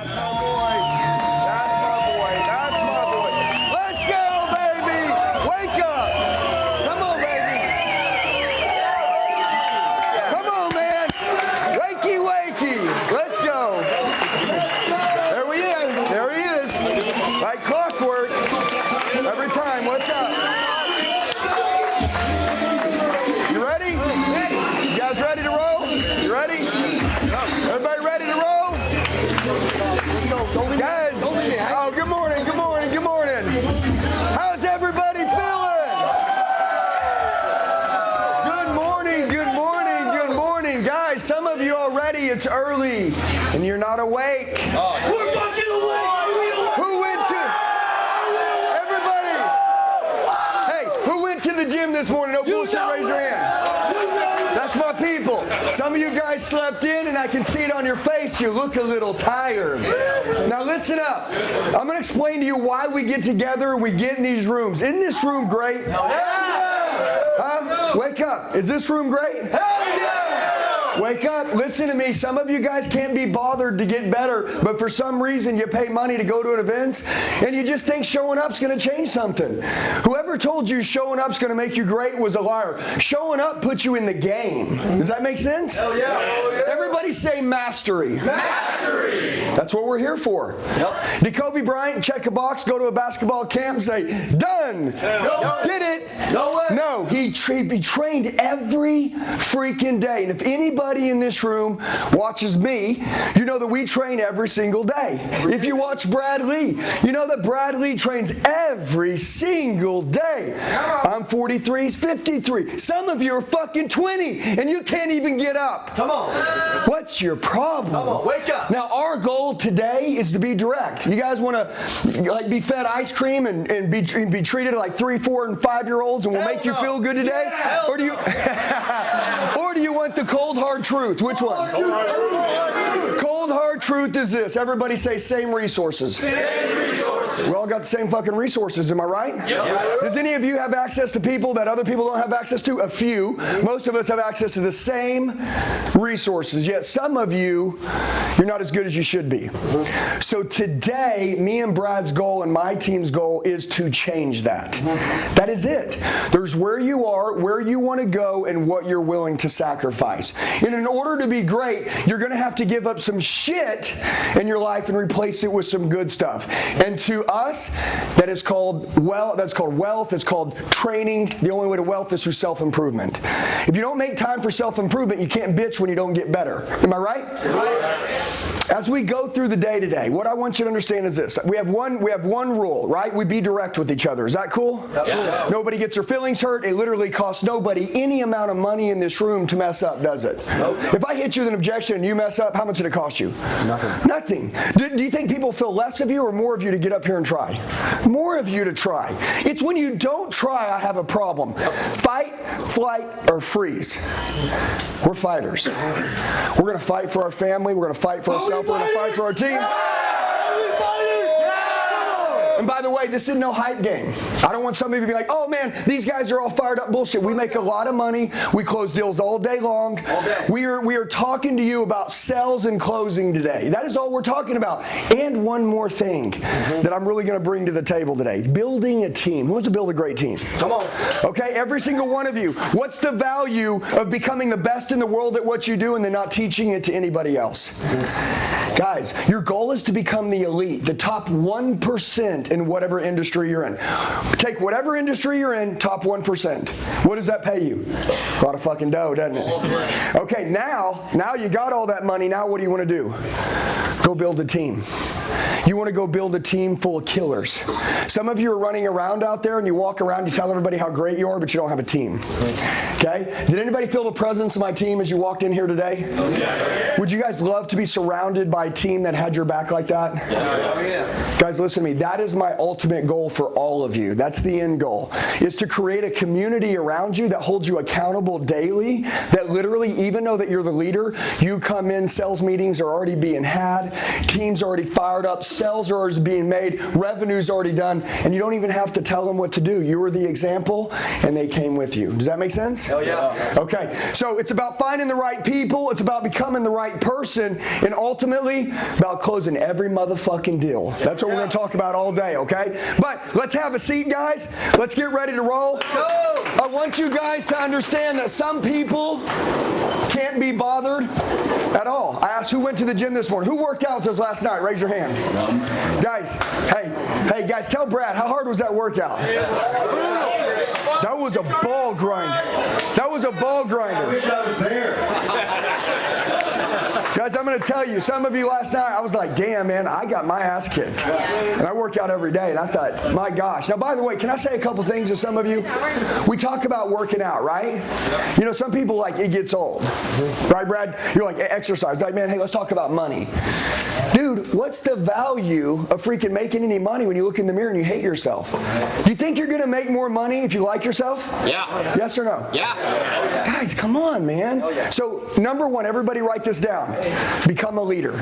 That's my boy. That's my boy. That's my boy. Let's go, baby. Wake up. Come on, baby. Come on, man. Wakey, wakey. Let's go. There we is. There he is. Like clockwork. Every time. What's up? You ready? You guys ready to roll? You ready? Everybody ready to roll? Let's go. Guys, oh, good morning, good morning, good morning. How's everybody feeling? Good morning, good morning, good morning. Guys, some of you already, it's early, and you're not awake. We're fucking awake! Who went to, everybody, hey, who went to the gym this morning? No bullshit, raise your hand. That's my people. Some of you guys slept in, and I can see it on your face. You look a little tired. Now listen up. I'm going to explain to you why we get together. We get in these rooms. Isn't this room great? Huh? Wake up. Is this room great? Wake up. Listen to me. Some of you guys can't be bothered to get better, but for some reason you pay money to go to an event, and you just think showing up's going to change something. Whoever told you showing up's going to make you great was a liar. Showing up puts you in the game. Does that make sense? Hell yeah. Everybody say mastery. Mastery. That's what we're here for. Yep. Did Kobe Bryant check a box, go to a basketball camp, say, done? No. Did it? No way. No, he trained every freaking day. And if anybody in this room watches me, you know that we train every single day. If you watch Brad Lee, you know that Brad Lee trains every single day. I'm 43, he's 53. Some of you are fucking 20 and you can't even get up. Come on. What's your problem? Come on, wake up. Now, our goal today is to be direct. You guys want to like be fed ice cream and be treated like 3, 4, and 5-year-olds and we'll make you feel good today? Yeah, or do you or do you want the cold hard truth? Which one? Cold hard truth is this. Everybody say same resources. Same resources. We all got the same fucking resources, am I right? Yep. Does any of you have access to people that other people don't have access to? A few. Most of us have access to the same resources, yet some of you, you're not as good as you should be. So today, me and Brad's goal and my team's goal is to change that. That is it. There's where you are, where you want to go, and what you're willing to sacrifice. And in order to be great, you're going to have to give up some shit in your life and replace it with some good stuff. And to us, that's called wealth, it's called training. The only way to wealth is through self-improvement. If you don't make time for self-improvement, you can't bitch when you don't get better. Am I right? Right. As we go through the day today, what I want you to understand is this. We have one rule, right? We be direct with each other. Is that cool? Yeah. Nobody gets their feelings hurt. It literally costs nobody any amount of money in this room to mess up, does it? Nope. If I hit you with an objection and you mess up, how much did it cost you? Nothing. Do you think people feel less of you or more of you to get up here and try? More of you to try. It's when you don't try I have a problem. Fight, flight, or freeze. We're fighters. We're going to fight for our family. We're going to fight for ourselves. We're going to fight for our team. And by the way, this isn't no hype game. I don't want somebody to be like, oh man, these guys are all fired up. Bullshit. We make a lot of money. We close deals all day long. All day. We are talking to you about sales and closing today. That is all we're talking about. And one more thing that I'm really going to bring to the table today. Building a team. Who wants to build a great team? Come on. Okay, every single one of you. What's the value of becoming the best in the world at what you do and then not teaching it to anybody else? Guys, your goal is to become the elite, the top 1% in whatever industry you're in. Take whatever industry you're in, top 1%. What does that pay you? A lot of fucking dough, doesn't it? Okay, now you got all that money. Now what do you want to do? Go build a team. You want to go build a team full of killers. Some of you are running around out there and you walk around, you tell everybody how great you are, but you don't have a team. Okay? Did anybody feel the presence of my team as you walked in here today? Oh, yeah. Would you guys love to be surrounded by a team that had your back like that? Oh, yeah. Guys, listen to me. That is my ultimate goal for all of you. That's the end goal, is to create a community around you that holds you accountable daily, that literally, even though that you're the leader, you come in, sales meetings are already being had, teams already fired startup, sales are already being made, revenue's already done, and you don't even have to tell them what to do. You were the example, and they came with you. Does that make sense? Hell yeah. Okay, so it's about finding the right people, it's about becoming the right person, and ultimately, about closing every motherfucking deal. That's what we're going to talk about all day, okay? But let's have a seat, guys. Let's get ready to roll. Let's go. I want you guys to understand that some people can't be bothered at all. I asked who went to the gym this morning. Who worked out with us last night? Raise your hand. Guys, hey guys, tell Brad, how hard was that workout? That was a ball grinder. That was a ball grinder. I wish I was there. Guys, I'm going to tell you, some of you last night, I was like, damn, man, I got my ass kicked. And I work out every day, and I thought, my gosh. Now, by the way, can I say a couple things to some of you? We talk about working out, right? You know, some people, like, it gets old. Right, Brad? You're like, exercise. Like, man, hey, let's talk about money. Dude, what's the value of freaking making any money when you look in the mirror and you hate yourself? You think you're going to make more money if you like yourself? Yeah. Yes or no? Yeah. Guys, come on, man. So, number one, everybody write this down. Become a leader.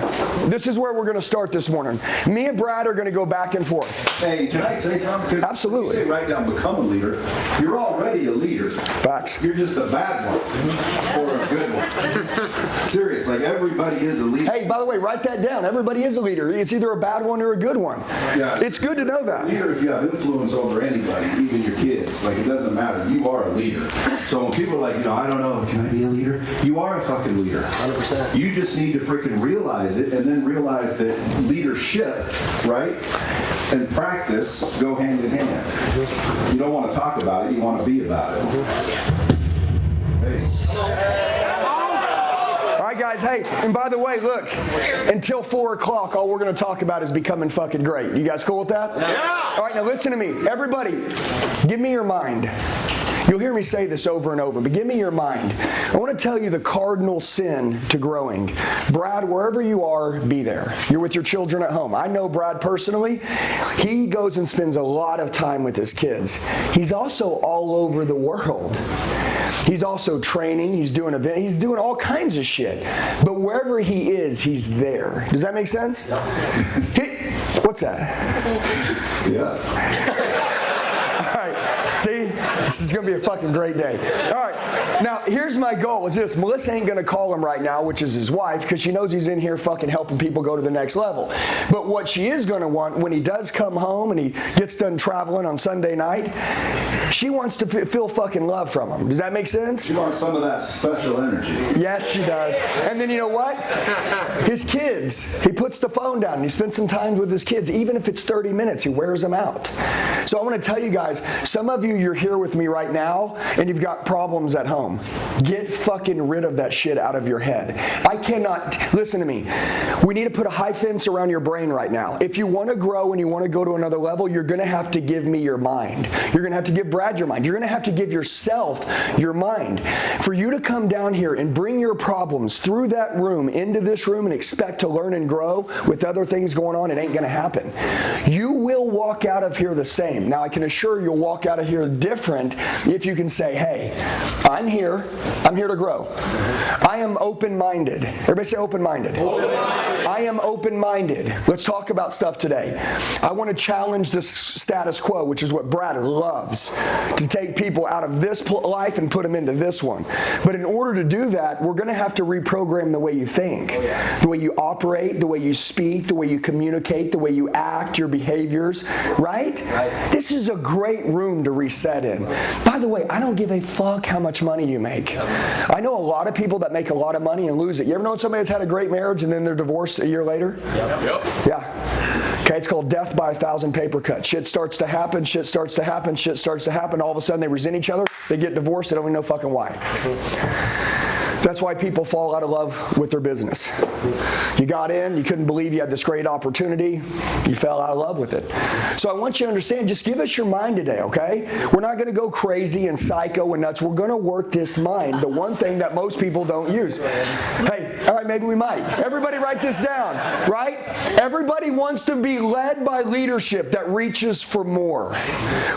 This is where we're going to start this morning. Me and Brad are going to go back and forth. Hey, can I say something? 'Cause Absolutely. when you say write down become a leader, you're already a leader. Facts. You're just a bad one or a good one. Serious, like everybody is a leader. Hey, by the way, write that down. Everybody is a leader. It's either a bad one or a good one. Yeah. It's good to know that. Leader, if you have influence over anybody, even your kids, like it doesn't matter. You are a leader. So when people are like, I don't know, can I be a leader? You are a fucking leader. 100%. You just need to freaking realize it, and then realize that leadership, right, and practice go hand in hand. You don't want to talk about it, you want to be about it. Hey. All right, guys, hey, and by the way, look, until 4 o'clock, all we're going to talk about is becoming fucking great. You guys cool with that? Yeah. All right, now listen to me. Everybody, give me your mind. You'll hear me say this over and over, but give me your mind. I want to tell you the cardinal sin to growing. Brad, wherever you are, be there. You're with your children at home. I know Brad personally. He goes and spends a lot of time with his kids. He's also all over the world. He's also training, he's doing events, he's doing all kinds of shit. But wherever he is, he's there. Does that make sense? What's that? Yeah. All right, see? This is going to be a fucking great day. All right, now here's my goal is this. Melissa ain't going to call him right now, which is his wife, because she knows he's in here fucking helping people go to the next level. But what she is going to want when he does come home and he gets done traveling on Sunday night, she wants to feel fucking love from him. Does that make sense? You want some of that special energy. Yes, she does. And then you know what? His kids, he puts the phone down and he spends some time with his kids. Even if it's 30 minutes, he wears them out. So I want to tell you guys, some of you, you're here with me right now and you've got problems at home. Get fucking rid of that shit out of your head. I cannot, listen to me. We need to put a high fence around your brain right now. If you want to grow and you want to go to another level, you're going to have to give me your mind. You're going to have to give Brad your mind. You're going to have to give yourself your mind. For you to come down here and bring your problems through that room into this room and expect to learn and grow with other things going on, it ain't going to happen. You will walk out of here the same. Now, I can assure you'll walk out of here different if you can say, hey, I'm here to grow. I am open-minded. Everybody say open-minded. Open-minded. I am open-minded. Let's talk about stuff today. I want to challenge the status quo, which is what Brad loves, to take people out of this life and put them into this one. But in order to do that, we're going to have to reprogram the way you think, the way you operate, the way you speak, the way you communicate, the way you act, your behaviors, right? This is a great room to reset in. By the way, I don't give a fuck how much money you make. I know a lot of people that make a lot of money and lose it. You ever know somebody that's had a great marriage and then they're divorced a year later? Yep. Yeah. Okay, it's called death by 1,000 paper cuts. Shit starts to happen, shit starts to happen, shit starts to happen. All of a sudden they resent each other. They get divorced. They don't even know fucking why. That's why people fall out of love with their business. You got in, you couldn't believe you had this great opportunity, you fell out of love with it. So I want you to understand, just give us your mind today, okay? We're not going to go crazy and psycho and nuts. We're going to work this mind, the one thing that most people don't use. Hey, All right, maybe we might. Everybody write this down, right? Everybody wants to be led by leadership that reaches for more.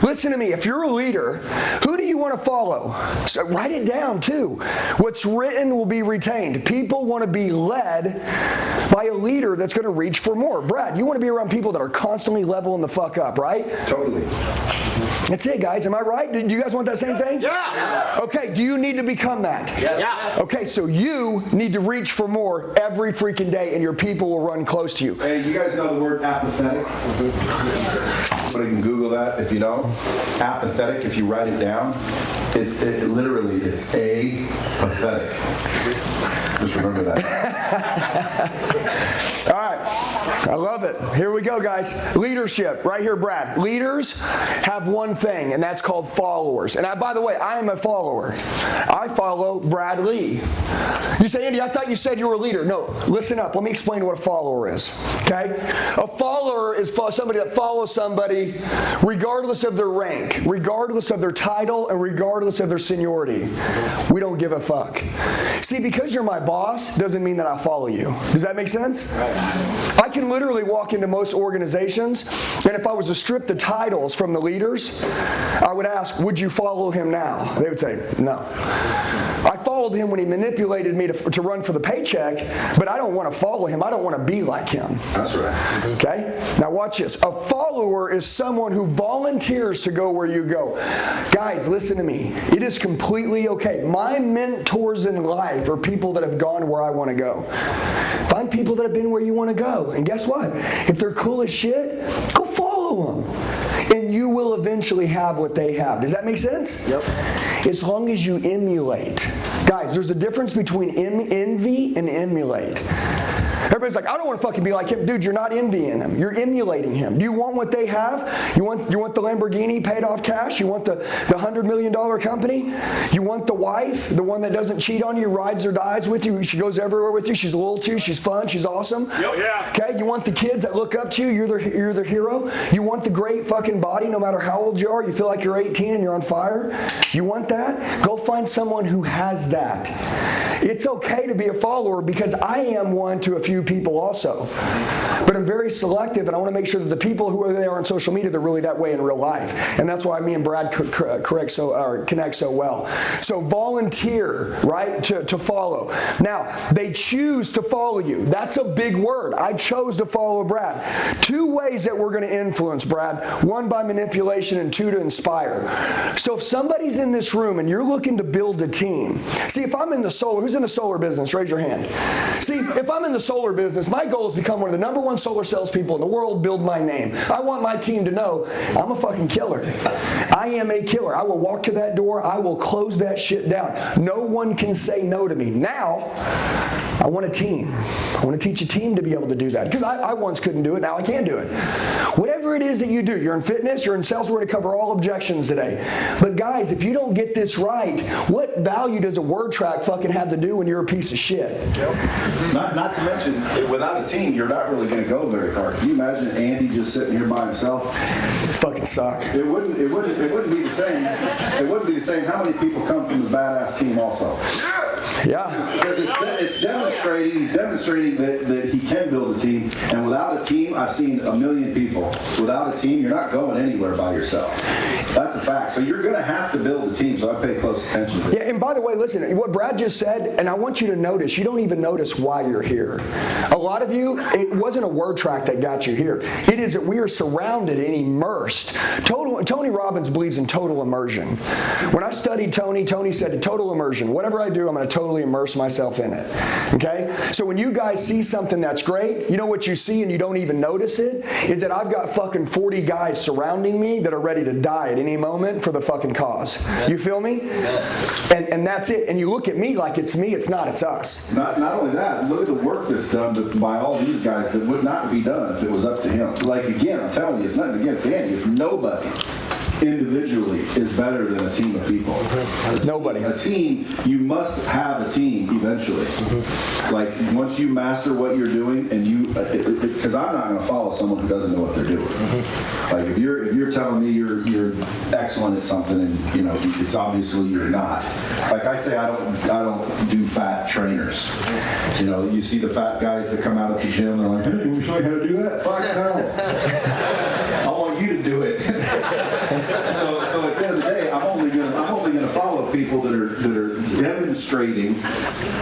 Listen to me. If you're a leader, who do you want to follow? So write it down too. What's written will be retained. People want to be led by a leader that's going to reach for more. Brad, you want to be around people that are constantly leveling the fuck up, right? Totally. That's it, guys. Am I right? Do you guys want that same thing? Yeah. Okay, do you need to become that? Yeah. Okay, so you need to reach for more every freaking day, and your people will run close to you. Hey, you guys know the word apathetic? Somebody can Google that if you don't. Apathetic, if you write it down, it's a-pathetic. Just remember that. All right, I love it. Here we go, guys. Leadership, right here, Brad. Leaders have one thing, and that's called followers. And by the way, I am a follower. I follow Brad Lee. You say, Andy, I thought you said you were a leader. No, listen up. Let me explain what a follower is, okay? A follower is somebody that follows somebody regardless of their rank, regardless of their title, and regardless of their seniority. We don't give a fuck. See, because you're my boss doesn't mean that I follow you. Does that make sense? I can literally walk into most organizations, and if I was to strip the titles from the leaders, I would ask, would you follow him now? They would say, no. I followed him when he manipulated me to run for the paycheck, but I don't want to follow him. I don't want to be like him. That's right. Okay? Now watch this. A follower is someone who volunteers to go where you go. Guys, listen to me. It is completely okay. My mentors in life are people that have gone where I want to go. Find people that have been where you want to go. And guess what? If they're cool as shit, go follow them. And you will eventually have what they have. Does that make sense? Yep. As long as you emulate. Guys, there's a difference between envy and emulate. Everybody's like, I don't want to fucking be like him. Dude, you're not envying him. You're emulating him. Do you want what they have? You want the Lamborghini paid off cash? You want the $100 million company? You want the wife, the one that doesn't cheat on you, rides or dies with you? She goes everywhere with you. She's loyal to you. She's fun. She's awesome. Yeah. Okay? You want the kids that look up to you. You're their hero. You want the great fucking body no matter how old you are. You feel like you're 18 and you're on fire. You want that? Go find someone who has that. It's okay to be a follower because I am one to a few people also. But I'm very selective, and I want to make sure that the people who they are on social media, they're really that way in real life. And that's why me and Brad connect so well. So volunteer, right, to follow. Now, they choose to follow you. That's a big word. I chose to follow Brad. 2 ways that we're going to influence, Brad. 1, by manipulation, and 2, to inspire. So if somebody's in this room and you're looking to build a team, see, if I'm in the solar, who's in the solar business? Raise your hand. See, if I'm in the solar business, my goal is to become one of the #1 solar salespeople in the world, build my name. I want my team to know I'm a fucking killer. I am a killer. I will walk to that door. I will close that shit down. No one can say no to me. Now, I want a team. I want to teach a team to be able to do that. Because I once couldn't do it. Now I can do it. Whatever it is that you do, you're in fitness, you're in sales, we're going to cover all objections today. But guys, if you don't get this right, what value does a word track fucking have to do when you're a piece of shit? Not to mention, without a team, you're not really going to go very far. Can you imagine Andy just sitting here by himself? Fucking suck. It wouldn't be the same. It wouldn't be the same. How many people come from the badass team also? Yeah. Because it's demonstrating. He's demonstrating that he can build a team. And without a team, I've seen a million people. Without a team, you're not going anywhere by yourself. That's a fact. So you're going to have to build a team. So I pay close attention to it. Yeah, and by the way, listen, what Brad just said, and I want you to notice, you don't even notice why you're here. A lot of you, it wasn't a word track that got you here. It is that we are surrounded and immersed. Tony Robbins believes in total immersion. When I studied Tony said total immersion. Whatever I do, I'm going to totally immerse myself in it. Okay? So when you guys see something that's great, you know what you see and you don't even notice it? Is that I've got fucking 40 guys surrounding me that are ready to die at any moment for the fucking cause. You feel me? And that's it. And you look at me like it's me, it's not, it's us. Not only that, look at the work that's done by all these guys that would not be done if it was up to him. Like, again, I'm telling you, it's nothing against Andy. It's nobody. individually is better than a team of people. Nobody. A team, you must have a team eventually. Like once you master what you're doing, and because I'm not going to follow someone who doesn't know what they're doing. Like if you're telling me you're excellent at something, and it's obviously you're not. Like I say, I don't do fat trainers. You see the fat guys that come out at the gym, they're like, hey, we show you how to do that? Fuck no. I want you to do it. So at the end of the day, I'm only going to follow people that are demonstrating,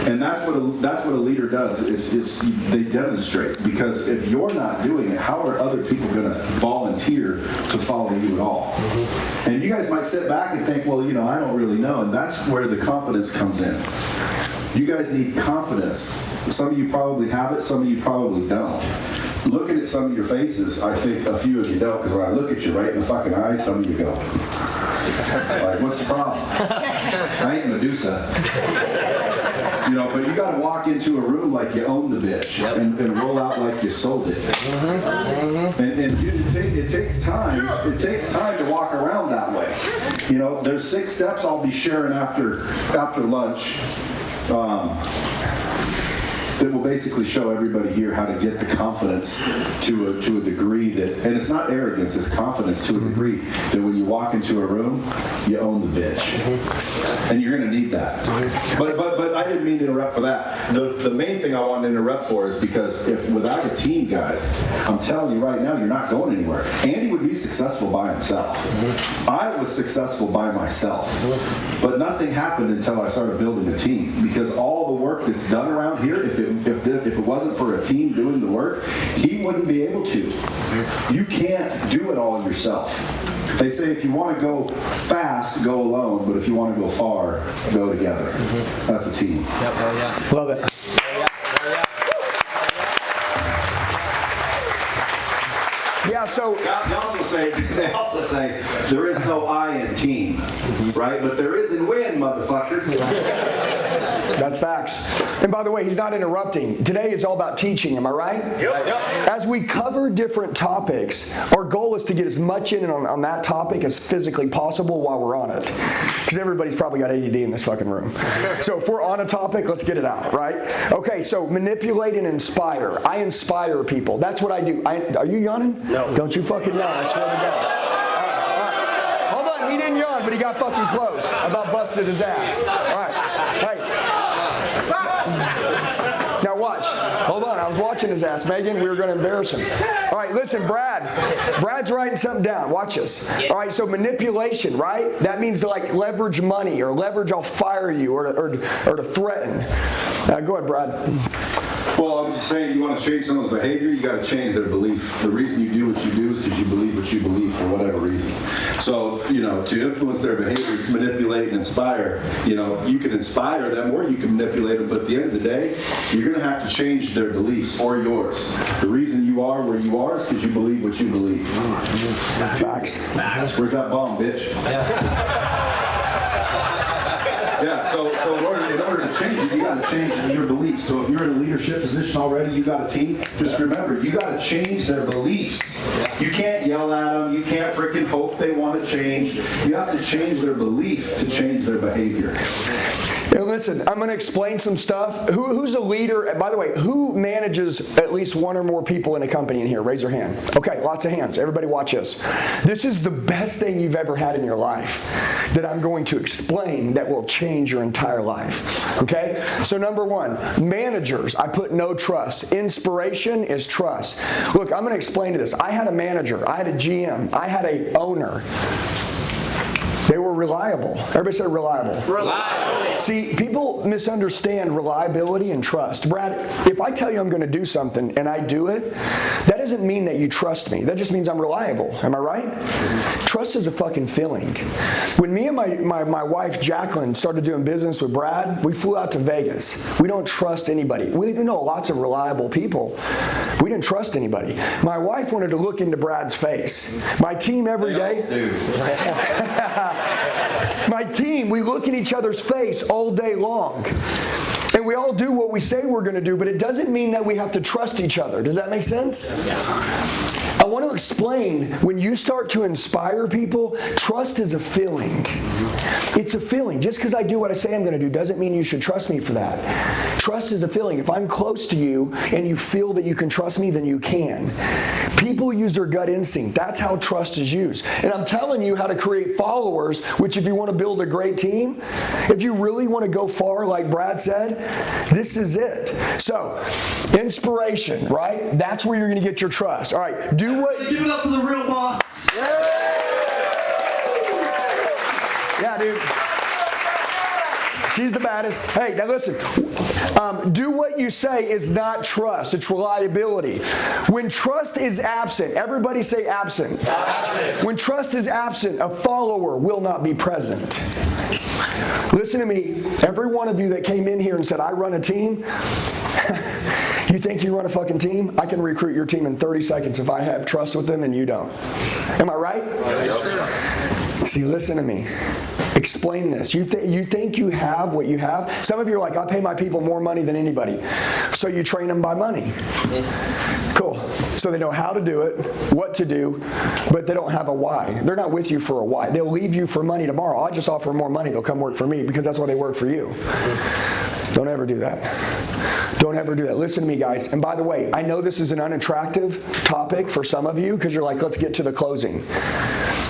and that's what a leader does is they demonstrate. Because if you're not doing it, how are other people going to volunteer to follow you at all? And you guys might sit back and think, well, I don't really know, and that's where the confidence comes in. You guys need confidence. Some of you probably have it, some of you probably don't. Looking at some of your faces, I think a few of you don't, because when I look at you right in the fucking eyes, some of you go, like, what's the problem? I ain't Medusa. But you got to walk into a room like you own the bitch, and roll out like you sold it. And it takes time. It takes time to walk around that way. There's 6 steps I'll be sharing after lunch. That will basically show everybody here how to get the confidence to a degree that, and it's not arrogance, it's confidence to a degree that when you walk into a room, you own the bitch. And you're going to need that. But I didn't mean to interrupt for that. The main thing I wanted to interrupt for is because if without a team, guys, I'm telling you right now, you're not going anywhere. Andy would be successful by himself. I was successful by myself. But nothing happened until I started building a team, because all the work that's done around here, if it wasn't for a team doing the work, he wouldn't be able to. You can't do it all yourself. They say if you want to go fast, go alone, but if you want to go far, go together. That's a team. Love it. Yeah, so they also say there is no I in team, right? But there is in win, motherfucker. That's facts. And by the way, he's not interrupting. Today is all about teaching, am I right? Yep. As we cover different topics, our goal is to get as much in on that topic as physically possible while we're on it. Because everybody's probably got ADD in this fucking room. So if we're on a topic, let's get it out, right? Okay, so manipulate and inspire. I inspire people. That's what I do. Are you yawning? No. Don't you fucking yawn, I swear to God. All right. Hold on, he didn't yawn, but he got fucking close. I about busted his ass. All right. Hey. Now watch. Hold on. I was watching his ass, Megan. We were going to embarrass him. All right, listen, Brad. Brad's writing something down. Watch this. All right, so manipulation, right? That means to like leverage money or leverage I'll fire you or to threaten. Go ahead, Brad. Well, I'm just saying, you want to change someone's behavior, you got to change their belief. The reason you do what you do is because you believe what you believe for whatever reason. So, to influence their behavior, manipulate and inspire, you can inspire them or you can manipulate them, but at the end of the day, you're going to have to change their beliefs or yours. The reason you are where you are is because you believe what you believe. Facts. Where's that bomb, bitch? Yeah, so in order to change it, you got to change your beliefs. So if you're in a leadership position already, you got a team, just remember, you got to change their beliefs. You can't yell at them. You can't freaking hope they want to change. You have to change their belief to change their behavior. Now listen, I'm going to explain some stuff. Who's a leader? By the way, who manages at least one or more people in a company in here? Raise your hand. Okay, lots of hands. Everybody watch this. This is the best thing you've ever had in your life that I'm going to explain that will change your entire life. Okay? So number one, managers, I put no trust. Inspiration is trust. Look, I'm going to explain to this. I had a manager. I had a GM. I had a owner. They were reliable. Everybody say reliable. Reliable. See, people misunderstand reliability and trust. Brad, if I tell you I'm going to do something and I do it, that doesn't mean that you trust me. That just means I'm reliable. Am I right? Trust is a fucking feeling. When me and my wife, Jacqueline, started doing business with Brad, we flew out to Vegas. We don't trust anybody. We know lots of reliable people. We didn't trust anybody. My wife wanted to look into Brad's face. My team every day. My team, we look in each other's face all day long. And we all do what we say we're going to do, but it doesn't mean that we have to trust each other. Does that make sense? A want to explain, when you start to inspire people, trust is a feeling. It's a feeling. Just because I do what I say I'm going to do doesn't mean you should trust me for that. Trust is a feeling. If I'm close to you and you feel that you can trust me, then you can. People use their gut instinct. That's how trust is used. And I'm telling you how to create followers, which if you want to build a great team, if you really want to go far, like Brad said, this is it. So, inspiration, right? That's where you're going to get your trust. All right, do what... Give it up to the real boss. Yeah, dude. She's the baddest. Hey, now listen. Do what you say is not trust. It's reliability. When trust is absent, everybody say absent. Absent. When trust is absent, a follower will not be present. Listen to me. Every one of you that came in here and said, I run a team, you think you run a fucking team? I can recruit your team in 30 seconds if I have trust with them and you don't. Am I right? See, listen to me. Explain this. You think you have what you have? Some of you are like, I pay my people more money than anybody. So you train them by money. Cool. So they know how to do it, what to do, but they don't have a why. They're not with you for a why. They'll leave you for money tomorrow. I'll just offer more money. They'll come work for me because that's why they work for you. Don't ever do that. Don't ever do that. Listen to me, guys. And by the way, I know this is an unattractive topic for some of you because you're like, let's get to the closing.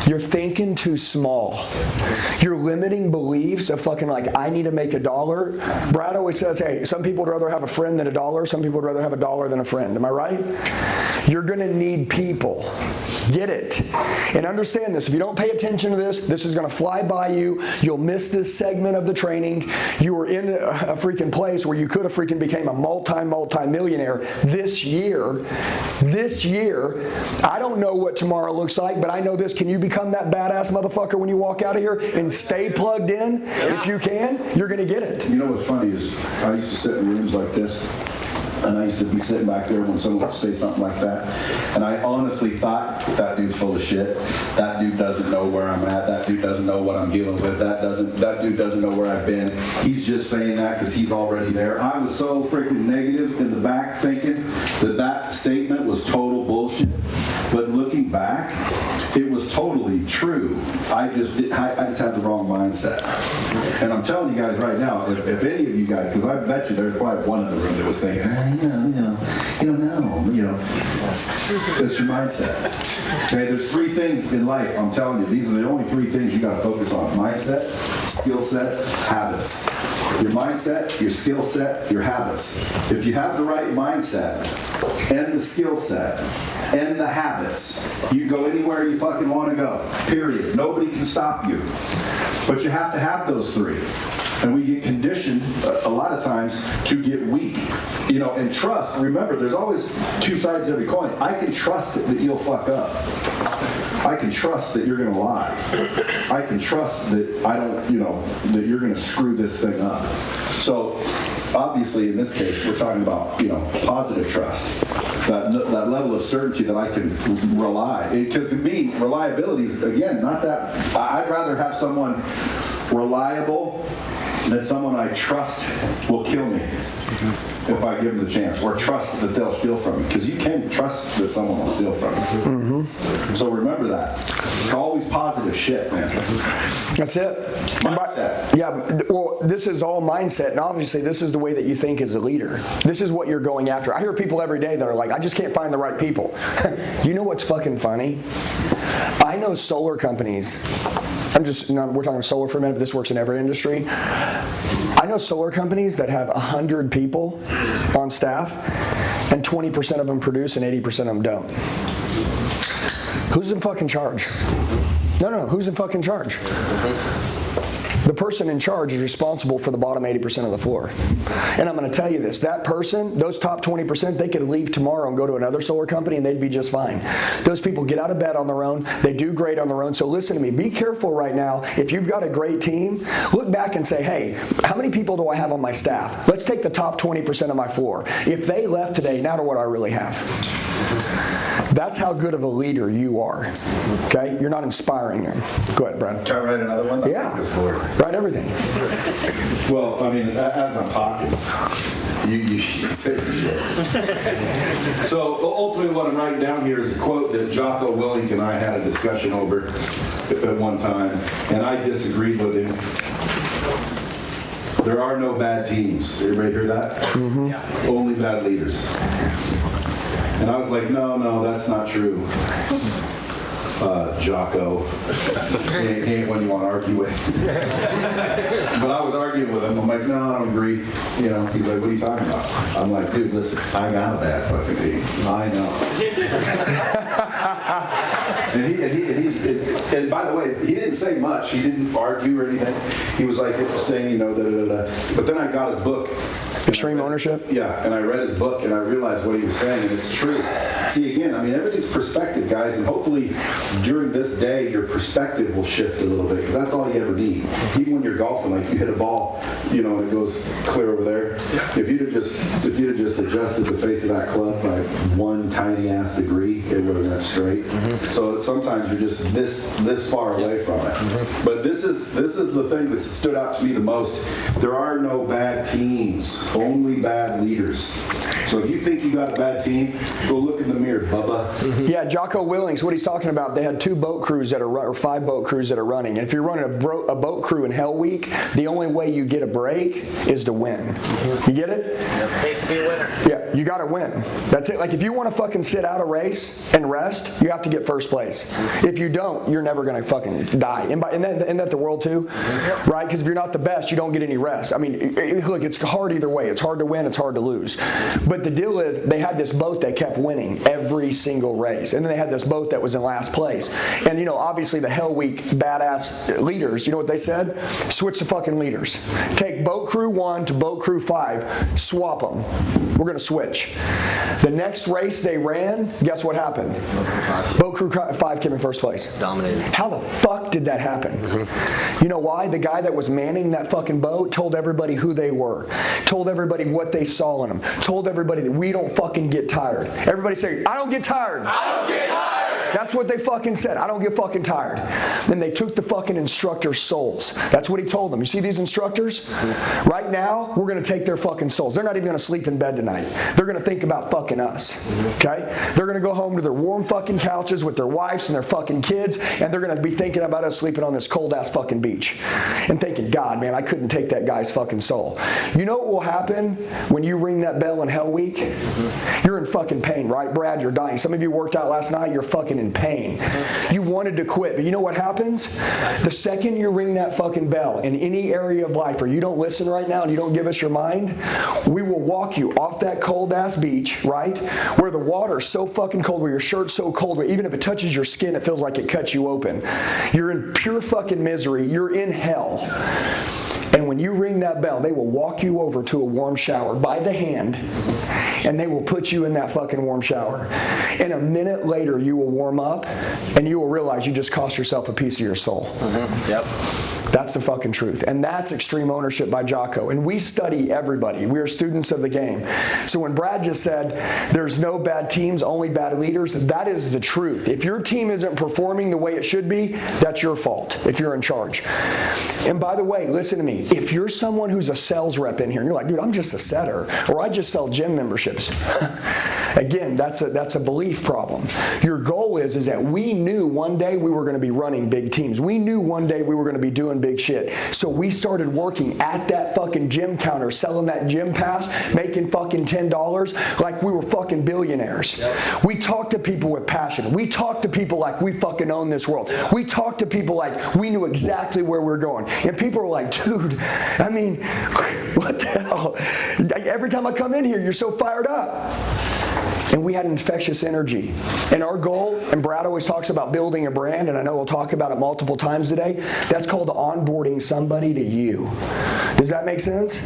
You're thinking too small. You're limiting beliefs of fucking like, I need to make $1. Brad always says, hey, some people would rather have a friend than $1. Some people would rather have $1 than a friend. Am I right? You're going to need people. Get it. And understand this. If you don't pay attention to this, this is going to fly by you. You'll miss this segment of the training. You were in a freaking place where you could have freaking became a multi-millionaire this year. This year. I don't know what tomorrow looks like, but I know this. Can you become that badass motherfucker when you walk out of here and stay plugged in? If you can, you're going to get it. You know what's funny is I used to sit in rooms like this, and I used to be sitting back there when someone would say something like that, and I honestly thought, that dude's full of shit. That dude doesn't know where I'm at. That dude doesn't know what I'm dealing with. That dude doesn't know where I've been. He's just saying that because he's already there. I was so freaking negative in the back thinking that statement was total bullshit. But looking back, it was totally true. I just had the wrong mindset. And I'm telling you guys right now, if any of you guys, because I bet you there's probably one in the room that was thinking, it's your mindset. Okay, there's 3 things in life, I'm telling you, these are the only 3 things you got to focus on. Mindset, skill set, habits. Your mindset, your skill set, your habits. If you have the right mindset and the skill set and the habits, you go anywhere you fucking want to go, period. Nobody can stop you. But you have to have those 3. And we get conditioned a lot of times to get weak. And trust, remember, there's always 2 sides to every coin. I can trust that you'll fuck up. I can trust that you're going to lie. I can trust that that you're going to screw this thing up. So, obviously, in this case, we're talking about, positive trust. That level of certainty that I can rely. Because to me, reliability is, again, not that. I'd rather have someone reliable than someone I trust will kill me if I give them the chance, or trust that they'll steal from me, because you can trust that someone will steal from you. So remember that. It's always positive shit, man. That's it. Mindset. Well, this is all mindset, and obviously this is the way that you think as a leader. This is what you're going after. I hear people every day that are like, I just can't find the right people. You know what's fucking funny? I know solar companies. We're talking solar for a minute, but this works in every industry. I know solar companies that have 100 people on staff, and 20% of them produce and 80% of them don't. Who's in fucking charge? No. Who's in fucking charge? The person in charge is responsible for the bottom 80% of the floor. And I'm going to tell you this, that person, those top 20%, they could leave tomorrow and go to another solar company and they'd be just fine. Those people get out of bed on their own. They do great on their own. So listen to me, be careful right now. If you've got a great team, look back and say, hey, how many people do I have on my staff? Let's take the top 20% of my floor. If they left today, now to what I really have. That's how good of a leader you are. Okay? You're not inspiring them. Go ahead, Brad. Can I write another one? Yeah. Write everything. Well, I mean, as I'm talking, You should say some shit. So ultimately what I'm writing down here is a quote that Jocko Willink and I had a discussion over at one time, and I disagreed with him. There are no bad teams. Everybody hear that? Mm-hmm. Only bad leaders. And I was like, no, that's not true. Jocko. He ain't one you want to argue with. But I was arguing with him. I'm like, no, I don't agree. You know, he's like, what are you talking about? I'm like, dude, listen, I got a bad fucking team. I know. And by the way, he didn't say much. He didn't argue or anything. He was like, interesting, you know, da-da-da-da. But then I got his book. Extreme Ownership? Yeah, and I read his book and I realized what he was saying, and it's true. See, again, I mean, everything's perspective, guys, and hopefully during this day, your perspective will shift a little bit, because that's all you ever need. Even when you're golfing, like you hit a ball, you know, and it goes clear over there. Yeah. If you'd have just adjusted the face of that club by one tiny ass degree, it would have went straight. Mm-hmm. So sometimes you're just this far away from it. Mm-hmm. But this is the thing that stood out to me the most. There are no bad teams, only bad leaders. So if you think you got a bad team, go look in the mirror, Bubba. Mm-hmm. Yeah, Jocko Willings, what he's talking about, they had 2 boat crews that are or 5 boat crews that are running. And if you're running a boat crew in Hell Week, the only way you get a break is to win. Mm-hmm. You get it? Pays to be a winner. Yeah, you got to win. That's it. Like if you want to fucking sit out a race and rest, you have to get first place. If you don't, you're never going to fucking die. Isn't that the world too? Mm-hmm. Right? Because if you're not the best, you don't get any rest. I mean, look, it's hard either way. It's hard to win. It's hard to lose. But the deal is they had this boat that kept winning every single race. And then they had this boat that was in last place. And, you know, obviously the Hell Week badass leaders, you know what they said? Switch the fucking leaders. Take boat crew 1 to boat crew 5. Swap them. We're going to switch. The next race they ran, guess what happened? Boat crew 5 came in first place. Dominated. How the fuck did that happen? Mm-hmm. You know why? The guy that was manning that fucking boat told everybody who they were. Told everybody what they saw in them. Told everybody that we don't fucking get tired. Everybody say, I don't get tired. I don't get tired. That's what they fucking said. I don't get fucking tired. Then they took the fucking instructor's souls. That's what he told them. You see these instructors? Right now, we're going to take their fucking souls. They're not even going to sleep in bed tonight. They're going to think about fucking us. Okay? They're going to go home to their warm fucking couches with their wives and their fucking kids, and they're going to be thinking about us sleeping on this cold ass fucking beach. And thinking, God, man, I couldn't take that guy's fucking soul. You know what will happen when you ring that bell in Hell Week? You're in fucking pain, right, Brad? You're dying. Some of you worked out last night, you're fucking in pain. You wanted to quit, but you know what happens? The second you ring that fucking bell in any area of life, or you don't listen right now and you don't give us your mind, we will walk you off that cold ass beach, right? Where the water's so fucking cold, where your shirt's so cold, where even if it touches your skin, it feels like it cuts you open. You're in pure fucking misery. You're in hell. And when you ring that bell, they will walk you over to a warm shower by the hand, and they will put you in that fucking warm shower. And a minute later, you will warm up, and you will realize you just cost yourself a piece of your soul. Mm-hmm. Yep. That's the fucking truth. And that's Extreme Ownership by Jocko. And we study everybody. We are students of the game. So when Brad just said, there's no bad teams, only bad leaders, that is the truth. If your team isn't performing the way it should be, that's your fault if you're in charge. And by the way, listen to me. If you're someone who's a sales rep in here, and you're like, dude, I'm just a setter, or I just sell gym memberships. Again, that's a belief problem. Your goal is that we knew one day we were going to be running big teams. We knew one day we were going to be doing big shit. So we started working at that fucking gym counter, selling that gym pass, making fucking $10 like we were fucking billionaires. Yep. We talked to people with passion. We talked to people like we fucking own this world. We talked to people like we knew exactly where we were going. And people were like, dude, I mean, what the hell? Every time I come in here, you're so fired up. And we had infectious energy. And our goal, and Brad always talks about building a brand, and I know we'll talk about it multiple times today, that's called onboarding somebody to you. Does that make sense?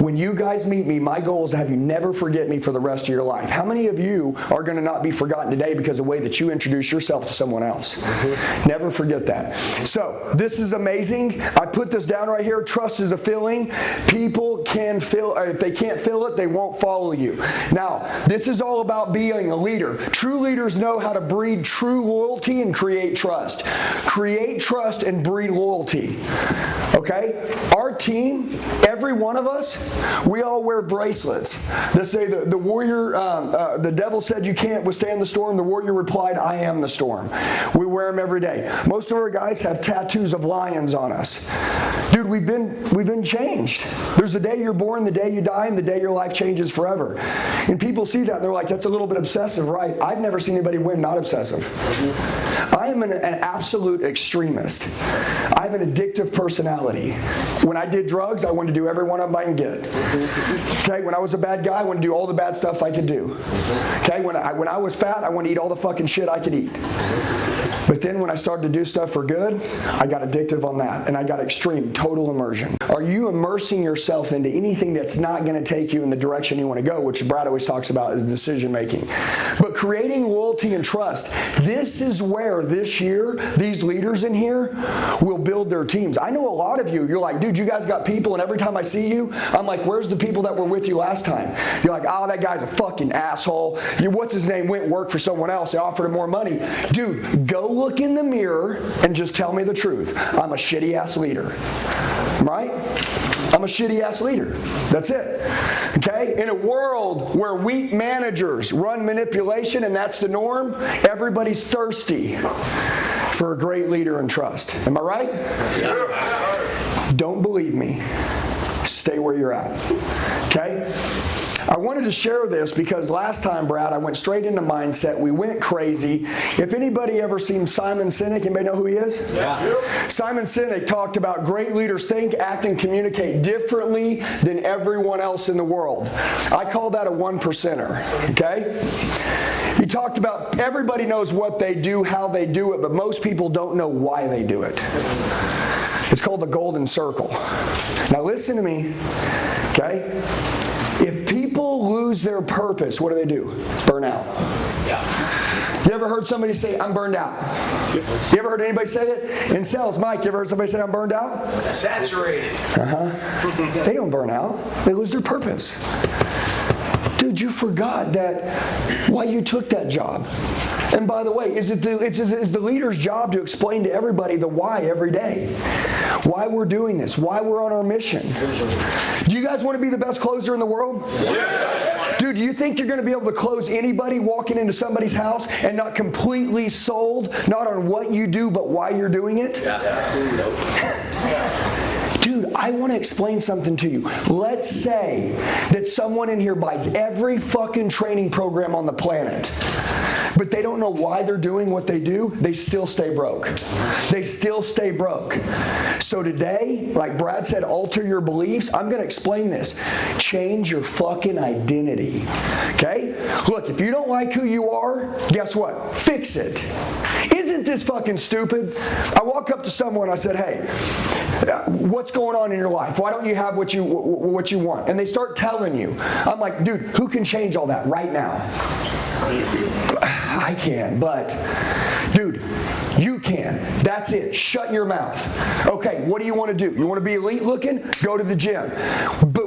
When you guys meet me, my goal is to have you never forget me for the rest of your life. How many of you are going to not be forgotten today because of the way that you introduce yourself to someone else? Mm-hmm. Never forget that. So, this is amazing. I put this down right here. Trust is a feeling. People can't feel it, they won't follow you. Now, this is all about being a leader. True leaders know how to breed true loyalty and create trust. Create trust and breed loyalty. Okay? Our team, every one of us, we all wear bracelets that say the warrior, the devil said you can't withstand the storm. The warrior replied, I am the storm. We wear them every day. Most of our guys have tattoos of lions on us. Dude, we've been changed. There's the day you're born, the day you die, and the day your life changes forever. And people see that and they're like, that's a little bit obsessive, right? I've never seen anybody win not obsessive. I am an absolute extremist. I have an addictive personality. When I did drugs, I wanted to do every one of them I can get. Okay, when I was a bad guy, I wanted to do all the bad stuff I could do. Okay, when I was fat, I wanted to eat all the fucking shit I could eat. But then when I started to do stuff for good, I got addictive on that, and I got extreme, total immersion. Are you immersing yourself into anything that's not going to take you in the direction you want to go, which Brad always talks about is decision making. But creating loyalty and trust, this is where this year, these leaders in here will build their teams. I know a lot of you, you're like, dude, you guys got people, and every time I see you, I'm like, where's the people that were with you last time? You're like, oh, that guy's a fucking asshole. What's his name? Went and worked for someone else. They offered him more money. Dude, go look in the mirror and just tell me the truth. I'm a shitty ass leader. Right? I'm a shitty ass leader. That's it. Okay? In a world where weak managers run manipulation and that's the norm, everybody's thirsty for a great leader and trust. Am I right? Yeah. Don't believe me. Stay where you're at. Okay? I wanted to share this because last time, Brad, I went straight into mindset. We went crazy. If anybody ever seen Simon Sinek, anybody know who he is? Yeah. Simon Sinek talked about great leaders think, act, and communicate differently than everyone else in the world. I call that a 1%er, okay? He talked about everybody knows what they do, how they do it, but most people don't know why they do it. It's called the golden circle. Now listen to me, okay? If people lose their purpose, what do? Burn out. Yeah. You ever heard somebody say, I'm burned out? You ever heard anybody say it? In sales, Mike, you ever heard somebody say, I'm burned out? Saturated. They don't burn out. They lose their purpose. Dude, you forgot that why you took that job. And by the way, is the leader's job to explain to everybody the why every day? Why we're doing this, why we're on our mission. Do you guys want to be the best closer in the world? Yeah. Dude, do you think you're going to be able to close anybody walking into somebody's house and not completely sold, not on what you do, but why you're doing it? Dude, I want to explain something to you. Let's say that someone in here buys every fucking training program on the planet, but they don't know why they're doing what they do. They still stay broke. They still stay broke. So today, like Brad said, alter your beliefs. I'm going to explain this. Change your fucking identity. Okay? Look, if you don't like who you are, guess what? Fix it. Isn't this fucking stupid? I walk up to someone, I said, hey, what's going on in your life? Why don't you have what you want? And they start telling you. I'm like, dude, who can change all that right now? I can, but dude, you can. That's it. Shut your mouth. Okay, what do you want to do? You want to be elite looking? Go to the gym.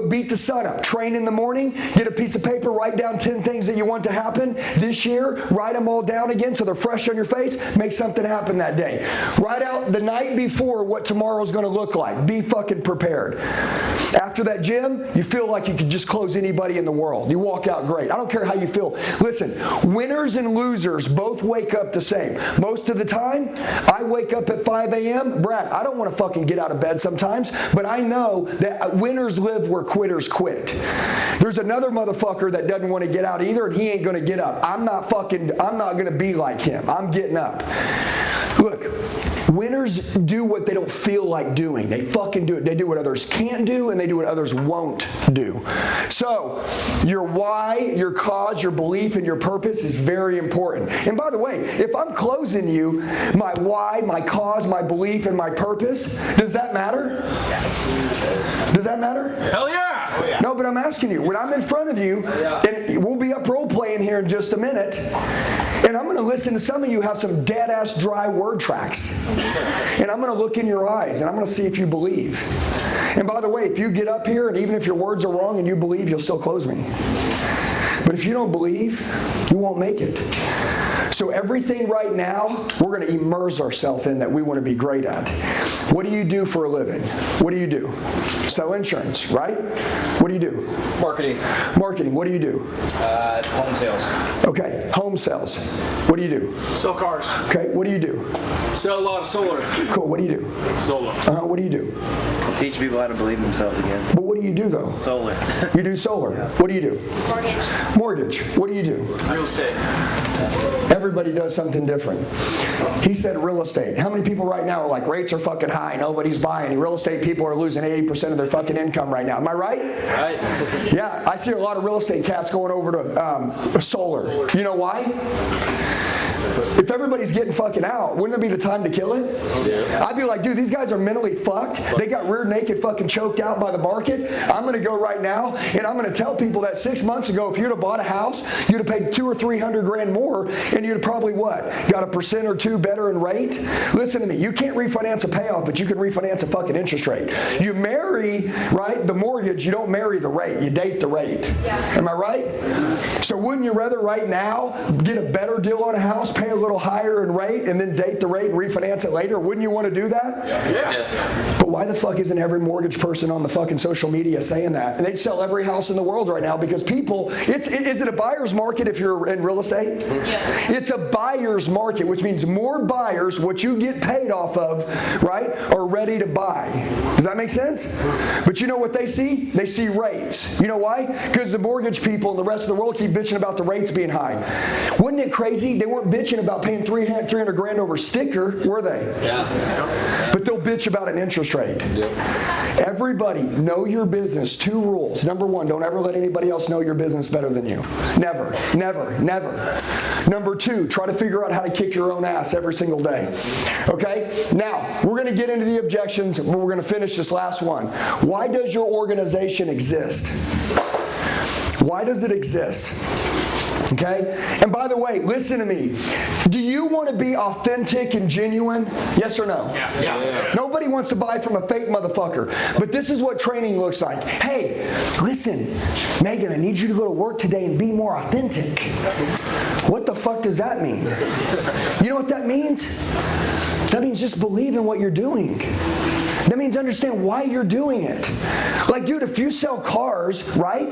Beat the sun up. Train in the morning. Get a piece of paper. Write down 10 things that you want to happen this year. Write them all down again so they're fresh on your face. Make something happen that day. Write out the night before what tomorrow's going to look like. Be fucking prepared. After that gym, you feel like you could just close anybody in the world. You walk out great. I don't care how you feel. Listen, winners and losers both wake up the same. Most of the time, I wake up at 5 a.m. Brad, I don't want to fucking get out of bed sometimes, but I know that winners live where quitters quit. There's another motherfucker that doesn't want to get out either, and he ain't going to get up. I'm not going to be like him. I'm getting up. Look, winners do what they don't feel like doing. They fucking do it. They do what others can't do, and they do what others won't do. So, your why, your cause, your belief, and your purpose is very important. And by the way, if I'm closing you, my why, my cause, my belief, and my purpose, does that matter? Does that matter? Hell yeah! No, but I'm asking you, when I'm in front of you, and we'll be up role playing here in just a minute, and I'm going to listen to some of you have some dead-ass dry word tracks. And I'm going to look in your eyes, and I'm going to see if you believe. And by the way, if you get up here and even if your words are wrong and you believe, you'll still close me. But if you don't believe, you won't make it. So everything right now, we're going to immerse ourselves in that we want to be great at. What do you do for a living? What do you do? Sell insurance, right? What do you do? Marketing. Marketing. What do you do? Home sales. Okay, home sales. What do you do? Sell cars. Okay, what do you do? Sell a lot of solar. Cool, what do you do? Solar. What do you do? Teach people how to believe in themselves again. But what do you do though? Solar. You do solar. What do you do? Mortgage. Mortgage. What do you do? Real estate. Everybody does something different. He said real estate. How many people right now are like, rates are fucking high, nobody's buying. Real estate people are losing 80% of their fucking income right now. Am I right? Right. Yeah, I see a lot of real estate cats going over to solar. You know why? If everybody's getting fucking out, wouldn't it be the time to kill it? Yeah. I'd be like, dude, these guys are mentally fucked. They got rear naked fucking choked out by the market. I'm going to go right now and I'm going to tell people that 6 months ago, if you'd have bought a house, you'd have paid $200,000 or $300,000 more and you'd have probably what? Got 1% or 2% better in rate? Listen to me, you can't refinance a payoff, but you can refinance a fucking interest rate. You marry, right, the mortgage, you don't marry the rate, you date the rate. Yeah. Am I right? So wouldn't you rather right now get a better deal on a house, pay a little higher in rate, and then date the rate and refinance it later? Wouldn't you want to do that? Yeah. But why the fuck isn't every mortgage person on the fucking social media saying that? And they'd sell every house in the world right now because people, is it a buyer's market if you're in real estate? Yeah. It's a buyer's market, which means more buyers, what you get paid off of, right, are ready to buy. Does that make sense? But you know what they see? They see rates. You know why? Because the mortgage people and the rest of the world keep bitching about the rates being high. Wasn't it crazy? They weren't bitching about paying $300,000 over sticker, were they? Yeah. But they'll bitch about an interest rate. Yep. Everybody, know your business. 2 rules. Number 1, don't ever let anybody else know your business better than you. Never, never, never. Number 2, try to figure out how to kick your own ass every single day. Okay? Now, we're going to get into the objections, but we're going to finish this last one. Why does your organization exist? Why does it exist? Okay? And by the way, listen to me. Do you want to be authentic and genuine? Yes or no? Yeah. Nobody wants to buy from a fake motherfucker. But this is what training looks like. Hey, listen, Megan, I need you to go to work today and be more authentic. What the fuck does that mean? You know what that means? That means just believe in what you're doing. That means understand why you're doing it. Like, dude, if you sell cars, right?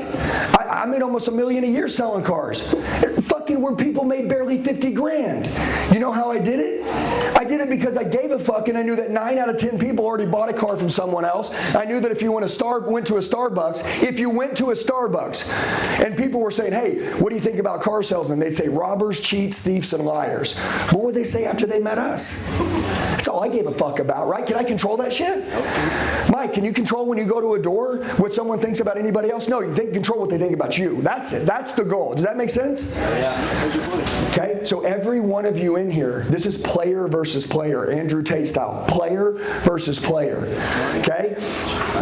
I made almost $1 million a year selling cars. Fucking where people made barely 50 grand. You know how I did it? I did it because I gave a fuck and I knew that 9 out of 10 people already bought a car from someone else. I knew that if you went to a Starbucks, and people were saying, hey, what do you think about car salesmen? They'd say robbers, cheats, thieves, and liars. What would they say after they met us? That's all I gave a fuck about, right? Can I control that shit? Mike, can you control when you go to a door what someone thinks about anybody else? No, you control what they think about you. That's it. That's the goal. Does that make sense? Yeah. Okay, so every one of you in here, this is player versus player, Andrew Tate style. Player versus player. Okay?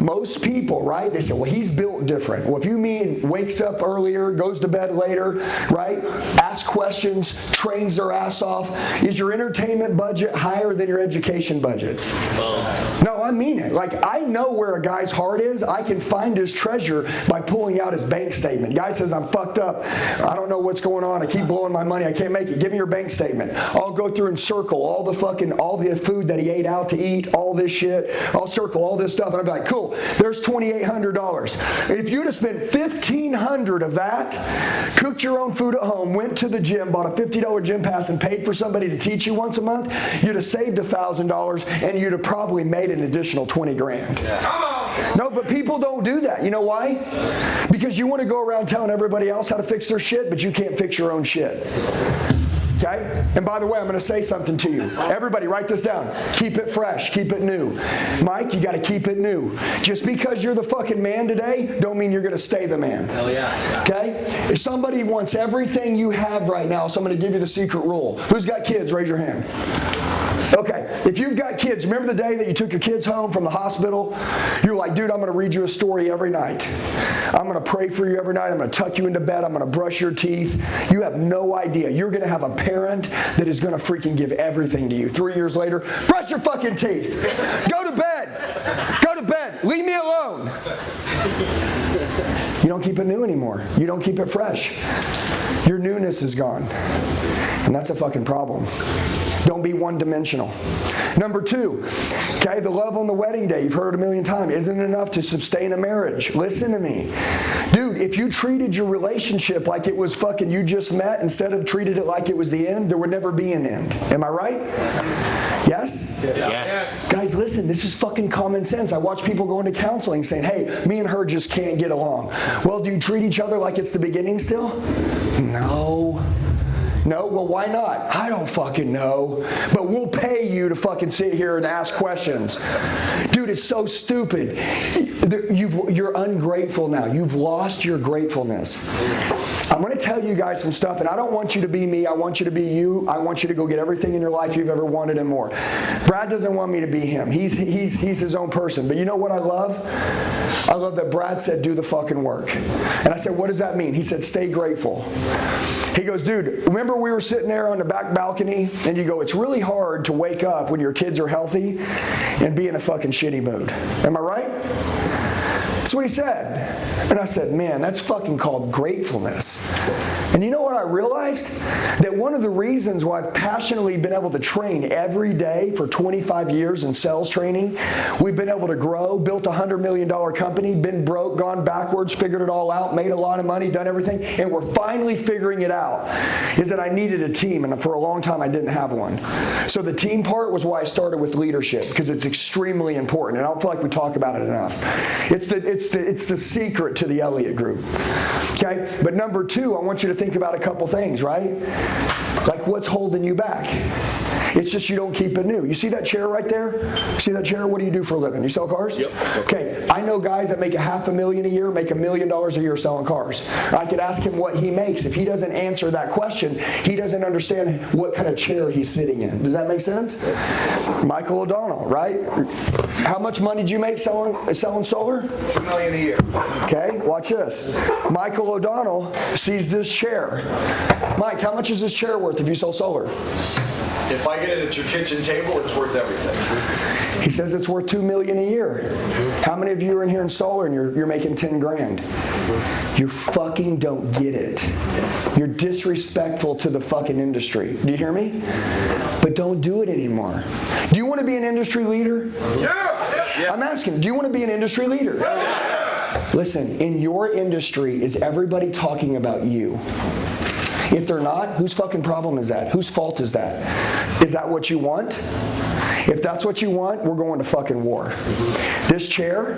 Most people, right, they say, well, he's built different. Well, if you mean wakes up earlier, goes to bed later, right, asks questions, trains their ass off, is your entertainment budget higher than your education budget? No, I mean it. Like, I know where a guy's heart is. I can find his treasure by pulling out his bank statement. Guy says, I'm fucked up. I don't know what's going on. I keep blowing my money. I can't make it. Give me your bank statement. I'll go through and circle all the food that he ate out to eat, all this shit. I'll circle all this stuff. And I'll be like, cool, there's $2,800. If you'd have spent $1,500 of that, cooked your own food at home, went to the gym, bought a $50 gym pass, and paid for somebody to teach you once a month, you'd have saved $1,000 and you'd have probably made an additional 20 grand. Come on! No, but people don't do that. You know why? Because you want to go around telling everybody else how to fix their shit, but you can't fix your own shit. Okay? And by the way, I'm going to say something to you. Everybody, write this down. Keep it fresh. Keep it new. Mike, you got to keep it new. Just because you're the fucking man today, don't mean you're going to stay the man. Hell yeah. Okay? If somebody wants everything you have right now, so I'm going to give you the secret rule. Who's got kids? Raise your hand. Okay, if you've got kids, remember the day that you took your kids home from the hospital? You're like, dude, I'm going to read you a story every night. I'm going to pray for you every night. I'm going to tuck you into bed. I'm going to brush your teeth. You have no idea. You're going to have a parent that is going to freaking give everything to you. 3 years later, brush your fucking teeth. Go to bed. Go to bed. Leave me alone. You don't keep it new anymore. You don't keep it fresh. Your newness is gone. And that's a fucking problem. Don't be one-dimensional. Number 2, okay, the love on the wedding day, you've heard it a million times, isn't enough to sustain a marriage. Listen to me. Dude, if you treated your relationship like it was fucking you just met instead of treated it like it was the end, there would never be an end. Am I right? Yes? Yes. Guys, listen, this is fucking common sense. I watch people go into counseling saying, hey, me and her just can't get along. Well, do you treat each other like it's the beginning still? No. No? Well, why not? I don't fucking know. But we'll pay you to fucking sit here and ask questions. Dude, it's so stupid. You're ungrateful now. You've lost your gratefulness. I'm going to tell you guys some stuff, and I don't want you to be me. I want you to be you. I want you to go get everything in your life you've ever wanted and more. Brad doesn't want me to be him. He's his own person. But you know what I love? I love that Brad said, do the fucking work. And I said, what does that mean? He said, stay grateful. He goes, dude, remember we were sitting there on the back balcony and you go, it's really hard to wake up when your kids are healthy and be in a fucking shitty mood. Am I right? That's what he said. And I said, man, that's fucking called gratefulness. And you know what I realized? That one of the reasons why I've passionately been able to train every day for 25 years in sales training, we've been able to grow, built a $100 million company, been broke, gone backwards, figured it all out, made a lot of money, done everything, and we're finally figuring it out, is that I needed a team, and for a long time I didn't have one. So the team part was why I started with leadership, because it's extremely important, and I don't feel like we talk about it enough. It's the secret to the Elliott Group. Okay? But number 2, I want you to think about a couple things, right? Like what's holding you back? It's just you don't keep it new. You see that chair right there? See that chair? What do you do for a living? You sell cars? Yep. Okay. I know guys that make $500,000 a year, make $1 million a year selling cars. I could ask him what he makes. If he doesn't answer that question, he doesn't understand what kind of chair he's sitting in. Does that make sense? Michael O'Donnell, right? How much money did you make selling solar? $2 million a year. Okay, watch this. Michael O'Donnell sees this chair. Mike, how much is this chair worth if you sell solar? If I get it at your kitchen table, it's worth everything. He says it's worth $2 million a year. How many of you are in here in solar and you're making 10 grand? You fucking don't get it. You're disrespectful to the fucking industry. Do you hear me? But don't do it anymore. Do you want to be an industry leader? Yeah. I'm asking, do you want to be an industry leader? Yeah. Listen, in your industry, is everybody talking about you? If they're not, whose fucking problem is that? Whose fault is that? Is that what you want? If that's what you want, we're going to fucking war. This chair,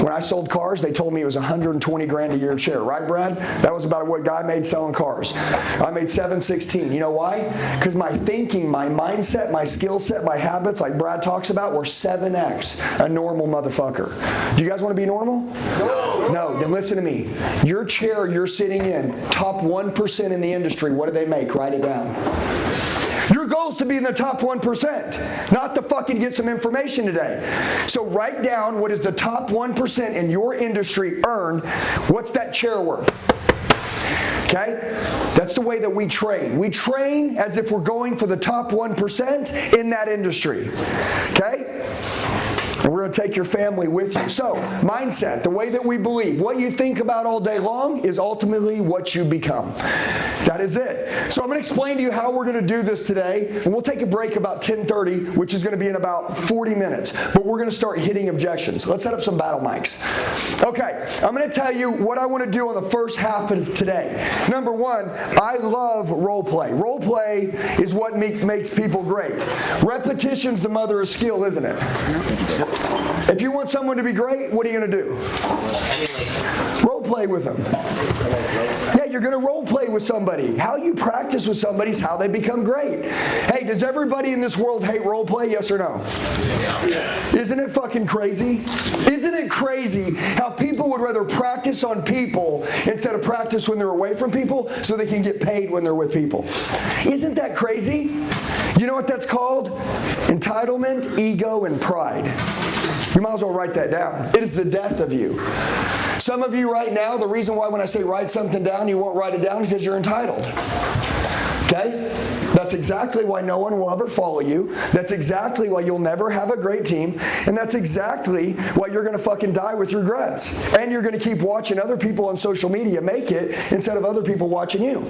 when I sold cars, they told me it was 120 grand a year chair. Right, Brad? That was about what guy made selling cars. I made 716. You know why? Because my thinking, my mindset, my skill set, my habits, like Brad talks about, were 7x a normal motherfucker. Do you guys want to be normal? No. Then listen to me. Your chair you're sitting in, top 1% in the industry, what do they make? Write it down. Your goal is to be in the top 1%, not to fucking get some information today. So write down what is the top 1% in your industry earn. What's that chair worth? Okay? That's the way that we train. We train as if we're going for the top 1% in that industry. Okay? And we're going to take your family with you. So, mindset, the way that we believe, what you think about all day long is ultimately what you become. That is it. So I'm going to explain to you how we're going to do this today. And we'll take a break about 10:30, which is going to be in about 40 minutes. But we're going to start hitting objections. Let's set up some battle mics. Okay, I'm going to tell you what I want to do on the first half of today. Number 1, I love role play. Role play is what makes people great. Repetition's the mother of skill, isn't it? If you want someone to be great, what are you going to do? Role play with them. Yeah, you're going to role play with somebody. How you practice with somebody is how they become great. Hey, does everybody in this world hate role play? Yes or no? Yes. Isn't it fucking crazy? Isn't it crazy how people would rather practice on people instead of practice when they're away from people so they can get paid when they're with people? Isn't that crazy? You know what that's called? Entitlement, ego, and pride. You might as well write that down. It is the death of you. Some of you right now, the reason why when I say write something down, you won't write it down because you're entitled. Okay? That's exactly why no one will ever follow you. That's exactly why you'll never have a great team. And that's exactly why you're going to fucking die with regrets. And you're going to keep watching other people on social media make it instead of other people watching you.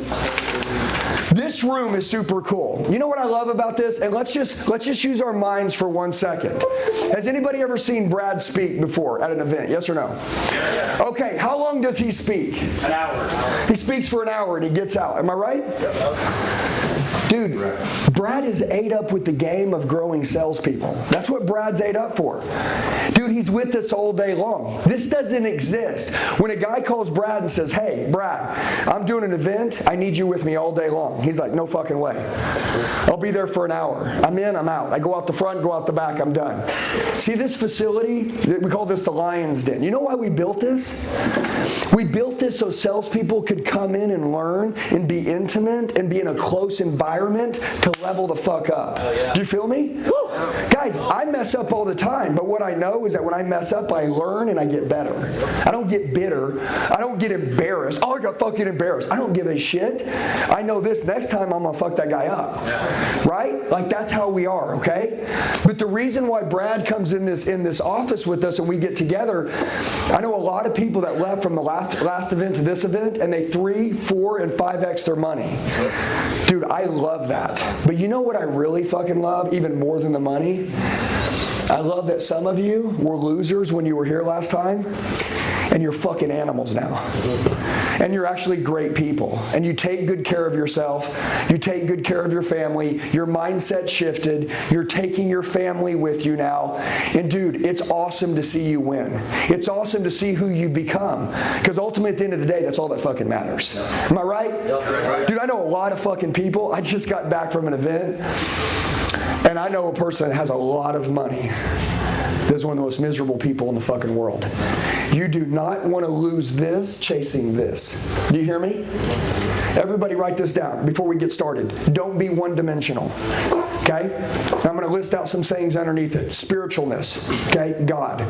This room is super cool. You know what I love about this? And let's just use our minds for 1 second. Has anybody ever seen Brad speak before at an event? Yes or no? Okay, how long does he speak? An hour. He speaks for an hour and he gets out. Am I right? Dude, Brad is ate up with the game of growing salespeople. That's what Brad's ate up for. Dude, he's with us all day long. This doesn't exist. When a guy calls Brad and says, hey, Brad, I'm doing an event. I need you with me all day long. He's like, no fucking way. I'll be there for an hour. I'm in, I'm out. I go out the front, go out the back, I'm done. See this facility? We call this the Lion's Den. You know why we built this? We built this so salespeople could come in and learn and be intimate and be in a close environment to level the fuck up. Do you feel me? Woo! Guys, I mess up all the time, but what I know is that when I mess up, I learn and I get better. I don't get bitter. I don't get embarrassed. Oh, I got fucking embarrassed. I don't give a shit. I know this next time I'm gonna fuck that guy up. Right? Like that's how we are, okay? But the reason why Brad comes in this office with us and we get together, I know a lot of people that left from the last event to this event and they 3, 4, and 5x their money. Dude, I love that. But you know what I really fucking love, even more than the money? I love that some of you were losers when you were here last time, and you're fucking animals now. And you're actually great people. And you take good care of yourself. You take good care of your family. Your mindset shifted. You're taking your family with you now. And dude, it's awesome to see you win. It's awesome to see who you become. Because ultimately at the end of the day, that's all that fucking matters. Am I right? Yep. Dude, I know a lot of fucking people. I just got back from an event. And I know a person that has a lot of money. That's one of the most miserable people in the fucking world. You do not want to lose this chasing this. Do you hear me? Everybody write this down before we get started. Don't be one-dimensional. Okay? And I'm going to list out some sayings underneath it. Spiritualness. Okay? God.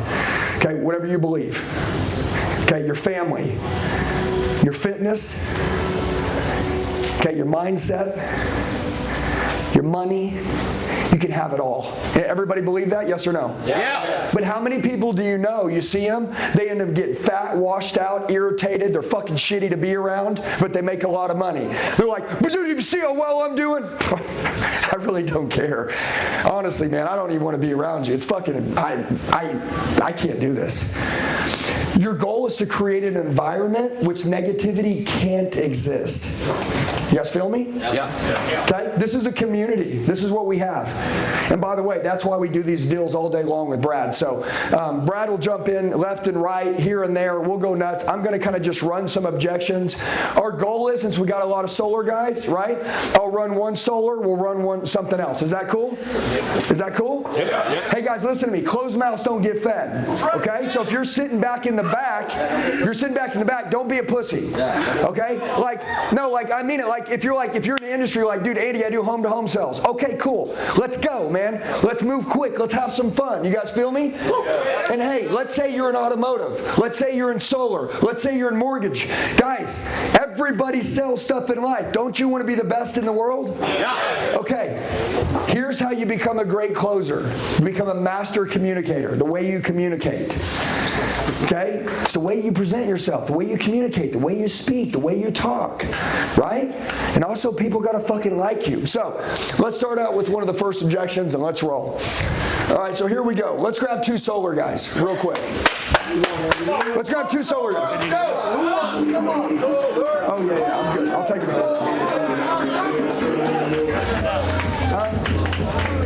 Okay? Whatever you believe. Okay? Your family. Your fitness. Okay? Your mindset. Your money. You can have it all. Everybody believe that? Yes or no? Yeah. But how many people do you know, you see them, they end up getting fat, washed out, irritated, they're fucking shitty to be around, but they make a lot of money. They're like, but dude, you see how well I'm doing? I really don't care. Honestly, man, I don't even want to be around you. It's fucking, I can't do this. Your goal is to create an environment which negativity can't exist. You guys feel me? Yeah. Okay? This is a community. This is what we have. And by the way, that's why we do these deals all day long with Brad. So Brad will jump in left and right, here and there. We'll go nuts. I'm going to kind of just run some objections. Our goal is, since we got a lot of solar guys, right? I'll run one solar. We'll run something else. Is that cool? Is that cool? Yeah. Hey guys, listen to me. Closed mouths don't get fed. Okay? So if you're sitting back in the back, don't be a pussy. Okay? I mean it. If you're in the industry, dude, Andy, I do home-to-home sales. Okay, cool. Let's go, man. Let's move quick. Let's have some fun. You guys feel me? And hey, let's say you're in automotive. Let's say you're in solar. Let's say you're in mortgage. Guys, everybody sells stuff in life. Don't you want to be the best in the world? Yeah. Okay. Here's how you become a great closer. You become a master communicator. The way you communicate. Okay? It's the way you present yourself, the way you communicate, the way you speak, the way you talk, right? And also, people got to fucking like you. So, let's start out with one of the first objections and let's roll. All right, so here we go. Let's grab 2 solar guys real quick. Let's grab 2 solar guys. Oh, yeah, I'm good. I'll take it. Oh,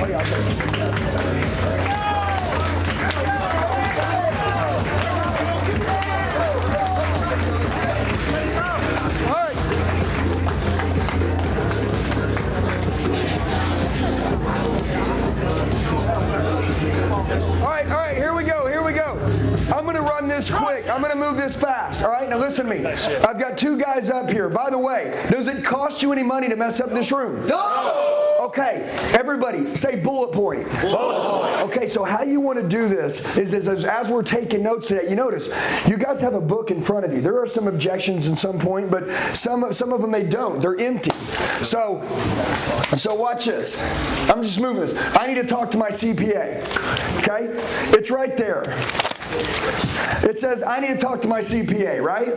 yeah, I'll take it. All right, here we go. I'm going to run this quick. I'm going to move this fast. All right, now listen to me. I've got 2 guys up here. By the way, does it cost you any money to mess up this room? No! Okay, everybody, say bullet point. Okay, so how you want to do this is as we're taking notes today, you notice, you guys have a book in front of you. There are some objections at some point, but some of them they don't. They're empty. So watch this. I'm just moving this. I need to talk to my CPA. Okay? It's right there. It says, I need to talk to my CPA, right?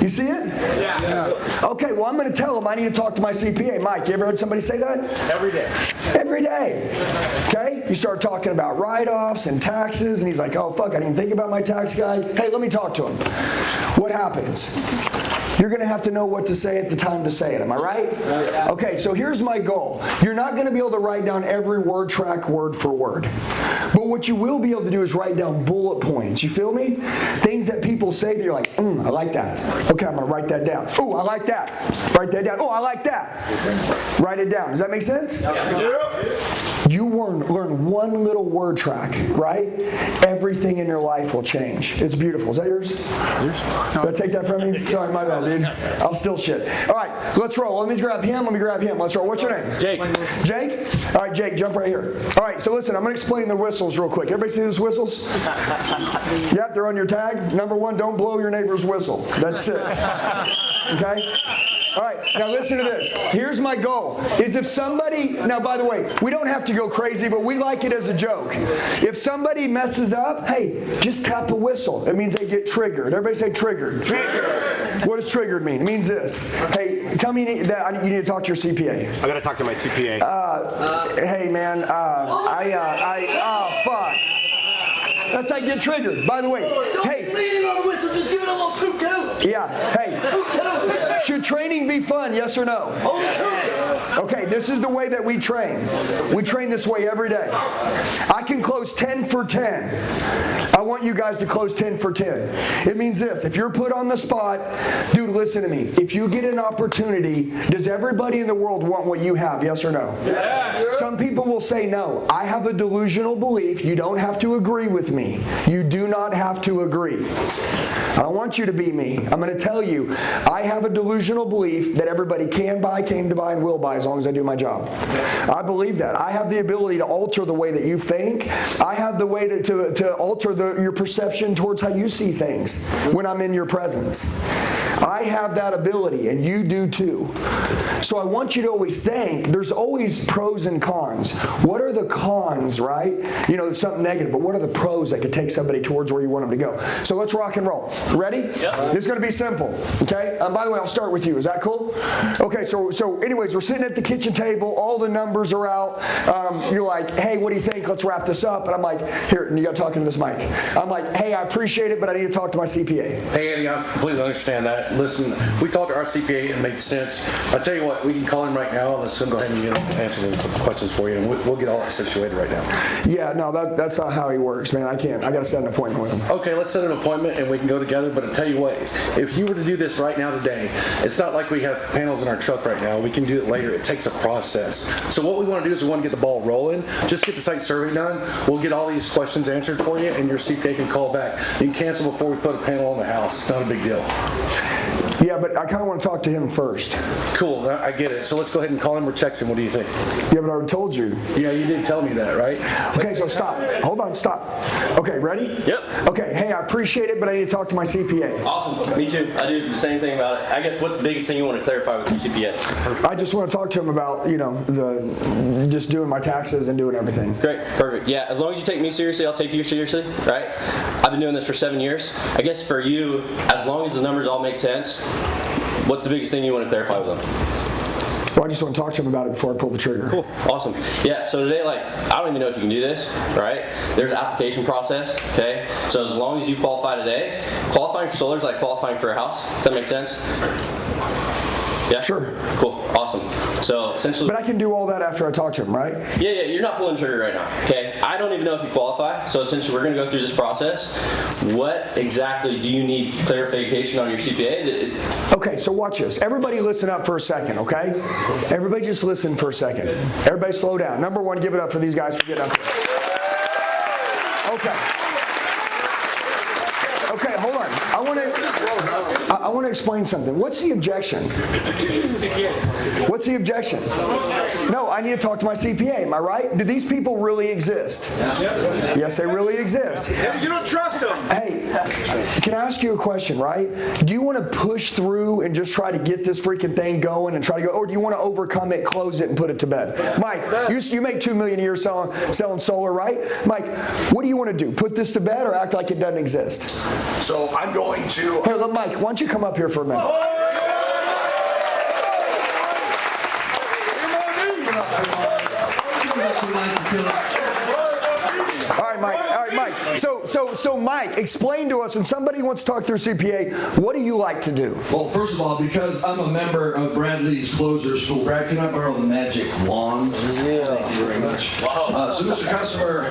You see it? Yeah. Okay, well, I'm going to tell him I need to talk to my CPA. Mike, you ever heard somebody say that? Every day. Every day. Okay? You start talking about write-offs and taxes, and he's like, oh, fuck, I didn't think about my tax guy. Hey, let me talk to him. What happens? You're going to have to know what to say at the time to say it. Am I right? Okay, so here's my goal. You're not going to be able to write down every word track word for word. But what you will be able to do is write down bullet points. You feel me? Things that people say that you're like, I like that. Okay, I'm going to write that down. Oh, I like that. Write that down. Oh, I like that. Write it down. Does that make sense? You learn one little word track, right? Everything in your life will change. It's beautiful. Is that yours? Did I take that from you? Sorry, my bad, dude. I'll still shit. All right, let's roll. Let me grab him. Let's roll. What's your name? Jake. Jake? All right, Jake, jump right here. All right, so listen, I'm going to explain the whistles real quick. Everybody see these whistles? Yep, they're on your tag. Number 1, don't blow your neighbor's whistle. That's it. Okay? All right, now listen to this. Here's my goal, is if somebody, now by the way, we don't have to go crazy, but we like it as a joke. If somebody messes up, hey, just tap a whistle. It means they get triggered. Everybody say triggered. Triggered. What does triggered mean? It means this. Hey, tell me that you need to talk to your CPA. I gotta talk to my CPA. Hey man, fuck. That's how you get triggered. By the way, hey. Don't lean on the whistle, just give it a little poop toot. Yeah, hey. Should training be fun, yes or no? Okay, this is the way that we train. We train this way every day. I can close 10 for 10. I want you guys to close 10 for 10. It means this, if you're put on the spot, dude, listen to me. If you get an opportunity, does everybody in the world want what you have, yes or no? Yes. Some people will say no. I have a delusional belief. You don't have to agree with me. You do not have to agree. I don't want you to be me. I'm going to tell you, I have a delusional belief that everybody can buy, came to buy, and will buy as long as I do my job. I believe that. I have the ability to alter the way that you think. I have the way to alter your perception towards how you see things when I'm in your presence. I have that ability, and you do too. So I want you to always think, there's always pros and cons. What are the cons, right? You know, something negative, but what are the pros that could take somebody towards where you want them to go? So let's rock and roll. Ready? Yep. It's going to be simple, okay? By the way, I'll start with you. Is that cool? Okay, so anyways, we're sitting at the kitchen table. All the numbers are out. You're like, hey, what do you think? Let's wrap this up. And I'm like, here, and you got talking to this mic. I'm like, hey, I appreciate it, but I need to talk to my CPA. Hey, Andy, I completely understand that. Listen, we talked to our CPA. It made sense. I'll tell you what, we can call him right now. Let's go ahead and answer the questions for you, and we'll get all that situated right now. Yeah, no, that's not how he works, man. I got to set an appointment with him. Okay, let's set an appointment, and we can go together. But I'll tell you what, if you were to do this right now today, it's not like we have panels in our truck right now. We can do it later. It takes a process. So what we want to do is we want to get the ball rolling. Just get the site survey done. We'll get all these questions answered for you, and your CPA can call back. You can cancel before we put a panel on the house. It's not a big deal. Yeah, but I kind of want to talk to him first. Cool, I get it. So let's go ahead and call him or text him. What do you think? Yeah, but I already told you. Yeah, you did tell me that, right? Okay, so stop. Hold on, stop. Okay, ready? Yep. Okay, hey, I appreciate it, but I need to talk to my CPA. Awesome. Me too. I do the same thing about it. I guess what's the biggest thing you want to clarify with your CPA? I just want to talk to him about, just doing my taxes and doing everything. Great. Perfect. Yeah, as long as you take me seriously, I'll take you seriously, right? I've been doing this for 7 years. I guess for you, as long as the numbers all make sense, what's the biggest thing you want to clarify with them? Well, I just want to talk to him about it before I pull the trigger. Cool. Awesome. Yeah, so today, I don't even know if you can do this, right? There's an application process, okay? So as long as you qualify today, qualifying for solar is like qualifying for a house. Does that make sense? Yeah? Sure. Cool. Awesome. So essentially... But I can do all that after I talk to him, right? Yeah, you're not pulling trigger right now, okay? I don't even know if you qualify, so essentially we're going to go through this process. What exactly do you need clarification on your CPA? Okay, so watch this. Everybody listen up for a second, okay? Everybody just listen for a second. Everybody slow down. Number one, give it up for these guys for getting up here. Okay, hold on. I I want to explain something. What's the objection? What's the objection? No, I need to talk to my CPA. Am I right? Do these people really exist? Yes, they really exist. You don't trust them. Hey, can I ask you a question, right? Do you want to push through and just try to get this freaking thing going and try to go, or do you want to overcome it, close it, and put it to bed? Mike, you make $2 million a year selling solar, right? Mike, what do you want to do? Put this to bed or act like it doesn't exist? So I'm going to. Hey, look, Mike, why don't you come up here for a minute? All right, Mike. So Mike, explain to us, when somebody wants to talk to their CPA, what do you like to do? Well, first of all, because I'm a member of Bradley's Closer School, Brad, can I borrow the magic wand? Yeah. Thank you very much. Wow. So, Mr. Customer,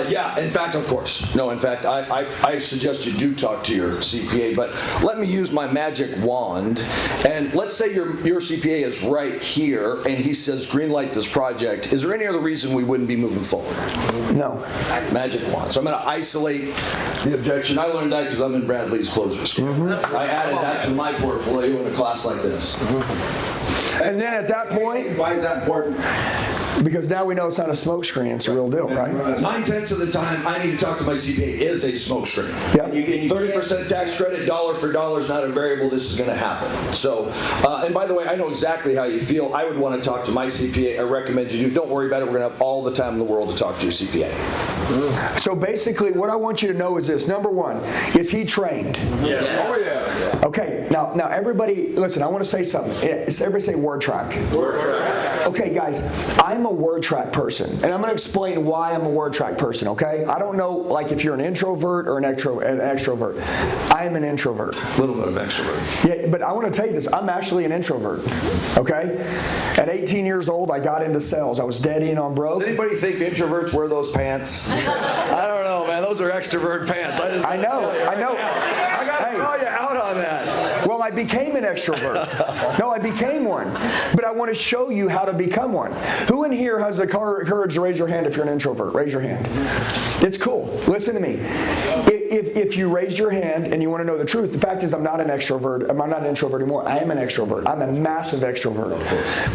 yeah, in fact, of course. No, in fact, I suggest you do talk to your CPA, but let me use my magic wand. And let's say your CPA is right here, and he says, green light this project. Is there any other reason we wouldn't be moving forward? No. Magic wand. So I'm going to isolate the objection. I learned that because I'm in Bradley's Closer School. I added that to my portfolio in a class like this. And then at that point, Why is that important? because now we know it's not a smoke screen, it's a real deal, right? 9/10 of the time, I need to talk to my CPA is a smoke screen. Yep. 30% tax credit, dollar for dollar is not a variable. This is going to happen. So, and by the way, I know exactly how you feel. I would want to talk to my CPA. I recommend you do. Don't worry about it. We're going to have all the time in the world to talk to your CPA. So basically, what I want you to know is this. Number one, is he trained? Yes. Oh yeah. Okay, now everybody, listen, I want to say something. Everybody say word track. Word track. Okay, guys, I'm a word track person, and I'm going to explain why I'm a word track person, okay? I don't know, like, if you're an introvert or an extrovert. I am an introvert. A little bit of extrovert. Yeah, but I want to tell you this. I'm actually an introvert, okay? At 18 years old, I got into sales. I was dead in on broke. Does anybody think introverts wear those pants? I don't know, man. Those are extrovert pants. I know. I got to call you out on that. Well, I became an extrovert. No, I became one. But I want to show you how to become one. Who in here has the courage to raise your hand if you're an introvert? Raise your hand. It's cool. Listen to me. If you raised your hand and you want to know the truth, the fact is I'm not an extrovert. I'm not an introvert anymore. I am an extrovert. I'm a massive extrovert.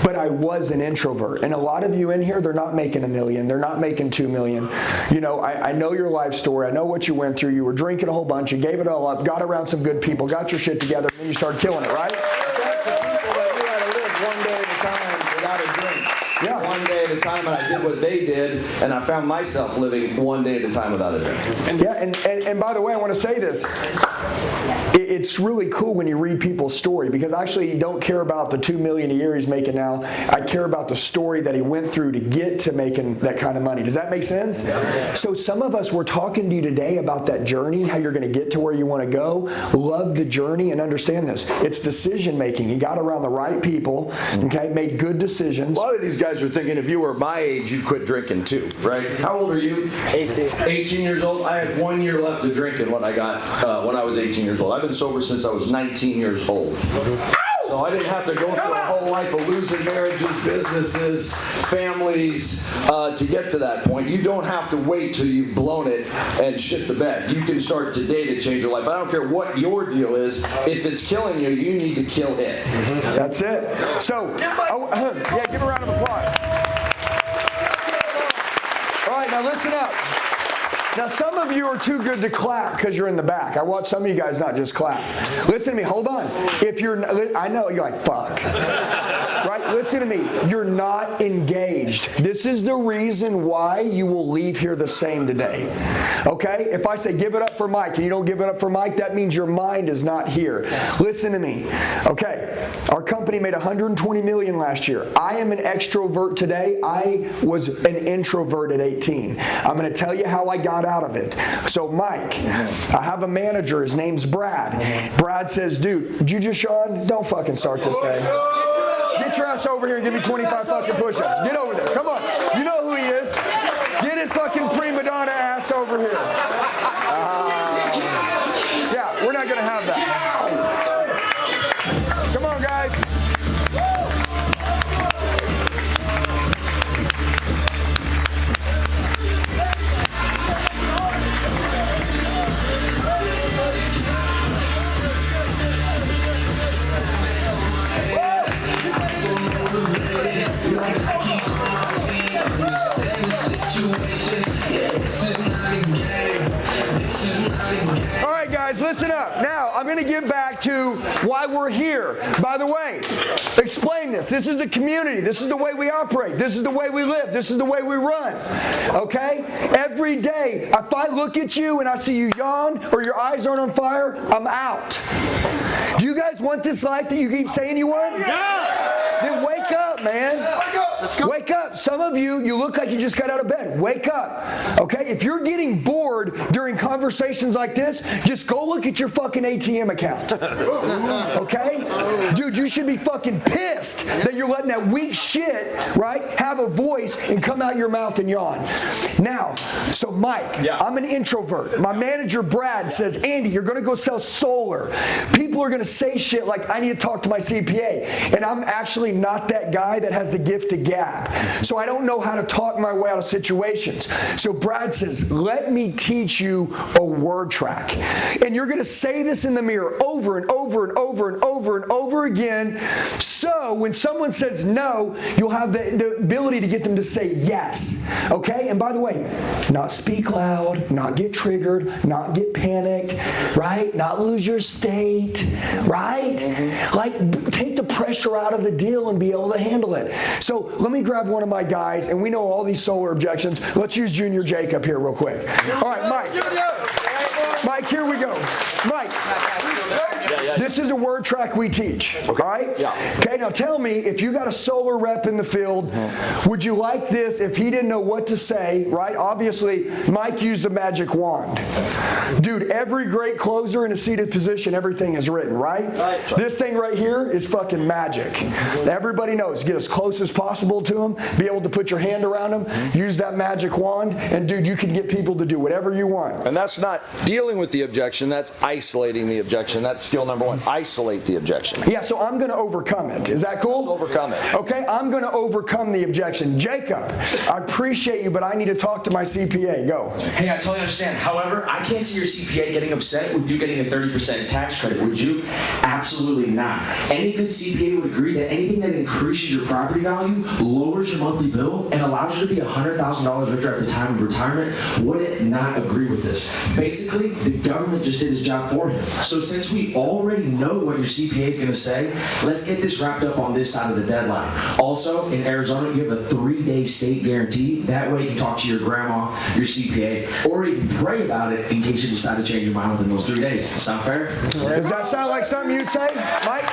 But I was an introvert. And a lot of you in here, they're not making $1 million. They're not making $2 million. You know, I know your life story. I know what you went through. You were drinking a whole bunch. You gave it all up, got around some good people, got your shit together, and then you started killing it, right? That's the people that knew how to live one day at a time without a drink. Yeah. One day at a time, and I did what they did, and I found myself living one day at a time without a drink. Yeah, and by the way, I want to say this. It's really cool when you read people's story, because actually you don't care about the $2 million a year he's making now. I care about the story that he went through to get to making that kind of money. Does that make sense? So some of us, we're talking to you today about that journey, how you're going to get to where you want to go. Love the journey and understand this. It's decision making. He got around the right people, okay, made good decisions. A lot of these guys are thinking if you were my age, you'd quit drinking too, right? How old are you? 18. 18 years old. I had 1 year left of drinking when I was 18 years old. I've been sober since I was 19 years old. So I didn't have to go through a whole life of losing marriages, businesses, families to get to that point. You don't have to wait till you've blown it and shit the bed. You can start today to change your life. I don't care what your deal is. If it's killing you, you need to kill it. That's it. So, yeah, give a round of applause. All right, now listen up. Now, some of you are too good to clap because you're in the back. I watch some of you guys not just clap. Listen to me. Hold on. If you're, I know you're like, fuck. Right? Listen to me. You're not engaged. This is the reason why you will leave here the same today. Okay? If I say give it up for Mike and you don't give it up for Mike, that means your mind is not here. Listen to me. Okay. Our company made $120 million last year. I am an extrovert today. I was an introvert at 18. I'm going to tell you how I got out of it. So Mike, I have a manager. His name's Brad. Brad says, dude, did you just, Sean? Don't fucking start this thing. Get your ass over here and give me 25 fucking push-ups. Get over there. Come on. You know who he is. Get his fucking prima donna ass over here. Yeah, we're not going to have that. Come on, guys. Guys, listen up. Now, I'm going to get back to why we're here. By the way, explain this. This is a community. This is the way we operate. This is the way we live. This is the way we run. Okay? Every day, if I look at you and I see you yawn or your eyes aren't on fire, I'm out. Do you guys want this life that you keep saying you want? Yeah! Then wake up, man. Wake up. Some of you, you look like you just got out of bed. Wake up. Okay? If you're getting bored during conversations like this, just go look at your fucking ATM account. Okay? Dude, you should be fucking pissed that you're letting that weak shit, right, have a voice and come out your mouth and yawn. Now, so Mike, I'm an introvert. My manager, Brad, says, Andy, you're going to go sell solar. People are going to say shit like, I need to talk to my CPA. And I'm actually not that guy that has the gift to gab. So I don't know how to talk my way out of situations. So Brad says, let me teach you a word track. And you're going to say this in the mirror over and over and over and over and over again. So when someone says no, you'll have the ability to get them to say yes. Okay? And by the way, not speak loud, not get triggered, not get panicked, right? Not lose your state, right? Like, take the pressure out of the deal and be able to handle it. So let me grab one of my guys, and we know all these solar objections. Let's use Junior Jacob here real quick. All right, Mike. Mike, here we go. Mike, this is a word track we teach, all right? Yeah. Okay, now tell me, if you got a solar rep in the field, would you like this if he didn't know what to say, right? Obviously, Mike used the magic wand. Dude, every great closer in a seated position, everything is written, right? This thing right here is fucking magic. Everybody knows. Get as close as possible to him, be able to put your hand around him, use that magic wand, and dude, you can get people to do whatever you want. And that's not dealing with the objection, that's isolating the objection. That's skill number one. Isolate the objection. Yeah, so I'm going to overcome it. Is that cool? Let's overcome it. Okay, I'm going to overcome the objection. Jacob, I appreciate you, but I need to talk to my CPA. Go. Hey, I totally understand. However, I can't see your CPA getting upset with you getting a 30% tax credit, would you? Absolutely not. Any good CPA would agree that anything that increases your property value, lowers your monthly bill, and allows you to be $100,000 richer at the time of retirement would not agree with this. Basically, the government just did his job for him. So since we already know what your CPA is going to say, let's get this wrapped up on this side of the deadline. Also, in Arizona, you have a 3-day state guarantee. That way you can talk to your grandma, your CPA, or even pray about it in case you decide to change your mind within those 3 days. Sound fair? Does that sound like something you'd say, Mike?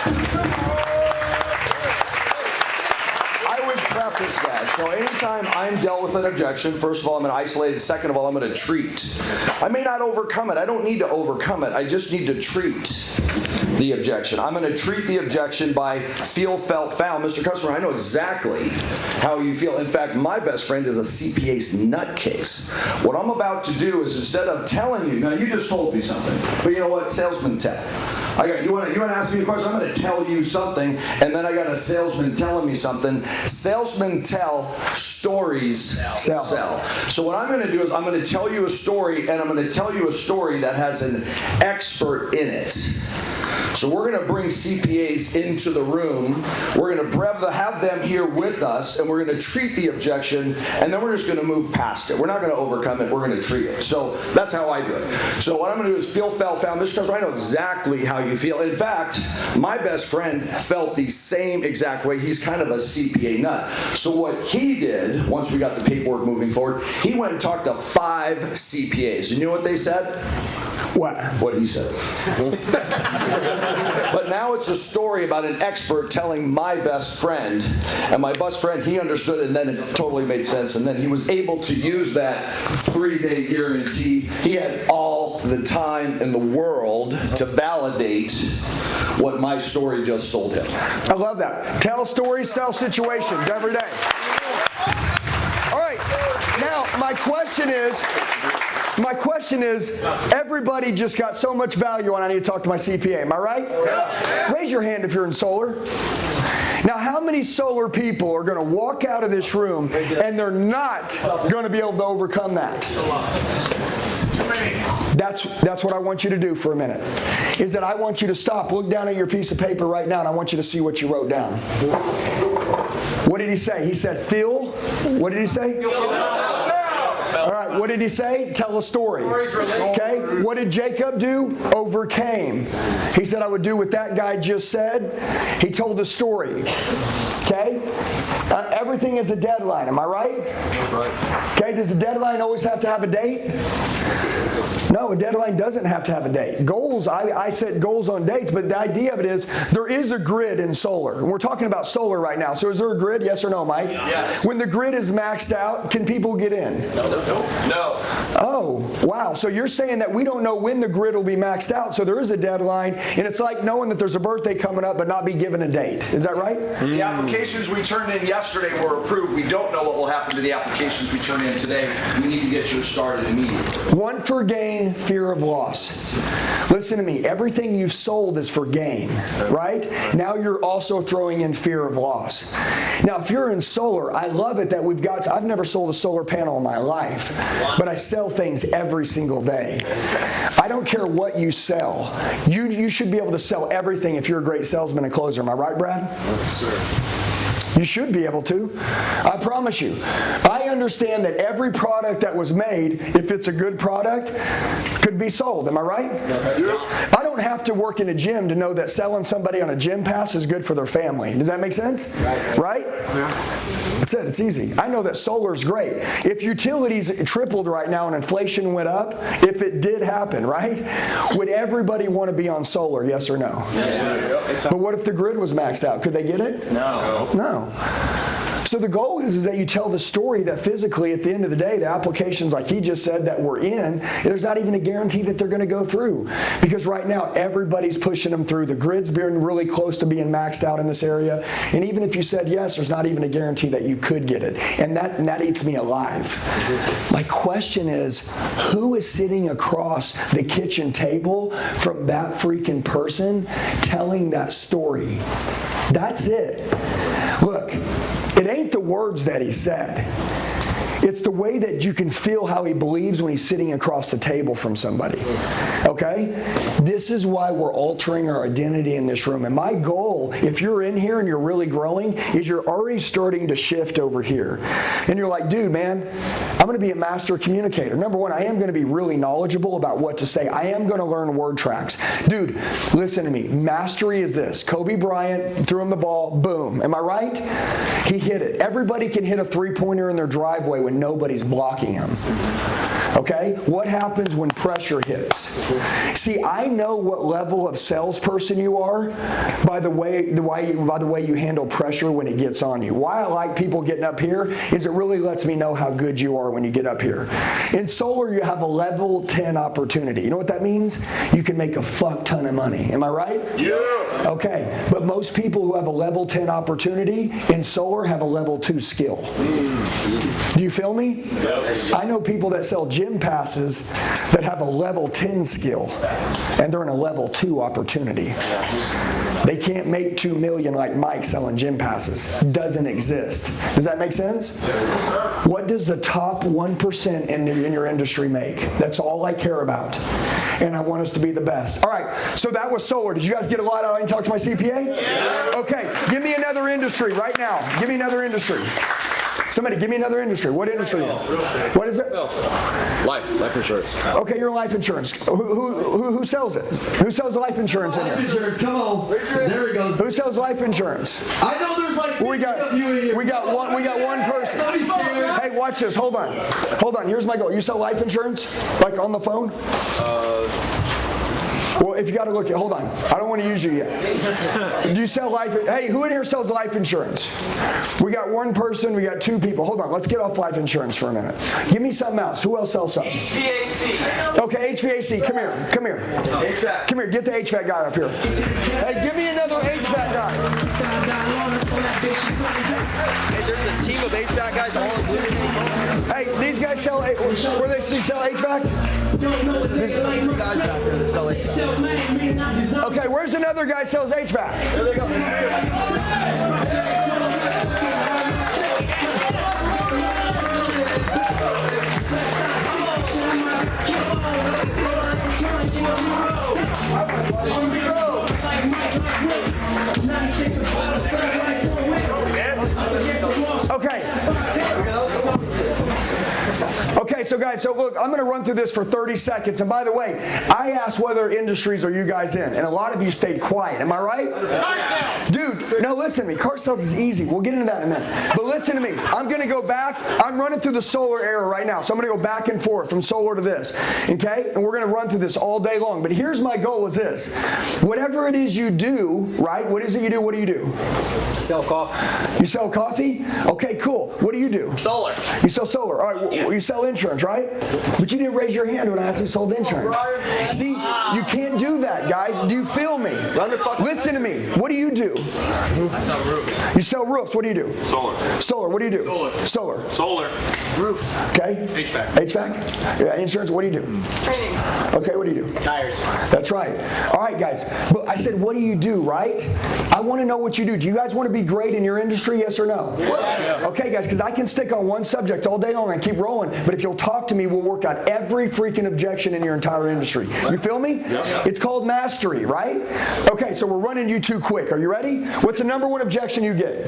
I would preface that. So anytime I'm dealt with an objection, first of all, I'm going to isolate it. Second of all, I'm going to treat. I may not overcome it. I don't need to overcome it. I just need to treat the objection. I'm going to treat the objection by feel, felt, found. Mr. Customer, I know exactly how you feel. In fact, my best friend is a CPA's nutcase. What I'm about to do is, instead of telling you, now you just told me something, but you know what? Salesman tell. You want to ask me a question? I'm going to tell you something, and then I got a salesman telling me something. Salesmen tell, stories sell. So what I'm going to do is I'm going to tell you a story, and I'm going to tell you a story that has an expert in it. So we're going to bring CPAs into the room. We're going to have them here with us, and we're going to treat the objection, and then we're just going to move past it. We're not going to overcome it. We're going to treat it. So that's how I do it. So what I'm going to do is feel, felt, found. Mr. Customer, I know exactly how you feel. In fact, my best friend felt the same exact way. He's kind of a CPA nut. So what he did, once we got the paperwork moving forward, he went and talked to 5 CPAs. And you know what they said? What he said. But now it's a story about an expert telling my best friend, and my best friend, he understood it, and then it totally made sense, and then he was able to use that 3-day guarantee. He had all the time in the world to validate what my story just sold him. I love that. Tell stories, sell situations every day. All right, now my question is, everybody just got so much value on I need to talk to my CPA. Am I right? Yeah. Raise your hand if you're in solar. Now, how many solar people are going to walk out of this room and they're not going to be able to overcome that? That's what I want you to do for a minute. Is that I want you to stop, look down at your piece of paper right now, and I want you to see what you wrote down. What did he say? He said, feel. What did he say? All right, what did he say? Tell a story. Okay, what did Jacob do? Overcame. He said, I would do what that guy just said. He told a story. Okay? Everything is a deadline, am I right? Okay, does a deadline always have to have a date? No, a deadline doesn't have to have a date. Goals, I set goals on dates, but the idea of it is there is a grid in solar. And we're talking about solar right now. So is there a grid? Yes or no, Mike? Yes. When the grid is maxed out, can people get in? No. Oh, wow. So you're saying that we don't know when the grid will be maxed out, so there is a deadline, and it's like knowing that there's a birthday coming up but not be given a date. Is that right? The applications we turned in yesterday were approved. We don't know what will happen to the applications we turn in today. We need to get yours started immediately. Want for gain, fear of loss. Listen to me. Everything you've sold is for gain, right? Now you're also throwing in fear of loss. Now, if you're in solar, I love it that I've never sold a solar panel in my life, but I sell things every single day. I don't care what you sell. You should be able to sell everything if you're a great salesman and closer. Am I right, Brad? Yes, sir. You should be able to. I promise you. I understand that every product that was made, if it's a good product, could be sold. Am I right? I don't have to work in a gym to know that selling somebody on a gym pass is good for their family. Does that make sense? Right? That's it. It's easy. I know that solar is great. If utilities tripled right now and inflation went up, if it did happen, right? Would everybody want to be on solar, yes or no? Yes. But what if the grid was maxed out? Could they get it? No. No. So the goal is that you tell the story that physically at the end of the day, the applications like he just said that we're in, there's not even a guarantee that they're going to go through. Because right now, everybody's pushing them through. The grid's being really close to being maxed out in this area. And even if you said yes, there's not even a guarantee that you could get it. And that eats me alive. My question is, who is sitting across the kitchen table from that freaking person telling that story? That's it. Look, it ain't the words that he said. It's the way that you can feel how he believes when he's sitting across the table from somebody. Okay? This is why we're altering our identity in this room. And my goal, if you're in here and you're really growing, is you're already starting to shift over here. And you're like, dude, man, I'm going to be a master communicator. Number one, I am going to be really knowledgeable about what to say. I am going to learn word tracks. Dude, listen to me. Mastery is this. Kobe Bryant threw him the ball, boom. Am I right? He hit it. Everybody can hit a three-pointer in their driveway when nobody's blocking him. Okay? What happens when pressure hits? See, I know what level of salesperson you are by the way you handle pressure when it gets on you. Why I like people getting up here is it really lets me know how good you are when you get up here. In solar, you have a level 10 opportunity. You know what that means? You can make a fuck ton of money. Am I right? Yeah. Okay, but most people who have a level 10 opportunity in solar have a level 2 skill. Do you feel me? Yes. I know people that sell gym passes that have a level 10 skill and they're in a level 2 opportunity. They can't make $2 million like Mike selling gym passes. Doesn't exist. Does that make sense? What does the top 1% in your industry make? That's all I care about. And I want us to be the best. All right, so that was solar. Did you guys get a lot out of it and talk to my CPA? Yeah. Okay, give me another industry right now. Give me another industry. Somebody, give me another industry. What industry? What is it? Life insurance. Okay, you're in life insurance. Who sells it? Who sells life insurance in Life here? insurance, come on. There he goes. Who sells life insurance? I know there's like 50 We got of you in here. we got one person. Don't be scared. Hey, watch this. Hold on. Here's my goal. You sell life insurance? Like on the phone? Well, if you got to look at, hold on. I don't want to use you yet. Do you sell life? Hey, who in here sells life insurance? We got one person. We got two people. Hold on. Let's get off life insurance for a minute. Give me something else. Who else sells something? HVAC. Okay, HVAC. Come here. HVAC. Come here. Get the HVAC guy up here. Hey, give me another HVAC guy. Hey, there's a team of HVAC guys all in blue city. Hey, these guys sell, where they sell HVAC? Guys out there that sell HVAC. Okay, where's another guy sells HVAC? There they go. Okay, so guys, look, I'm going to run through this for 30 seconds. And by the way, I asked what other industries are you guys in, and a lot of you stayed quiet. Am I right? Dude, no, listen to me. Car sales is easy. We'll get into that in a minute. But listen to me. I'm going to go back. I'm running through the solar era right now. So I'm going to go back and forth from solar to this. Okay? And we're going to run through this all day long. But here's my goal is this. Whatever it is you do, right? What is it you do? What do you do? Sell coffee. You sell coffee? Okay, cool. What do you do? Solar. You sell solar. All right, you sell insurance, right? But you didn't raise your hand when I asked you sold insurance. See, you can't do that, guys. Do you feel me? Listen to me. What do you do? I sell roofs. You sell roofs. What do you do? Solar. Solar. What do you do? Solar. Solar. Roofs. Okay. HVAC. HVAC? Yeah, insurance. What do you do? Training. Okay, what do you do? Tires. That's right. All right, guys. But I said, what do you do, right? I want to know what you do. Do you guys want to be great in your industry, yes or no? Yes. Okay, guys, because I can stick on one subject all day long and keep rolling, but if you'll talk to me, we'll work out every freaking objection in your entire industry. You feel me? Yep. It's called mastery, right? Okay, so we're running you too quick. Are you ready? What's the number one objection you get?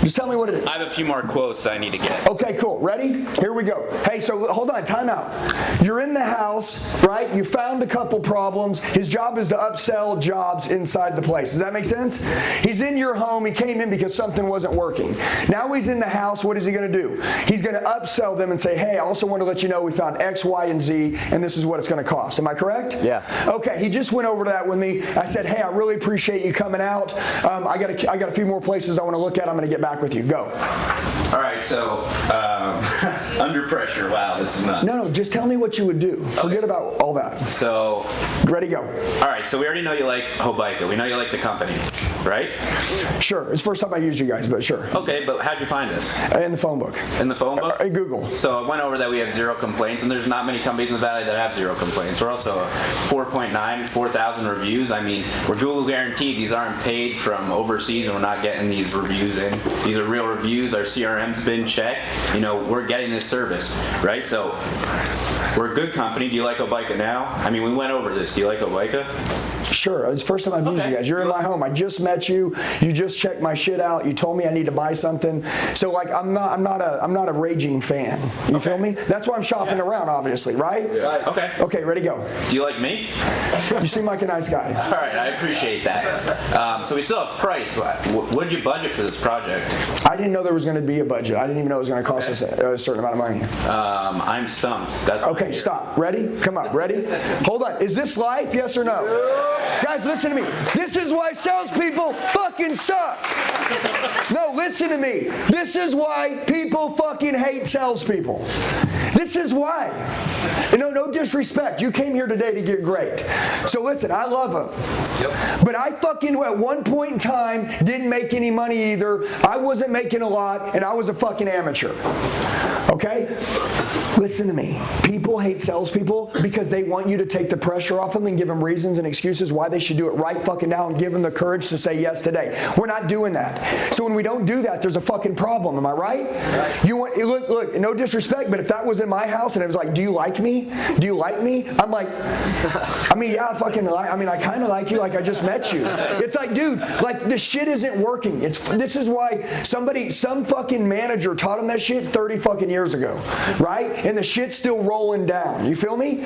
Just tell me what it is. I have a few more quotes I need to get. Okay, cool. Ready? Here we go. Hey, so hold on, time out. You're in the house, right? You found a couple problems. His job is to upsell jobs inside the place. Does that make sense? He's in your home. He came in because something wasn't working. Now he's in the house. What is he going to do? He's going to upsell them and say, hey, I also want to let you know we found X, Y, and Z, and this is what it's going to cost. Am I correct? Yeah. Okay, he just went over that with me. I said, hey, I really appreciate you coming out. I got a few more places I want to look at. I'm going to get back with you. Go. All right, so under pressure. Wow, this is not. No, just tell me what you would do. Forget about all that. So, ready, go. All right, so we already know you like Hobica. We know you like the company, right? Sure. It's the first time I used you guys, but sure. Okay, but how'd you find us? In the phone book. In the phone book? Google. So I went over that we have 0 complaints, and there's not many companies in the Valley that have 0 complaints. We're also 4.9, 4,000 reviews. I mean, we're Google guaranteed. These aren't paid from overseas, and we're not getting these reviews in. These are real reviews. Our CRM's been checked. You know, we're getting this service, right? So we're a good company. Do you like Hobica now? I mean, we went over this. Do you like Hobica? Sure. It's the first time I've used you guys. You're in my home. I just met you. You just checked my shit out. You told me I need to buy something. So like I'm not a raging fan. You feel me? That's why I'm shopping around, obviously, right? Right. Okay. Okay, ready, go. Do you like me? You seem like a nice guy. All right, I appreciate that. So we still have price. What did you budget for this project? I didn't know there was going to be a budget. I didn't even know it was going to cost us a certain amount of money. I'm stumped. That's okay, stop. Ready? Come on, ready? Hold on. Is this life, yes or no? Guys, listen to me. This is why salespeople fucking suck. No, listen to me. This is why people fucking hate salespeople. This is why. No disrespect. You came here today to get great. So listen, I love them. Yep. But I fucking, at one point in time, didn't make any money either. I wasn't making a lot, and I was a fucking amateur. Okay? Listen to me. People hate salespeople because they want you to take the pressure off them and give them reasons and excuses why they should do it right fucking now and give them the courage to say yes today. We're not doing that. So when we don't do that, there's a fucking problem. Am I right? Right. You want look, no disrespect, but if that was in my house and it was like, do you like me? Do you like me? I'm like, I mean, yeah, I kind of like you, like I just met you. It's like, dude, like the shit isn't working. This is why some fucking manager taught him that shit 30 fucking years ago, right? And the shit's still rolling down. You feel me?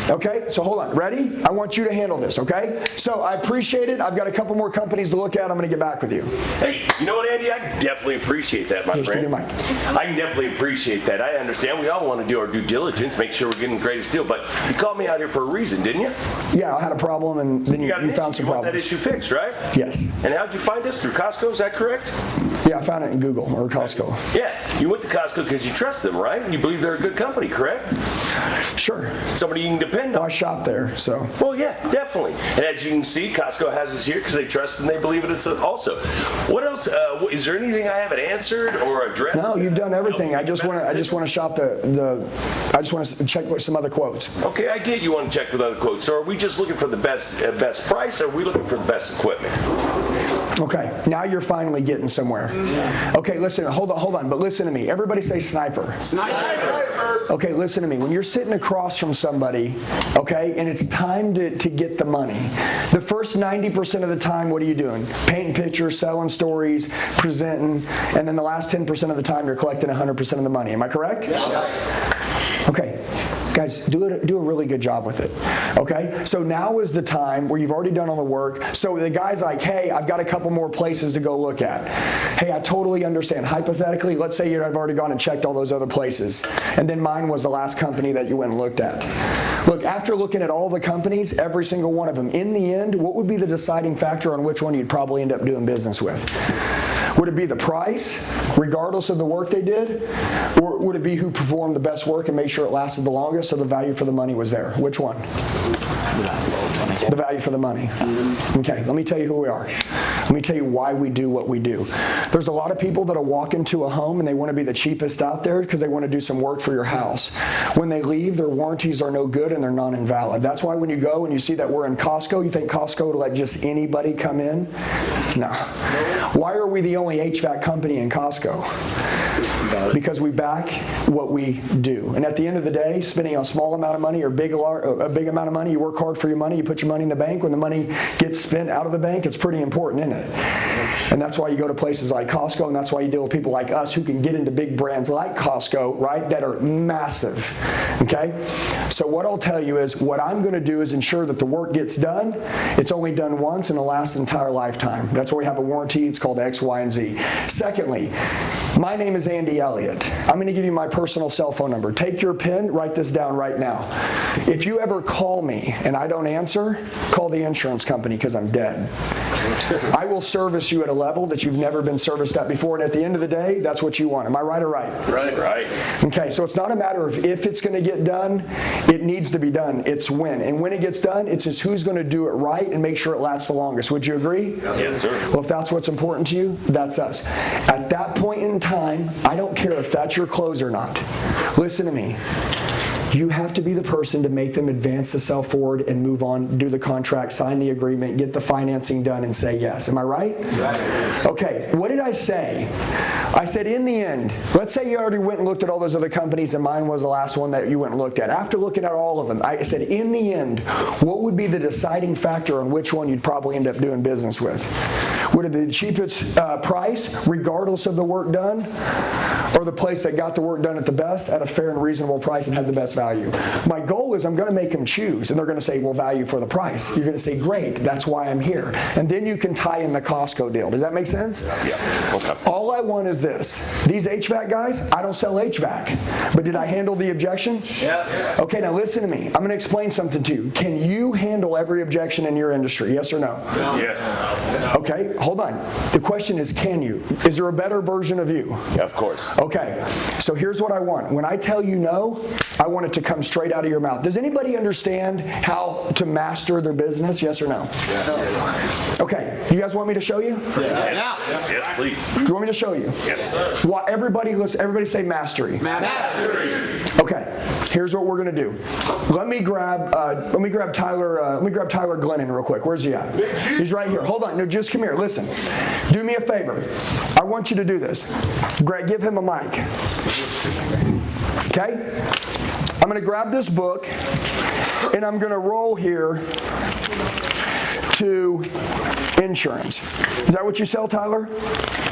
Okay, so hold on. Ready? I want you to handle this, okay? So I appreciate it. I've got a couple more companies to look at. I'm going to get back with you. Hey, you know what, Andy? I definitely appreciate that, my friend. I can definitely appreciate that. I understand we all want to do our due diligence, make sure we're getting the greatest deal, but you called me out here for a reason, didn't you? Yeah, I had a problem, and then you found some problems. You want that issue fixed, right? Yes. And how'd you find us? Through Costco, is that correct? Yeah, I found it in Google or Costco. Yeah, you went to Costco because you trust them, right? You believe they're a good company, correct? Sure. Somebody you can depend on. I shop there, so. Well, yeah, definitely. And as you can see, Costco has us here because they trust and they believe it. It's also. What else? Is there anything I haven't answered or addressed? No, you've done everything. I just want to shop I just want to check with some other quotes. Okay, I get you want to check with other quotes. So are we just looking for the best price, or are we looking for the best equipment? Okay, now you're finally getting somewhere. Okay, listen, hold on, but listen to me. Everybody say sniper. Sniper. Okay, listen to me. When you're sitting across from somebody, okay, and it's time to get the money, the first 90% of the time, what are you doing? Painting pictures, selling stories, presenting, and then the last 10% of the time, you're collecting 100% of the money. Am I correct? Yeah. Okay. Guys, do a really good job with it, okay? So now is the time where you've already done all the work. So the guy's like, hey, I've got a couple more places to go look at. Hey, I totally understand. Hypothetically, let's say you've already gone and checked all those other places, and then mine was the last company that you went and looked at. Look, after looking at all the companies, every single one of them, in the end, what would be the deciding factor on which one you'd probably end up doing business with? Would it be the price, regardless of the work they did? Or would it be who performed the best work and made sure it lasted the longest so the value for the money was there? Which one? The value for the money. Okay, let me tell you who we are. Let me tell you why we do what we do. There's a lot of people that'll walk into a home and they want to be the cheapest out there because they want to do some work for your house. When they leave, their warranties are no good and they're non-invalid. That's why when you go and you see that we're in Costco, you think Costco would let just anybody come in? No. Why are we the only HVAC company in Costco? Because we back what we do. And at the end of the day, spending a small amount of money or a big amount of money, you work hard for your money, you put your money in the bank. When the money gets spent out of the bank, it's pretty important, isn't it? And that's why you go to places like Costco, and that's why you deal with people like us who can get into big brands like Costco, right, that are massive, okay? So what I'll tell you is what I'm going to do is ensure that the work gets done. It's only done once and it'll last an entire lifetime. That's why we have a warranty. It's called X, Y, and Z. Secondly, my name is Andy Elliott. I'm going to give you my personal cell phone number. Take your pen, write this down right now. If you ever call me and I don't answer, call the insurance company because I'm dead. I will service you at a level that you've never been serviced at before, and at the end of the day, that's what you want. Am I right or right? Right. Okay, so it's not a matter of if it's going to get done, it needs to be done. It's when. And when it gets done, it's just who's going to do it right and make sure it lasts the longest. Would you agree? Yes, sir. Well, if that's what's important to you, that's us. At that point in time, I don't care if that's your close or not. Listen to me. You have to be the person to make them advance the sell forward and move on, do the contract, sign the agreement, get the financing done, and say yes. Am I right? Right. Okay, what did I say? I said in the end, let's say you already went and looked at all those other companies and mine was the last one that you went and looked at. After looking at all of them, I said in the end, what would be the deciding factor on which one you'd probably end up doing business with? Would it be the cheapest price, regardless of the work done, or the place that got the work done at the best at a fair and reasonable price and had the best value? My goal is I'm going to make them choose, and they're going to say, well, value for the price. You're going to say, great, that's why I'm here. And then you can tie in the Costco deal. Does that make sense? Yeah. Okay. All I want is this. These HVAC guys, I don't sell HVAC. But did I handle the objection? Yes. Okay, now listen to me. I'm going to explain something to you. Can you handle every objection in your industry? Yes or no? No. Yes. Okay, hold on. The question is, can you? Is there a better version of you? Yeah, of course. Okay, so here's what I want. When I tell you no, I want it to come straight out of your mouth. Does anybody understand how to master their business? Yes or no? Yes. Okay, you guys want me to show you? Yeah. Yes, please. Do you want me to show you? Yes, sir. Well, everybody say mastery. Mastery. Okay, here's what we're gonna do. Let me grab Tyler. Let me grab Tyler Glennon real quick. Where's he at? He's right here. Hold on. No, just come here. Listen. Do me a favor. I want you to do this. Greg, give him a mic. Okay? I'm gonna grab this book and I'm gonna roll here to insurance. Is that what you sell, Tyler?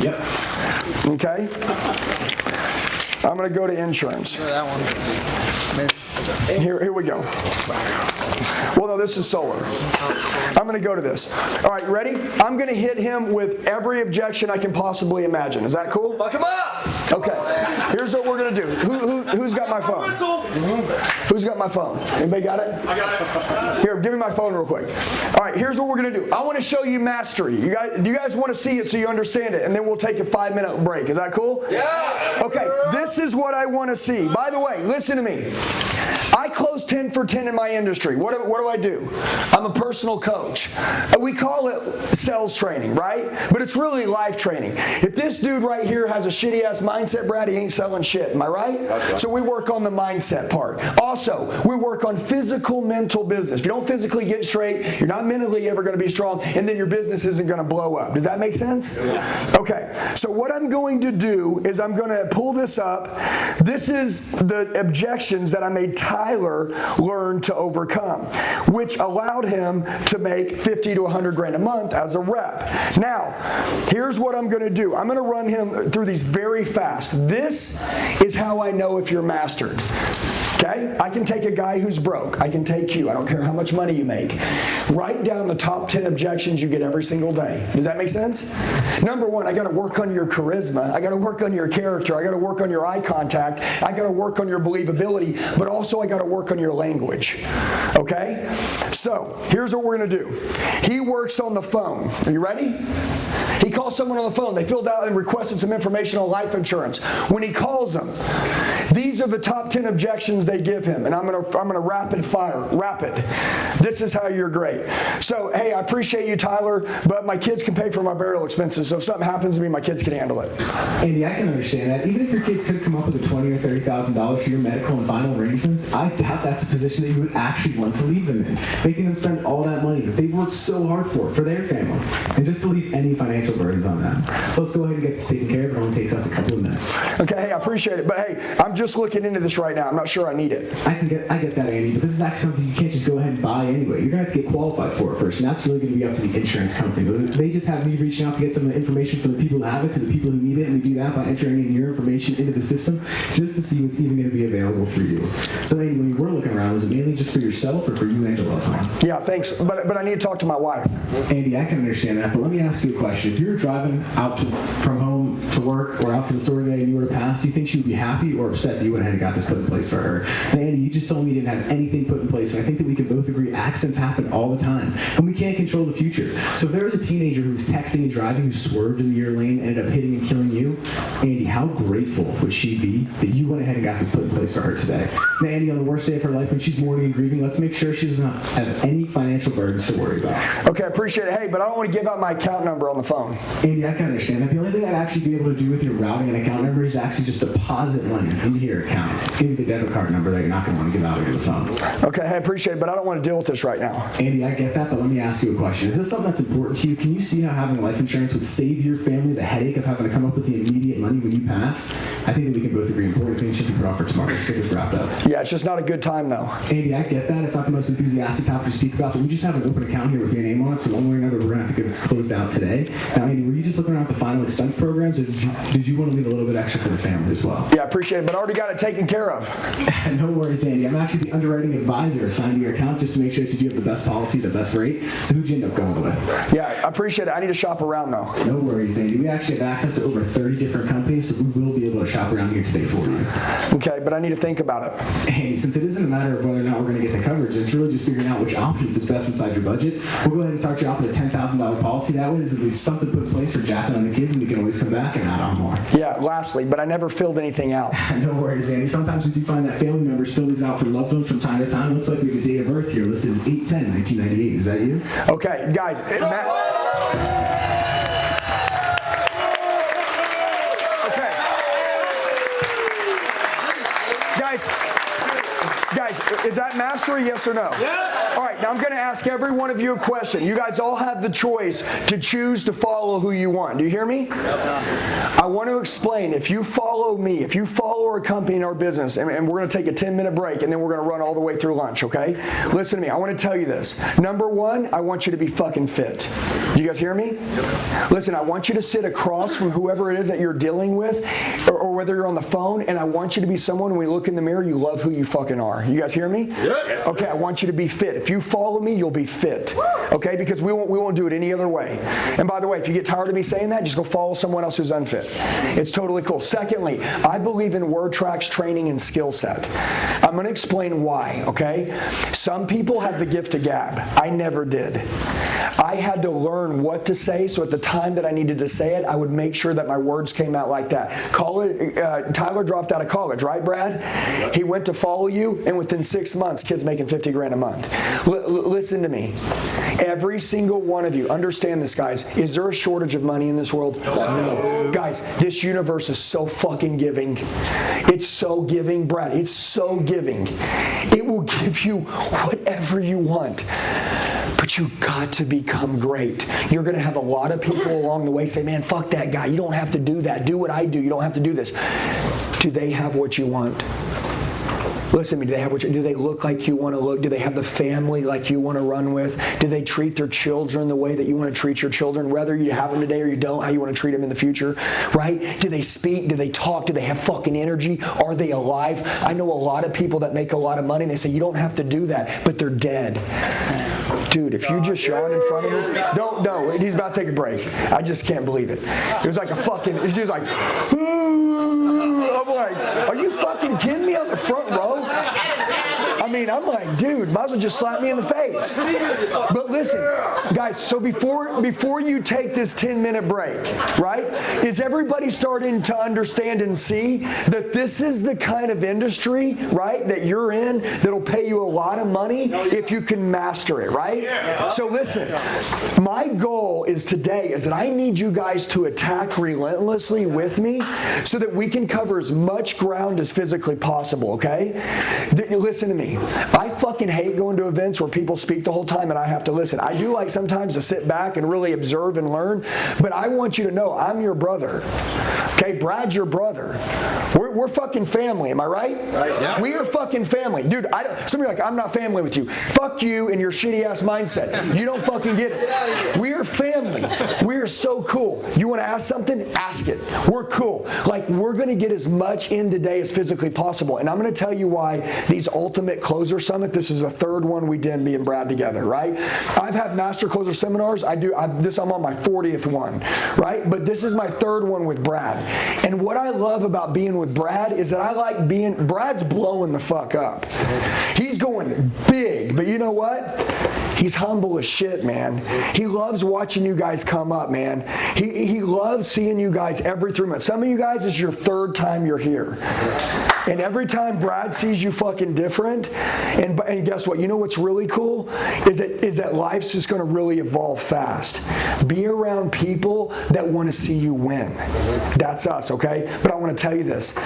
Yep. Okay. I'm going to go to insurance. Here we go. Well, no, this is solar. I'm going to go to this. All right, ready? I'm going to hit him with every objection I can possibly imagine. Is that cool? Fuck him up! Okay. Here's what we're going to do. Who's got my phone? Who's got my phone? Anybody got it? I got it. Here, give me my phone real quick. All right, here's what we're going to do. I want to show you mastery. Do you guys want to see it so you understand it? And then we'll take a 5-minute break. Is that cool? Yeah! Okay, this is what I want to see. By the way, listen to me. I close 10 for 10 in my industry. What do I do? I'm a personal coach. We call it sales training, right? But it's really life training. If this dude right here has a shitty ass mindset, mindset, Brad, he ain't selling shit. Am I right? That's right. So we work on the mindset part. Also, we work on physical, mental business. If you don't physically get straight, you're not mentally ever going to be strong, and then your business isn't going to blow up. Does that make sense? Yeah. Okay. So what I'm going to do is I'm going to pull this up. This is the objections that I made Tyler learn to overcome, which allowed him to make 50 to 100 grand a month as a rep. Now, here's what I'm going to do. I'm going to run him through these very fast. This is how I know if you're mastered. Okay? I can take a guy who's broke. I can take you. I don't care how much money you make. Write down the top 10 objections you get every single day. Does that make sense? Number one, I got to work on your charisma. I got to work on your character. I got to work on your eye contact. I got to work on your believability, but also I got to work on your language. Okay? So, here's what we're going to do. He works on the phone. Are you ready? He calls someone on the phone. They filled out and requested some information on life insurance. When he calls them, these are the top 10 objections they give him, and I'm gonna rapid fire. This is how you're great. So, hey, I appreciate you, Tyler, but my kids can pay for my burial expenses. So if something happens to me, my kids can handle it. Andy, I can understand that. Even if your kids could come up with a $20,000 or $30,000 for your medical and final arrangements, I doubt that's a position that you would actually want to leave them in, making them spend all that money that they've worked so hard for their family, and just to leave any financial burdens on them. So let's go ahead and get this taken care of. It only takes us a couple of minutes. Okay, hey, I appreciate it, but hey, I'm just looking into this right now. I'm not sure I need it. I get that, Andy, but this is actually something you can't just go ahead and buy anyway. You're going to have to get qualified for it first, and that's really going to be up to the insurance company. They just have me reaching out to get some of the information from the people who have it to the people who need it, and we do that by entering in your information into the system just to see what's even going to be available for you. So, Andy, when you were looking around, was it mainly just for yourself or for you and your loved one? Yeah, thanks, but I need to talk to my wife. Andy, I can understand that, but let me ask you a question. If you're driving out from home to work or out to the store today and you were to pass, do you think she would be happy or upset that you went ahead and got this put in place for her? And Andy, you just told me you didn't have anything put in place, and I think that we can both agree accidents happen all the time, and we can't control the future. So if there was a teenager who was texting and driving who swerved in your lane and ended up hitting and killing you, Andy, how grateful would she be that you went ahead and got this put in place for her today? Now, Andy, on the worst day of her life when she's mourning and grieving, let's make sure she does not have any financial burdens to worry about. Okay, I appreciate it. Hey, but I don't want to give out my account number on the phone. Andy, I can understand that. The only thing I'd actually be able to do with your routing and account number is actually just deposit money into your account. It's going to be the debit card number that you're not going to want to give out over the phone. Okay, hey, I appreciate it, but I don't want to deal with this right now. Andy, I get that, but let me ask you a question. Is this something that's important to you? Can you see how having life insurance would save your family the headache of having to come up with the immediate money when you pass? I think that we can both agree important things should be put off for tomorrow. Let's get this wrapped up. Yeah, it's just not a good time, though. Andy, I get that. It's not the most enthusiastic topic to speak about, but we just have an open account here with your name on it, so one way or another, we're going to have to get this closed out today. Now, Andy, were you just looking around at the final expense programs, or did you want to leave a little bit extra for the family as well? Yeah, I appreciate it, but I already got it taken care of. No worries, Andy. I'm actually the underwriting advisor assigned to your account just to make sure that you have the best policy, the best rate. So who'd you end up going with? Yeah, I appreciate it. I need to shop around, though. No worries, Andy. We actually have access to over 30 different companies, so we will be able to shop around here today for you. Okay, but I need to think about it. Hey, since it isn't a matter of whether or not we're going to get the coverage, it's really just figuring out which option is best inside your budget. We'll go ahead and start you off with a $10,000 policy. That way, there's at least something put in place for Jacqueline and the kids, and we can always come back and add on more. Yeah, lastly, but I never filled anything out. No worries, Andy. Sometimes we do find that family members fill these out for loved ones from time to time. Looks like we have a date of birth here listed 8/10/1998. Is that you? Okay, guys. Guys, is that mastery, yes or no? Yeah. All right, now I'm going to ask every one of you a question. You guys all have the choice to choose to follow who you want. Do you hear me? I want to explain, if you follow me, if you follow our company and our business, and we're going to take a 10-minute break, and then we're going to run all the way through lunch, okay? Listen to me. I want to tell you this. Number one, I want you to be fucking fit. You guys hear me? Listen, I want you to sit across from whoever it is that you're dealing with, or whether you're on the phone, and I want you to be someone, when you look in the mirror, you love who you fucking are. You guys hear me? Yes. Okay, I want you to be fit. If you follow me, you'll be fit. Okay, because we won't do it any other way. And by the way, if you get tired of me saying that, just go follow someone else who's unfit. It's totally cool. Secondly, I believe in word tracks, training, and skill set. I'm going to explain why, okay? Some people have the gift of gab. I never did. I had to learn what to say, so at the time that I needed to say it, I would make sure that my words came out like that. Tyler dropped out of college, right, Brad? He went to follow you, and within 6 months, kids making 50 grand a month. Listen to me. Every single one of you, understand this, guys. Is there a shortage of money in this world? No. Guys, this universe is so fucking fucking giving. It's so giving, Brad. It's so giving. It will give you whatever you want. But you got to become great. You're going to have a lot of people along the way say, man, fuck that guy. You don't have to do that. Do what I do. You don't have to do this. Do they have what you want? Listen to me, do they look like you want to look? Do they have the family like you want to run with? Do they treat their children the way that you want to treat your children, whether you have them today or you don't, how you want to treat them in the future, right? Do they speak? Do they talk? Do they have fucking energy? Are they alive? I know a lot of people that make a lot of money and they say, you don't have to do that, but they're dead. Dude, if you just yawn in front of him, no, he's about to take a break. I just can't believe it. It was like a fucking, he was like, ooh. I'm like, are you fucking kidding me on the front row? I mean, I'm like, dude, might as well just slap me in the face. But listen, guys, so before you take this 10-minute break, right, is everybody starting to understand and see that this is the kind of industry, right, that you're in that'll pay you a lot of money if you can master it, right? So listen, my goal is today is that I need you guys to attack relentlessly with me so that we can cover as much ground as physically possible, okay? Listen to me. I fucking hate going to events where people speak the whole time and I have to listen. I do like sometimes to sit back and really observe and learn, but I want you to know I'm your brother. Okay, Brad's your brother. We're fucking family, am I right? Yeah. We are fucking family. Dude, some of you are like, I'm not family with you. Fuck you and your shitty ass mindset. You don't fucking get it. We are family. We are so cool. You want to ask something? Ask it. We're cool. Like, we're going to get as much in today as physically possible. And I'm going to tell you why these Ultimate Closer Summit, this is the third one we did, me and Brad together, right? I've had Master Closer seminars. I'm on my 40th one, right? But this is my third one with Brad. And what I love about being with Brad is that I like Brad's blowing the fuck up. He's going big, but you know what? He's humble as shit, man. He loves watching you guys come up, man. He loves seeing you guys every 3 months. Some of you guys, is your third time you're here. And every time Brad sees you fucking different, and guess what? You know what's really cool? Is that life's just going to really evolve fast. Be around people that want to see you win. That's us, okay? But I want to tell you this.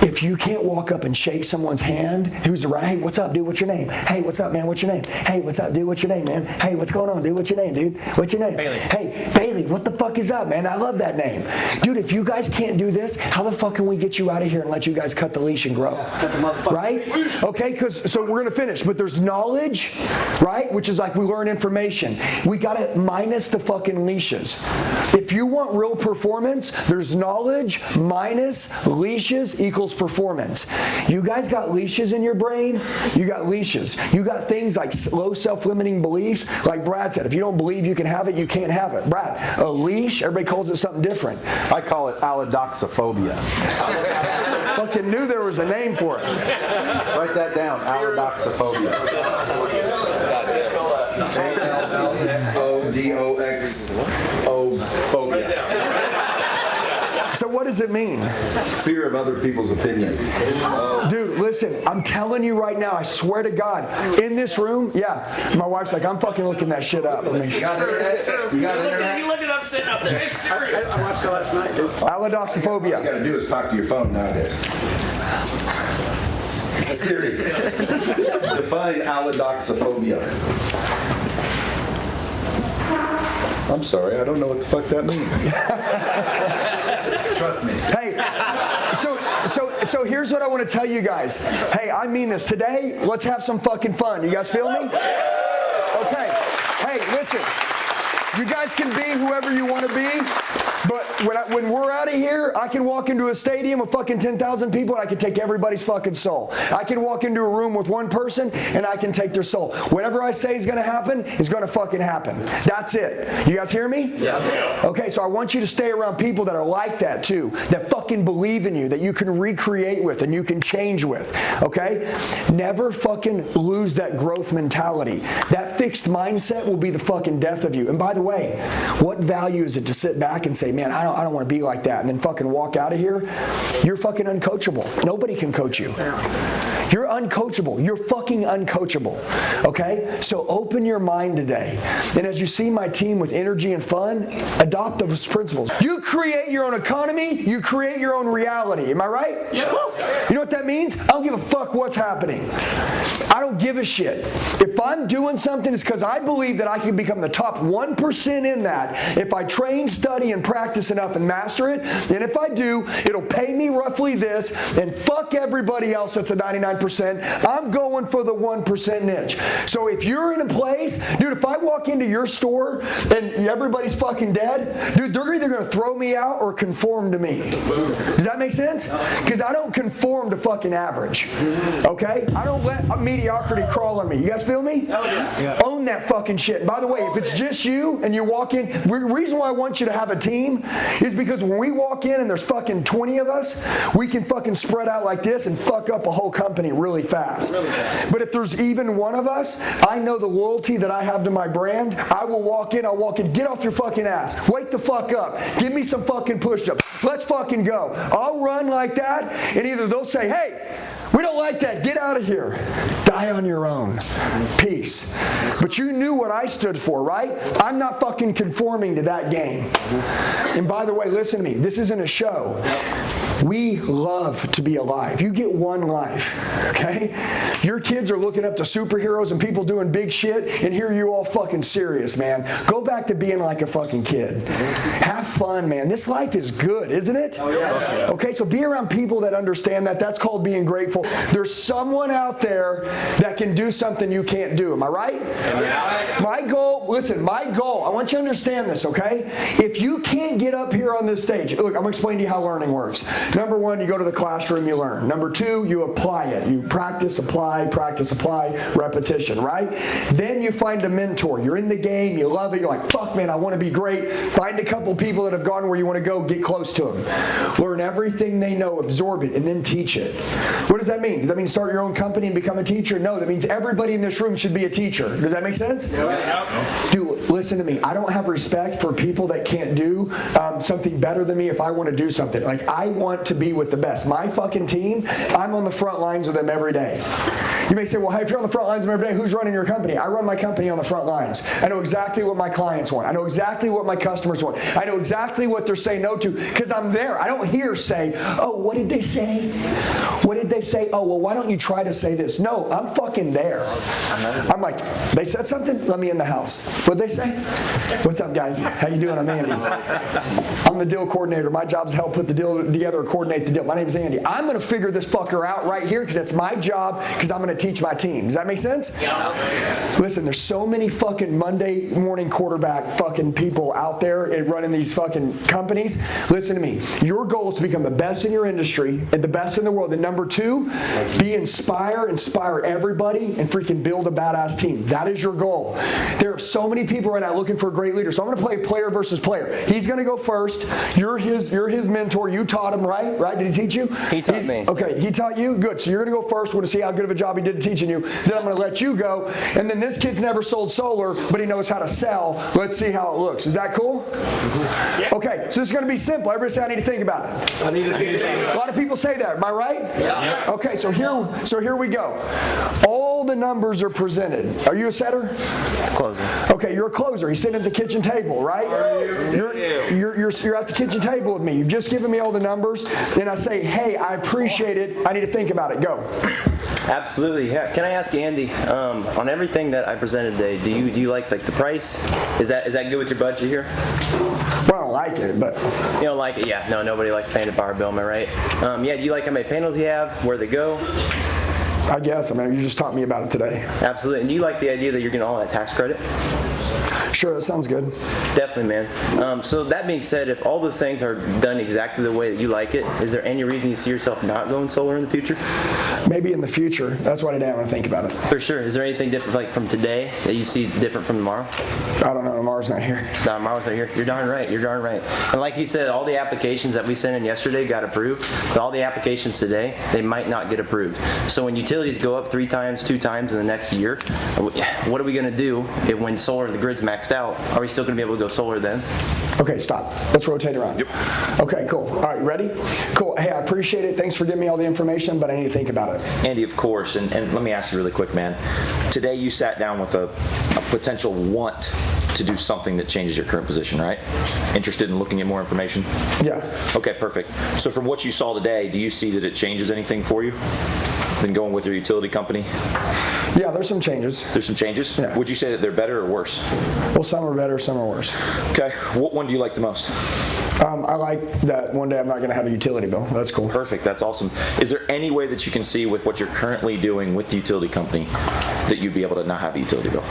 If you can't walk up and shake someone's hand who's around, hey, what's up, dude? What's your name? Hey, what's up, man? What's your name? Hey, what's up, dude? What's your name, man? Hey, what's going on, dude? What's your name, dude? What's your name? Bailey. Hey, Bailey, what the fuck is up, man? I love that name. Dude, if you guys can't do this, how the fuck can we get you out of here and let you guys cut the leash and grow? Right? Okay, so we're going to finish. But there's knowledge, right? Which is like we learn information. We got to minus the fucking leashes. If you want real performance, there's knowledge minus leashes equals performance. You guys got leashes in your brain? You got leashes. You got things like low self-limiting beliefs. Like Brad said, if you don't believe you can have it, you can't have it. Brad, a leash, everybody calls it something different. I call it allodoxophobia. Fucking knew there was a name for it. Write that down, allodoxophobia. A-L-L-O-D-O-X-O phobia. So what does it mean? Fear of other people's opinion. Dude, listen, I'm telling you right now, I swear to God, in this room, yeah, my wife's like, I'm fucking looking that shit up. I mean, You got internet? You got internet? He looked it up sitting up there. It's serious. I watched it last night. allodoxophobia. All you gotta do is talk to your phone nowadays. Siri, define allodoxophobia. I'm sorry, I don't know what the fuck that means. Trust me. Hey, so here's what I want to tell you guys. Hey, I mean this. Today, let's have some fucking fun. You guys feel me? Okay. Hey, listen. You guys can be whoever you want to be. But when we're out of here, I can walk into a stadium with fucking 10,000 people and I can take everybody's fucking soul. I can walk into a room with one person and I can take their soul. Whatever I say is going to happen is going to fucking happen. That's it. You guys hear me? Yeah. Okay, so I want you to stay around people that are like that too, that fucking believe in you, that you can recreate with and you can change with. Okay? Never fucking lose that growth mentality. That fixed mindset will be the fucking death of you. And by the way, what value is it to sit back and say, man, man, I don't want to be like that, and then fucking walk out of here, you're fucking uncoachable. Nobody can coach you. You're uncoachable. You're fucking uncoachable. Okay? So open your mind today. And as you see my team with energy and fun, adopt those principles. You create your own economy, you create your own reality. Am I right? Yeah. You know what that means? I don't give a fuck what's happening. I don't give a shit. If I'm doing something, it's because I believe that I can become the top 1% in that if I train, study, and practice enough and master it. And if I do, it'll pay me roughly this, and fuck everybody else that's a 99%. I'm going for the 1% niche. So if you're in a place, dude, if I walk into your store and everybody's fucking dead, dude, they're either going to throw me out or conform to me. Does that make sense? Because I don't conform to fucking average. Okay? I don't let mediocrity crawl on me. You guys feel me? Yeah. Own that fucking shit. And by the way, if it's just you and you walk in, the reason why I want you to have a team is because when we walk in and there's fucking 20 of us, we can fucking spread out like this and fuck up a whole company really fast. But if there's even one of us, I know the loyalty that I have to my brand. I will walk in, get off your fucking ass. Wake the fuck up. Give me some fucking push-ups. Let's fucking go. I'll run like that, and either they'll say, hey, we don't like that. Get out of here. Die on your own. Peace. But you knew what I stood for, right? I'm not fucking conforming to that game. And by the way, listen to me. This isn't a show. We love to be alive. You get one life, okay? Your kids are looking up to superheroes and people doing big shit, and here you all fucking serious, man. Go back to being like a fucking kid. Have fun, man. This life is good, isn't it? Oh, yeah. Okay, so be around people that understand that. That's called being grateful. There's someone out there that can do something you can't do. Am I right? Yeah. My goal, I want you to understand this, okay? If you can't get up here on this stage, look, I'm going to explain to you how learning works. Number one, you go to the classroom, you learn. Number two, you apply it. You practice, apply, repetition, right? Then you find a mentor. You're in the game, you love it, you're like, fuck, man, I want to be great. Find a couple people that have gone where you want to go, get close to them. Learn everything they know, absorb it, and then teach it. What does that mean? Does that mean start your own company and become a teacher? No, that means everybody in this room should be a teacher. Does that make sense? Yeah. Dude, listen to me. I don't have respect for people that can't do something better than me if I want to do something. Like, I want to be with the best. My fucking team, I'm on the front lines with them every day. You may say, well, hey, if you're on the front lines of them every day, who's running your company? I run my company on the front lines. I know exactly what my clients want. I know exactly what my customers want. I know exactly what they're saying no to because I'm there. I don't hear say, oh, what did they say? What did they say? Oh, well, why don't you try to say this? No, I'm fucking there. I'm like, they said something? Let me in the house. What'd they say? What's up, guys? How you doing? I'm Andy. I'm the deal coordinator. My job is to help put the deal together or coordinate the deal. My name's Andy. I'm going to figure this fucker out right here because that's my job because I'm going to teach my team. Does that make sense? Yeah. Listen, there's so many fucking Monday morning quarterback fucking people out there and running these fucking companies. Listen to me. Your goal is to become the best in your industry and the best in the world. And number two, inspire everybody and freaking build a badass team. That is your goal. There are so many people right now looking for a great leader. So I'm going to play player versus player. He's going to go first. You're his mentor. You taught him, right? Right? Did he teach you? He taught me. Okay, he taught you? Good. So you're going to go first. We're going to see how good of a job he did teaching you. Then I'm going to let you go. And then this kid's never sold solar, but he knows how to sell. Let's see how it looks. Is that cool? Yeah. Okay, so this is going to be simple. Everybody say, I need to think about it. I need to think about it. A lot of people say that. Am I right? Yeah. Okay, so here we go. All the numbers are presented. Are you a setter? Closer. Okay, you're a closer. He's sitting at the kitchen table, right? You're at the kitchen table with me. You've just given me all the numbers. Then I say, hey, I appreciate it. I need to think about it. Go. Absolutely. Yeah. Can I ask Andy, on everything that I presented today, do you like the price? Is that good with your budget here? Well, I don't like it, but you don't like it? Yeah. No, nobody likes paying a power bill. Am I right? Yeah. Do you like how many panels you have? Where they go? I guess. I mean, you just taught me about it today. Absolutely. And do you like the idea that you're getting all that tax credit? Sure, that sounds good. Definitely, man. So that being said, if all those things are done exactly the way that you like it, is there any reason you see yourself not going solar in the future? Maybe in the future. That's why today I'm going to think about it. For sure. Is there anything different like from today that you see different from tomorrow? I don't know. Tomorrow's not here. No, tomorrow's not here. You're darn right. You're darn right. And like you said, all the applications that we sent in yesterday got approved, but all the applications today, they might not get approved. So when utilities go up 3 times, 2 times in the next year, what are we going to do if when solar, the grid's maxed out? Are we still going to be able to go solar then? Okay, stop. Let's rotate around. Yep. Okay, cool. All right, ready? Cool. Hey, I appreciate it. Thanks for giving me all the information, but I need to think about it. Andy, of course, and let me ask you really quick, man. Today you sat down with a potential want to do something that changes your current position, right? Interested in looking at more information? Yeah. Okay, perfect. So from what you saw today, do you see that it changes anything for you? Than going with your utility company? Yeah, there's some changes. There's some changes? Yeah. Would you say that they're better or worse? Well, some are better, some are worse. Okay. What one do you like the most? I like that one day I'm not going to have a utility bill. That's cool. Perfect. That's awesome. Is there any way that you can see with what you're currently doing with the utility company that you'd be able to not have a utility bill?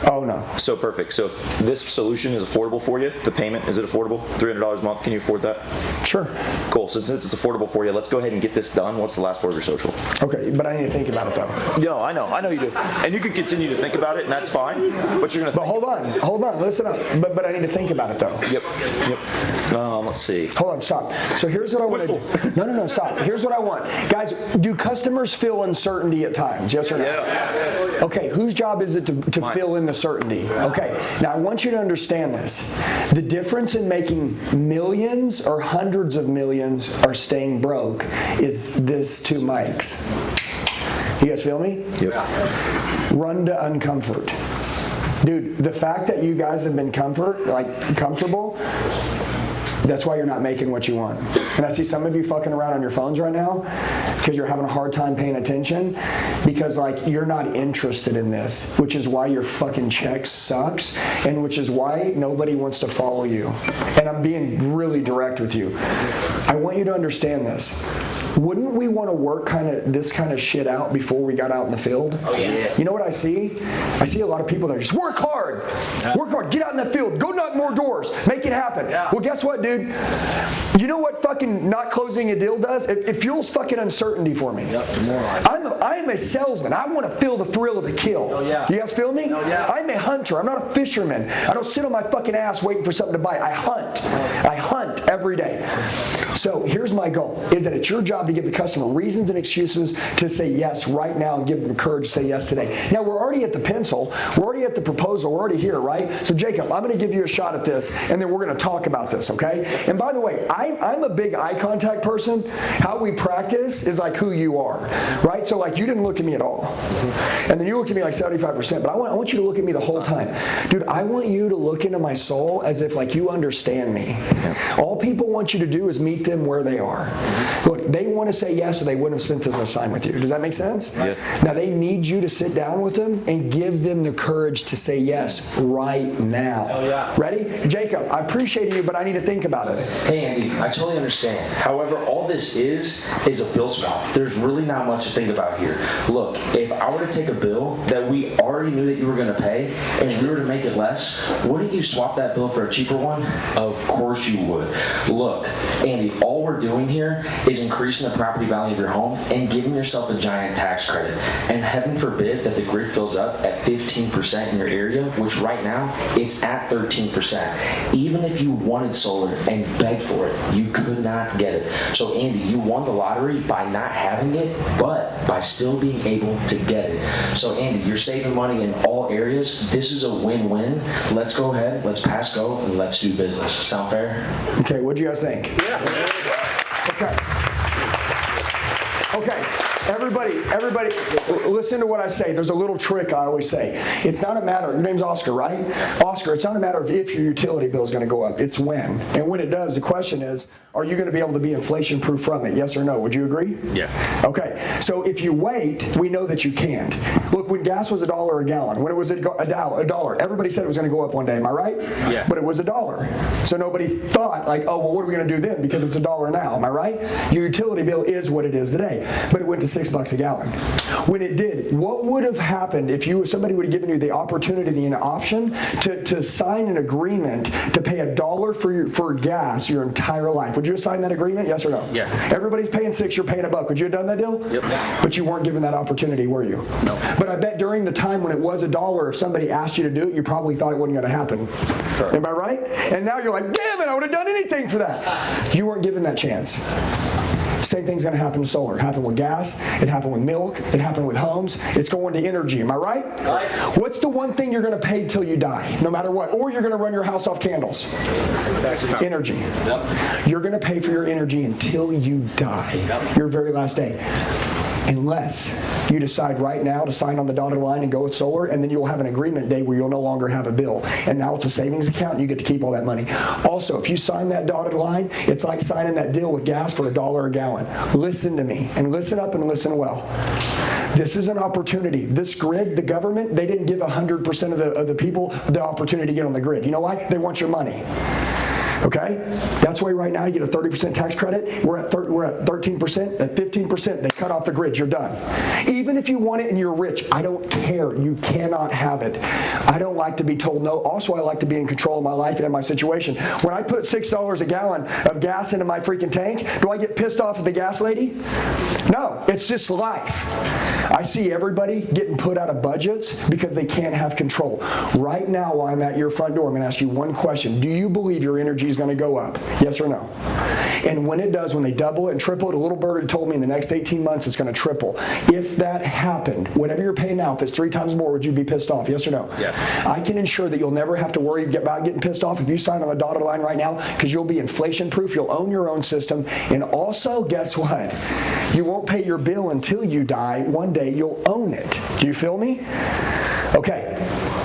Oh, no. So perfect. So if this solution is affordable for you, the payment, is it affordable? $300 a month, can you afford that? Sure. Cool. So since it's affordable for you, let's go ahead and get this done. What's the last 4 of your social? Okay, but I need to think about it, though. No, I know you do. And you can continue to think about it, and that's fine. But you're going to. But hold on, listen up. But I need to think about it, though. Yep. Let's see. Hold on, stop. So here's what I want to do. No, stop. Here's what I want. Guys, do customers feel uncertainty at times? Yes or no? Yeah. Okay, whose job is it to fill in the certainty? Okay, now I want you to understand this. The difference in making millions or hundreds of millions or staying broke is this 2 mics. You guys feel me? Yep. Run to uncomfort. Dude, the fact that you guys have been comfortable, that's why you're not making what you want. And I see some of you fucking around on your phones right now because you're having a hard time paying attention because you're not interested in this, which is why your fucking check sucks and which is why nobody wants to follow you. And I'm being really direct with you. I want you to understand this. Wouldn't we want to work this kind of shit out before we got out in the field? Oh, yeah. You know what I see? I see a lot of people that are just work hard, get out in the field, go knock more doors, make it happen. Yeah. Well, guess what, dude? You know what fucking not closing a deal does? It fuels fucking uncertainty for me. Yep. I'm a salesman. I want to feel the thrill of the kill. Oh, yeah. You guys feel me? Oh, yeah. I'm a hunter. I'm not a fisherman. I don't sit on my fucking ass waiting for something to bite. I hunt. I hunt every day. So here's my goal, is that it's your job to give the customer reasons and excuses to say yes right now and give them courage to say yes today. Now, we're already at the pencil. We're already at the proposal. We're already here, right? So, Jacob, I'm going to give you a shot at this, and then we're going to talk about this, okay? And by the way, I'm a big eye contact person. How we practice is who you are, right? So, you didn't look at me at all. And then you look at me 75%, but I want you to look at me the whole time. Dude, I want you to look into my soul as if you understand me. All people want you to do is meet them where they are. Look, they want to say yes or they wouldn't have spent this much time with you. Does that make sense? Yeah. Now they need you to sit down with them and give them the courage to say yes right now. Oh, yeah. Ready? Jacob, I appreciate you, but I need to think about it. Hey Andy, I totally understand. However, all this is a bill swap. There's really not much to think about here. Look, if I were to take a bill that we already knew that you were going to pay and we were to make it less, wouldn't you swap that bill for a cheaper one? Of course you would. Look, Andy, all we're doing here is increasing the property value of your home and giving yourself a giant tax credit. And heaven forbid that the grid fills up at 15% in your area, which right now it's at 13%. Even if you wanted solar and begged for it, you could not get it. So Andy, you won the lottery by not having it, but by still being able to get it. So Andy, you're saving money in all areas. This is a win-win. Let's go ahead, let's pass go, and let's do business. Sound fair? Okay, what do you guys think? Yeah. Okay, everybody, listen to what I say. There's a little trick I always say. It's not a matter, your name's Oscar, right? Oscar, it's not a matter of if your utility bill is going to go up, it's when. And when it does, the question is, are you going to be able to be inflation proof from it? Yes or no? Would you agree? Yeah. Okay, so if you wait, we know that you can't. Look, when gas was $1 a gallon, when it was a dollar, everybody said it was going to go up one day, am I right? Yeah. But it was $1. So nobody thought oh, well, what are we going to do then? Because it's $1 now, am I right? Your utility bill is what it is today. But it went to $6 a gallon. When it did, what would have happened if somebody would have given you the opportunity and an option to sign an agreement to pay $1 for gas your entire life? Would you have signed that agreement? Yes or no? Yeah. Everybody's paying $6, you're paying $1. Would you have done that deal? Yep. But you weren't given that opportunity, were you? No. But I bet during the time when it was $1, if somebody asked you to do it, you probably thought it wasn't going to happen. Correct. Am I right? And now you're like, damn it, I would have done anything for that. You weren't given that chance. Same thing's going to happen to solar. It happened with gas. It happened with milk. It happened with homes. It's going to energy. Am I right? Right. What's the one thing you're going to pay till you die, no matter what? Or you're going to run your house off candles? Energy. Yep. You're going to pay for your energy until you die, your very last day. Unless you decide right now to sign on the dotted line and go with solar, and then you'll have an agreement day where you'll no longer have a bill. And now it's a savings account, and you get to keep all that money. Also, if you sign that dotted line, it's like signing that deal with gas for $1 a gallon. Listen to me, and listen up and listen well. This is an opportunity. This grid, the government, they didn't give 100% of the people the opportunity to get on the grid. You know why? They want your money. Okay? That's why right now you get a 30% tax credit. We're at 13%. At 15%, they cut off the grid. You're done. Even if you want it and you're rich, I don't care. You cannot have it. I don't like to be told no. Also, I like to be in control of my life and my situation. When I put $6 a gallon of gas into my freaking tank, do I get pissed off at the gas lady? No. It's just life. I see everybody getting put out of budgets because they can't have control. Right now, while I'm at your front door, I'm going to ask you one question. Do you believe your energy is going to go up? Yes or no? And when it does, when they double it and triple it, a little bird had told me in the next 18 months it's going to triple. If that happened, whatever you're paying now, if it's 3 times more, would you be pissed off? Yes or no? Yeah. I can ensure that you'll never have to worry about getting pissed off if you sign on the dotted line right now, because you'll be inflation proof, you'll own your own system, and also, guess what? You won't pay your bill until you die. One day you'll own it. Do you feel me? Okay.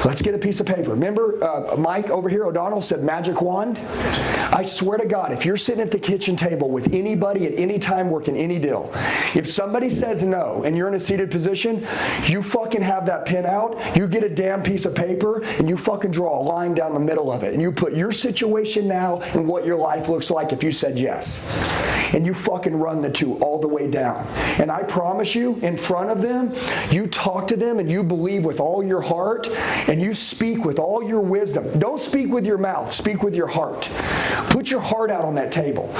Let's get a piece of paper. Remember Mike over here, O'Donnell, said magic wand? I swear to God, if you're sitting at the kitchen table with anybody at any time working any deal, if somebody says no and you're in a seated position, you fucking have that pin out, you get a damn piece of paper, and you fucking draw a line down the middle of it. And you put your situation now and what your life looks like if you said yes. And you fucking run the two all the way down. And I promise you, in front of them, you talk to them and you believe with all your heart and you speak with all your wisdom. Don't speak with your mouth, speak with your heart. Put your heart out on that table.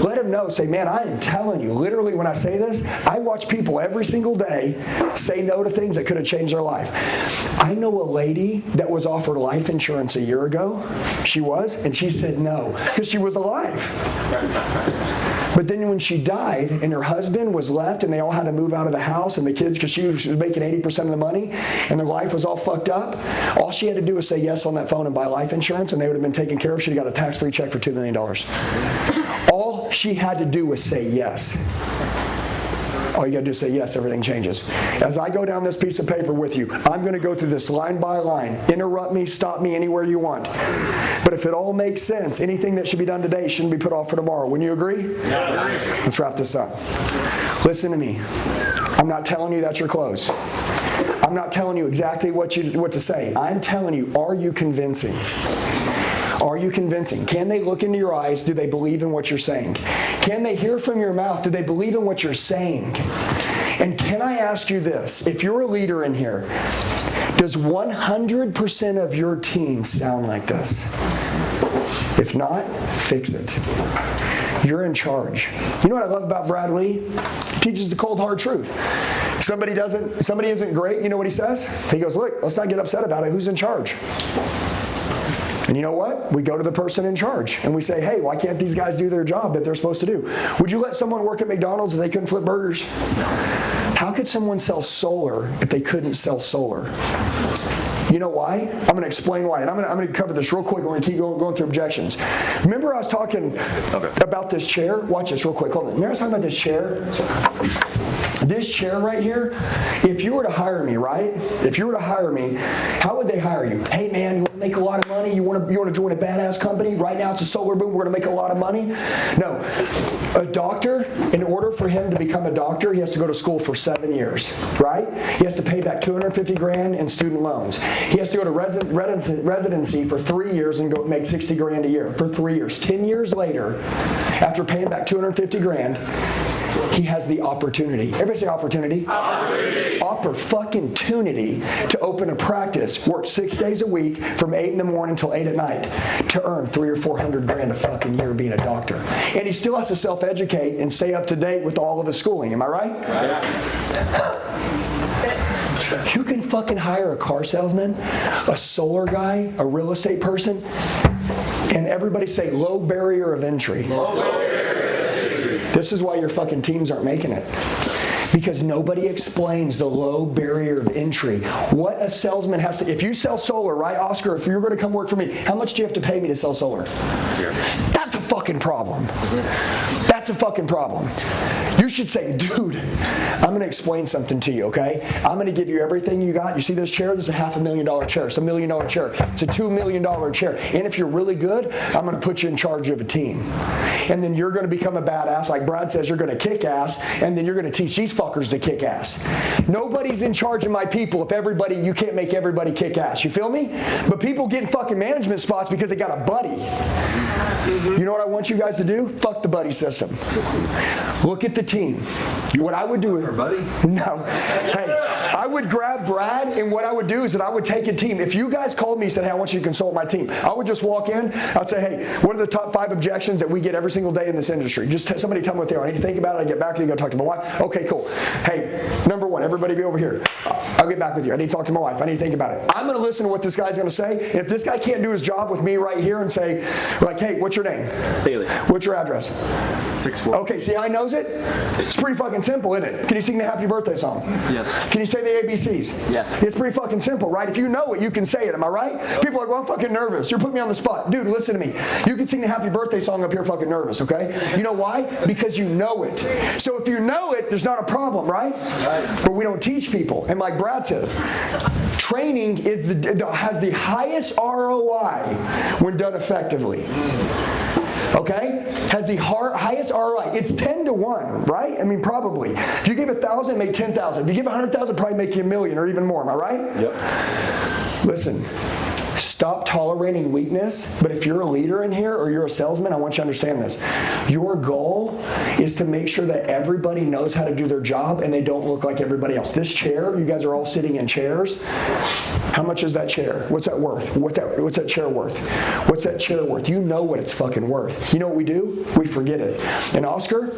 Let them know, say, man, I am telling you, literally when I say this, I watch people every single day say no to things that could have changed their life. I know a lady that was offered life insurance a year ago. She was, and she said no, because she was alive. But then when she died and her husband was left and they all had to move out of the house and the kids, because she was making 80% of the money and their life was all fucked up, all she had to do was say yes on that phone and buy life insurance and they would have been taken care of. She'd got a tax-free check for $2 million. All she had to do was say yes. All you got to do is say yes, everything changes. As I go down this piece of paper with you, I'm going to go through this line by line. Interrupt me, stop me anywhere you want. But if it all makes sense, anything that should be done today shouldn't be put off for tomorrow. Wouldn't you agree? Yeah. Let's wrap this up. Listen to me. I'm not telling you that's your close. I'm not telling you exactly what to say. I'm telling you, are you convincing? Are you convincing? Can they look into your eyes? Do they believe in what you're saying? Can they hear from your mouth? Do they believe in what you're saying? And can I ask you this? If you're a leader in here, does 100% of your team sound like this? If not, fix it. You're in charge. You know what I love about Brad Lee? He teaches the cold hard truth. Somebody isn't great, you know what he says? He goes, look, let's not get upset about it. Who's in charge? And you know what? We go to the person in charge and we say, hey, why can't these guys do their job that they're supposed to do? Would you let someone work at McDonald's if they couldn't flip burgers? How could someone sell solar if they couldn't sell solar? You know why? I'm going to explain why. And I'm going to cover this real quick. We're going to keep going through objections. Remember I was talking about this chair? Watch this real quick. Hold on. Remember I was talking about this chair? This chair right here, if you were to hire me, right? If you were to hire me, how would they hire you? Hey man, you want to make a lot of money? You want to join a badass company? Right now it's a solar boom, we're going to make a lot of money? No. A doctor, in order for him to become a doctor, he has to go to school for 7 years, right? He has to pay back $250,000 in student loans. He has to go to residency for 3 years and go make $60,000 a year for 3 years. 10 years later, after paying back $250,000, He has the opportunity. Everybody say opportunity. Opportunity. Fucking-tunity to open a practice, work 6 days a week from 8 in the morning till 8 at night to earn $300,000 or $400,000 a fucking year being a doctor. And he still has to self-educate and stay up to date with all of his schooling. Am I right? Yeah. You can fucking hire a car salesman, a solar guy, a real estate person, and everybody say low barrier of entry. Low barrier of entry. This is why your fucking teams aren't making it. Because nobody explains the low barrier of entry. What a salesman has to, if you sell solar, right, Oscar, if you're going to come work for me, how much do you have to pay me to sell solar? That's a fucking problem. That's a fucking problem. You should say, dude, I'm going to explain something to you, okay? I'm going to give you everything you got. You see this chair? This is a $500,000 chair. It's $1 million chair. It's a $2 million chair. And if you're really good, I'm going to put you in charge of a team. And then you're going to become a badass. Like Brad says, you're going to kick ass. And then you're going to teach these fuckers to kick ass. Nobody's in charge of my people if you can't make everybody kick ass. You feel me? But people get in fucking management spots because they got a buddy. You know what I want you guys to do? Fuck the buddy system. Look at the team. What I would do is, no. Hey, I would grab Brad, and what I would do is that I would take a team. If you guys called me and said, hey, I want you to consult my team, I would just walk in. I'd say, hey, what are the top 5 objections that we get every single day in this industry? Just somebody tell me what they are. I need to think about it. I get back to you. Go talk to my wife. Okay, cool. Hey, number 1, everybody be over here. I'll get back with you. I need to talk to my wife. I need to think about it. I'm going to listen to what this guy's going to say. If this guy can't do his job with me right here and say, like, hey, what's your name? Bailey. What's your address? 6'4". Okay, see how he knows it? It's pretty fucking simple, isn't it? Can you sing the happy birthday song? Yes. Can you say the ABCs? Yes. It's pretty fucking simple, right? If you know it, you can say it. Am I right? People are like, well, I'm fucking nervous. You're putting me on the spot. Dude, listen to me. You can sing the happy birthday song up here fucking nervous, okay? You know why? Because you know it. So if you know it, there's not a problem, right? But we don't teach people. And like Brad says, training has the highest ROI when done effectively. Okay? Has the highest ROI. It's 10 to 1, right? I mean, probably. If you give 1,000, make 10,000. If you give 100,000, probably make you $1 million or even more. Am I right? Yep. Listen. Stop tolerating weakness, but if you're a leader in here or you're a salesman, I want you to understand this. Your goal is to make sure that everybody knows how to do their job and they don't look like everybody else. This chair, you guys are all sitting in chairs. How much is that chair? What's that worth? What's that chair worth? What's that chair worth? You know what it's fucking worth. You know what we do? We forget it. And Oscar,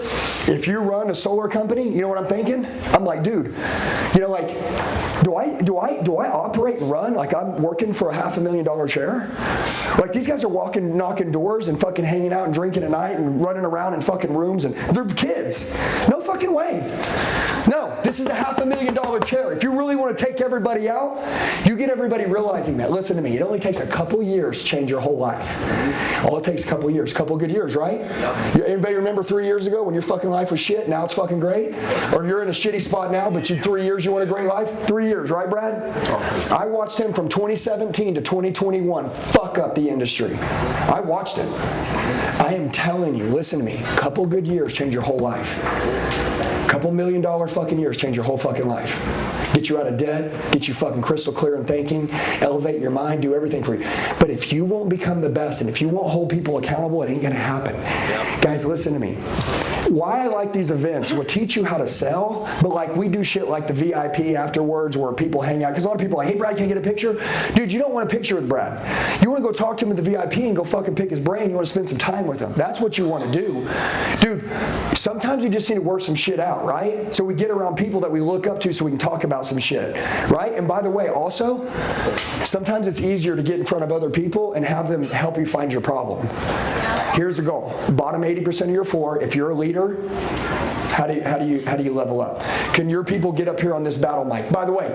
if you run a solar company, you know what I'm thinking? I'm like, dude, you know, like, do I operate and run like I'm working for a $500,000 chair? Like these guys are knocking doors and fucking hanging out and drinking at night and running around in fucking rooms and they're kids. No fucking way. No, this is a $500,000 chair. If you really want to take everybody out, you get everybody realizing that. Listen to me. It only takes a couple years to change your whole life. All it takes a couple years. Couple good years, right? Anybody remember 3 years ago when your fucking life was shit? Now it's fucking great? Or you're in a shitty spot now, but 3 years you want a great life? 3 years, right, Brad? I watched him from 2017 to 2021 fuck up the industry. I watched it. I am telling you, listen to me. Couple good years change your whole life. Couple $1 million fucking years change your whole fucking life. Get you out of debt, get you fucking crystal clear in thinking, elevate your mind, do everything for you. But if you won't become the best and if you won't hold people accountable, it ain't gonna happen. Guys, listen to me. Why I like these events, we'll teach you how to sell, but like we do shit like the VIP afterwards where people hang out. Because a lot of people are like, hey Brad, can I get a picture? Dude, you don't want a picture with Brad. You want to go talk to him at the VIP and go fucking pick his brain. You want to spend some time with him. That's what you want to do. Dude, sometimes we just need to work some shit out, right? So we get around people that we look up to so we can talk about some shit, right? And by the way, also, sometimes it's easier to get in front of other people and have them help you find your problem. Here's the goal. Bottom 80% of your floor, if you're a leader, how do you level up? Can your people get up here on this battle mic? By the way,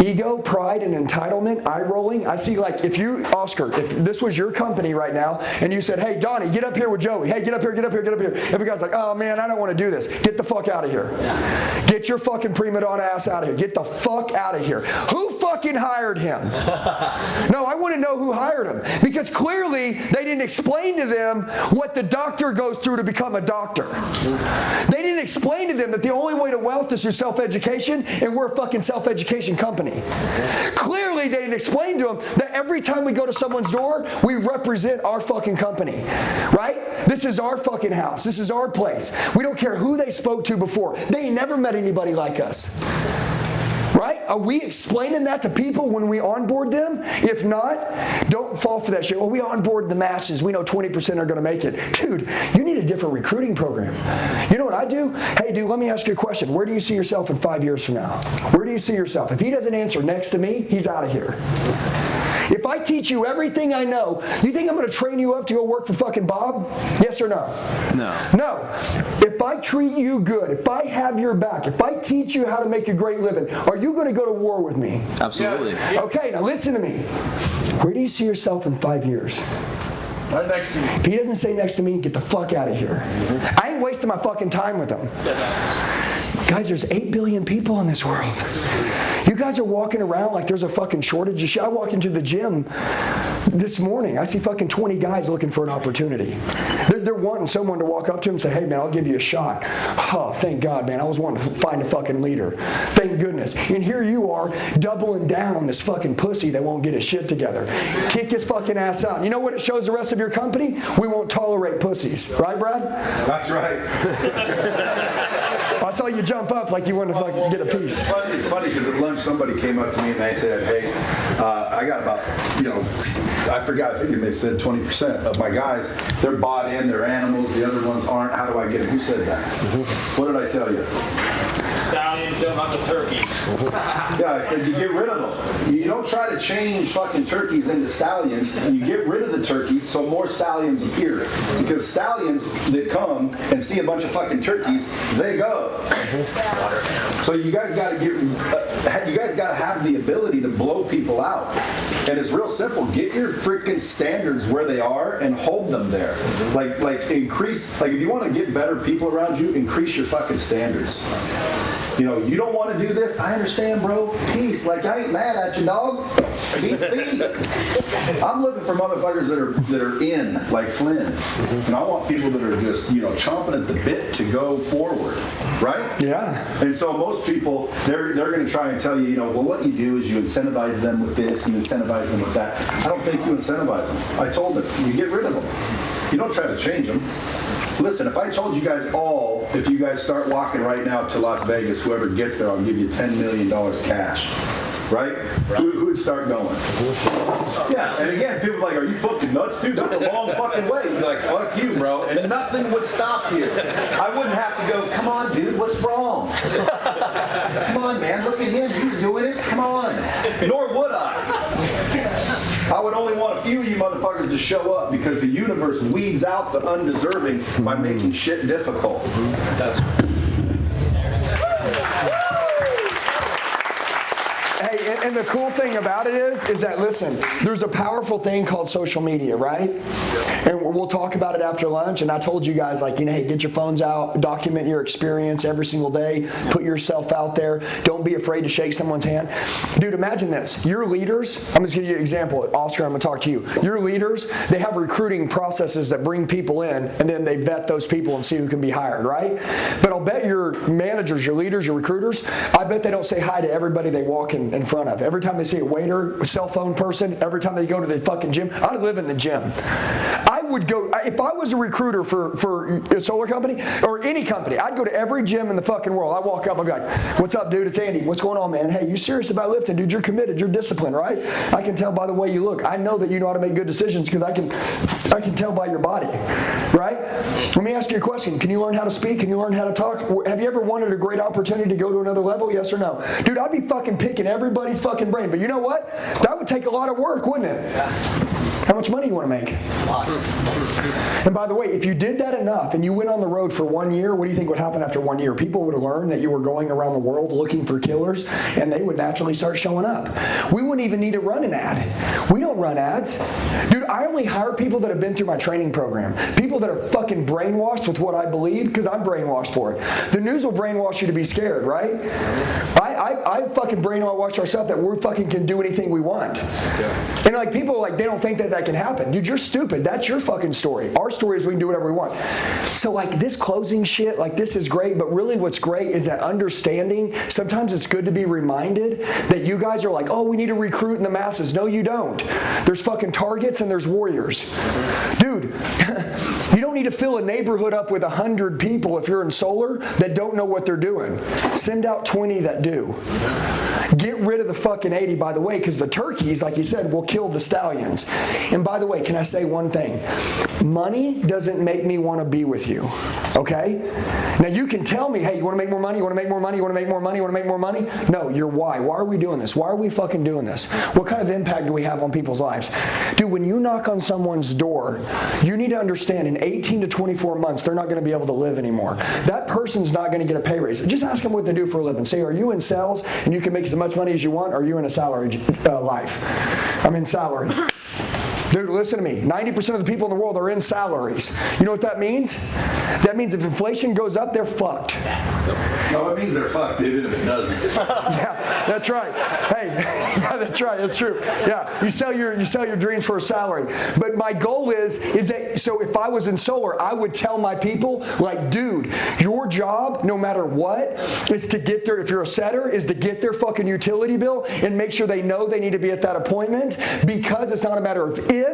ego, pride, and entitlement, eye rolling. I see like if you, Oscar, if this was your company right now and you said, hey, Donnie, get up here with Joey. Hey, get up here, get up here, get up here. Every guy's like, oh man, I don't want to do this. Get the fuck out of here. Get your fucking prima donna ass out of here. Get the fuck out of here. Who fucking hired him? No, I want to know who hired him because clearly they didn't explain to them what the doctor goes through to become a doctor. They didn't explain explain to them that the only way to wealth is through self-education, and we're a fucking self-education company. Clearly, they didn't explain to them that every time we go to someone's door, we represent our fucking company, right? This is our fucking house. This is our place. We don't care who they spoke to before. They ain't never met anybody like us. Right? Are we explaining that to people when we onboard them? If not, don't fall for that shit. Well, we onboard the masses. We know 20% are going to make it. Dude, you need a different recruiting program. You know what I do? Hey, dude, let me ask you a question. Where do you see yourself in 5 years from now? Where do you see yourself? If he doesn't answer next to me, he's out of here. If I teach you everything I know, you think I'm going to train you up to go work for fucking Bob? Yes or no? No. No. If I treat you good, if I have your back, if I teach you how to make a great living, are you going to go to war with me? Absolutely. Yes. Okay, now listen to me. Where do you see yourself in 5 years? Right next to me. If he doesn't say next to me, get the fuck out of here. I ain't wasting my fucking time with him. Guys, there's 8 billion people in this world. You guys are walking around like there's a fucking shortage of shit. I walked into the gym this morning. I see fucking 20 guys looking for an opportunity. They're wanting someone to walk up to them and say, hey, man, I'll give you a shot. Oh, thank God, man. I was wanting to find a fucking leader. Thank goodness. And here you are doubling down on this fucking pussy that won't get his shit together. Kick his fucking ass out. You know what it shows the rest of your company? We won't tolerate pussies. Right, Brad? That's right. I saw you jump up like you wanted to fucking get a piece. It's funny because at lunch somebody came up to me and they said, hey, I got about, I forgot, I think they said 20% of my guys, they're bought in, they're animals, the other ones aren't. How do I get it? Who said that? What did I tell you? Stallions don't have the turkeys. Yeah, I said you get rid of them. You don't try to change fucking turkeys into stallions. You get rid of the turkeys so more stallions appear. Because stallions that come and see a bunch of fucking turkeys, they go. So you guys got to have the ability to blow people out. And it's real simple. Get your freaking standards where they are and hold them there. Like increase. Like if you want to get better people around you, increase your fucking standards. You don't want to do this. I understand, bro. Peace. Like I ain't mad at you, dog. Feed. I'm looking for motherfuckers that are in, like Flynn. And I want people that are just, chomping at the bit to go forward. Right? Yeah. And so most people, they're going to try and tell you, well, what you do is you incentivize them with this, you incentivize them with that. I don't think you incentivize them. I told them, you get rid of them. You don't try to change them. Listen, if I told you guys all, if you guys start walking right now to Las Vegas, whoever gets there, I'll give you $10 million cash. Right? Who would start going? Yeah, and again, people are like, are you fucking nuts, dude? That's a long fucking way. You're like, fuck you, bro. And nothing would stop you. I wouldn't have to go, come on, dude, what's wrong? Come on, man, look at him. He's doing it. Come on. Nor would I. I would only want a few of you motherfuckers to show up because the universe weeds out the undeserving by making shit difficult. That's right. Hey, and the cool thing about it is that, listen, there's a powerful thing called social media, right? And we'll talk about it after lunch. And I told you guys, hey, get your phones out, document your experience every single day, put yourself out there. Don't be afraid to shake someone's hand. Dude, imagine this. Your leaders, I'm just going to give you an example. Oscar, I'm going to talk to you. Your leaders, they have recruiting processes that bring people in, and then they vet those people and see who can be hired, right? But I'll bet your managers, your leaders, your recruiters, I bet they don't say hi to everybody they walk in front of. Every time they see a waiter, a cell phone person, every time they go to the fucking gym, I'd live in the gym. I would go, if I was a recruiter for a solar company or any company, I'd go to every gym in the fucking world. I'd walk up, I'd be like, what's up, dude? It's Andy. What's going on, man? Hey, you serious about lifting? Dude, you're committed. You're disciplined, right? I can tell by the way you look. I know that you know how to make good decisions because I can tell by your body, right? Let me ask you a question. Can you learn how to speak? Can you learn how to talk? Have you ever wanted a great opportunity to go to another level? Yes or no? Dude, I'd be fucking picking everybody's fucking brain. But you know what? That would take a lot of work, wouldn't it? How much money you want to make? Lots. And by the way, if you did that enough and you went on the road for 1 year, what do you think would happen after 1 year? People would have learned that you were going around the world looking for killers, and they would naturally start showing up. We wouldn't even need to run an ad. We don't run ads. Dude, I only hire people that have been through my training program. People that are fucking brainwashed with what I believe, because I'm brainwashed for it. The news will brainwash you to be scared, right? I fucking brainwash ourselves that we fucking can do anything we want. And people they don't think that that can happen. Dude, you're stupid. That's your fucking story. Our story is we can do whatever we want. So like this closing shit, like this is great, but really what's great is that understanding. Sometimes it's good to be reminded that you guys are like, oh, we need to recruit in the masses. No, you don't. There's fucking targets and there's warriors. Dude, you don't need to fill a neighborhood up with 100 people if you're in solar that don't know what they're doing. Send out 20 that do. Get rid of the fucking 80, by the way, because the turkeys, like you said, will kill the stallions. And by the way, can I say one thing? Money doesn't make me want to be with you, okay? Now you can tell me, hey, you want to make more money? You want to make more money? You want to make more money? You want to make more money? No, you're why. Why are we doing this? Why are we fucking doing this? What kind of impact do we have on people's lives? Dude, when you knock on someone's door, you need to understand in 18 to 24 months, they're not going to be able to live anymore. That person's not going to get a pay raise. Just ask them what they do for a living. Say, are you in sales and you can make as much money as you want, or are you in a salary life? I'm in salary. Dude, listen to me. 90% of the people in the world are in salaries. You know what that means? That means if inflation goes up, they're fucked. No, it means they're fucked, even if it doesn't. Yeah, that's right. Hey, yeah, that's right. That's true. Yeah, you sell your dream for a salary. But my goal is that, so if I was in solar, I would tell my people, like, dude, your job, no matter what, is to get their, if you're a setter, is to get their fucking utility bill and make sure they know they need to be at that appointment, because it's not a matter of if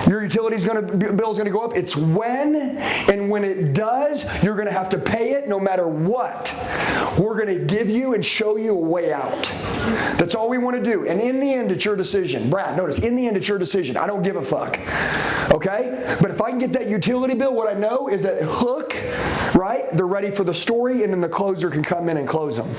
your utility bill is going to go up, it's when, and when it does, you're going to have to pay it no matter what. We're going to give you and show you a way out. That's all we want to do. And in the end, it's your decision. Brad, notice, in the end, it's your decision. I don't give a fuck. Okay? But if I can get that utility bill, what I know is that hook, right? They're ready for the story, and then the closer can come in and close them.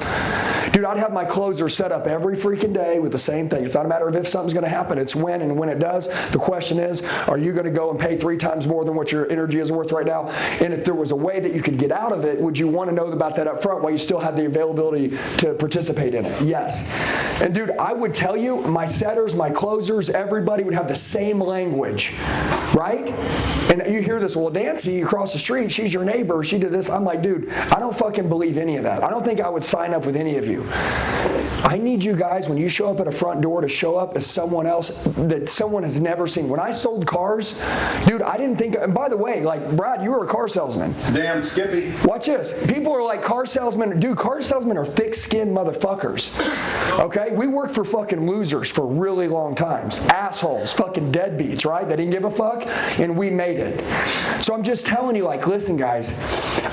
Dude, I'd have my closer set up every freaking day with the same thing. It's not a matter of if something's going to happen. It's when, and when it does, the question is, are you going to go and pay 3 times more than what your energy is worth right now? And if there was a way that you could get out of it, would you want to know about that up front while you still have the availability to participate in it? Yes. And dude, I would tell you, my setters, my closers, everybody would have the same language, right? And you hear this, well, Nancy across the street, she's your neighbor, she did this. I'm like, dude, I don't fucking believe any of that. I don't think I would sign up with any of you. I need you guys, when you show up at a front door, to show up as someone else that someone has never seen. When I sold cars, dude, I didn't think, and by the way, like, Brad, you were a car salesman. Damn, Skippy. Watch this. People are like, car salesmen, dude, car salesmen are thick-skinned motherfuckers. Okay? We worked for fucking losers for really long times. Assholes, fucking deadbeats, right? They didn't give a fuck, and we made it. So I'm just telling you, like, listen, guys,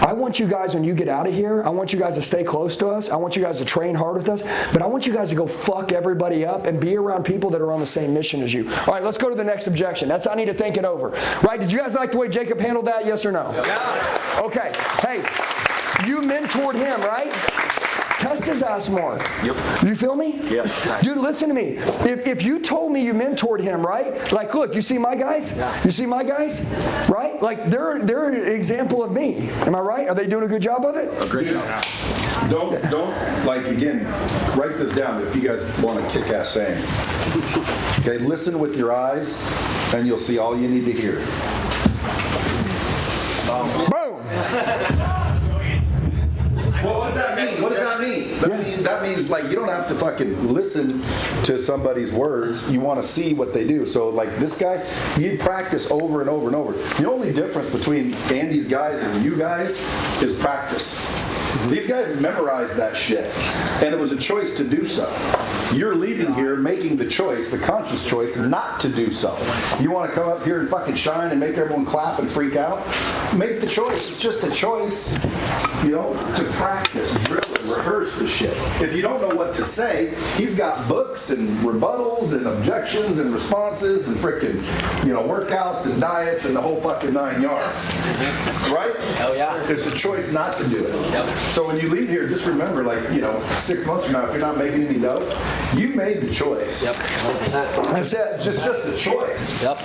I want you guys, when you get out of here, I want you guys to stay close to us. I want you guys to train hard with us, but I want you guys to go fuck everybody up and be around people that are on the same mission as you. All right, let's go to the next objection. That's, I need to think it over. Right? Did you guys like the way Jacob handled that? Yes or no? Yeah. Okay. Hey, you mentored him, right? Test his ass more. Yep. You feel me? Yeah. Dude, listen to me. If you told me you mentored him, right? Like, look, you see my guys? You see my guys? Right? Like, they're an example of me. Am I right? Are they doing a good job of it? Great job. Don't, like, again, write this down if you guys want a kick-ass saying. Okay, listen with your eyes, and you'll see all you need to hear. Boom! Well, what does that mean? What does that mean? That means, like, you don't have to fucking listen to somebody's words. You want to see what they do. So, like, this guy, you practice over and over and over. The only difference between Andy's guys and you guys is practice. These guys memorized that shit, and it was a choice to do so. You're leaving here making the choice, the conscious choice, not to do so. You want to come up here and fucking shine and make everyone clap and freak out? Make the choice. It's just a choice, you know, to practice, drill it, rehearse the shit. If you don't know what to say, he's got books and rebuttals and objections and responses and freaking, you know, workouts and diets and the whole fucking 9 yards. Right? Hell yeah. It's a choice not to do it. Yep. So when you leave here, just remember, like, you know, 6 months from now, if you're not making any dough, you made the choice. Yep. 100%. That's it. Just a choice. Yep.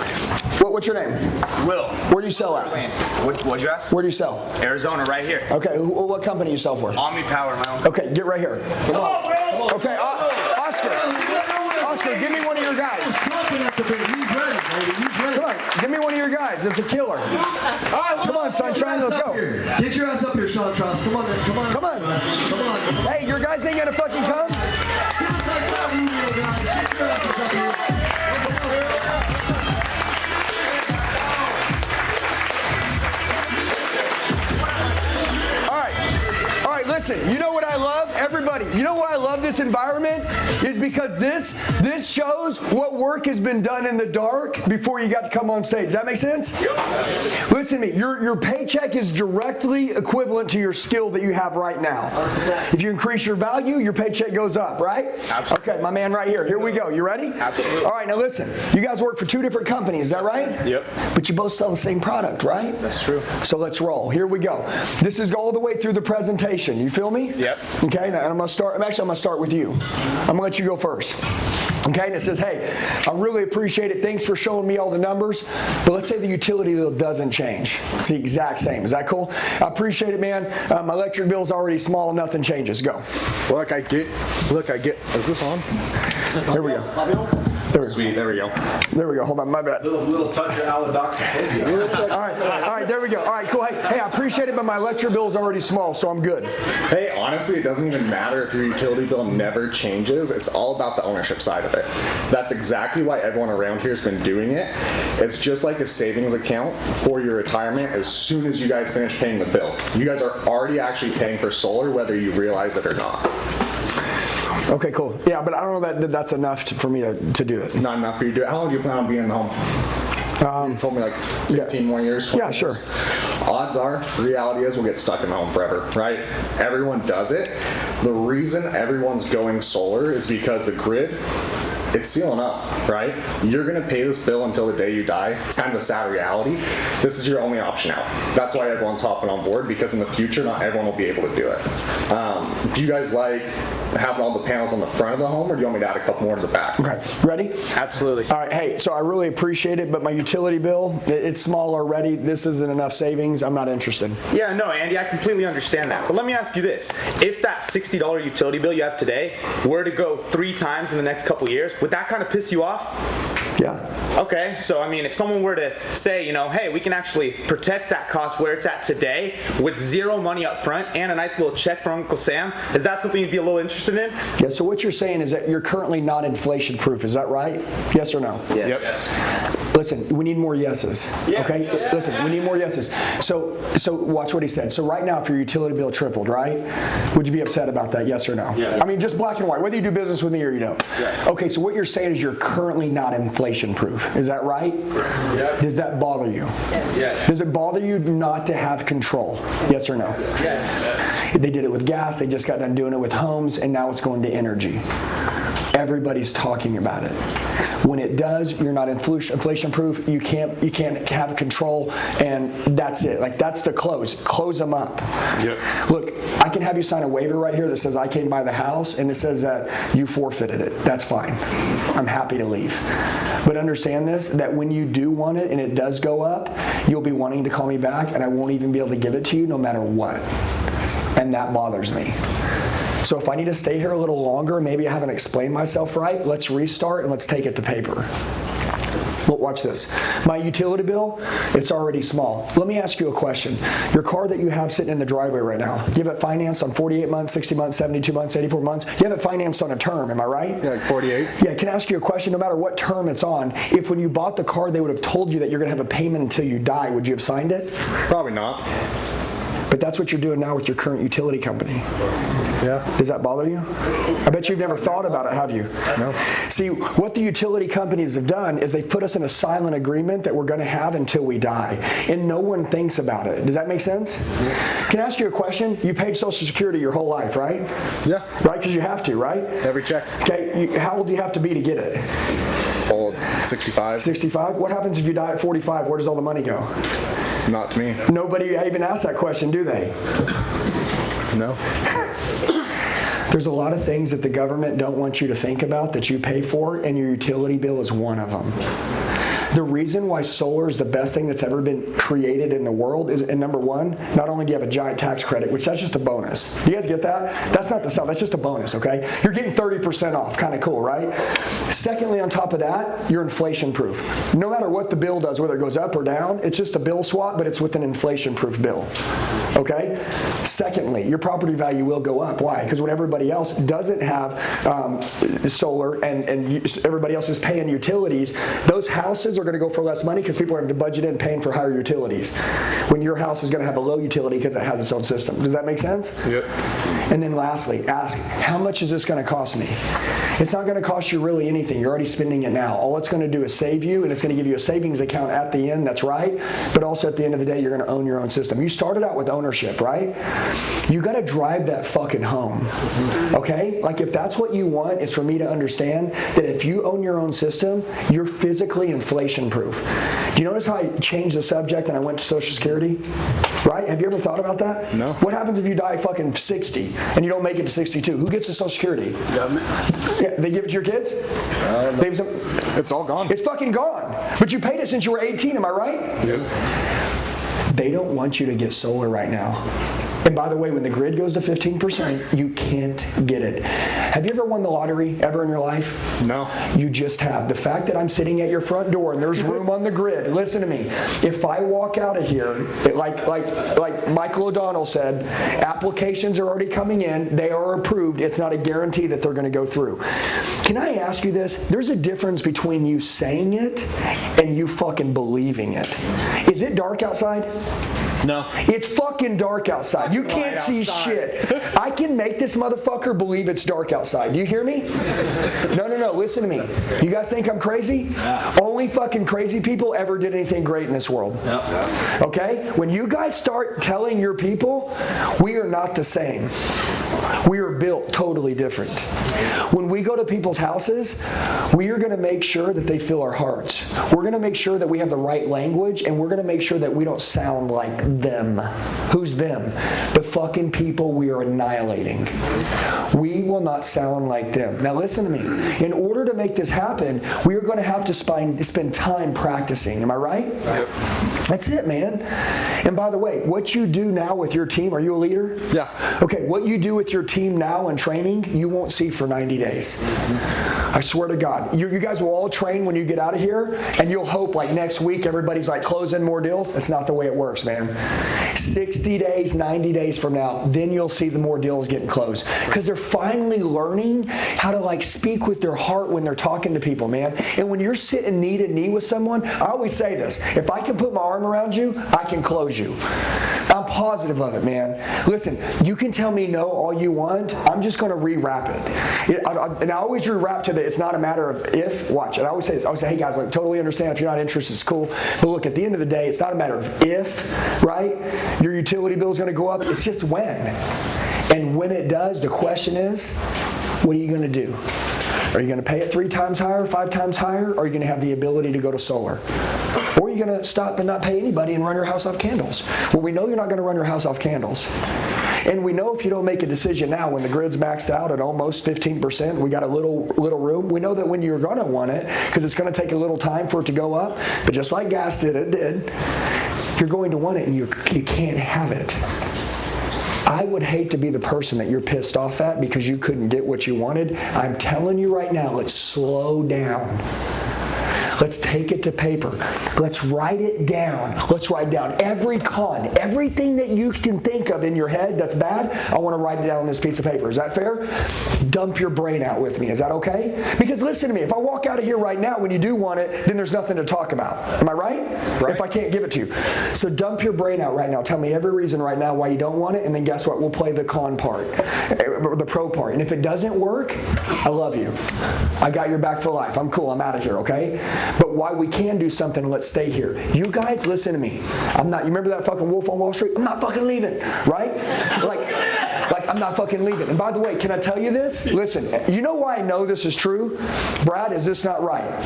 What's your name? Will. Where do you sell at? What'd you ask? Where do you sell? Arizona, right here. Okay, what company you sell for? Omni Power, my own. Okay, get right here. Come on. Okay, Oscar, give me one of your guys. He's ready, baby. He's ready. Come on, give me one of your guys. It's a killer. Come on, Sunshine, let's go. Get your ass up here, Sean Tross. Come on, man. Come on. Come on. Come on. Hey, your guys ain't gonna fucking come? Give us like that, guys. Get your ass up here. listen, you know what I love? Everybody, you know why I love this environment? Is because this shows what work has been done in the dark before you got to come on stage. Does that make sense? Yep. Listen to me. Your paycheck is directly equivalent to your skill that you have right now. If you increase your value, your paycheck goes up, right? Absolutely. Okay, my man right here. Here we go. You ready? Absolutely. All right, now listen. You guys work for 2 different companies, is that right? Yep. But you both sell the same product, right? That's true. So let's roll. Here we go. This is all the way through the presentation. You feel me? Yep. Okay, now I'm gonna start with you. I'm gonna let you go first. Okay, and it says, hey, I really appreciate it. Thanks for showing me all the numbers. But let's say the utility bill doesn't change. It's the exact same. Is that cool? I appreciate it, man. My electric bill is already small. Nothing changes. Go. Look, I get. Is this on? Here we go. Sweet, there we go. There we go. Hold on, my bad. Little touch of allodoxophobia. All right, there we go. All right, cool. Hey, I appreciate it, but my electric bill is already small, so I'm good. Hey, honestly, it doesn't even matter if your utility bill never changes. It's all about the ownership side of it. That's exactly why everyone around here has been doing it. It's just like a savings account for your retirement as soon as you guys finish paying the bill. You guys are already actually paying for solar, whether you realize it or not. Okay, cool. Yeah, but I don't know that that's enough for me to do it. Not enough for you to do it. How long do you plan on being in the home? You told me like 15 more years. Yeah, sure. Odds are, reality is we'll get stuck in the home forever, right? Everyone does it. The reason everyone's going solar is because the grid, it's sealing up, right? You're gonna pay this bill until the day you die. It's kind of a sad reality. This is your only option out. That's why everyone's hopping on board, because in the future, not everyone will be able to do it. Do you guys like having all the panels on the front of the home, or do you want me to add a couple more to the back? Okay, ready? Absolutely. All right, hey, so I really appreciate it, but my utility bill, it's small already. This isn't enough savings. I'm not interested. Yeah, no, Andy, I completely understand that. But let me ask you this. If that $60 utility bill you have today were to go 3 times in the next couple years, would that kind of piss you off? Yeah. Okay, so I mean, if someone were to say, you know, hey, we can actually protect that cost where it's at today with 0 money up front and a nice little check from Uncle Sam, is that something you'd be a little interested in? Yeah, so what you're saying is that you're currently not inflation proof, is that right? Yes or no? Yeah. Yep. Yes. Listen, we need more yeses. Yeah. Okay? Yeah. Listen, we need more yeses. So watch what he said. So right now, if your utility bill tripled, right? Would you be upset about that, yes or no? Yeah. I mean, just black and white, whether you do business with me or you don't. Yeah. Okay, so what you're saying is you're currently not inflation proof. Is that right? Yeah. Does that bother you? Yes. Does it bother you not to have control? Yes or no? Yes. They did it with gas, they just got done doing it with homes, and now it's going to energy. Everybody's talking about it. When it does, you're not inflation proof. You can't have control, and that's it. Like, that's the close. Close them up. Yep. Look, I can have you sign a waiver right here that says I came by the house, and it says that you forfeited it. That's fine. I'm happy to leave. But understand this, that when you do want it and it does go up, you'll be wanting to call me back, and I won't even be able to give it to you no matter what. And that bothers me. So if I need to stay here a little longer, maybe I haven't explained myself right, let's restart and let's take it to paper. Well, watch this. My utility bill, it's already small. Let me ask you a question. Your car that you have sitting in the driveway right now, you have it financed on 48 months, 60 months, 72 months, 84 months? You have it financed on a term, am I right? Yeah, like 48. Yeah, can I ask you a question? No matter what term it's on, if when you bought the car they would have told you that you're going to have a payment until you die, would you have signed it? Probably not. But that's what you're doing now with your current utility company. Yeah. Does that bother you? I bet you've never thought about it, have you? No. See, what the utility companies have done is they've put us in a silent agreement that we're going to have until we die. And no one thinks about it. Does that make sense? Yeah. Can I ask you a question? You paid Social Security your whole life, right? Yeah. Right? Because you have to, right? Every check. Okay. How old do you have to be to get it? Old. 65. 65? What happens if you die at 45? Where does all the money go? Not to me. Nobody even asks that question, do they? No. There's a lot of things that the government don't want you to think about that you pay for, and your utility bill is one of them. The reason why solar is the best thing that's ever been created in the world is, and number one, not only do you have a giant tax credit, which that's just a bonus. Do you guys get that? That's not the sum, that's just a bonus, okay? You're getting 30% off, kind of cool, right? Secondly, on top of that, you're inflation proof. No matter what the bill does, whether it goes up or down, it's just a bill swap, but it's with an inflation proof bill, okay? Secondly, your property value will go up. Why? Because when everybody else doesn't have solar and everybody else is paying utilities, those houses are going to go for less money because people are having to budget in paying for higher utilities when your house is going to have a low utility because it has its own system. Does that make sense? Yep. And then lastly, ask, how much is this going to cost me? It's not going to cost you really anything. You're already spending it now. All it's going to do is save you, and it's going to give you a savings account at the end. That's right. But also at the end of the day, you're going to own your own system. You started out with ownership, right? You got to drive that fucking home. Okay? Like if that's what you want, is for me to understand that if you own your own system, you're physically inflation proof. Do you notice how I changed the subject and I went to Social Security? Right? Have you ever thought about that? No. What happens if you die fucking 60 and you don't make it to 62? Who gets the Social Security? Government. Yeah, they give it to your kids? It's all gone. It's fucking gone. But you paid it since you were 18, am I right? Yep. They don't want you to get solar right now. And by the way, when the grid goes to 15%, you can't get it. Have you ever won the lottery ever in your life? No. You just have. The fact that I'm sitting at your front door and there's room on the grid, listen to me. If I walk out of here, like Michael O'Donnell said, applications are already coming in, they are approved, it's not a guarantee that they're going to go through. Can I ask you this? There's a difference between you saying it and you fucking believing it. Is it dark outside? No. It's fucking dark outside. You can't see shit. I can make this motherfucker believe it's dark outside. Do you hear me? No. Listen to me. You guys think I'm crazy? Yeah. Only fucking crazy people ever did anything great in this world. Yeah. Okay? When you guys start telling your people, we are not the same. We are built totally different. When we go to people's houses, we are going to make sure that they feel our hearts. We're going to make sure that we have the right language, and we're going to make sure that we don't sound like them. Who's them? The fucking people we are annihilating. We will not sound like them. Now listen to me. In order to make this happen, we are going to have to spend time practicing. Am I right? Yep. That's it, man. And by the way, what you do now with your team, are you a leader? Yeah. Okay, what you do with your team now in training, you won't see for 90 days. I swear to God. You guys will all train when you get out of here, and you'll hope like next week everybody's like closing more deals. That's not the way it works, man. 60 days, 90 days from now, then you'll see the more deals getting closed. Because they're finally learning how to like speak with their heart when they're talking to people, man. And when you're sitting knee to knee with someone, I always say this, if I can put my arm around you, I can close you. I'm positive of it, man. Listen, you can tell me no all you want. I'm just going to rewrap it. And I always rewrap to the, it's not a matter of if, watch. And I always say this. I always say, hey guys, like, totally understand if you're not interested, it's cool. But look, at the end of the day, it's not a matter of if, right? Your utility bill is going to go up. It's just when. And when it does, the question is, what are you going to do? Are you going to pay it 3 times higher, 5 times higher? Or are you going to have the ability to go to solar? Or are you going to stop and not pay anybody and run your house off candles? Well, we know you're not going to run your house off candles. And we know if you don't make a decision now, when the grid's maxed out at almost 15%, we got a little room, we know that when you're going to want it, because it's going to take a little time for it to go up, but just like gas did, you're going to want it and you can't have it. I would hate to be the person that you're pissed off at because you couldn't get what you wanted. I'm telling you right now, let's slow down. Let's take it to paper. Let's write it down. Let's write down every con, everything that you can think of in your head that's bad, I want to write it down on this piece of paper. Is that fair? Dump your brain out with me. Is that okay? Because listen to me, if I walk out of here right now when you do want it, then there's nothing to talk about. Am I right? If I can't give it to you. So dump your brain out right now. Tell me every reason right now why you don't want it, and then guess what? We'll play the con part, the pro part. And if it doesn't work, I love you. I got your back for life. I'm cool. I'm out of here, okay? But why we can do something, let's stay here. You guys, listen to me. I'm not, you remember that fucking Wolf on Wall Street? I'm not fucking leaving, right? Like I'm not fucking leaving. And by the way, can I tell you this? Listen, you know why I know this is true? Brad, is this not right?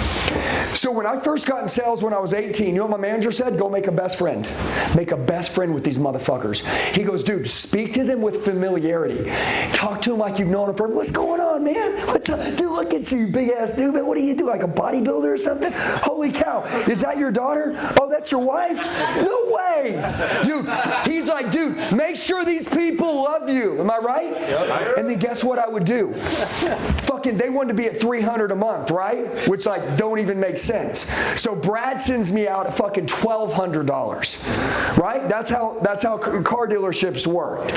So when I first got in sales when I was 18, you know what my manager said? Go make a best friend. Make a best friend with these motherfuckers. He goes, dude, speak to them with familiarity. Talk to them like you've known them for, what's going on, man? What's up? Dude, look at you, big ass dude, man. What do you do? Like a bodybuilder or something? Holy cow. Is that your daughter? Oh, that's your wife? No ways. Dude, he's like, dude, make sure these people love you. Am I right? Yep. And then guess what I would do? Fucking, they wanted to be at $300 a month, right? Which like don't even make sense. So Brad sends me out at fucking $1,200, right? That's how car dealerships work.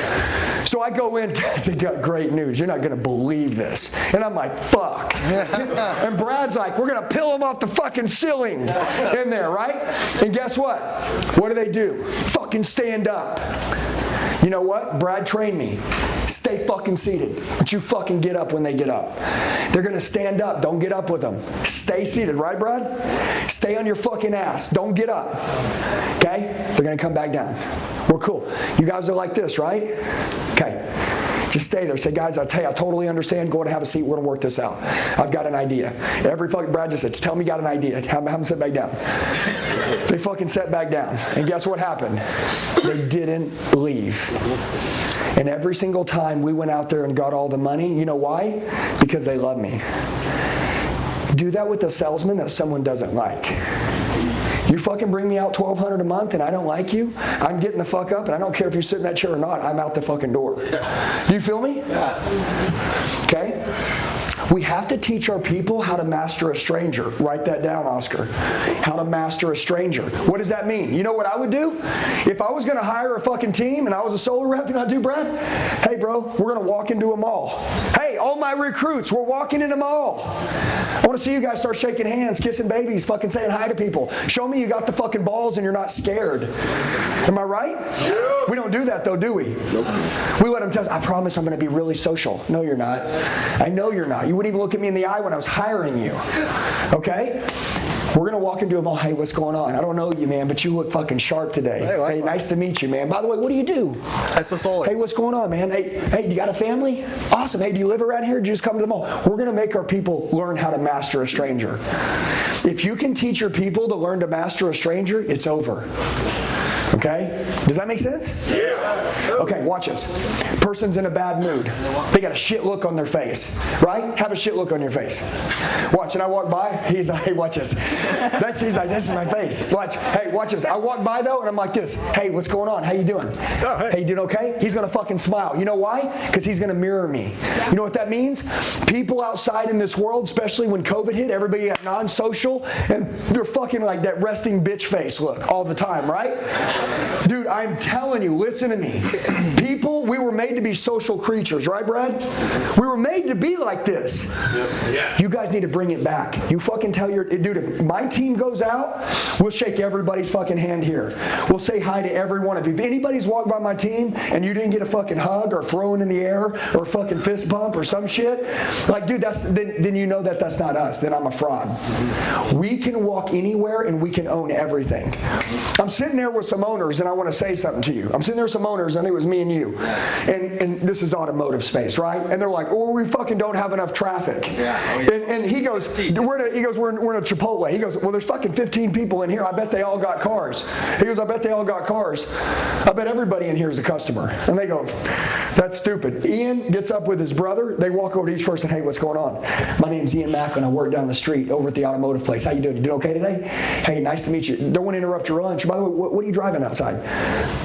So I go in, guys, I got great news. You're not gonna believe this. And I'm like, fuck. And Brad's like, we're gonna peel him off the fucking ceiling in there, right? And guess what? What do? Fucking stand up. You know what? Brad trained me. Stay fucking seated. But you fucking get up when they get up. They're gonna stand up. Don't get up with them. Stay seated, right, Brad? Stay on your fucking ass. Don't get up. Okay? They're gonna come back down. We're cool. You guys are like this, right? Okay. Just stay there. Say, guys, I'll tell you, I totally understand. Go and have a seat. We're gonna work this out. I've got an idea. Every fucking Brad just said, just tell me you got an idea. Have them sit back down. They fucking sat back down. And guess what happened? They didn't leave. And every single time we went out there and got all the money, you know why? Because they love me. Do that with a salesman that someone doesn't like. You fucking bring me out $1,200 a month and I don't like you, I'm getting the fuck up, and I don't care if you're sitting in that chair or not, I'm out the fucking door. Do you feel me? Okay? We have to teach our people how to master a stranger. Write that down, Oscar. How to master a stranger. What does that mean? You know what I would do? If I was going to hire a fucking team and I was a solar rep, you know what I'd do, Brad? Hey, bro, we're going to walk into a mall. Hey, all my recruits, we're walking in a mall. I want to see you guys start shaking hands, kissing babies, fucking saying hi to people. Show me you got the fucking balls and you're not scared. Am I right? Yeah. We don't do that though, do we? Nope. We let them tell us, I promise I'm going to be really social. No, you're not. I know you're not. You wouldn't even look at me in the eye when I was hiring you. Okay? We're going to walk into a mall. Hey, what's going on? I don't know you, man, but you look fucking sharp today. Hey, nice to meet you, man. By the way, what do you do? That's the solar. Hey, what's going on, man? Hey, you got a family? Awesome. Hey, do you live around here? Or do you just come to the mall? We're going to make our people learn how to master a stranger. If you can teach your people to learn to master a stranger, it's over. Okay? Does that make sense? Yeah. Okay, watch this. Person's in a bad mood. They got a shit look on their face, right? Have a shit look on your face. Watch, and I walk by, he's like, hey, watch this. He's like, this is my face. Watch, hey, watch this. I walk by though, and I'm like this. Hey, what's going on? How you doing? Oh, hey, you doing okay? He's gonna fucking smile. You know why? Because he's gonna mirror me. You know what that means? People outside in this world, especially when COVID hit, everybody got non-social, and they're fucking like that resting bitch face look all the time, right? Dude, I'm telling you, listen to me. People, we were made to be social creatures, right, Brad? We were made to be like this. Yeah. You guys need to bring it back. You fucking tell your, dude, if my team goes out, we'll shake everybody's fucking hand here. We'll say hi to every one of you. If anybody's walked by my team and you didn't get a fucking hug or thrown in the air or a fucking fist bump or some shit, like, dude, then you know that that's not us. Then I'm a fraud. We can walk anywhere and we can own everything. I'm sitting there with some owners and I want to say something to you. I'm sitting there with some owners, and it was me and you. And this is automotive space, right? And they're like, oh, we fucking don't have enough traffic. And he goes, we're in a Chipotle. He goes, well, there's fucking 15 people in here. I bet they all got cars. He goes, I bet they all got cars. I bet everybody in here is a customer. And they go, that's stupid. Ian gets up with his brother. They walk over to each person. Hey, what's going on? My name's Ian Mack, and I work down the street over at the automotive place. How you doing? You doing okay today? Hey, nice to meet you. Don't want to interrupt your lunch. By the way, what are you driving outside?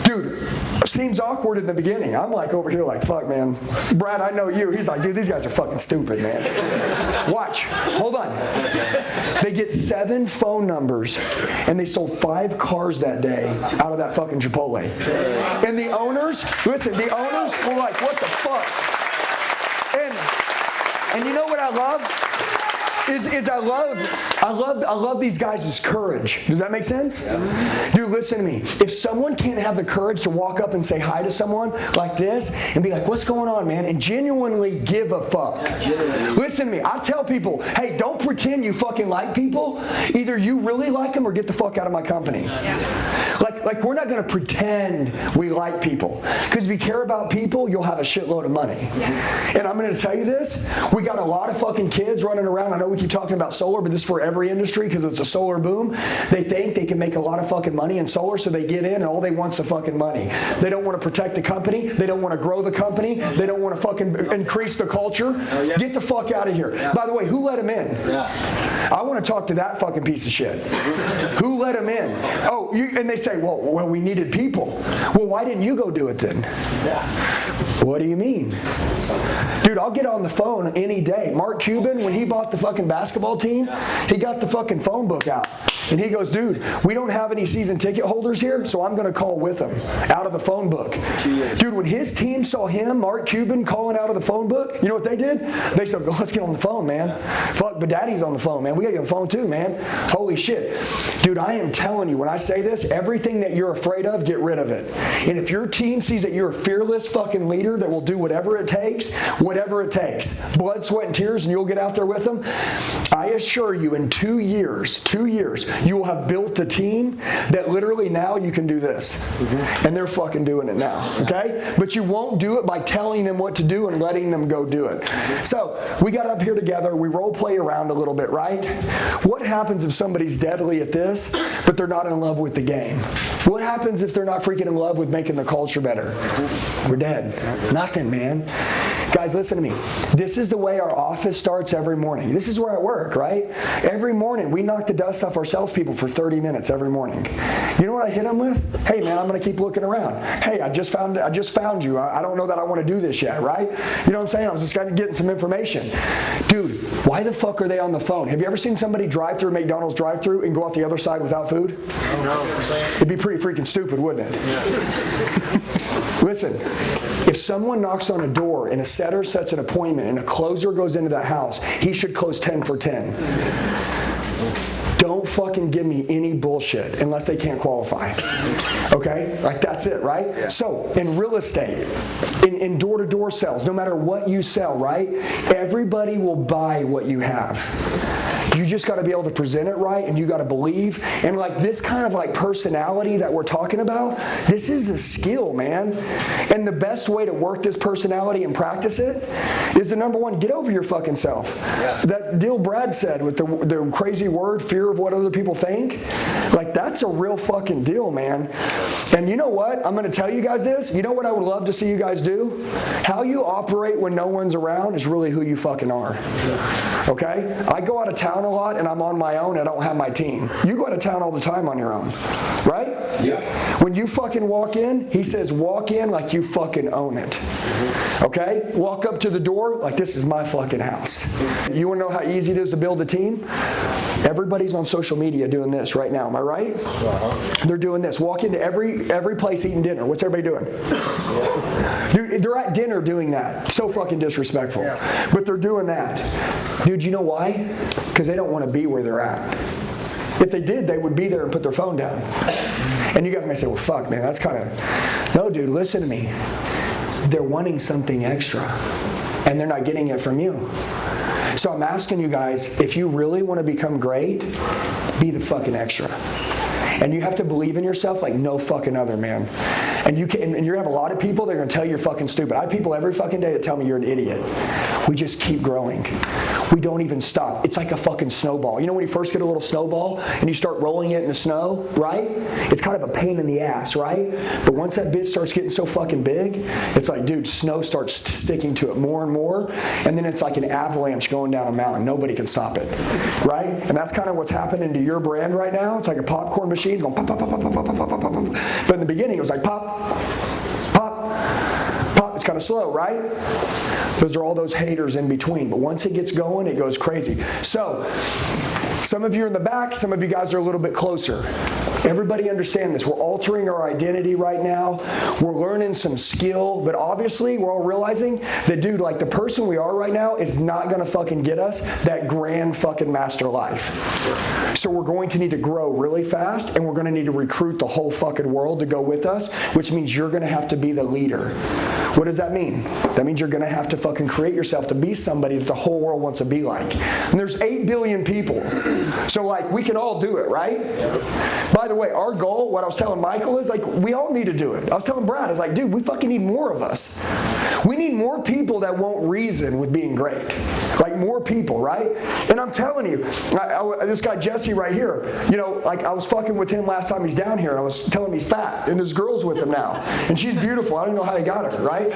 Dude, seems awkward in the beginning. I'm like over here like, fuck, man. Brad, I know you. He's like, dude, these guys are fucking stupid, man. Watch. Hold on. They get 7 phone numbers, and they sold 5 cars that day out of that fucking Chipotle. And the owners, listen, the owners were like, what the fuck? And you know what I love? Is I love these guys' courage. Does that make sense? Dude, listen to me. If someone can't have the courage to walk up and say hi to someone like this and be like, what's going on, man? And genuinely give a fuck. Listen to me. I tell people, hey, don't pretend you fucking like people. Either you really like them or get the fuck out of my company. Like we're not going to pretend we like people. Because if you care about people, you'll have a shitload of money. And I'm going to tell you this. We got a lot of fucking kids running around. I know we keep talking about solar, but this is for every industry because it's a solar boom. They think they can make a lot of fucking money in solar, so they get in and all they want is fucking money. They don't want to protect the company. They don't want to grow the company. They don't want to fucking increase the culture. Get the fuck out of here. By the way, who let him in? I want to talk to that fucking piece of shit. Who let him in? Oh, and they say, well, we needed people. Well, why didn't you go do it then? What do you mean? Dude, I'll get on the phone any day. Mark Cuban, when he bought the fucking basketball team, he got the fucking phone book out. And he goes, dude, we don't have any season ticket holders here, so I'm going to call with him out of the phone book. Dude, when his team saw him, Mark Cuban, calling out of the phone book, you know what they did? They said, let's get on the phone, man. Fuck, but Daddy's on the phone, man. We got to get on the phone too, man. Holy shit. Dude, I am telling you, when I say this, everything that you're afraid of, get rid of it. And if your team sees that you're a fearless fucking leader that will do whatever it takes, blood, sweat, and tears, and you'll get out there with them, I assure you in 2 years, you will have built a team that literally now you can do this. And they're fucking doing it now, okay? But you won't do it by telling them what to do and letting them go do it. So we got up here together, we role play around a little bit, right? What happens if somebody's deadly at this, but they're not in love with the game? What happens if they're not freaking in love with making the culture better? We're dead. Nothing, man. Guys, listen to me. This is the way our office starts every morning. This is where I work, right? Every morning, we knock the dust off our salespeople for 30 minutes every morning. You know what I hit them with? Hey, man, I'm going to keep looking around. Hey, I just found you. I don't know that I want to do this yet, right? You know what I'm saying? I was just kind of getting some information. Dude, why the fuck are they on the phone? Have you ever seen somebody drive through McDonald's drive-through and go out the other side without food? No. It'd be pretty freaking stupid, wouldn't it? Yeah. Listen, if someone knocks on a door and a setter sets an appointment and a closer goes into that house, he should close 10 for 10. Don't fucking give me any bullshit unless they can't qualify. Okay? Like that's it, right? Yeah. So in real estate, in door-to-door sales, no matter what you sell, right? Everybody will buy what you have. You just got to be able to present it right, and you got to believe. And like this kind of like personality that we're talking about, this is a skill, man. And the best way to work this personality and practice it is the number one, get over your fucking self. Yeah. That deal Brad said with the crazy word, fear of what other people think, like that's a real fucking deal, man. And you know what? I'm going to tell you guys this. You know what I would love to see you guys do? How you operate when no one's around is really who you fucking are. Okay? I go out of town a lot and I'm on my own and I don't have my team. You go out of town all the time on your own, right? Yeah. When you fucking walk in, he says walk in like you fucking own it. Okay? Walk up to the door like this is my fucking house. You want to know how easy it is to build a team? Everybody's on social media doing this right now. Am I right? Uh-huh. They're doing this. Walk into every place eating dinner. What's everybody doing? Dude, they're at dinner doing that. So fucking disrespectful. Yeah. But they're doing that. Dude, you know why? Because they don't want to be where they're at. If they did, they would be there and put their phone down. And you guys may say, well, fuck, man, that's kind of... No, dude, listen to me. They're wanting something extra, and they're not getting it from you. So I'm asking you guys, if you really want to become great, be the fucking extra. And you have to believe in yourself like no fucking other, man. And you're going to have a lot of people that are going to tell you you're fucking stupid. I have people every fucking day that tell me you're an idiot. We just keep growing. We don't even stop. It's like a fucking snowball. You know when you first get a little snowball and you start rolling it in the snow, right? It's kind of a pain in the ass, right? But once that bitch starts getting so fucking big, it's like, dude, snow starts sticking to it more and more. And then it's like an avalanche going down a mountain. Nobody can stop it, right? And that's kind of what's happening to your brand right now. It's like a popcorn machine going pop, pop, pop, pop, pop, pop, pop, pop, pop. But in the beginning, it was like pop, pop, pop. It's kind of slow, right? Those are all those haters in between. But once it gets going, it goes crazy. So, some of you are in the back, some of you guys are a little bit closer. Everybody understand this. We're altering our identity right now. We're learning some skill, but obviously we're all realizing that, dude, like the person we are right now is not gonna fucking get us that grand fucking master life. So we're going to need to grow really fast, and we're gonna need to recruit the whole fucking world to go with us, which means you're gonna have to be the leader. What does that mean? That means you're gonna have to fucking create yourself to be somebody that the whole world wants to be like. And there's 8 billion people. So like, we can all do it, right? By the way, our goal, what I was telling Michael is like, we all need to do it. I was telling Brad, I was like, dude, we fucking need more of us. We need more people that won't reason with being great. Like more people, right? And I'm telling you, this guy Jesse right here, you know, like I was fucking with him last time he's down here, and I was telling him he's fat, and his girl's with him now. And she's beautiful. I don't know how he got her, right?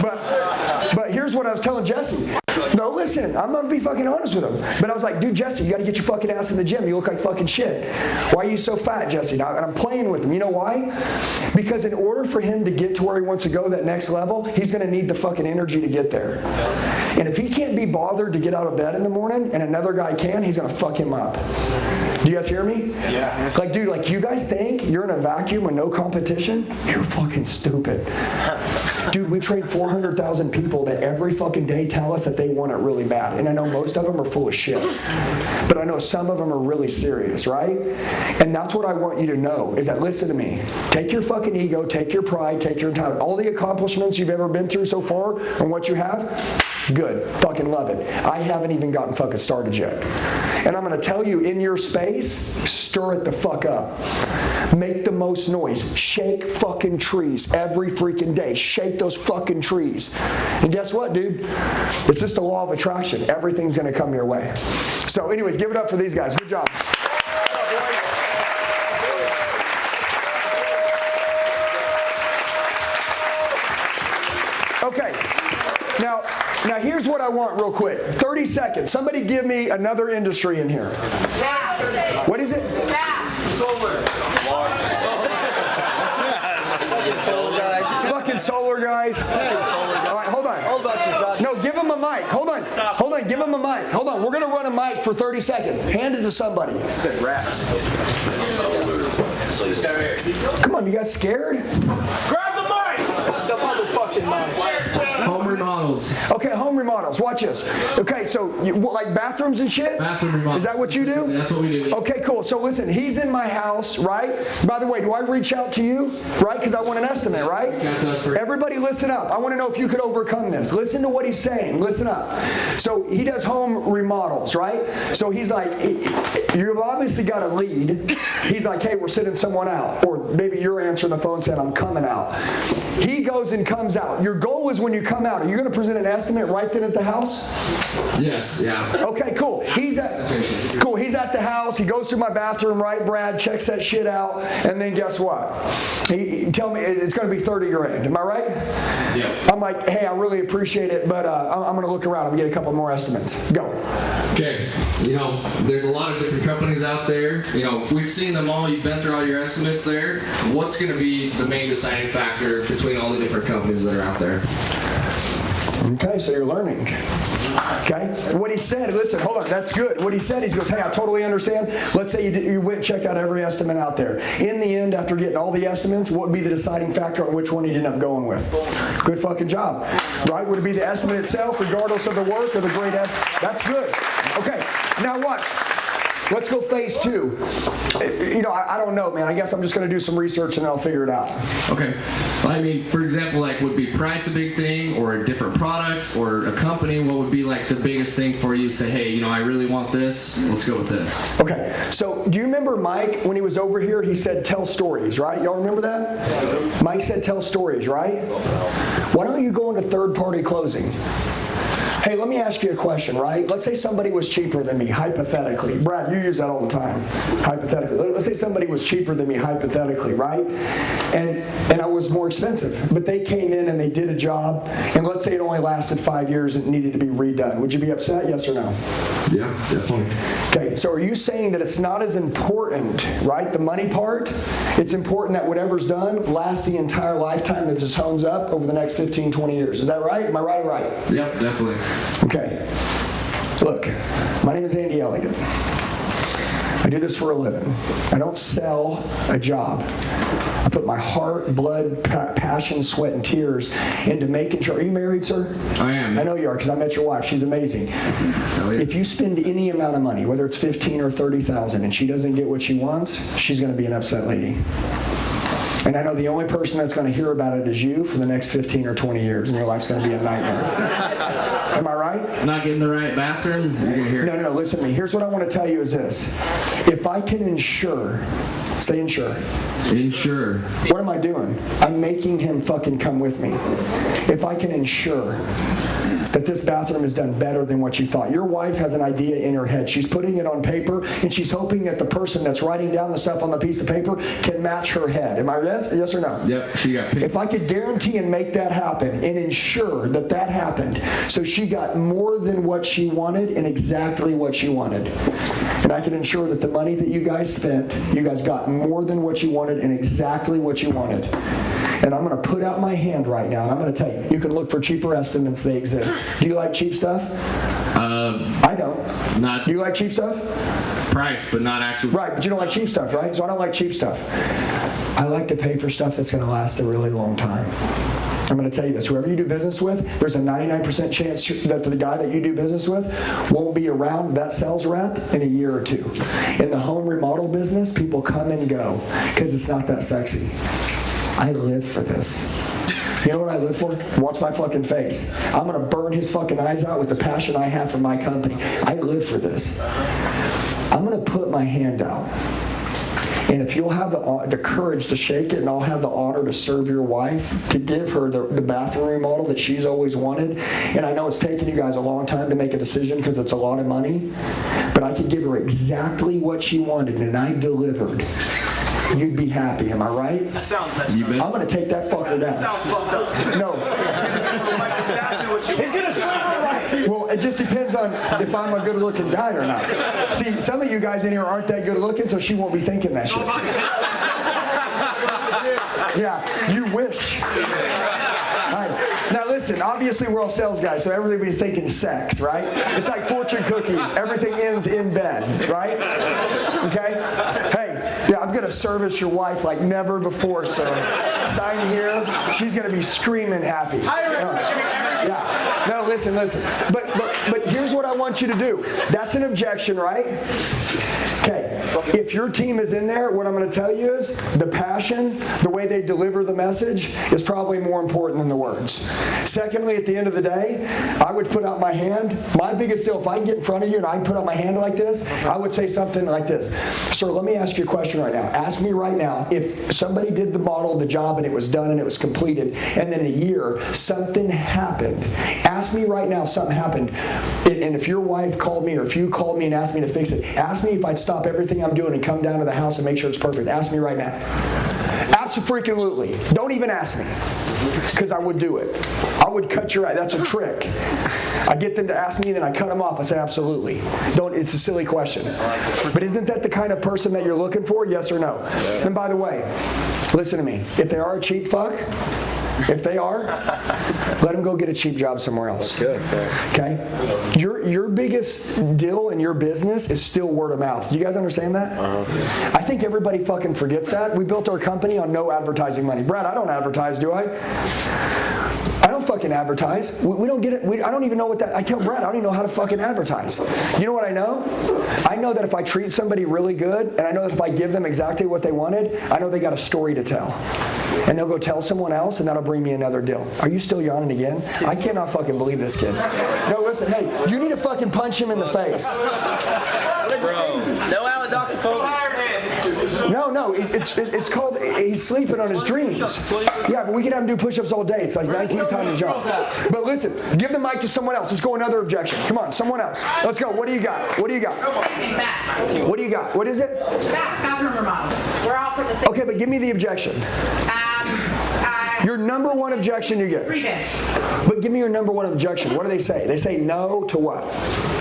But here's what I was telling Jesse. No, listen, I'm gonna be fucking honest with him. But I was like, dude, Jesse, you gotta get your fucking ass in the gym. You look like fucking shit. Why are you so fat, Jesse? And I'm playing with him. You know why? Because in order for him to get to where he wants to go, that next level, he's gonna need the fucking energy to get there. And if he can't be bothered to get out of bed in the morning and another guy can, he's gonna fuck him up. Do you guys hear me? Yeah. Like, dude, like, you guys think you're in a vacuum with no competition? You're fucking stupid. Dude, we train 400,000 people that every fucking day tell us that they want it really bad. And I know most of them are full of shit. But I know some of them are really serious, right? And that's what I want you to know, is that, listen to me. Take your fucking ego, take your pride, take your time. All the accomplishments you've ever been through so far and what you have, good. Fucking love it. I haven't even gotten fucking started yet. And I'm going to tell you, in your space, stir it the fuck up. Make the most noise. Shake fucking trees every freaking day. Shake those fucking trees. And guess what, dude? It's just the law of attraction. Everything's going to come your way. So anyways, give it up for these guys. Good job. Okay. Now here's what I want real quick. 30 seconds. Somebody give me another industry in here. What is it? Solar. Solar guys. Fucking solar guys. All right, hold on. All about your dog. No, give him a mic. Hold on. Hold on. Give him a mic. Hold on. We're going to run a mic for 30 seconds. Hand it to somebody. Said rats. Come on, you guys scared? Grab the mic! The motherfucking mic. Home remodels. Okay, home remodels. Watch this. Okay, so like bathrooms and shit? Bathroom remodels. Is that what you do? That's what we do. Okay, cool. So listen, he's in my house, right? By the way, do I reach out to you, right? Because I want an estimate, right? Reach out to us for- Everybody listen up. I want to know if you could overcome this. Listen to what he's saying. Listen up. So he does home remodels, right? So he's like, you've obviously got a lead. He's like, hey, we're sending someone out. Or maybe you're answering the phone saying, I'm coming out. He goes and comes out. Your goal is when you come out, are you going to present an estimate right then at the house? Yes, yeah. Okay, cool. He's at the house. He goes through my bathroom, right, Brad? Checks that shit out, and then guess what? He tell me it's going to be 30 grand. Am I right? Yeah. I'm like, hey, I really appreciate it, but I'm going to look around and get a couple more estimates. Go. Okay, there's a lot of different companies out there. We've seen them all. You've been through all your estimates there. What's going to be the main deciding factor between all the different companies that are out there? Okay, so you're learning. Okay? What he said, listen, hold on, that's good. What he said, he goes, hey, I totally understand. Let's say you went and checked out every estimate out there. In the end, after getting all the estimates, what would be the deciding factor on which one he'd end up going with? Good fucking job. Right? Would it be the estimate itself, regardless of the work, or the great estimate? That's good. Okay, now watch. Let's go phase 2. I don't know, man. I guess I'm just going to do some research and then I'll figure it out. Okay. I mean, for example, would be price a big thing, or different products, or a company? What would be the biggest thing for you? Say, hey, I really want this. Let's go with this. Okay. So do you remember Mike when he was over here? He said, tell stories, right? Y'all remember that? Mike said, tell stories, right? Why don't you go into third-party closing? Hey, let me ask you a question, right? Let's say somebody was cheaper than me, hypothetically. Brad, you use that all the time, hypothetically. Let's say somebody was cheaper than me, hypothetically, right? And I was more expensive. But they came in and they did a job, and let's say it only lasted 5 years and it needed to be redone. Would you be upset, yes or no? Yeah, definitely. Okay, so are you saying that it's not as important, right, the money part? It's important that whatever's done lasts the entire lifetime that this home's up over the next 15, 20 years. Is that right? Am I right or right? Yep, definitely. Okay. Look, my name is Andy Elliott. I do this for a living. I don't sell a job. I put my heart, blood, passion, sweat, and tears into making sure. Are you married, sir? I am. I know you are because I met your wife. She's amazing. If you spend any amount of money, whether it's $15,000 or $30,000, and she doesn't get what she wants, she's going to be an upset lady. And I know the only person that's going to hear about it is you for the next 15 or 20 years, and your life's going to be a nightmare. Am I right? Not getting the right bathroom? You're going to hear. No, listen to me. Here's what I want to tell you is this. If I can ensure, say insure. Insure. What am I doing? I'm making him fucking come with me. If I can ensure that this bathroom is done better than what you thought. Your wife has an idea in her head. She's putting it on paper, and she's hoping that the person that's writing down the stuff on the piece of paper can match her head. Am I yes or no? Yep, she got picked. If I could guarantee and make that happen and ensure that that happened, so she got more than what she wanted and exactly what she wanted. And I can ensure that the money that you guys spent, you guys got more than what you wanted and exactly what you wanted. And I'm going to put out my hand right now, and I'm going to tell you, you can look for cheaper estimates. They exist. Do you like cheap stuff? I don't. Not. Do you like cheap stuff? Price, but not actual. Right, but you don't like cheap stuff, right? So I don't like cheap stuff. I like to pay for stuff that's going to last a really long time. I'm going to tell you this. Whoever you do business with, there's a 99% chance that the guy that you do business with won't be around that sales rep in a year or two. In the home remodel business, people come and go because it's not that sexy. I live for this. You know what I live for? Watch my fucking face. I'm going to burn his fucking eyes out with the passion I have for my company. I live for this. I'm going to put my hand out. And if you'll have the courage to shake it, and I'll have the honor to serve your wife, to give her the bathroom remodel that she's always wanted. And I know it's taken you guys a long time to make a decision because it's a lot of money, but I could give her exactly what she wanted, and I delivered. You'd be happy, am I right? That sounds messed up. I'm going to take that fucker down. That sounds fucked up. No. He's gonna slap her right. Well, it just depends on if I'm a good-looking guy or not. See, some of you guys in here aren't that good-looking, so she won't be thinking that shit. Yeah, you wish. All right. Now listen, obviously we're all sales guys, so everybody's thinking sex, right? It's like fortune cookies. Everything ends in bed, right? Okay? Hey, yeah, I'm gonna service your wife like never before, so sign here. She's gonna be screaming happy. Yeah. No, listen. But here's what I want you to do. That's an objection, right? Okay. If your team is in there, what I'm going to tell you is the passion, the way they deliver the message is probably more important than the words. Secondly, at the end of the day, I would put out my hand. My biggest deal, if I get in front of you and I put out my hand like this, I would say something like this. Sir, let me ask you a question right now. Ask me right now, if somebody did the model, the job, and it was done and it was completed, and then in a year, something happened. Ask me right now if something happened. And if your wife called me or if you called me and asked me to fix it, ask me if I'd stop everything I'm doing and come down to the house and make sure it's perfect. Ask me right now. Absolutely. Don't even ask me, because I would do it. I would cut your eye. That's a trick. I get them to ask me, and then I cut them off. I say absolutely. Don't. It's a silly question. But isn't that the kind of person that you're looking for? Yes or no? Yeah. And by the way, listen to me. If they are a cheap fuck, if they are, let them go get a cheap job somewhere else. Okay? Your biggest deal in your business is still word of mouth. You guys understand that? I think everybody fucking forgets that. We built our company on no advertising money. Brad, I don't advertise, do I? I don't fucking advertise. We don't get it. I don't even know what that. I tell Brad, I don't even know how to fucking advertise. You know what I know? I know that if I treat somebody really good, and I know that if I give them exactly what they wanted, I know they got a story to tell. And they'll go tell someone else, and that'll bring me another deal. Are you still yawning again? I cannot fucking believe this kid. No, listen, hey, you need to fucking punch him in the face. Bro, no allodoxaphobia. No, it's called, he's sleeping on his dreams. Yeah, but we can have him do push-ups all day. It's like 19 times his job. But listen, give the mic to someone else. Let's go another objection. Come on, someone else. Let's go. What do you got? What do you got? What do you got? What is it? Bathroom remodel. We're all for the same. Okay, but give me the objection. Your number one objection you get. 3 bids. But give me your number one objection. What do they say? They say no to what?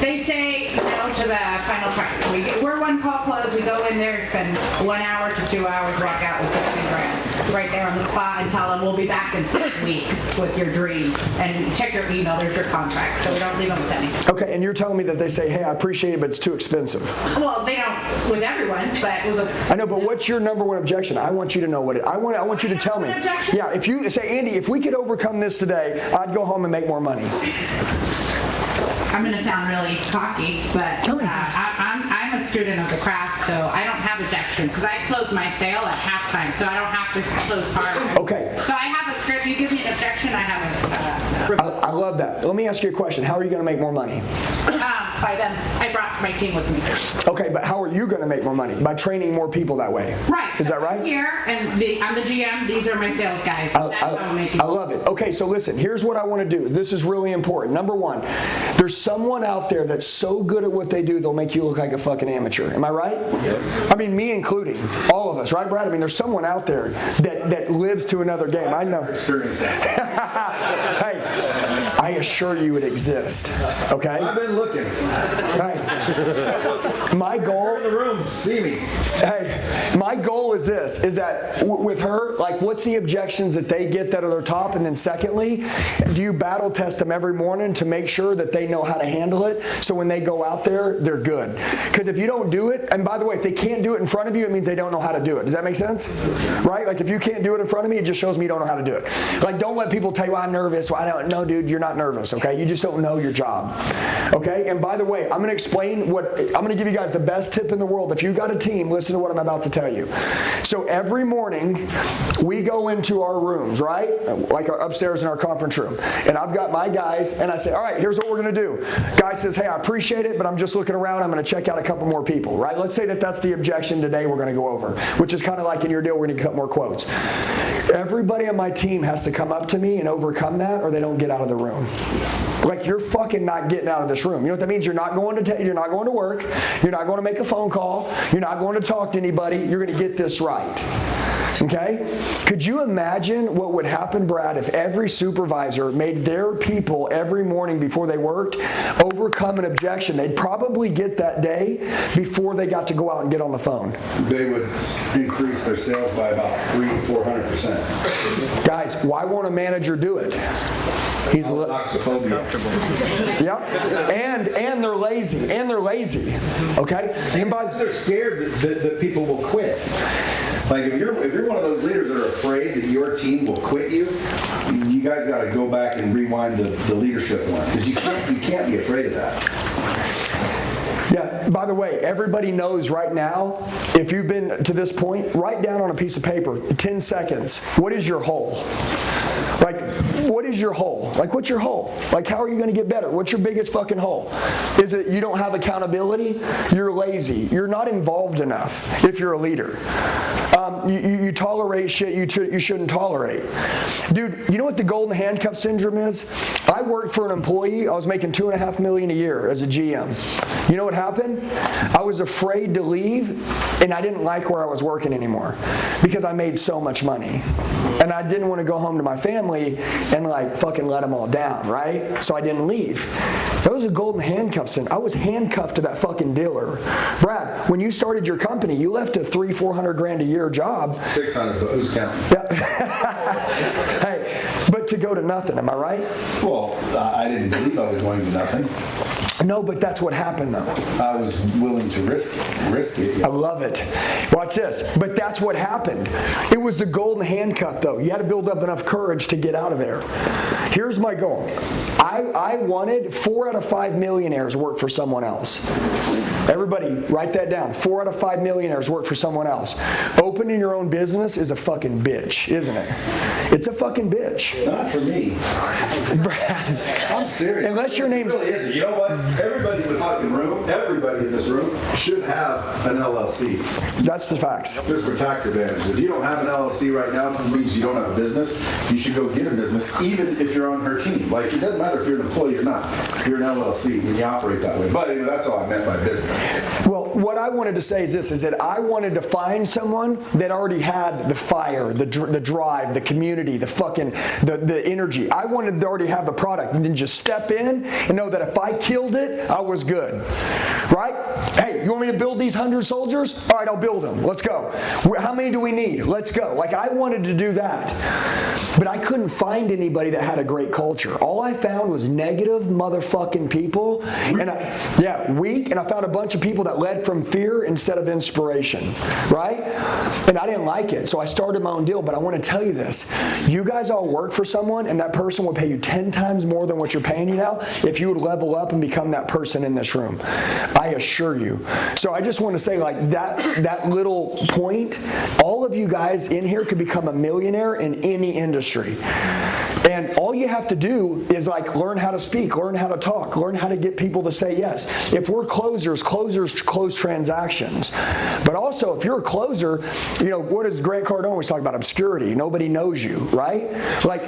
They say no to the final price. We're one call close. We go in there, spend 1 hour to 2 hours, walk out with 15 grand. Right there on the spot and tell them we'll be back in 6 weeks with your dream. And check your email, there's your contract. So we don't leave them with any. Okay, and you're telling me that they say, hey, I appreciate it, but it's too expensive. Well, they don't with everyone, but with I know, but what's your number one objection? I want you to know what it. I want you to tell me. Yeah, if you say, Andy, if we could overcome this today, I'd go home and make more money. I'm going to sound really cocky, but I'm a student of the craft, so I don't have objections because I close my sale at halftime, so I don't have to close hard. Okay. So I have a script. You give me an objection, I have a I love that. Let me ask you a question. How are you going to make more money? By them. I brought my team with me. Okay, but how are you going to make more money? By training more people that way. Right. Is that right? I'm here, and I'm the GM. These are my sales guys. That's how I'm making. I love it. Okay, so listen, here's what I want to do. This is really important. Number one, there's someone out there that's so good at what they do, they'll make you look like a fucking amateur. Am I right? Yes. I mean, me including. All of us, right, Brad? I mean, there's someone out there that lives to another game. I know. Hey, I assure you it exists. Okay? I've been looking. Hey, my goal in the room, see me. Hey, my goal is this: is that with her, like, what's the objections that they get that are their top, and then secondly, do you battle test them every morning to make sure that they know how to handle it? So when they go out there, they're good. Because if you don't do it, and by the way, if they can't do it in front of you, it means they don't know how to do it. Does that make sense? Right? Like if you can't do it in front of me, it just shows me you don't know how to do it. Like don't let people tell you, I'm nervous. Well, I don't know, dude. You're not nervous. Okay? You just don't know your job. Okay? And by the way, I'm going to explain I'm going to give you guys the best tip in the world. If you got a team, listen to what I'm about to tell you. So every morning we go into our rooms, right? Like upstairs in our conference room. And I've got my guys and I say, all right, here's what we're going to do. Guy says, hey, I appreciate it, but I'm just looking around. I'm going to check out a couple more people, right? Let's say that that's the objection today we're going to go over, which is kind of like in your deal, we're going to cut more quotes. Everybody on my team has to come up to me and overcome that or they don't get out of the room. Like you're fucking not getting out of this room. You know what that means? You're not going to work. You're not going to make a phone call. You're not going to talk to anybody. You're going to get this right. Okay? Could you imagine what would happen, Brad, if every supervisor made their people every morning before they worked overcome an objection they'd probably get that day before they got to go out and get on the phone? They would increase their sales by about 300% to 400%. Guys, why won't a manager do it? He's Yep. And they're lazy. Okay? And they're scared that people will quit. Like if you're one of those leaders that are afraid that your team will quit you, you guys got to go back and rewind the leadership one because you can't be afraid of that. Yeah, by the way, everybody knows right now, if you've been to this point, write down on a piece of paper, 10 seconds, what is your hole? Like, what is your hole? Like, what's your hole? Like, how are you going to get better? What's your biggest fucking hole? Is it you don't have accountability? You're lazy. You're not involved enough if you're a leader. You tolerate shit you shouldn't tolerate. Dude, you know what the golden handcuff syndrome is? I worked for an employee. I was making $2.5 million a year as a GM. You know what happened? I was afraid to leave, and I didn't like where I was working anymore because I made so much money. And I didn't want to go home to my family and like fucking let them all down, right? So I didn't leave. That was a golden handcuff syndrome. I was handcuffed to that fucking dealer. Brad, when you started your company, you left a $300,000-400 grand a year job. 600, but who's counting? Yeah. Hey, but to go to nothing, am I right? Well, I didn't believe I was going to nothing. No, but that's what happened, though. I was willing to risk it. Yeah. I love it. Watch this. But that's what happened. It was the golden handcuff, though. You had to build up enough courage to get out of there. Here's my goal. I wanted 4 out of 5 millionaires work for someone else. Everybody, write that down. 4 out of 5 millionaires work for someone else. Opening your own business is a fucking bitch, isn't it? It's a fucking bitch. Not for me. Brad, I'm serious. Unless your name's... It really isn't. You know what? Everybody in the fucking room, everybody in this room should have an LLC. That's the facts. Just for tax advantage. If you don't have an LLC right now, it means you don't have a business. You should go get a business, even if you're on her team. Like, it doesn't matter if you're an employee or not. You're an LLC when you operate that way. But anyway, that's all I meant by business. Well, what I wanted to say is this, is that I wanted to find someone that already had the fire, the drive, the community, the fucking, the energy. I wanted to already have the product and then just step in and know that if I killed it, I was good. Right? Hey, you want me to build these 100 soldiers? All right, I'll build them. Let's go. How many do we need? Let's go. Like, I wanted to do that. But I couldn't find anybody that had a great culture. All I found was negative motherfucking people. Weak. And I found a bunch of people that led from fear instead of inspiration. Right? And I didn't like it. So I started my own deal. But I want to tell you this. You guys all work for someone, and that person will pay you 10 times more than what you're paying you now if you would level up and become that person in this room. I assure you. So I just want to say, like, that little point, all of you guys in here could become a millionaire in any industry. And all you have to do is like learn how to speak, learn how to talk, learn how to get people to say yes. If we're closers close transactions. But also, if you're a closer, you know, what does Grant Cardone always talk about? Obscurity. Nobody knows you, right? Like,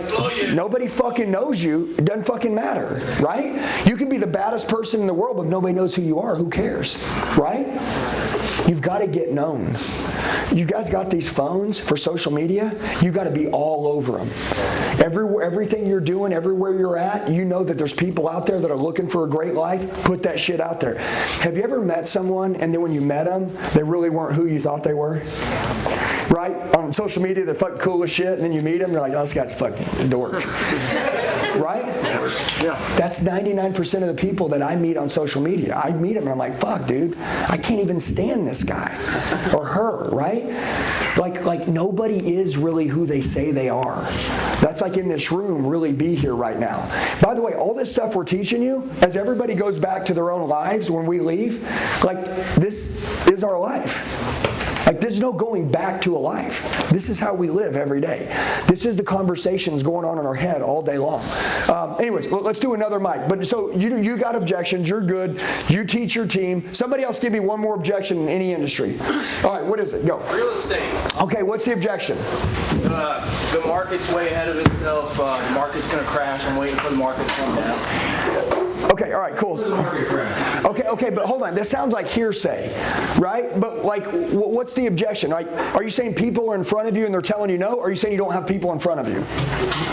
nobody fucking knows you. It doesn't fucking matter, right? You can be the baddest person in the world, but if nobody knows who you are, who cares, right? You've got to get known. You guys got these phones for social media. You got to be all over them. Everything you're doing, everywhere you're at, you know that there's people out there that are looking for a great life, put that shit out there. Have you ever met someone and then when you met them, they really weren't who you thought they were? Right? On social media, they're fucking cool as shit, and then you meet them, you're like, oh, this guy's fucking a dork. Right? Yeah. That's 99% of the people that I meet on social media. I meet them and I'm like, fuck, dude, I can't even stand this guy or her, right? Like nobody is really who they say they are. That's like in this room, really be here right now. By the way, all this stuff we're teaching you, as everybody goes back to their own lives when we leave, like this is our life. Like there's no going back to a life. This is how we live every day. This is the conversations going on in our head all day long. Anyways, let's do another mic. But so you got objections. You're good. You teach your team. Somebody else give me one more objection in any industry. All right, what is it? Go. Real estate. Okay, what's the objection? The market's way ahead of itself. The market's going to crash. I'm waiting for the market to come down. Okay, all right, cool. Okay, but hold on. This sounds like hearsay, right? But like, what's the objection? Like, are you saying people are in front of you and they're telling you no? Or are you saying you don't have people in front of you?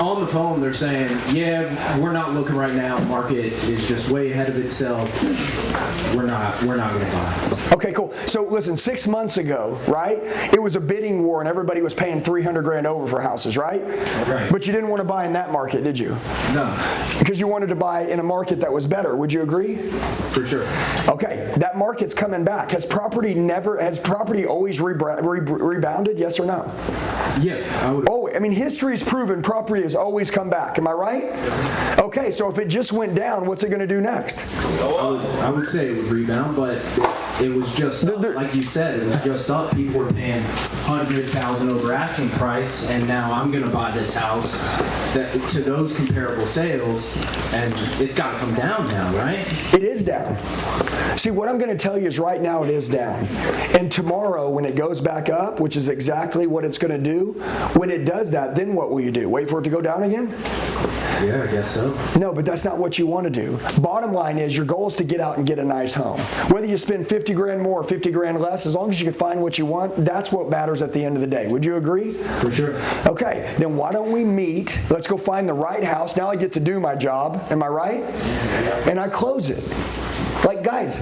On the phone, they're saying, yeah, we're not looking right now. The market is just way ahead of itself. We're not going to buy. Okay, cool. So listen, 6 months ago, right? It was a bidding war and everybody was paying $300,000 over for houses, right? Right. But you didn't want to buy in that market, did you? No. Because you wanted to buy in a market that was better. Would you agree? For sure. Okay, that market's coming back. Has property always rebounded? Yes or no? Yeah, I would. Oh, I mean, history's proven property has always come back. Am I right? Okay, so if it just went down, what's it going to do next? I would say it would rebound, but it was just up. Like you said, it was just up. People were paying $100,000 over asking price, and now I'm going to buy this house to those comparable sales, and it's got to come down now, right? It is down. See, what I'm going to tell you is right now it is down. And tomorrow, when it goes back up, which is exactly what it's going to do, when it does that, then what will you do? Wait for it to go down again? Yeah, I guess so. No, but that's not what you want to do. Bottom line is your goal is to get out and get a nice home. Whether you spend $50,000 more or $50,000 less, as long as you can find what you want, that's what matters at the end of the day. Would you agree? For sure. Okay, then why don't we meet? Let's go find the right house. Now I get to do my job. Am I right? And I close it. Like, guys,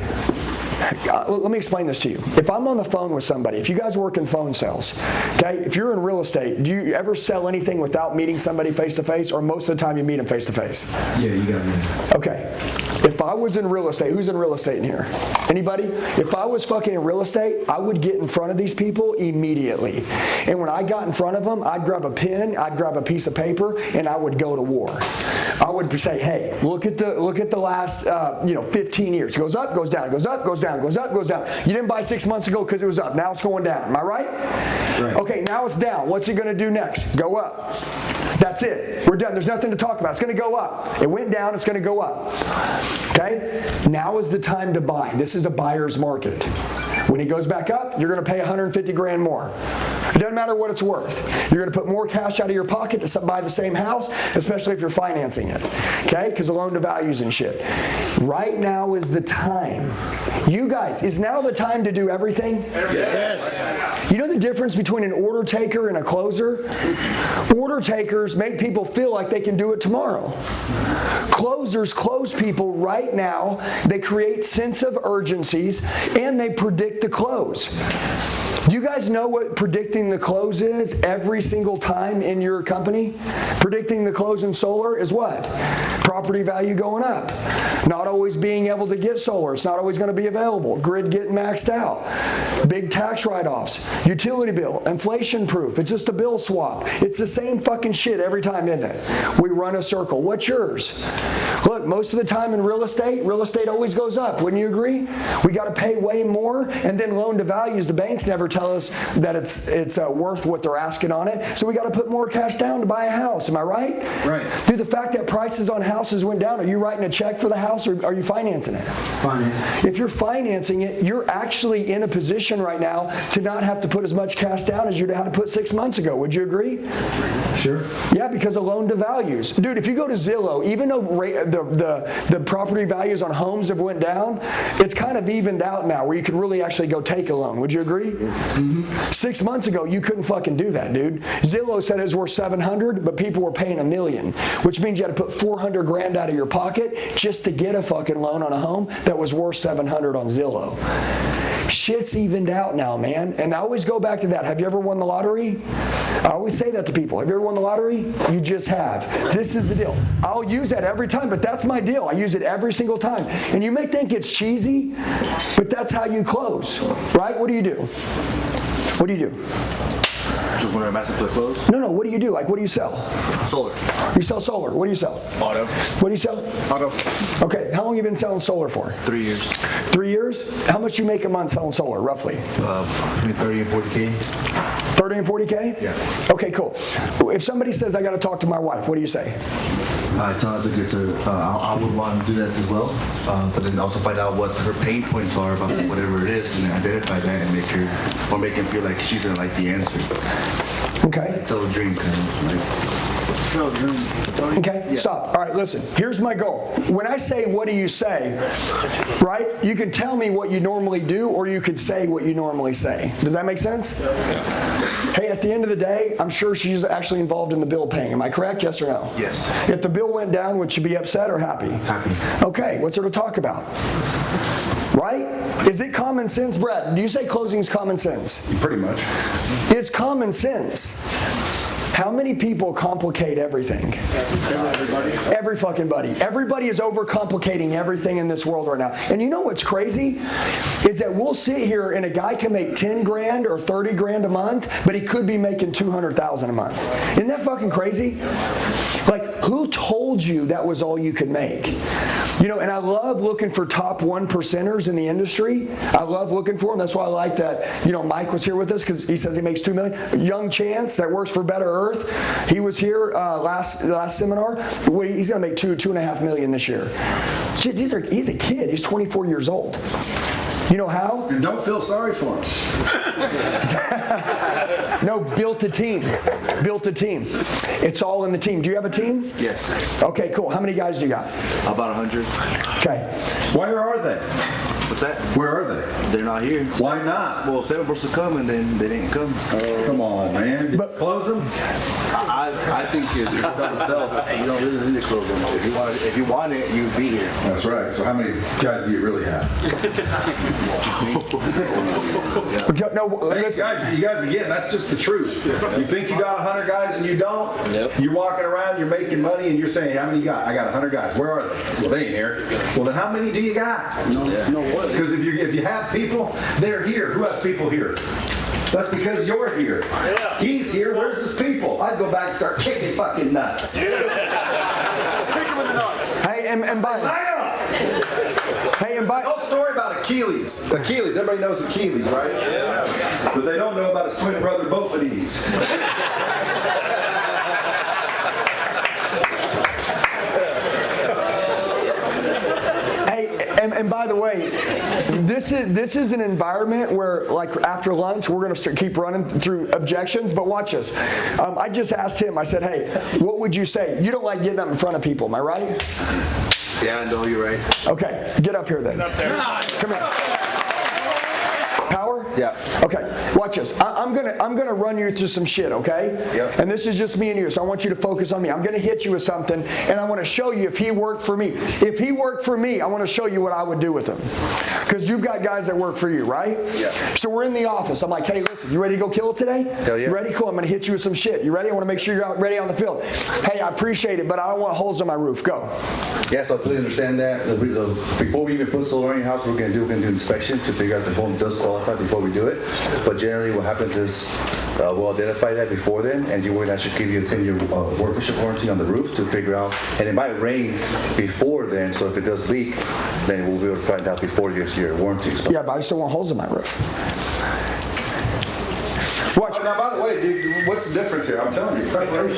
let me explain this to you. If I'm on the phone with somebody, if you guys work in phone sales, okay, if you're in real estate, do you ever sell anything without meeting somebody face to face, or most of the time you meet them face to face? Yeah, you got me. Okay. If I was in real estate, who's in real estate in here? Anybody? If I was fucking in real estate, I would get in front of these people immediately. And when I got in front of them, I'd grab a pen, I'd grab a piece of paper, and I would go to war. I would say, hey, look at the last 15 years. It goes up, goes down, goes up, goes down, goes up, goes down. You didn't buy 6 months ago because it was up. Now it's going down. Am I right? Right. Okay, now it's down. What's it going to do next? Go up. That's it. We're done. There's nothing to talk about. It's going to go up. It went down. It's going to go up. Okay? Now is the time to buy. This is a buyer's market. When it goes back up, you're going to pay $150,000 more. It doesn't matter what it's worth. You're going to put more cash out of your pocket to buy the same house, especially if you're financing it. Okay? Because the loan to values and shit. Right now is the time. You guys, is now the time to do everything? Yes. You know the difference between an order taker and a closer? Order takers make people feel like they can do it tomorrow. Closers close people right now. They create sense of urgencies and they predict the close. Do you guys know what predicting the close is every single time in your company? Predicting the close in solar is what? Property value going up. Not always being able to get solar. It's not always going to be available. Grid getting maxed out. Big tax write-offs. Utility bill. Inflation proof. It's just a bill swap. It's the same fucking shit every time, isn't it? We run a circle. What's yours? Look, most of the time in real estate always goes up. Wouldn't you agree? We got to pay way more, and then loan to values, the banks never tell us that it's worth what they're asking on it. So we got to put more cash down to buy a house. Am I right? Right. Dude, the fact that prices on houses went down, are you writing a check for the house or are you financing it? Financing. If you're financing it, you're actually in a position right now to not have to put as much cash down as you'd had to put 6 months ago. Would you agree? Sure. Yeah, because of loan to values. Dude, if you go to Zillow, even though the property values on homes have went down, it's kind of evened out now where you can really actually go take a loan. Would you agree? 6 months ago, you couldn't fucking do that, dude. Zillow said it was worth 700, but people were paying $1 million, which means you had to put 400 grand out of your pocket just to get a fucking loan on a home that was worth 700 on Zillow. Shit's evened out now, man. And I always go back to that. Have you ever won the lottery? I always say that to people. Have you ever won the lottery? You just have. This is the deal. I'll use that every time, but that's my deal. I use it every single time. And you may think it's cheesy, but that's how you close, right? What do you do? What do you do? Just when I'm asking for clothes? No, what do you do? Like, what do you sell? Solar. You sell solar. What do you sell? Auto. What do you sell? Auto. Okay, how long have you been selling solar for? 3 years. 3 years? How much you make a month selling solar, roughly? Between 30 and 40K. 30 and 40K? Yeah. Okay, cool. If somebody says, I got to talk to my wife, what do you say? I tell her to get to, I would want to do that as well, but then also find out what her pain points are about whatever it is and identify that and make him feel like she's going to like the answer. Okay. Tell a dream kind of. Okay, stop. All right, listen. Here's my goal. When I say, what do you say, right? You can tell me what you normally do, or you could say what you normally say. Does that make sense? Hey, at the end of the day, I'm sure she's actually involved in the bill paying. Am I correct? Yes or no? Yes. If the bill went down, would she be upset or happy? Happy. Okay, what's there to talk about? Right? Is it common sense, Brett? Do you say closing is common sense? Pretty much. It's common sense. How many people complicate everything? Everybody. Every fucking buddy. Everybody is overcomplicating everything in this world right now. And you know what's crazy? Is that we'll sit here and a guy can make 10 grand or 30 grand a month, but he could be making 200,000 a month. Isn't that fucking crazy? Like, who told you that was all you could make? You know, and I love looking for top 1%ers in the industry. I love looking for them. That's why I like that, you know, Mike was here with us because he says he makes $2 million. Young Chance that works for Better Earth. He was here last seminar. He's going to make $2.5 million this year. He's a kid. He's 24 years old. You know how? And don't feel sorry for him. No, built a team. Built a team. It's all in the team. Do you have a team? Yes. Okay, cool. How many guys do you got? About 100. Okay. Where are they? What's that? Where are they? They're not here. Why not? Well, 7 were supposed to come and then they didn't come. Come on, man. But close them? I think it's itself. You don't really need to close them. If you want it, you'd be here. That's right. So how many guys do you really have? No, listen. You guys, again, that's just the truth. You think you got 100 guys and you don't? Yep. You're walking around, you're making money, and you're saying, how many you got? I got 100 guys. Where are they? Well, they ain't here. Well, then how many do you got? No. Because if you have people, they're here. Who has people here? That's because you're here. Yeah. He's here. Where's his people? I'd go back and start kicking fucking nuts. Kick him in the nuts. Hey, and by Tell a story about Achilles. Everybody knows Achilles, right? Yeah. But they don't know about his twin brother Bophides. And by the way, this is an environment where, like, after lunch, we're going to keep running through objections. But watch this. I just asked him. I said, "Hey, what would you say? You don't like getting up in front of people, am I right?" Yeah, I know you're right. Okay, get up here then. Get up there. Come here. Power? Yeah. Okay, watch this. I'm gonna run you through some shit, okay? Yep. And this is just me and you, so I want you to focus on me. I'm gonna hit you with something, and I want to show you if he worked for me. If he worked for me, I want to show you what I would do with him. Because you've got guys that work for you, right? Yeah. So we're in the office. I'm like, hey, listen, you ready to go kill it today? Hell yeah. You ready? Cool. I'm gonna hit you with some shit. You ready? I want to make sure you're out ready on the field. Hey, I appreciate it, but I don't want holes in my roof. Go. Yes, I completely understand that. Before we even put solar on your house, we're going to do inspection to figure out if the home does qualify before we do it. But generally what happens is we'll identify that before then, and you will actually give you a 10-year workmanship warranty on the roof to figure out, and it might rain before then, so if it does leak, then we'll be able to find out before your warranty expires. Yeah, but I just don't want holes in my roof. Watch. Now, by the way, dude, what's the difference here? I'm telling you, preparation.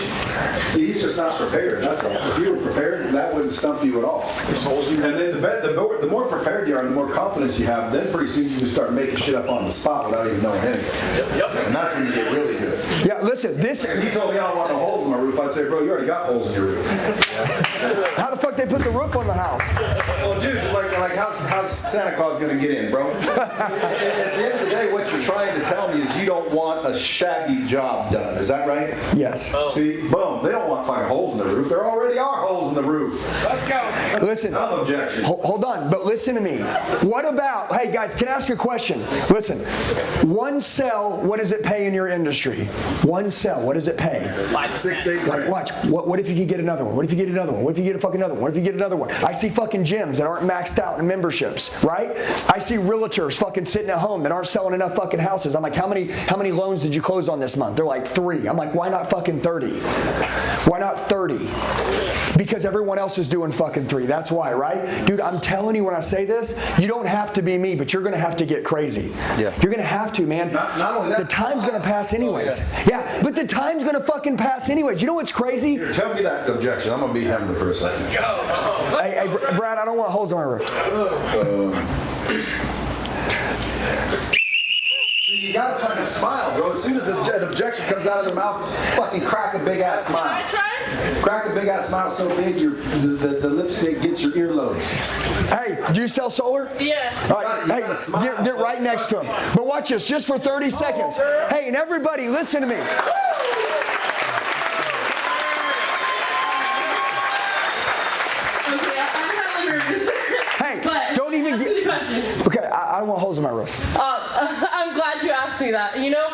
See, he's just not prepared. That's all. If you were prepared, that wouldn't stump you at all. And then the more prepared you are, and the more confidence you have, then pretty soon you can start making shit up on the spot without even knowing anything. Yep. And that's when you get really good. Yeah, listen, this. If he told me I don't want no holes in my roof, I'd say, bro, you already got holes in your roof. How the fuck they put the roof on the house? Well, dude, like how's Santa Claus gonna get in, bro? At the end of the day, what you're trying to tell me is you don't want a shabby job done. Is that right? Yes. See, boom, they don't want fucking holes in the roof. There already are holes in the roof. Let's go. Listen. No objection. Hold on, but listen to me. What about, hey guys, can I ask you a question? Listen, one sell, what does it pay in your industry? One sell, what does it pay? Like 6 to 8 grand. Watch, what if you could get another one? What if you get another one? What if you get a fucking another one? What if you get another one? I see fucking gyms that aren't maxed out in memberships, right? I see realtors fucking sitting at home that aren't selling enough fucking houses. I'm like, how many loans did you close on this month? They're like 3. I'm like, why not fucking 30? Why not 30? Because everyone else is doing fucking 3. That's why, right? Dude, I'm telling you when I say this, you don't have to be me, but you're going to have to get crazy. Yeah. You're going to have to, man. Not only that. The time's going to pass anyways. Yeah, but the time's going to fucking pass anyways. You know what's crazy? Here, tell me that objection. I'm going to be having it for a second. Let's go. Hey, Brad, I don't want holes in my roof. You gotta fucking smile, bro. As soon as an objection comes out of their mouth, fucking crack a big ass smile. Can I try? Crack a big ass smile so big the lipstick gets your earlobes. Hey, do you sell solar? Yeah. All right, hey, get right next to him. But watch this, just for 30 seconds. Hey, and everybody, listen to me. Hey, but don't even get the question. Okay, I don't want holes in my roof. I'm glad you asked me that. You know,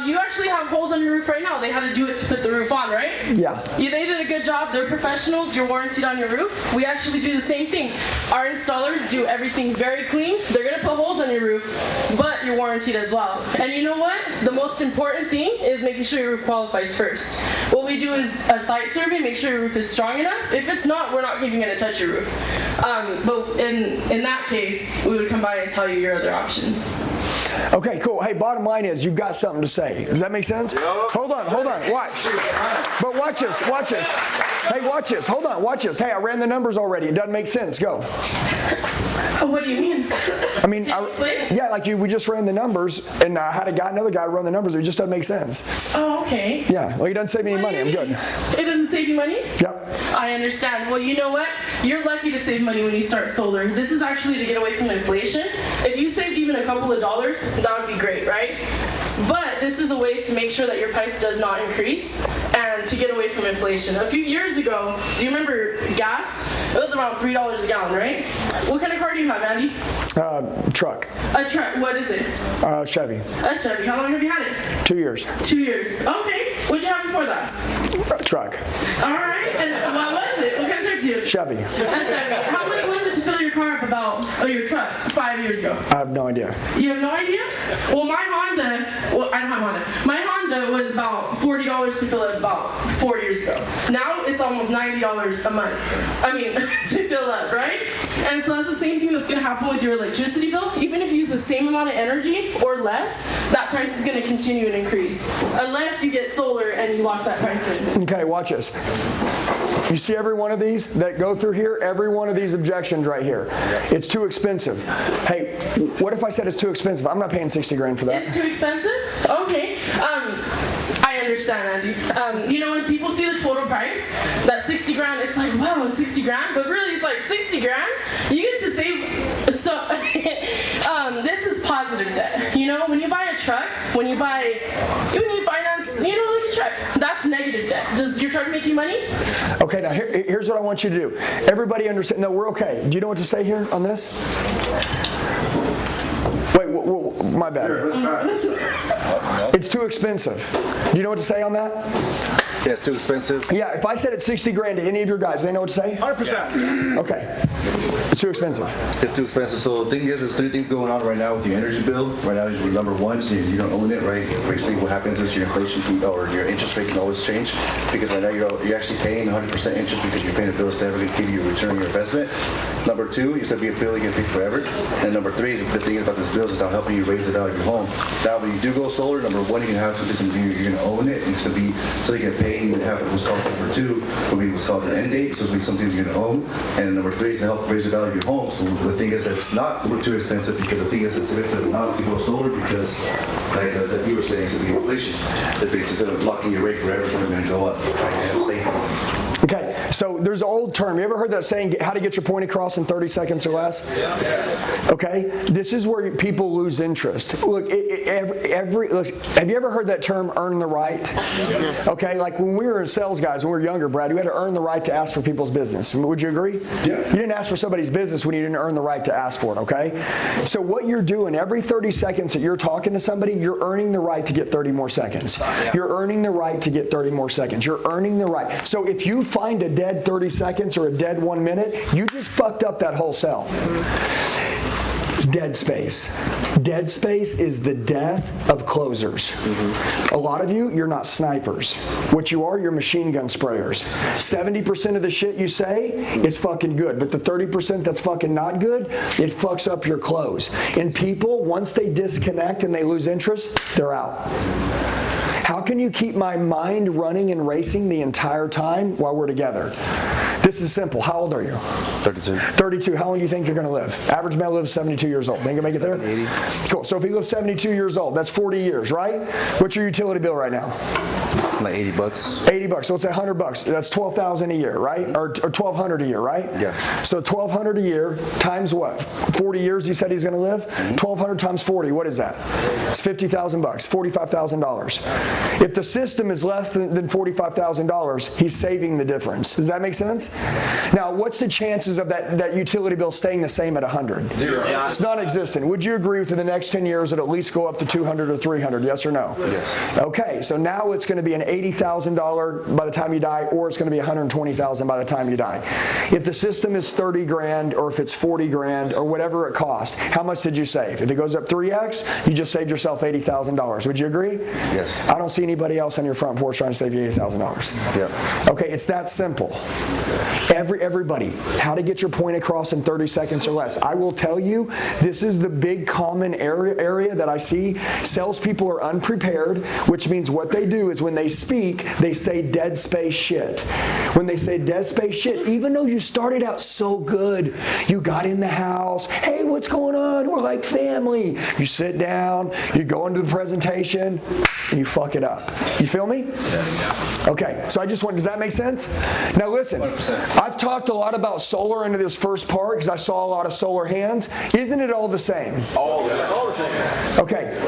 you actually have holes on your roof right now. They had to do it to put the roof on, right? Yeah. They did a good job. They're professionals. You're warranted on your roof. We actually do the same thing. Our installers do everything very clean. They're gonna put holes on your roof, but you're warranted as well. And you know what? The most important thing is making sure your roof qualifies first. What we do is a site survey, make sure your roof is strong enough. If it's not, we're not even gonna touch your roof. But in that case, we would come by and tell you your other options. Okay, cool. Hey, bottom line is you've got something to say. Does that make sense? Hold on, watch. But watch this. Hey, watch this. Hold on, watch this. Hey, I ran the numbers already. It doesn't make sense. Go. What do you mean? I mean, we just ran the numbers, and I had another guy run the numbers. It just doesn't make sense. Oh, okay. Yeah, well, he doesn't save me any money. I'm good. It doesn't save you money? Yep. I understand. Well, you know what? You're lucky to save money when you start solar. This is actually to get away from inflation. If you saved even a couple of dollars, that would be great, right? But this is a way to make sure that your price does not increase and to get away from inflation. A few years ago, do you remember gas? It was around $3 a gallon, right? What kind of car do you have, Andy? Truck. A truck. What is it? Chevy. A Chevy. How long have you had it? 2 years. 2 years. Okay. What'd you have before that? Truck. All right. And what was it? What kind of truck do you have? Chevy. A Chevy. How much was it to fill your car up your truck 5 years ago? I have no idea. You have no idea? Well, my Honda, I don't have Honda. My Honda was about $40 to fill it about 4 years ago. Now it's almost $90 a month. To fill up, right? And so that's the same thing that's going to happen with your electricity bill. Even if you use the same amount of energy or less, that price is going to continue and increase. Unless you get solar and you lock that price in. Okay, watch this. You see every one of these that go through here? Every one of these objections right here. It's too expensive. Hey, what if I said it's too expensive? I'm not paying 60 grand for that. It's too expensive? Okay. I understand, Andy. When people see the total price, that 60 grand, it's like, wow, 60 grand? But really, it's like 60 grand? You get to save. So, this is positive debt. When you buy a truck, when you finance, like a truck, that's negative debt. Does your truck make you money? Okay, now here's what I want you to do. Everybody understand? No, we're okay. Do you know what to say here on this? Wait, my bad. It's too expensive. Do you know what to say on that? Yeah, it's too expensive. Yeah, if I said it's 60 grand to any of your guys, they know what to say? 100%. Okay. It's too expensive. It's too expensive. So the thing is, there's 3 things going on right now with your energy bill. Right now, number 1, you don't own it, right? Basically, what happens is your inflation or your interest rate can always change, because right now you're actually paying 100% interest because you're paying a bill that's never going to give you a return on your investment. Number 2, it's going to be a bill you get paid forever. And number 3, the thing about this bill is now helping you raise the value of your home. Now, when you do go solar, number 1, you can have this, you're going to own it, and it's going to be so you get paid. You have what's called number 2, will be what's called an end date, so it'll be something you're going to own. And number 3 is to help raise the value of your home. So the thing is, it's not too expensive, because the thing is, it's significant amount to go solar, because like that you were saying, it's the inflation. That instead of locking your rate forever, it's going to go up. Okay, so there's an old term. You ever heard that saying, how to get your point across in 30 seconds or less? Yes. Okay, this is where people lose interest. Look, look, have you ever heard that term, earn the right? Yes. Okay, like when we were sales guys, when we were younger, Brad, we had to earn the right to ask for people's business. Would you agree? Yeah. You didn't ask for somebody's business when you didn't earn the right to ask for it, okay? So what you're doing, every 30 seconds that you're talking to somebody, you're earning the right to get 30 more seconds. You're earning the right to get 30 more seconds. You're earning the right. So if you find a dead 30 seconds or a dead 1 minute, you just fucked up that whole sell. Dead space. Dead space is the death of closers. A lot of you, you're not snipers. What you are, you're machine gun sprayers. 70% of the shit you say is fucking good, but the 30% that's fucking not good, it fucks up your close. And people, once they disconnect and they lose interest, they're out. How can you keep my mind running and racing the entire time while we're together? This is simple. How old are you? 32. 32. How long do you think you're going to live? Average male lives 72 years old. Think you make it there? 80. Cool. So if he lives 72 years old, that's 40 years, right? What's your utility bill right now? Like $80. 80 bucks. So it's $100. That's 12,000 a year, right? Or 1,200 a year, right? Yeah. So 1,200 a year times what? 40 years he said he's going to live? 1,200 times 40. What is that? It's $50,000, $45,000. If the system is less than $45,000, he's saving the difference. Does that make sense? Now, what's the chances of that utility bill staying the same at 100? 0. It's non-existent. Would you agree within the next 10 years it'll at least go up to 200 or 300? Yes or no? Yes. Okay, so now it's going to be an $80,000 by the time you die, or it's going to be $120,000 by the time you die. If the system is 30 grand, or if it's 40 grand, or whatever it costs, how much did you save? If it goes up 3x, you just saved yourself $80,000. Would you agree? Yes. I don't see anybody else on your front porch trying to save you $80,000. Yeah. Okay, it's that simple. Everybody, how to get your point across in 30 seconds or less. I will tell you, this is the big common area that I see. Salespeople are unprepared, which means what they do is when they speak, they say dead space shit. When they say dead space shit, even though you started out so good, you got in the house, hey, what's going on? We're like family. You sit down, you go into the presentation, and you fuck it up. You feel me? Yeah. Okay, so I just want, does that make sense? Now listen, 100%. I've talked a lot about solar into this first part because I saw a lot of solar hands. Isn't it all the same? All the same. Okay,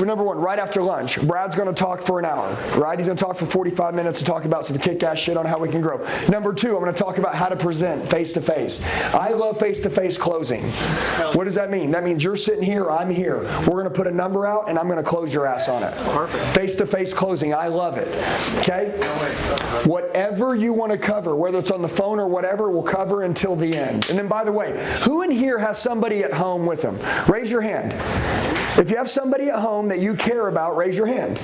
number one, right after lunch, Brad's going to talk for an hour, right? He's going to talk for 45 minutes to talk about some kick-ass shit on how we can grow. Number two, I'm going to talk about how to present face-to-face. I love face-to-face closing. What does that mean? That means you're sitting here, I'm here. We're going to put a number out, and I'm going to close your ass on it. Perfect. Face-to-face closing, I love it. Okay? Whatever you want to cover, whether it's on the phone or whatever, we'll cover until the end. And then, by the way, who in here has somebody at home with them? Raise your hand. If you have somebody at home that you care about, raise your hand.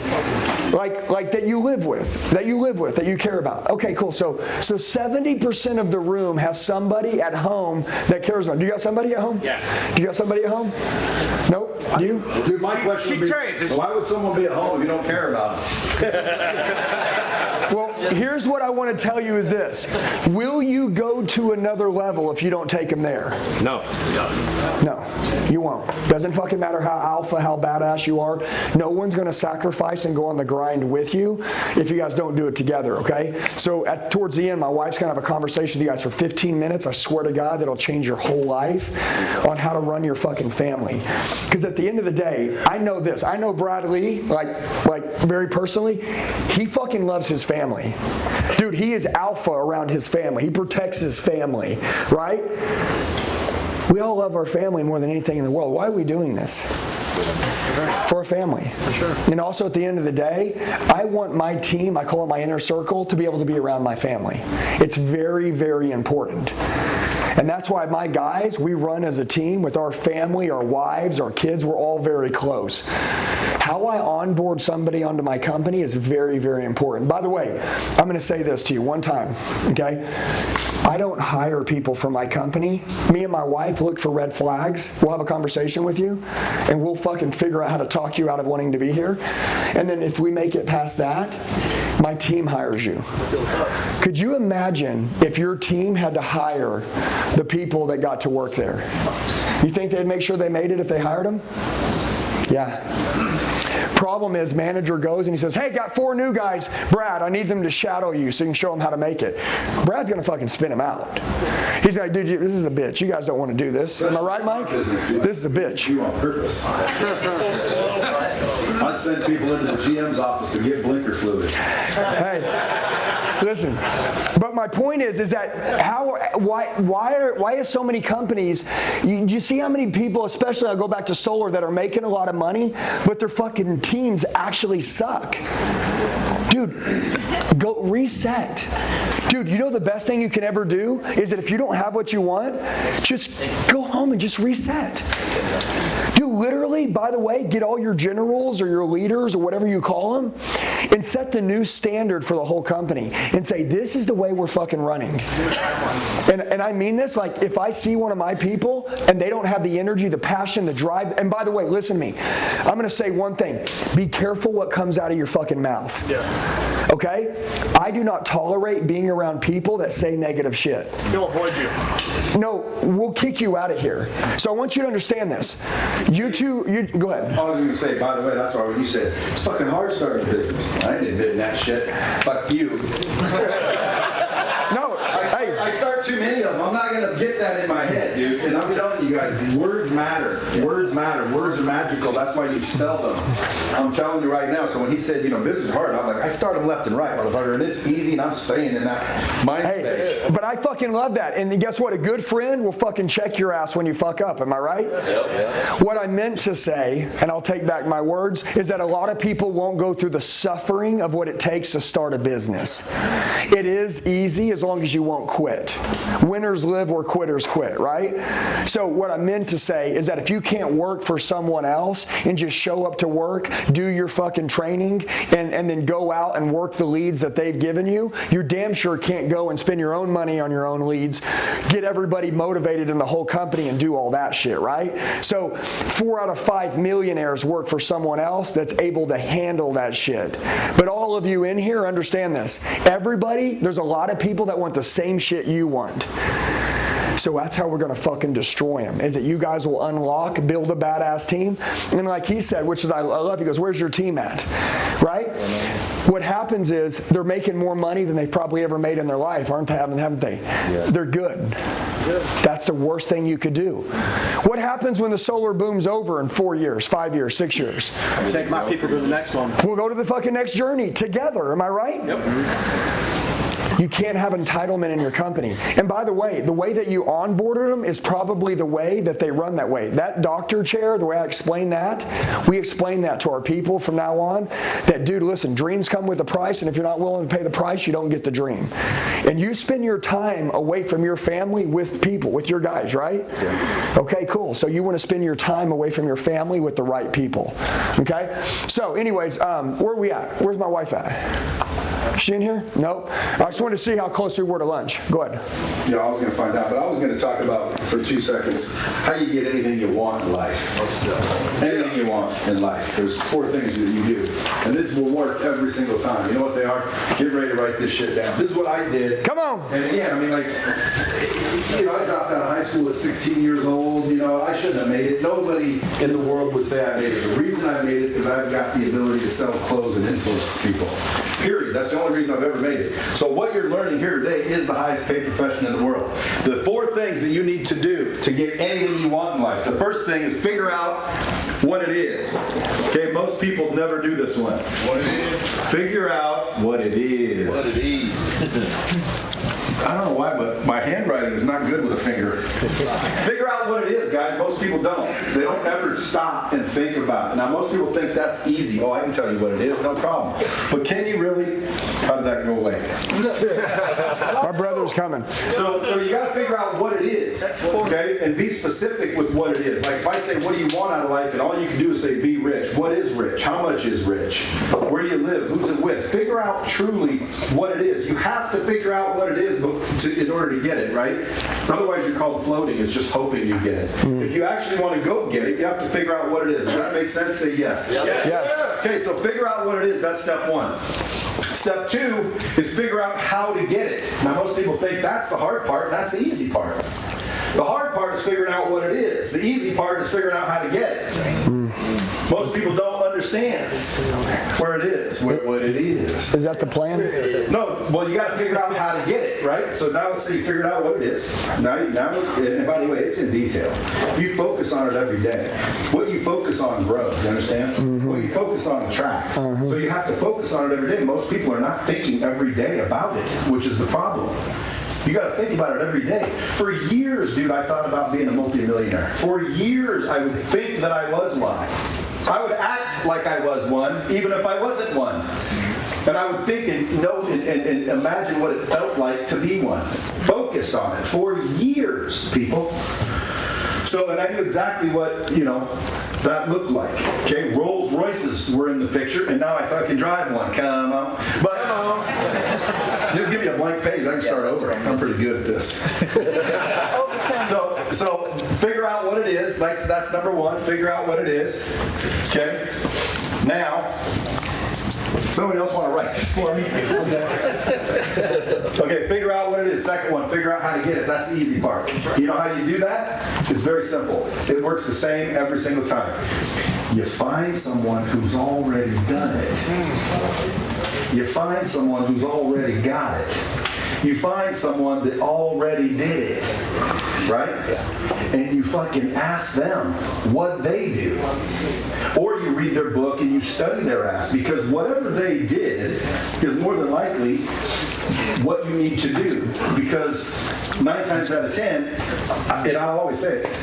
Like that you live with, that you care about. Okay, cool. So 70% of the room has somebody at home that cares about. Do you got somebody at home? Yeah. Do you got somebody at home? Nope. Do you? Dude, my question would be, why would someone be at home if you don't care about them? Well, here's what I want to tell you is this. Will you go to another level if you don't take them there? No. No, you won't. Doesn't fucking matter how alpha, how badass you are. No one's going to sacrifice and go on the grind with you if you guys don't do it together, okay? So towards the end, my wife's going to have a conversation with you guys for 15 minutes. I swear to God, that'll change your whole life on how to run your fucking family. Because at the end of the day, I know this. I know Brad Lee, like very personally. He fucking loves his family. Dude, he is alpha around his family. He protects his family, right? We all love our family more than anything in the world. Why are we doing this? For a family. For sure. And also at the end of the day, I want my team, I call it my inner circle, to be able to be around my family. It's very, very important. And that's why my guys, we run as a team with our family, our wives, our kids, we're all very close. How I onboard somebody onto my company is very, very important. By the way, I'm going to say this to you one time, okay? I don't hire people for my company. Me and my wife look for red flags. We'll have a conversation with you, and we'll fucking figure out how to talk you out of wanting to be here. And then if we make it past that, my team hires you. Could you imagine if your team had to hire the people that got to work there? You think they'd make sure they made it if they hired them? Yeah. Problem is, manager goes and he says, hey, got 4 new guys. Brad, I need them to shadow you so you can show them how to make it. Brad's going to fucking spin him out. He's like, dude, this is a bitch. You guys don't want to do this. Am I right, Mike? This is a bitch. You on purpose. I'd send people into the GM's office to get blinker fluid. Hey, listen. But my point is that why is so many companies, you see how many people, especially I'll go back to solar, that are making a lot of money, but their fucking teams actually suck. Dude, go reset. Dude, you know the best thing you can ever do is that if you don't have what you want, just go home and just reset. Dude, literally, by the way, get all your generals or your leaders or whatever you call them and set the new standard for the whole company and say, this is the way we're fucking running. And I mean this, like if I see one of my people and they don't have the energy, the passion, the drive, and by the way, listen to me, I'm going to say one thing. Be careful what comes out of your fucking mouth. Yeah. Okay? I do not tolerate being around people that say negative shit. They'll avoid you. No, we'll kick you out of here. So I want you to understand this. You go ahead. I was going to say, by the way, that's why when you said, it's fucking hard starting a business. I ain't admitting that shit. Fuck you. No, I start too many of them. I'm not going to get that in my head, dude. And I'm telling you guys, words matter. Words matter. Words are magical. That's why you spell them. I'm telling you right now. So when he said, business is hard, I'm like, I start them left and right, motherfucker. And it's easy, and I'm staying in that mind space. But I fucking love that. And guess what? A good friend will fucking check your ass when you fuck up. Am I right? Yep. What I meant to say, and I'll take back my words, is that a lot of people won't go through the suffering of what it takes to start a business. It is easy as long as you won't quit. Winners live where quitters quit, right? So what I meant to say is that if you can't work for someone else and just show up to work, do your fucking training, and then go out and work the leads that they've given you, you damn sure can't go and spend your own money on your own leads, get everybody motivated in the whole company and do all that shit, right? So 4 out of 5 millionaires work for someone else that's able to handle that shit. But all of you in here understand this. Everybody, there's a lot of people that want the same shit you want. So that's how we're going to fucking destroy them, is that you guys will unlock, build a badass team. And like he said, which is I love, he goes, where's your team at? Right? What happens is they're making more money than they've probably ever made in their life, haven't they? Yeah. They're good. That's the worst thing you could do. What happens when the solar boom's over in 4 years, 5 years, 6 years? Take my people to the next one. We'll go to the fucking next journey together. Am I right? Yep. You can't have entitlement in your company. And by the way that you onboarded them is probably the way that they run that way. That doctor chair, the way I explain that, we explain that to our people from now on, that, dude, listen, dreams come with a price, and if you're not willing to pay the price, you don't get the dream. And you spend your time away from your family with people, with your guys, right? Yeah. Okay, cool. So you want to spend your time away from your family with the right people. Okay? So anyways, where are we at? Where's my wife at? Is she in here? Nope. I just wanted to see how close we were to lunch. Go ahead. Yeah, I was going to find out, but I was going to talk about, for 2 seconds, how you get anything you want in life. Anything you want in life. There's 4 things that you do. And this will work every single time. You know what they are? Get ready to write this shit down. This is what I did. Come on. And yeah, I mean, like, I dropped out of high school at 16 years old. I shouldn't have made it. Nobody in the world would say I made it. The reason I made it is because I've got the ability to sell clothes and influence people. Period. That's the only reason I've ever made it. So what you're learning here today is the highest paid profession in the world. The 4 things that you need to do to get anything you want in life. The first thing is figure out what it is. Okay, most people never do this one. What it is. Figure out what it is. What it is. I don't know why, but my handwriting is not good with a finger. Figure out what it is, guys. Most people don't. They don't ever stop and think about it. Now, most people think that's easy. Oh, I can tell you what it is, no problem. But can you really? How did that go away? My brother's coming. So you got to figure out what it is, okay? And be specific with what it is. Like if I say, what do you want out of life? And all you can do is say, be rich. What is rich? How much is rich? Where do you live? Who's it with? Figure out truly what it is. You have to figure out what it is in order to get it, right? Otherwise, you're called floating. It's just hoping you get it. If you actually want to go get it, you have to figure out what it is. Does that make sense? Say yes. Yes. Okay, so figure out what it is. That's step one. Step two is figure out how to get it. Now, most people think that's the hard part, and that's the easy part. The hard part is figuring out what it is. The easy part is figuring out how to get it. Most people don't understand where it is, what it is. Is that the plan? No, well, you got to figure out how to get it, right? So now let's say you figured out what it is. Now, and by the way, it's in detail. You focus on it every day. What you focus on grows, you understand? What you focus on attracts. So you have to focus on it every day. Most people are not thinking every day about it, which is the problem. You got to think about it every day. For years, dude, I thought about being a multimillionaire. For years, I would think that I was one. I would act like I was one, even if I wasn't one. And I would think and know and imagine what it felt like to be one. Focused on it for years, people. So, and I knew exactly what, that looked like. Okay, Rolls Royces were in the picture, and now I fucking drive one. Come on. But just give me a blank page, I can start over. I'm pretty good at this. So figure out what it is. That's number one. Figure out what it is. Okay. Now, somebody else want to write this for me? Okay, figure out what it is. Second one, figure out how to get it. That's the easy part. You know how you do that? It's very simple. It works the same every single time. You find someone who's already done it. You find someone who's already got it. You find someone that already did it, right? And you fucking ask them what they do. Or you read their book and you study their ass, because whatever they did is more than likely what you need to do. Because 9 times out of 10, and I'll always say it.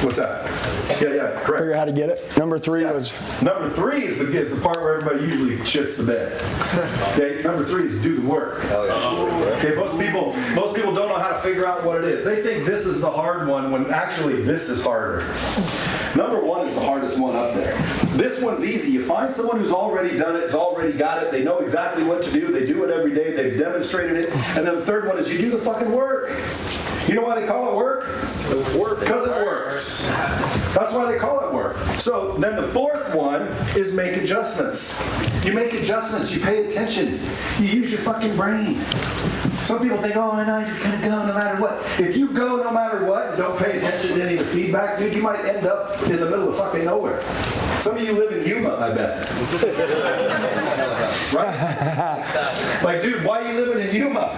What's that? Yeah, correct. Figure out how to get it. Number 3 was... Number 3 is the part where everybody usually shits the bed. Okay, number 3 is do the work. Okay, most people don't know how to figure out what it is. They think this is the hard one when actually this is harder. Number 1 is the hardest one up there. This one's easy. You find someone who's already done it, has already got it, they know exactly what to do, they do it every day, they've demonstrated it. And then the third one is you do the fucking work. You know why they call it work? Because it works. That's why they call it work. So then the fourth one is make adjustments. You make adjustments. You pay attention. You use your fucking brain. Some people think, oh, I'm just going to go no matter what. If you go no matter what, don't pay attention to any of the feedback, dude, you might end up in the middle of fucking nowhere. Some of you live in Yuma, I bet. Right? Like, dude, why are you living in Yuma?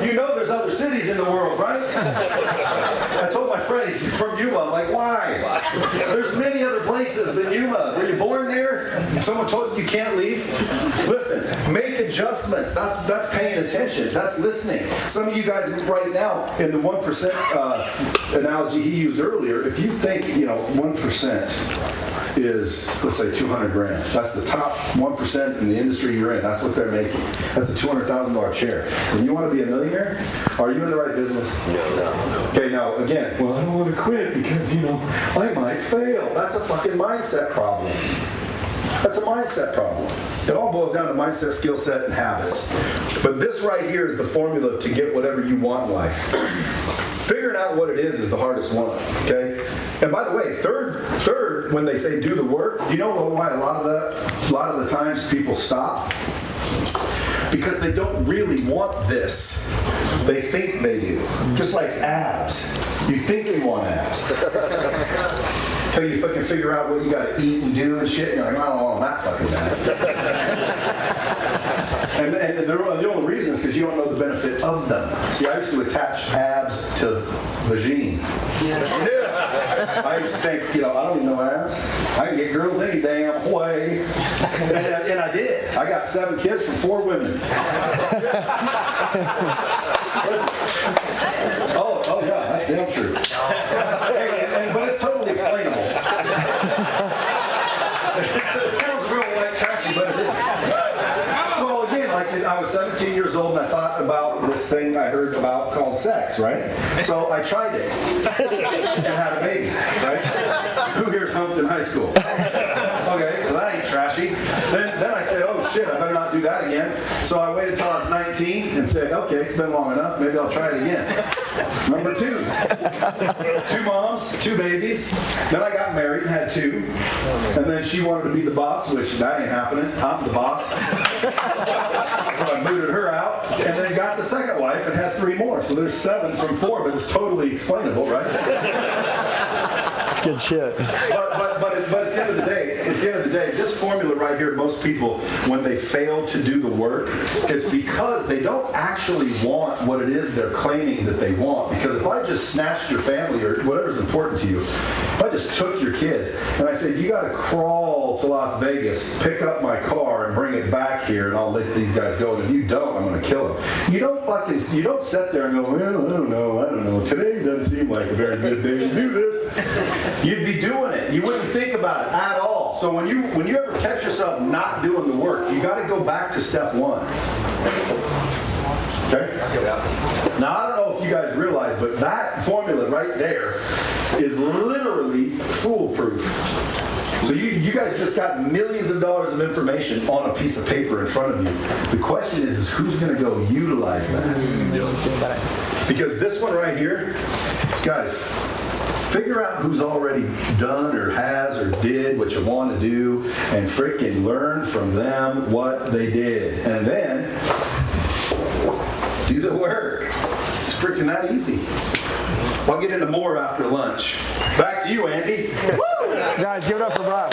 You know there's other cities in the world, right? I told my friend, he's from Yuma. I'm like, why? There's many other places than Yuma. Were you born there? Someone told you can't leave? Listen, make adjustments. That's paying attention. That's listening. Some of you guys right now, in the 1% analogy he used earlier, if you think, 1% is, let's say, 200 grand. That's the top 1% in the industry you're in. That's what they're making. That's a $200,000 chair. When you want to be a millionaire, are you in the right business? No. Okay, now, again, well, I don't want to quit because, I might fail. That's a fucking mindset problem. That's a mindset problem. It all boils down to mindset, skill set, and habits. But this right here is the formula to get whatever you want in life. Figuring out what it is the hardest one, okay? And by the way, third, when they say do the work, you know why a lot of the times people stop? Because they don't really want this. They think they do. Just like abs. You think you want abs. Until you fucking figure out what you gotta eat and do and shit, and you're like, I don't want that fucking bad. And the only reason is because you don't know the benefit of them. See, I used to attach abs to vagine. Yeah. I used to think, I don't even know abs. I can get girls any damn way. And I did. I got 7 kids from 4 women. Oh yeah, that's damn true. But it's totally explainable. It sounds real white trashy, but it isn't. Well, again, like I was 17 years old and I thought about this thing I heard about called sex, right? So I tried it and had a baby, right? Who here's humped in high school? Okay, so that ain't trashy. Then I said, oh shit, I better not do that again. So I waited till I was 19 and said, okay, it's been long enough, maybe I'll try it again. Number 2. 2 moms, 2 babies. Then I got married and had 2. And then she wanted to be the boss, which that ain't happening. I'm the boss. So I booted her out and then got the second wife and had 3 more. So there's 7 from 4, but it's totally explainable, right? Good shit. But at the end of the day, this formula right here, most people, when they fail to do the work, it's because they don't actually want what it is they're claiming that they want. Because if I just snatched your family or whatever's important to you, if I just took your kids and I said, you got to crawl to Las Vegas, pick up my car and bring it back here and I'll let these guys go. And if you don't, I'm going to kill them. You don't sit there and go, well, I don't know. Today doesn't seem like a very good day to do this. You'd be doing it. You wouldn't think about it at all. So when you ever catch yourself not doing the work, you got to go back to step 1. Okay? Now, I don't know if you guys realize, but that formula right there is literally foolproof. So you guys just got millions of dollars of information on a piece of paper in front of you. The question is who's going to go utilize that? Because this one right here, guys, figure out who's already done or has or did what you want to do and freaking learn from them what they did. And then do the work. It's freaking that easy. I'll get into more after lunch. Back to you, Andy. Woo! Guys, give it up for Brian.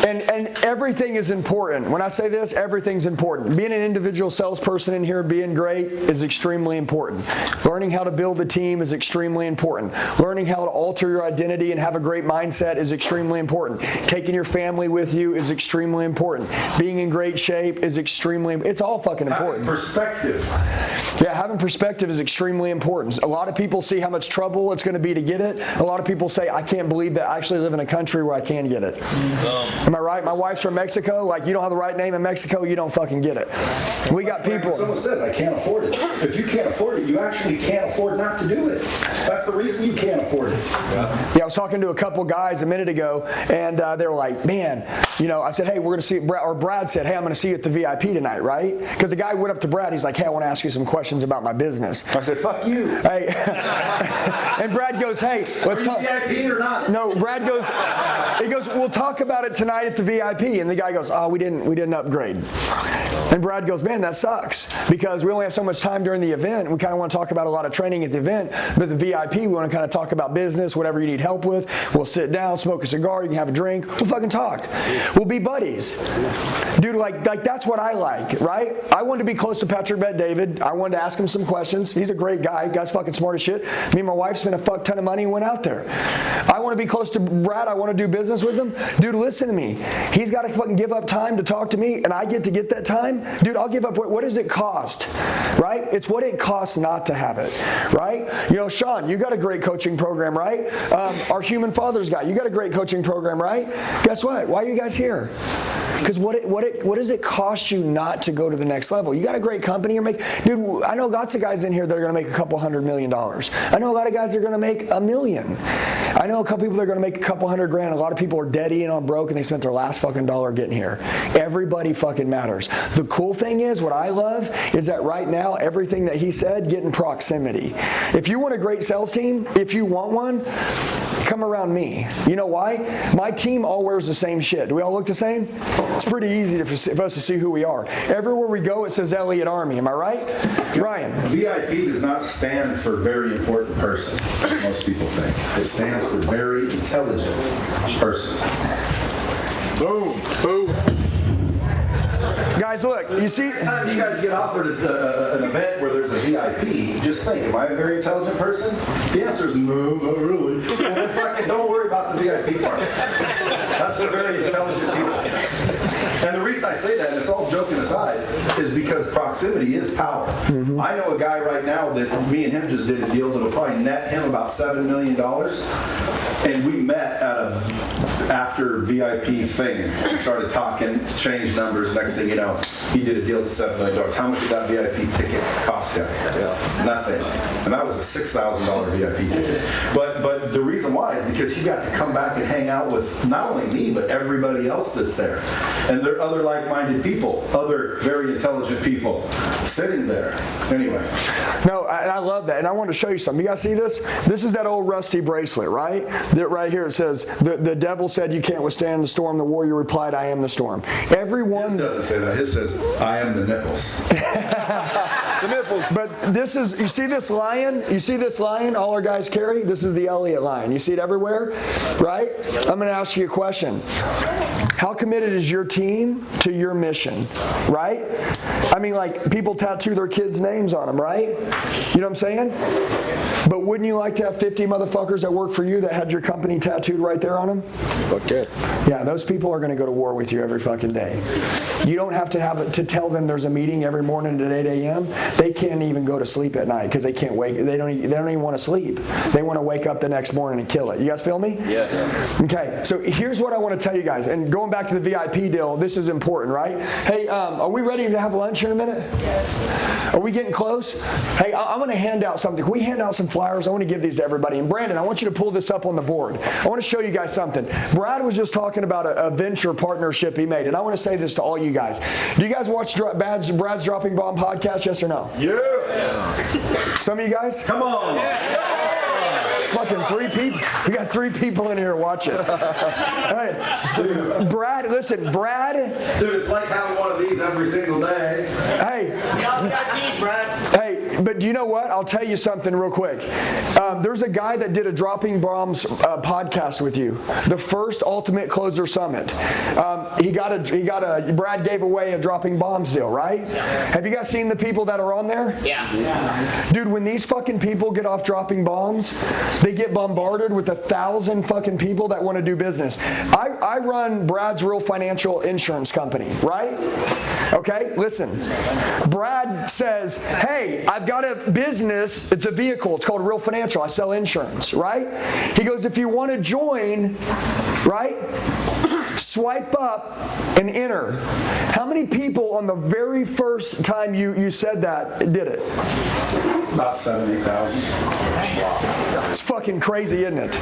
And everything is important. When I say this, everything's important. Being an individual salesperson in here, being great is extremely important. Learning how to build a team is extremely important. Learning how to alter your identity and have a great mindset is extremely important. Taking your family with you is extremely important. Being in great shape is it's all fucking important. Having perspective. Yeah, having perspective is extremely important. A lot of people see how much trouble it's going to be to get it. A lot of people say, I can't believe that I actually live in a country where I can get it. Am I right? My wife's from Mexico. Like, you don't have the right name in Mexico, you don't fucking get it. We got people. Someone says, I can't afford it. If you can't afford it, you actually can't afford not to do it. That's the reason you can't afford it. Yeah, I was talking to a couple guys a minute ago, and they were like, man, I said, hey, we're going to see, or Brad said, hey, I'm going to see you at the VIP tonight, right? Because the guy went up to Brad, he's like, hey, I want to ask you some questions about my business. I said, fuck you. Hey. And Brad goes, hey, let's talk. VIP or not? No, Brad goes, he goes, we'll talk about it tonight at the VIP. And the guy goes, oh, we didn't upgrade. And Brad goes, man, that sucks, because we only have so much time during the event. We kind of want to talk about a lot of training at the event, but the VIP, we want to kind of talk about business, whatever you need help with. We'll sit down, smoke a cigar, you can have a drink, we'll fucking talk. We'll be buddies. Dude, like that's what I like, right? I wanted to be close to Patrick Bet-David. I wanted to ask him some questions. He's a great guy. Guy's fucking smart as shit. Me and my wife spent a fuck ton of money and went out there. I want to be close to Brad. I want to do business with him. Dude, listen to me. He's got to fucking give up time to talk to me, and I get to get that time. Dude, I'll give up. What does it cost, right? It's what it costs not to have it, right? Sean, you got a great coaching program, right? Our Human Fathers guy, you got a great coaching program, right? Guess what? Why are you guys here? Because what does it cost you not to go to the next level? You got a great company you're making. Dude, I know lots of guys in here that are going to make a couple $100 million. I know a lot of guys that are going to make $1 million. I know a couple people that are going to make a couple $100,000. A lot of people are dead eating on broke and they spent their last fucking dollar getting here. Everybody fucking matters. The cool thing is, what I love is that right now, everything that he said, get in proximity. If you want a great sales team, if you want one, come around me. You know why? My team all wears the same shit. Do we all look the same? It's pretty easy for us to see who we are. Everywhere we go, it says Elliott Army. Am I right? Ryan. VIP does not stand for very important person, most people think. It stands for very intelligent person. Boom. Boom. Guys, look, you see? Next time you guys get offered an event where there's a VIP, just think, am I a very intelligent person? The answer is no, not really. Fucking don't worry about the VIP part. That's for very intelligent people. And the reason I say that, and it's all joking aside, is because proximity is power. I know a guy right now that me and him just did a deal that'll probably net him about $7 million. And we met at a after VIP thing. We started talking, exchanged numbers. Next thing you know, he did a deal at $7 million. How much did that VIP ticket cost him? Nothing. And that was a $6,000 VIP ticket. But the reason why is because he got to come back and hang out with not only me, but everybody else that's there. And there are other like-minded people, other very intelligent people sitting there. Anyway. No, I love that. And I want to show you something. You guys see this? This is that old rusty bracelet, right? That right here it says, the devil said you can't withstand the storm. The warrior replied, I am the storm. Everyone. His doesn't say that. His says, I am the nipples. The nipples. But this is, you see this lion? You see this lion all our guys carry? This is the Elliott lion. You see it everywhere, right? I'm going to ask you a question. How committed is your team to your mission, right? I mean, like, people tattoo their kids' names on them, right? You know what I'm saying? But wouldn't you like to have 50 motherfuckers that work for you that had your company tattooed right there on them? Fuck yeah. Yeah, those people are going to go to war with you every fucking day. You don't have to tell them there's a meeting every morning at 8 a.m. They can't even go to sleep at night because they can't wake. They don't even want to sleep. They want to wake up the next morning and kill it. You guys feel me? Yes. Okay, so here's what I want to tell you guys. And going back to the VIP deal, this is important, right? Hey, are we ready to have lunch in a minute? Yes. Are we getting close? Hey, I'm going to hand out something. Can we hand out some flyers? I want to give these to everybody. And Brandon, I want you to pull this up on the board. I want to show you guys something. Brad was just talking about a venture partnership he made. And I want to say this to all you guys. Do you guys watch Brad's Dropping Bomb podcast, yes or no? Yeah. Some of you guys? Come on. Yeah. Fucking 3 people. We got 3 people in here watching. Hey, Brad, listen, Brad. Dude, it's like having one of these every single day. Hey. We got keys, Brad. Hey, but do you know what? I'll tell you something real quick. There's a guy that did a Dropping Bombs podcast with you. The first Ultimate Closer Summit. Brad gave away a Dropping Bombs deal, right? Have you guys seen the people that are on there? Yeah. Dude, when these fucking people get off dropping bombs, they get bombarded with 1,000 fucking people that want to do business. I run Brad's Real Financial Insurance Company, right? Okay, listen. Brad says, hey, I've got a business. It's a vehicle. It's called Real Financial. I sell insurance, right? He goes, if you want to join, right? Swipe up and enter. How many people on the very first time you said that did it? About 7,000, 8,000. It's fucking crazy, isn't it?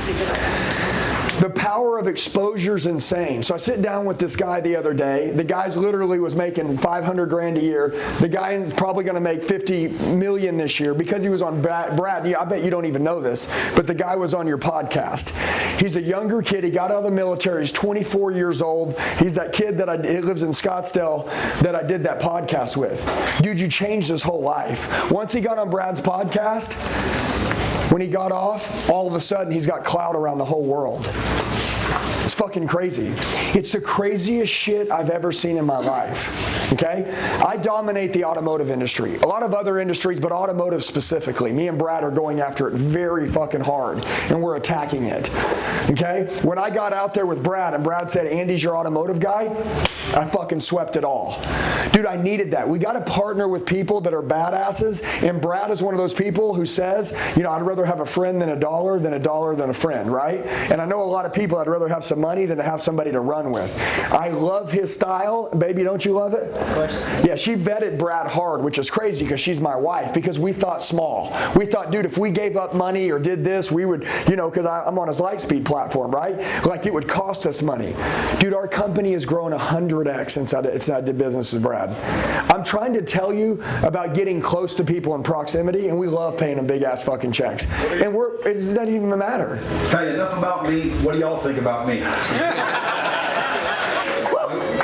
The power of exposure is insane. So I sit down with this guy the other day. The guy's literally was making $500 grand a year. The guy is probably going to make $50 million this year because he was on Brad. I bet you don't even know this, but the guy was on your podcast. He's a younger kid. He got out of the military. He's 24 years old. He's that kid that he lives in Scottsdale that I did that podcast with. Dude, you changed his whole life. Once he got on Brad's podcast, when he got off, all of a sudden he's got clout around the whole world. It's fucking crazy. It's the craziest shit I've ever seen in my life. Okay? I dominate the automotive industry. A lot of other industries, but automotive specifically. Me and Brad are going after it very fucking hard, and we're attacking it. Okay? When I got out there with Brad, and Brad said, Andy's your automotive guy, I fucking swept it all. Dude, I needed that. We got to partner with people that are badasses, and Brad is one of those people who says, I'd rather have a friend than a dollar than a friend, right? And I know a lot of people, I'd rather have some money than to have somebody to run with. I love his style. Baby, don't you love it? Of course. Yeah, she vetted Brad hard, which is crazy because she's my wife, because we thought small. We thought, dude, if we gave up money or did this, we would, because I'm on his Lightspeed platform, right? Like it would cost us money. Dude, our company has grown 100x since I did business with Brad. I'm trying to tell you about getting close to people in proximity, and we love paying them big ass fucking checks. And it doesn't even matter. Hey, enough about me. What do y'all think about me?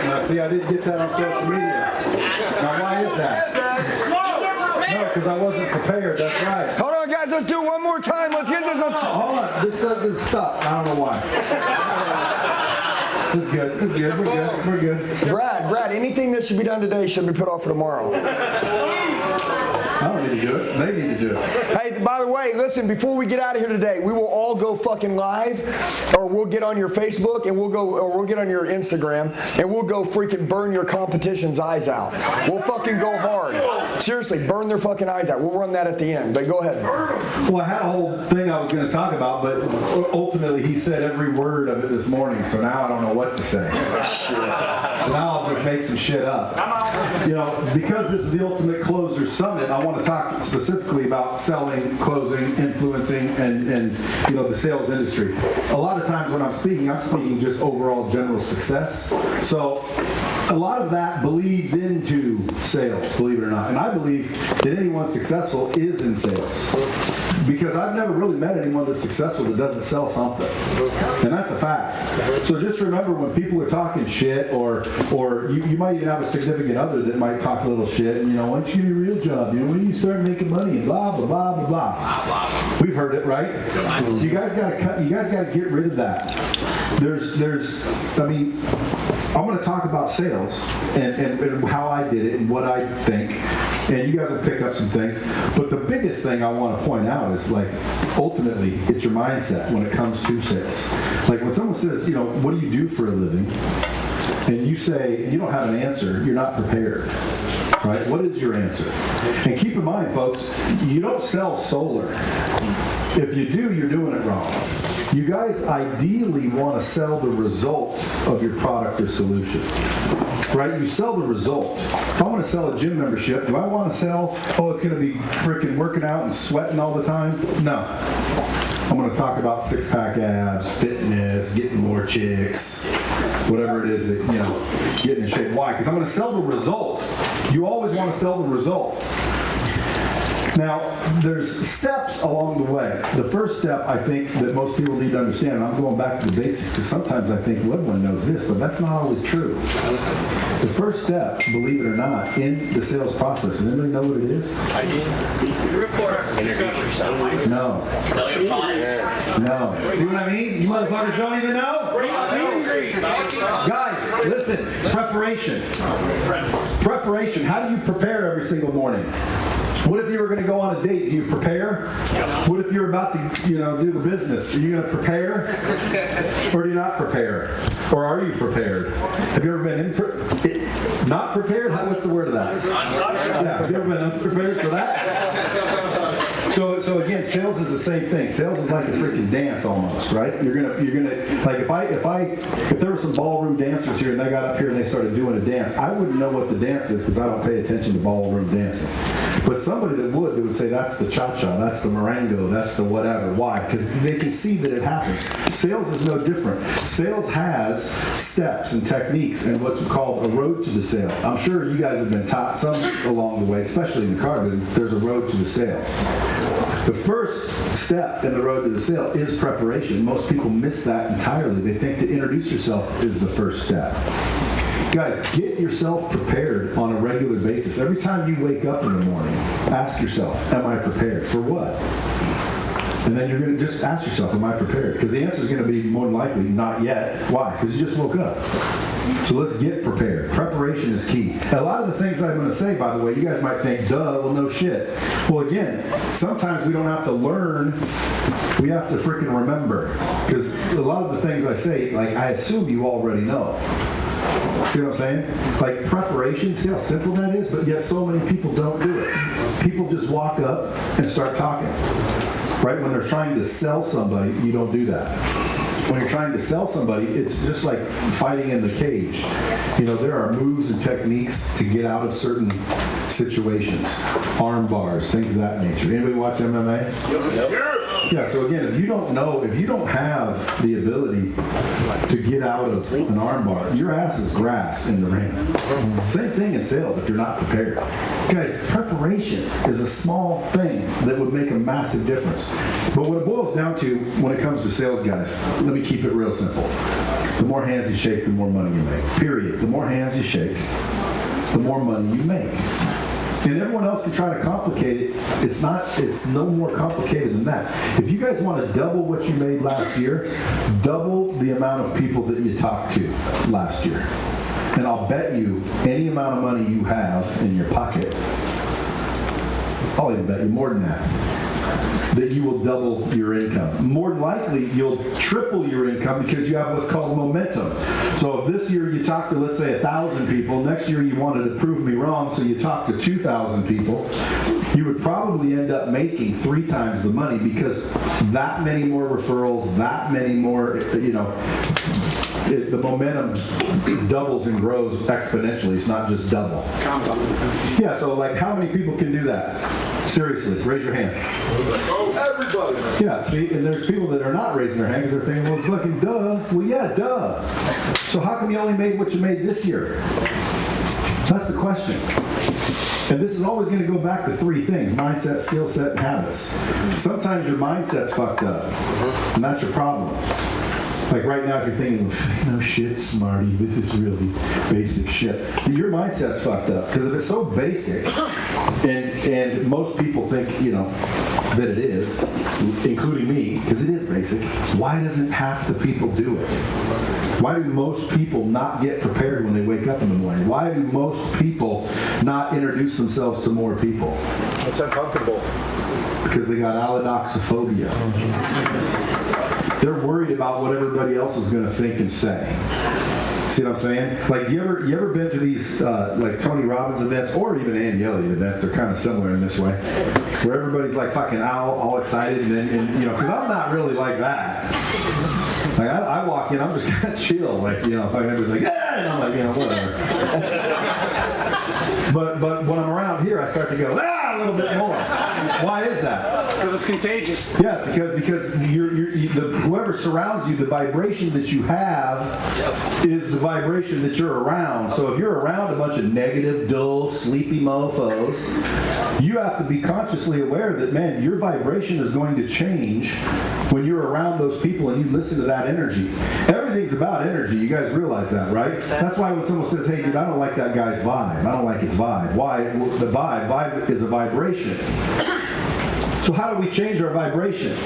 Now, see, I didn't get that on social media. Now, why is that? No, because I wasn't prepared. That's right. Hold on, guys. Let's do it one more time. Let's get this. Hold on. This stuff. I don't know why. It's good. It's good. We're good. We're good. Brad, anything that should be done today should be put off for tomorrow. I don't need to do it. They need to do it. Hey, by the way, listen, before we get out of here today, we will all go fucking live, or we'll get on your Facebook, and we'll get on your Instagram, and we'll go freaking burn your competition's eyes out. We'll fucking go hard. Seriously, burn their fucking eyes out. We'll run that at the end, but go ahead. Well, I had a whole thing I was going to talk about, but ultimately he said every word of it this morning, so now I don't know what to say. So now I'll just make some shit up. You know, because this is the Ultimate Closer Summit, I want to talk specifically about selling, closing, influencing, and you know, the sales industry. A lot of times when I'm speaking just overall general success. So a lot of that bleeds into sales, believe it or not. And I believe that anyone successful is in sales. Because I've never really met anyone that's successful that doesn't sell something. And that's a fact. So just remember when people are talking shit, or you might even have a significant other that might talk a little shit, and you know, why don't you give me a real job? You know, when you start making money and blah, blah, blah, blah, blah. We've heard it, right? You guys gotta get rid of that. I mean, I'm going to talk about sales and how I did it and what I think, and you guys will pick up some things. But the biggest thing I want to point out is, like, ultimately, it's your mindset when it comes to sales. Like when someone says, you know, what do you do for a living? And you say, you don't have an answer, you're not prepared. Right? What is your answer? And keep in mind, folks, you don't sell solar. If you do, you're doing it wrong. You guys ideally want to sell the result of your product or solution. Right? You sell the result. If I want to sell a gym membership, do I want to sell, oh, it's going to be freaking working out and sweating all the time? No. I'm going to talk about six-pack abs, fitness, getting more chicks, whatever it is that, you know, getting in shape. Why? Because I'm going to sell the result. You always want to sell the result. Now, there's steps along the way. The first step, I think, that most people need to understand, and I'm going back to the basics because sometimes I think, well, everyone knows this, but that's not always true. The first step, believe it or not, in the sales process, does anybody know what it is? Introduce yourself. No. Tell your product. No. See what I mean? You motherfuckers don't even know? Guys, listen, preparation. Preparation. How do you prepare every single morning? What if you were going to go on a date? Do you prepare? What if you're about to, you know, do the business? Are you going to prepare? Or do you not prepare? Or are you prepared? Have you ever been not prepared? What's the word of that? Yeah, have you ever been unprepared for that? So again, sales is the same thing. Sales is like a freaking dance almost, right? You're gonna like if there were some ballroom dancers here and they got up here and they started doing a dance, I wouldn't know what the dance is because I don't pay attention to ballroom dancing. But somebody that would say that's the cha-cha, that's the marengo, that's the whatever. Why? Because they can see that it happens. Sales is no different. Sales has steps and techniques and what's called a road to the sale. I'm sure you guys have been taught some along the way, especially in the car business. There's a road to the sale. The first step in the road to the sale is preparation. Most people miss that entirely. They think to introduce yourself is the first step. Guys, get yourself prepared on a regular basis. Every time you wake up in the morning, ask yourself, am I prepared? For what? And then you're going to just ask yourself, am I prepared? Because the answer is going to be more than likely, not yet. Why? Because you just woke up. So let's get prepared. Preparation is key. And a lot of the things I'm going to say, by the way, you guys might think, duh, well, no shit. Well, again, sometimes we don't have to learn. We have to freaking remember. Because a lot of the things I say, like, I assume you already know. See what I'm saying? Like preparation, see how simple that is? But yet so many people don't do it. People just walk up and start talking. Right? When they're trying to sell somebody, you don't do that. When you're trying to sell somebody, it's just like fighting in the cage. You know, there are moves and techniques to get out of certain situations. Arm bars, things of that nature. Anybody watch MMA? Yeah, so again, if you don't have the ability to get out of an arm bar, your ass is grass in the ring. Same thing in sales if you're not prepared. Guys, preparation is a small thing that would make a massive difference. But what it boils down to when it comes to sales guys, let me keep it real simple. The more hands you shake, the more money you make. Period. The more hands you shake, the more money you make. And everyone else can try to complicate it. It's no more complicated than that. If you guys want to double what you made last year, double the amount of people that you talked to last year. And I'll bet you any amount of money you have in your pocket, I'll even bet you more than that you will double your income. More than likely, you'll triple your income because you have what's called momentum. So if this year you talk to, let's say, 1,000 people, next year you wanted to prove me wrong, so you talk to 2,000 people, you would probably end up making 3 times the money because that many more referrals, that many more, the momentum doubles and grows exponentially. It's not just double. Yeah, so like how many people can do that? Seriously, raise your hand. Everybody. Yeah, see, and there's people that are not raising their hand because they're thinking, well, fucking duh. Well, yeah, duh. So how come you only made what you made this year? That's the question. And this is always going to go back to 3 things: mindset, skill set, and habits. Sometimes your mindset's fucked up, and that's your problem. Like right now, if you're thinking, no shit, Smarty, this is really basic shit. Your mindset's fucked up. Because if it's so basic, and most people think, that it is, including me, because it is basic, why doesn't half the people do it? Why do most people not get prepared when they wake up in the morning? Why do most people not introduce themselves to more people? It's uncomfortable. Because they got allodoxophobia. They're worried about what everybody else is going to think and say. See what I'm saying? Like, you ever been to these like Tony Robbins events or even Andy Elliott events? They're kind of similar in this way, where everybody's like fucking all excited, and because I'm not really like that. Like I walk in, I'm just kind of chill. Like if everybody's like, yeah, and I'm like, whatever. But when I'm around here, I start to go, a little bit more. Why is that? Because it's contagious. Yes, because whoever surrounds you, the vibration that you have is the vibration that you're around. So if you're around a bunch of negative, dull, sleepy mofos, you have to be consciously aware that, man, your vibration is going to change when you're around those people and you listen to that energy. Everything's about energy. You guys realize that, right? That's why when someone says, hey, dude, I don't like that guy's vibe. I don't like his vibe. Why? The vibe is a vibration. So how do we change our vibration?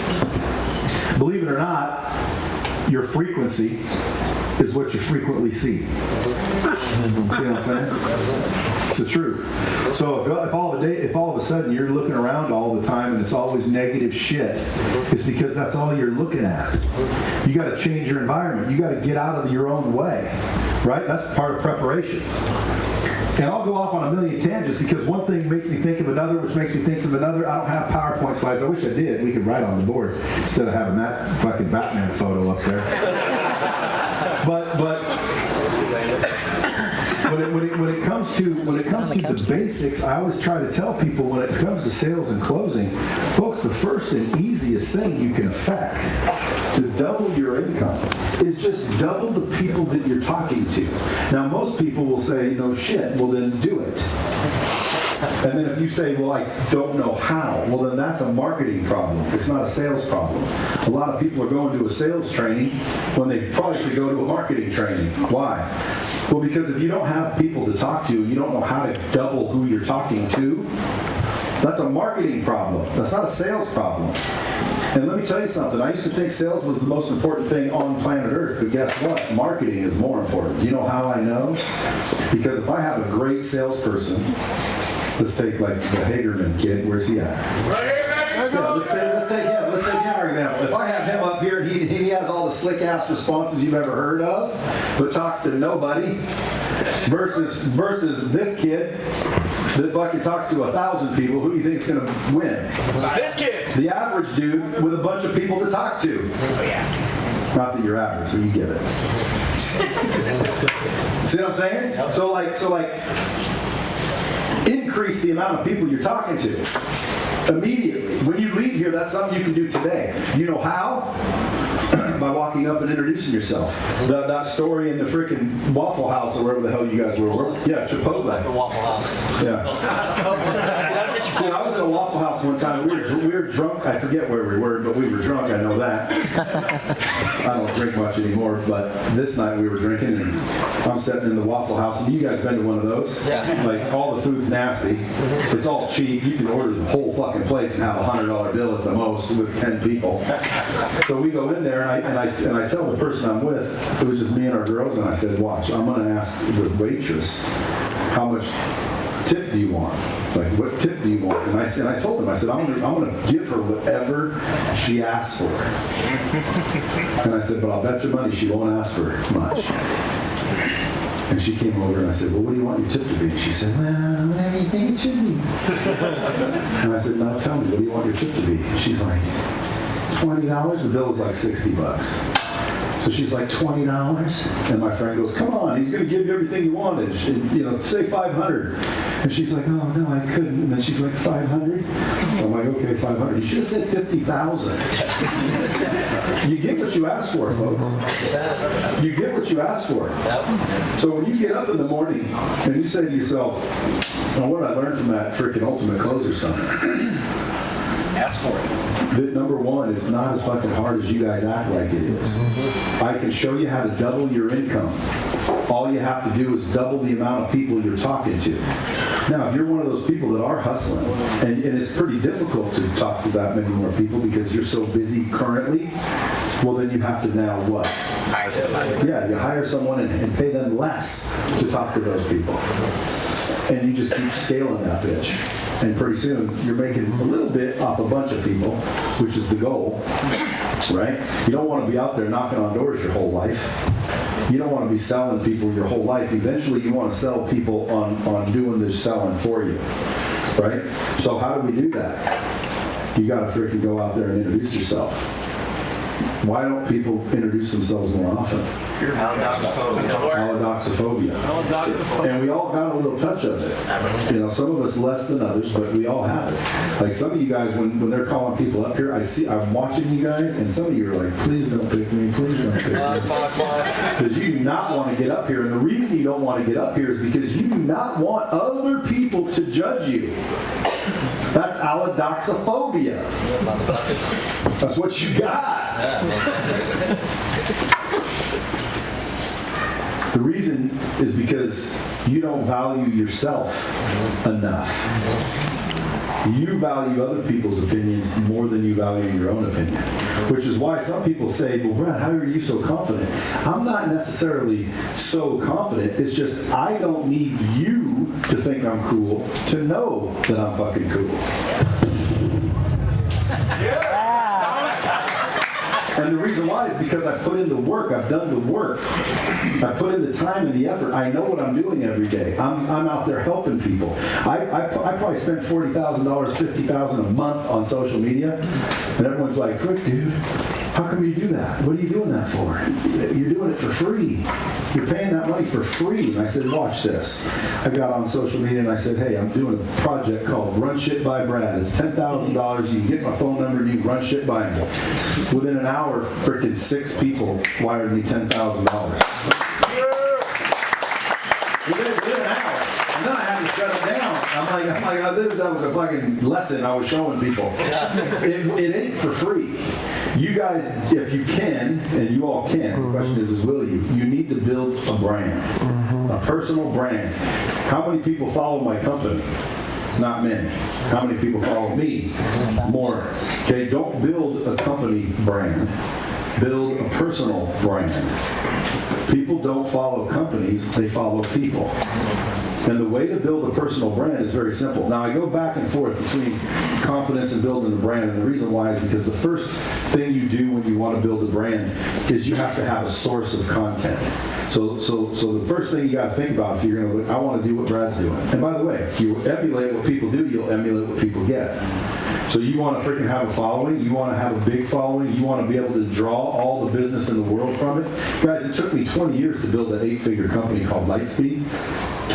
Believe it or not, your frequency is what you frequently see. See what I'm saying? It's the truth. So if all of a sudden you're looking around all the time and it's always negative shit, it's because that's all you're looking at. You got to change your environment. You got to get out of your own way, right? That's part of preparation. And I'll go off on a million tangents because one thing makes me think of another, which makes me think of another. I don't have PowerPoint slides. I wish I did. We could write on the board instead of having that fucking Batman photo up there. But when it comes to the basics, I always try to tell people when it comes to sales and closing, folks, the first and easiest thing you can affect to double your income is just double the people that you're talking to. Now, most people will say, no shit, well then do it. And then if you say, well, I don't know how, well then that's a marketing problem. It's not a sales problem. A lot of people are going to a sales training when they probably should go to a marketing training. Why? Well, because if you don't have people to talk to, you don't know how to double who you're talking to, that's a marketing problem. That's not a sales problem. And let me tell you something. I used to think sales was the most important thing on planet Earth, but guess what? Marketing is more important. You know how I know? Because if I have a great salesperson, let's take like the Hagerman kid. Where's he at? Right here, yeah, let's take him. Let's take him for example. If I have him up here, he has all the slick ass responses you've ever heard of, but talks to nobody, versus this kid that fucking talks to 1,000 people. Who do you think is going to win? This kid. The average dude with a bunch of people to talk to. Oh yeah. Not that you're average, but you get it. See what I'm saying? So like. Increase the amount of people you're talking to immediately. When you leave here, that's something you can do today. You know how? By walking up and introducing yourself. That story in the freaking Waffle House or wherever the hell you guys were. Yeah, Chipotle. The Waffle House. Yeah. Yeah, I was at a Waffle House one time. We were drunk. I forget where we were, but we were drunk. I know that. I don't drink much anymore, but this night we were drinking, and I'm sitting in the Waffle House. And you guys been to one of those? Yeah. Like all the food's nasty. It's all cheap. You can order the whole fucking place and have a $100 bill at the most with 10 people. So we go in there, and I tell the person I'm with, it was just me and our girls, and I said, watch, I'm going to ask the waitress how much tip do you want? Like, what tip do you want? And I told him, I said, I'm gonna give her whatever she asks for. And I said, but I'll bet your money she won't ask for much. And she came over and I said, well, what do you want your tip to be? She said, well, whatever you think it should be. And I said, no, tell me, what do you want your tip to be? And she's like, $20? The bill was like $60. So she's like, $20? And my friend goes, come on, he's going to give you everything you wanted. And, say $500. And she's like, oh, no, I couldn't. And then she's like, $500? I'm like, okay, $500. You should have said $50,000. You get what you ask for, folks. You get what you ask for. So when you get up in the morning and you say to yourself, well, what did I learn from that freaking Ultimate Closer Summit? Ask for it. That number one, it's not as fucking hard as you guys act like it is. I can show you how to double your income. All you have to do is double the amount of people you're talking to. Now, if you're one of those people that are hustling, and it's pretty difficult to talk to that many more people because you're so busy currently, well, then you have to now what? Hire somebody. Yeah, you hire someone and pay them less to talk to those people. And you just keep scaling that bitch. And pretty soon, you're making a little bit off a bunch of people, which is the goal, right? You don't want to be out there knocking on doors your whole life. You don't want to be selling people your whole life. Eventually, you want to sell people on doing the selling for you, right? So how do we do that? You got to freaking go out there and introduce yourself. Why don't people introduce themselves more often? Allodoxophobia. And we all got a little touch of it. Some of us less than others, but we all have it. Like some of you guys, when they're calling people up here, I'm watching you guys, and some of you are like, please don't pick me, please don't pick me. Because you do not want to get up here. And the reason you don't want to get up here is because you do not want other people to judge you. That's allodoxophobia. That's what you got. The reason is because you don't value yourself enough. You value other people's opinions more than you value your own opinion. Which is why some people say, well, Brad, how are you so confident? I'm not necessarily so confident. It's just I don't need you to think I'm cool to know that I'm fucking cool. And the reason why is because I put in the work. I've done the work. I put in the time and the effort. I know what I'm doing every day. I'm out there helping people. I probably spent $40,000, $50,000 a month on social media, and everyone's like, "Frick, dude, how come you do that? What are you doing that for? You're doing it for free. You're paying that money for free." And I said, "Watch this." I got on social media and I said, "Hey, I'm doing a project called Run Shit by Brad. It's $10,000. You can get my phone number and you can run shit by me." Within an hour, freaking 6 people wired me $10,000. Within an hour. And then I had to shut it down. I'm like, that was a fucking lesson I was showing people. It ain't for free. You guys, if you can, and you all can, the question is will you? You need to build a brand, a personal brand. How many people follow my company? Not many. How many people follow me? More. Okay, don't build a company brand. Build a personal brand. People don't follow companies, they follow people. And the way to build a personal brand is very simple. Now, I go back and forth between confidence and building a brand, and the reason why is because the first thing you do when you want to build a brand is you have to have a source of content. So the first thing you got to think about if you're going to, I want to do what Brad's doing. And by the way, if you emulate what people do, you'll emulate what people get. So you want to freaking have a following, you want to have a big following, you want to be able to draw all the business in the world from it. Guys, it took me 20 years to build an 8-figure company called Lightspeed.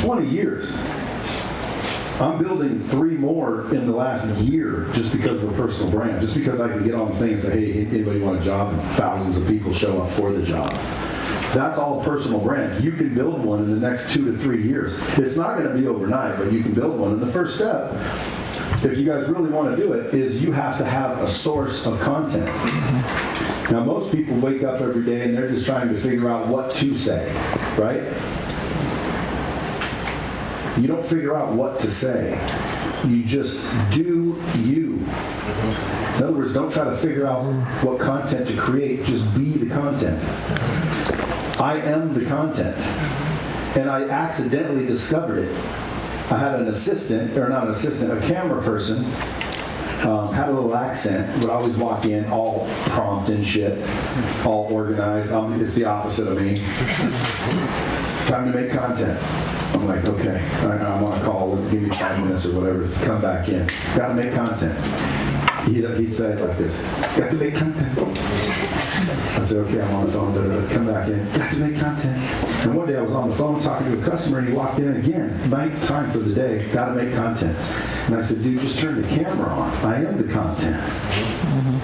20 years. I'm building 3 more in the last year just because of a personal brand, just because I can get on the thing and say, hey, anybody want a job? And thousands of people show up for the job. That's all personal brand. You can build one in the next 2 to 3 years. It's not going to be overnight, but you can build one. And the first step, if you guys really want to do it, is you have to have a source of content. Now, most people wake up every day and they're just trying to figure out what to say, right? You don't figure out what to say. You just do you. In other words, don't try to figure out what content to create. Just be the content. I am the content. And I accidentally discovered it. I had an assistant, or not an assistant, a camera person, had a little accent, would always walk in all prompt and shit, all organized. It's the opposite of me. Time to make content. I'm like, okay, I'm on a call, give me 5 minutes or whatever, come back in. Gotta make content. He'd say it like this, got to make content. I said, okay, I'm on the phone, come back in, got to make content. And one day I was on the phone talking to a customer and he walked in again, 9th time for the day, got to make content. And I said, dude, just turn the camera on. I am the content.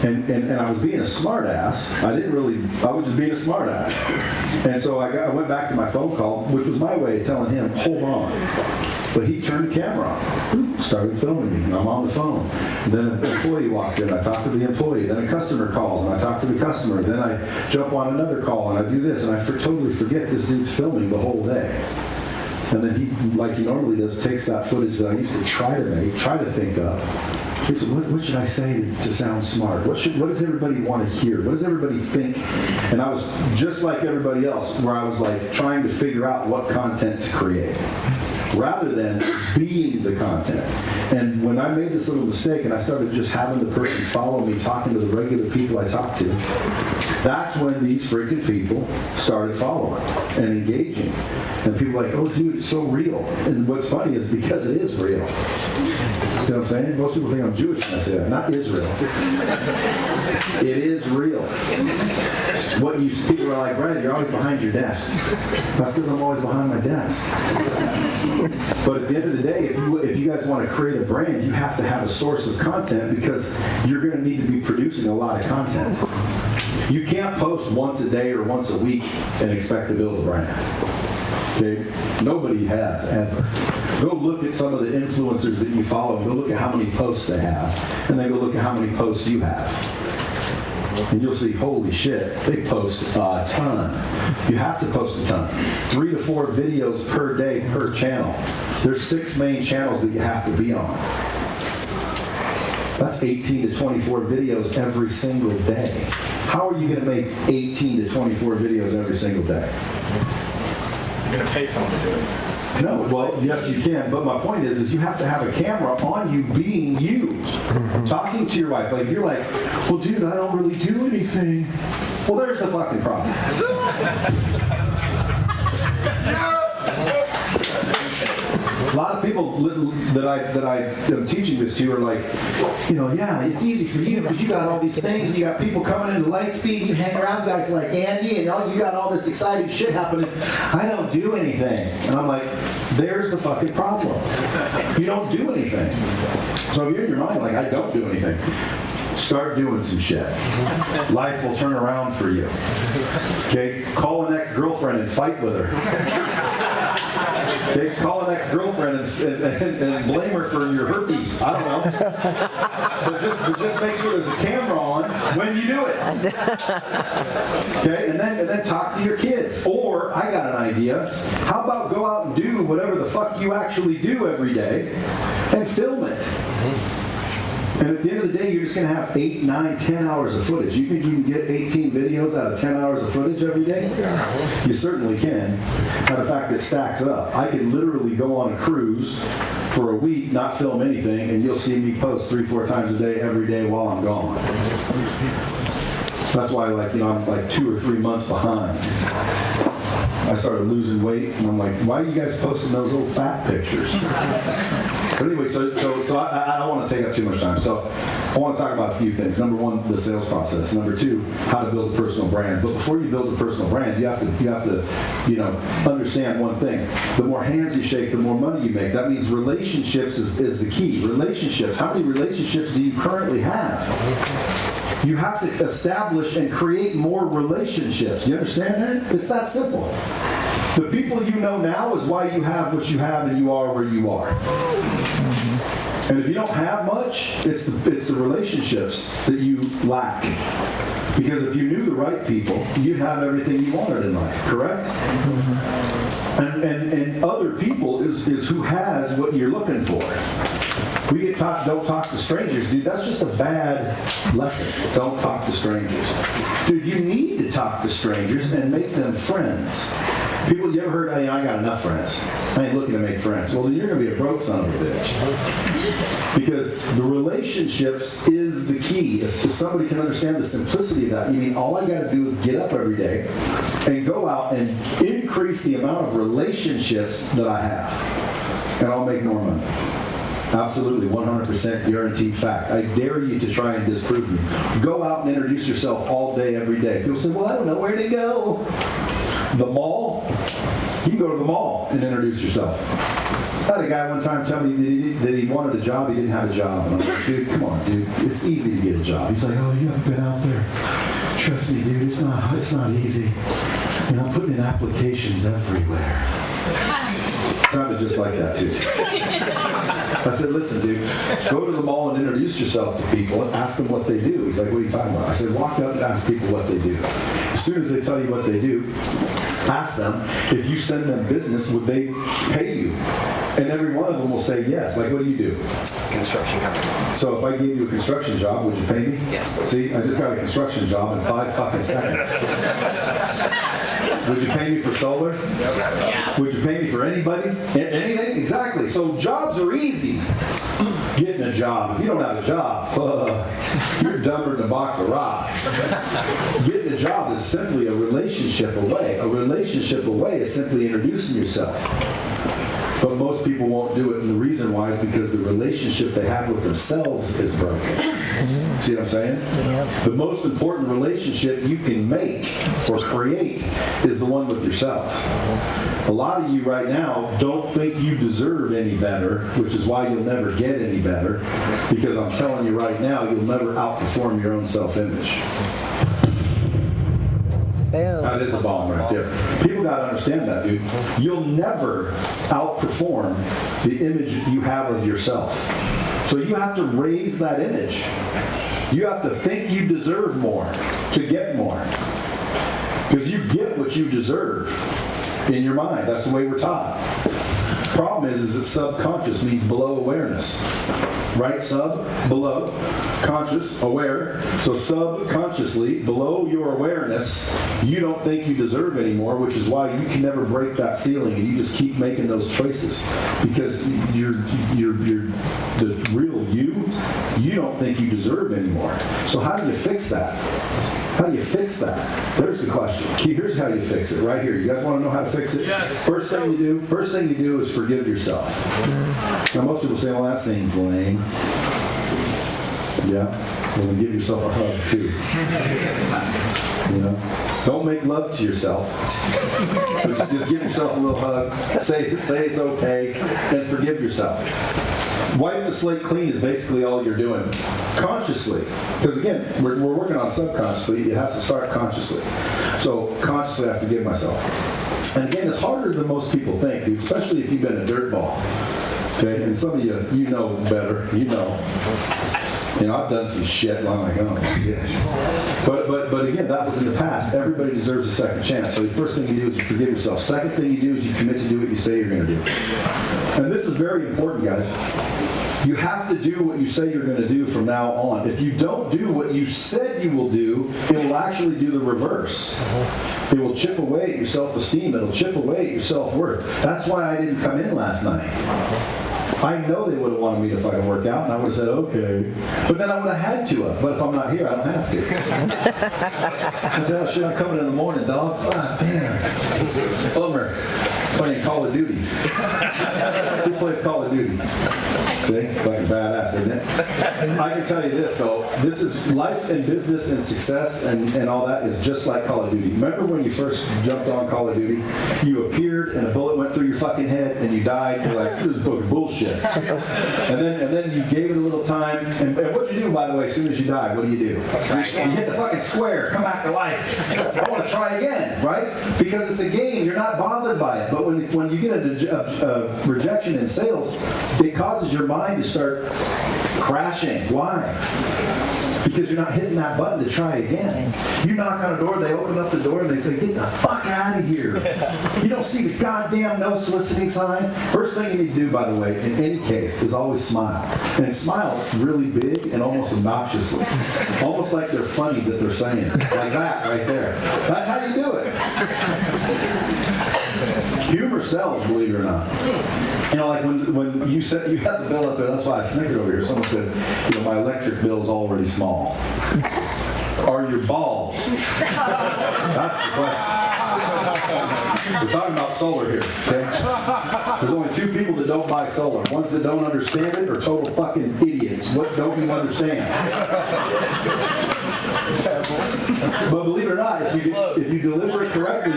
And I was being a smart ass. I was just being a smart ass. And so I went back to my phone call, which was my way of telling him, hold on. But he turned the camera off, started filming me, and I'm on the phone. And then an employee walks in, I talk to the employee. Then a customer calls, and I talk to the customer. Then I jump on another call, and I do this, and I totally forget this dude's filming the whole day. And then he, like he normally does, takes that footage that I used to try to think of. He said, what should I say to sound smart? What does everybody want to hear? What does everybody think? And I was just like everybody else, where I was like trying to figure out what content to create, rather than being the content. And when I made this little mistake and I started just having the person follow me, talking to the regular people I talk to, that's when these freaking people started following and engaging. And people were like, oh dude, it's so real. And what's funny is because it is real. You know what I'm saying? Most people think I'm Jewish when I say that. Not Israel. It is real. People are like, Brad, you're always behind your desk. That's because I'm always behind my desk. But at the end of the day, if you guys want to create a brand, you have to have a source of content because you're going to need to be producing a lot of content. You can't post once a day or once a week and expect to build a brand. Okay? Nobody has ever. Go look at some of the influencers that you follow and go look at how many posts they have. And then go look at how many posts you have. And you'll see, holy shit, they post a ton. You have to post a ton. 3 to 4 videos per day per channel. There's 6 main channels that you have to be on. That's 18 to 24 videos every single day. How are you going to make 18 to 24 videos every single day? You're going to pay someone to do it. No, well, yes you can, but my point is you have to have a camera on you being you. Talking to your wife, like you're like, well dude, I don't really do anything. Well, there's the fucking problem. A lot of people that I am teaching this to are like, yeah, it's easy for you because you got all these things and you got people coming into Lightspeed, you hang around guys like Andy and you got all this exciting shit happening. I don't do anything. And I'm like, there's the fucking problem. You don't do anything. So if you're in your mind like, I don't do anything, start doing some shit. Life will turn around for you. Okay? Call an ex-girlfriend and fight with her. Okay, call an ex-girlfriend and blame her for your herpes. I don't know. But just make sure there's a camera on when you do it. Okay, and then talk to your kids. Or, I got an idea. How about go out and do whatever the fuck you actually do every day and film it. And at the end of the day, you're just going to have 8, 9, 10 hours of footage. You think you can get 18 videos out of 10 hours of footage every day? You certainly can. Matter of fact, it stacks up. I could literally go on a cruise for a week, not film anything, and you'll see me post 3, 4 times a day every day while I'm gone. That's why, I'm like 2 or 3 months behind. I started losing weight, and I'm like, why are you guys posting those old fat pictures? But anyway, so I don't want to take up too much time. So I want to talk about a few things. Number 1, the sales process. Number 2, how to build a personal brand. But before you build a personal brand, you have to understand one thing. The more hands you shake, the more money you make. That means relationships is the key. Relationships. How many relationships do you currently have? You have to establish and create more relationships. You understand that? It's that simple. The people you know now is why you have what you have and you are where you are. And if you don't have much, it's the relationships that you lack. Because if you knew the right people, you'd have everything you wanted in life, correct? And other people is who has what you're looking for. We get taught, don't talk to strangers. Dude, that's just a bad lesson. Don't talk to strangers. Dude, you need to talk to strangers and make them friends. People, you ever heard, hey, I got enough friends. I ain't looking to make friends. Well, then you're going to be a broke son of a bitch. Because the relationships is the key. If somebody can understand the simplicity of that, you mean all I got to do is get up every day and go out and increase the amount of relationships that I have. And I'll make more money. Absolutely, 100% guaranteed fact. I dare you to try and disprove me. Go out and introduce yourself all day, every day. People say, well, I don't know where to go. The mall? You can go to the mall and introduce yourself. I had a guy one time tell me that he wanted a job, he didn't have a job. And I'm like, dude, come on, dude. It's easy to get a job. He's like, oh, you haven't been out there. Trust me, dude, it's not easy. And I'm putting in applications everywhere. Sounded just like that, too. I said, listen, dude, go to the mall and introduce yourself to people and ask them what they do. He's like, what are you talking about? I said, walk up and ask people what they do. As soon as they tell you what they do, ask them, if you send them business, would they pay you? And every one of them will say yes. Like, what do you do? Construction company. So if I gave you a construction job, would you pay me? Yes. See, I just got a construction job in 5 fucking seconds. Would you pay me for solar? Yeah. Would you pay me for anybody? Anything? Exactly. So jobs are easy. Getting a job. If you don't have a job, you're dumber than a box of rocks. Getting a job is simply a relationship away. A relationship away is simply introducing yourself. But most people won't do it, and the reason why is because the relationship they have with themselves is broken. See what I'm saying? Yeah. The most important relationship you can make or create is the one with yourself. A lot of you right now don't think you deserve any better, which is why you'll never get any better, because I'm telling you right now, you'll never outperform your own self-image. That is a bomb right there. People got to understand that, dude. You'll never outperform the image you have of yourself. So you have to raise that image. You have to think you deserve more to get more. Because you get what you deserve in your mind. That's the way we're taught. Problem is that subconscious means below awareness. Right? Sub, below, conscious, aware. So subconsciously, below your awareness, you don't think you deserve anymore, which is why you can never break that ceiling, and you just keep making those choices. Because you're the real you don't think you deserve anymore. So how do you fix that? How do you fix that? There's the question. Here's how you fix it, right here. You guys want to know how to fix it? Yes. First thing you do is forgive yourself. Now most people say, well, that seems lame. Yeah. Well, then give yourself a hug too. You know? Don't make love to yourself. But just give yourself a little hug. Say it's okay, and forgive yourself. Wipe the slate clean is basically all you're doing consciously. Because again, we're working on subconsciously. It has to start consciously. So consciously, I forgive myself. And again, it's harder than most people think, dude, especially if you've been a dirtball. Okay, and some of you know better. You know, I've done some shit. I'm like, oh my gosh. But again, that was in the past. Everybody deserves a second chance. So the first thing you do is you forgive yourself. Second thing you do is you commit to do what you say you're going to do. And this is very important, guys. You have to do what you say you're going to do from now on. If you don't do what you said you will do, it will actually do the reverse. It will chip away at your self-esteem. It'll chip away at your self-worth. That's why I didn't come in last night. I know they would have wanted me to fucking work out, and I would have said, okay. But then I would have had to. But if I'm not here, I don't have to. I said, oh shit, I'm coming in the morning, dog. Ah, damn. Bummer. Playing Call of Duty. Who plays Call of Duty? See? Fucking badass, isn't it? I can tell you this, though. This is life and business and success and all that is just like Call of Duty. Remember when you first jumped on Call of Duty? You appeared and a bullet went through your fucking head and you died. You're like, this is fucking bullshit. And then you gave it a little time. And what'd you do, by the way, as soon as you died? What do? You hit the fucking square. Come back to life. I want to try again, right? Because it's a game. You're not bothered by it. But when you get a rejection in sales, it causes your mind to start crashing. Why? Because you're not hitting that button to try again. You knock on a door, they open up the door, and they say, get the fuck out of here. You don't see the goddamn no soliciting sign? First thing you need to do, by the way, in any case, is always smile. And smile really big and almost obnoxiously. Almost like they're funny that they're saying it. Like that right there. That's how you do it. consumer sells, believe it or not. You know, like when you said you had the bill up there, that's why I snickered over here. Someone said, you know, my electric bill is already small. Are your balls? That's the question. We're talking about solar here, okay? There's only two people that don't buy solar. Ones that don't understand it are total fucking idiots. What don't you understand? But believe it or not, if you deliver it correctly,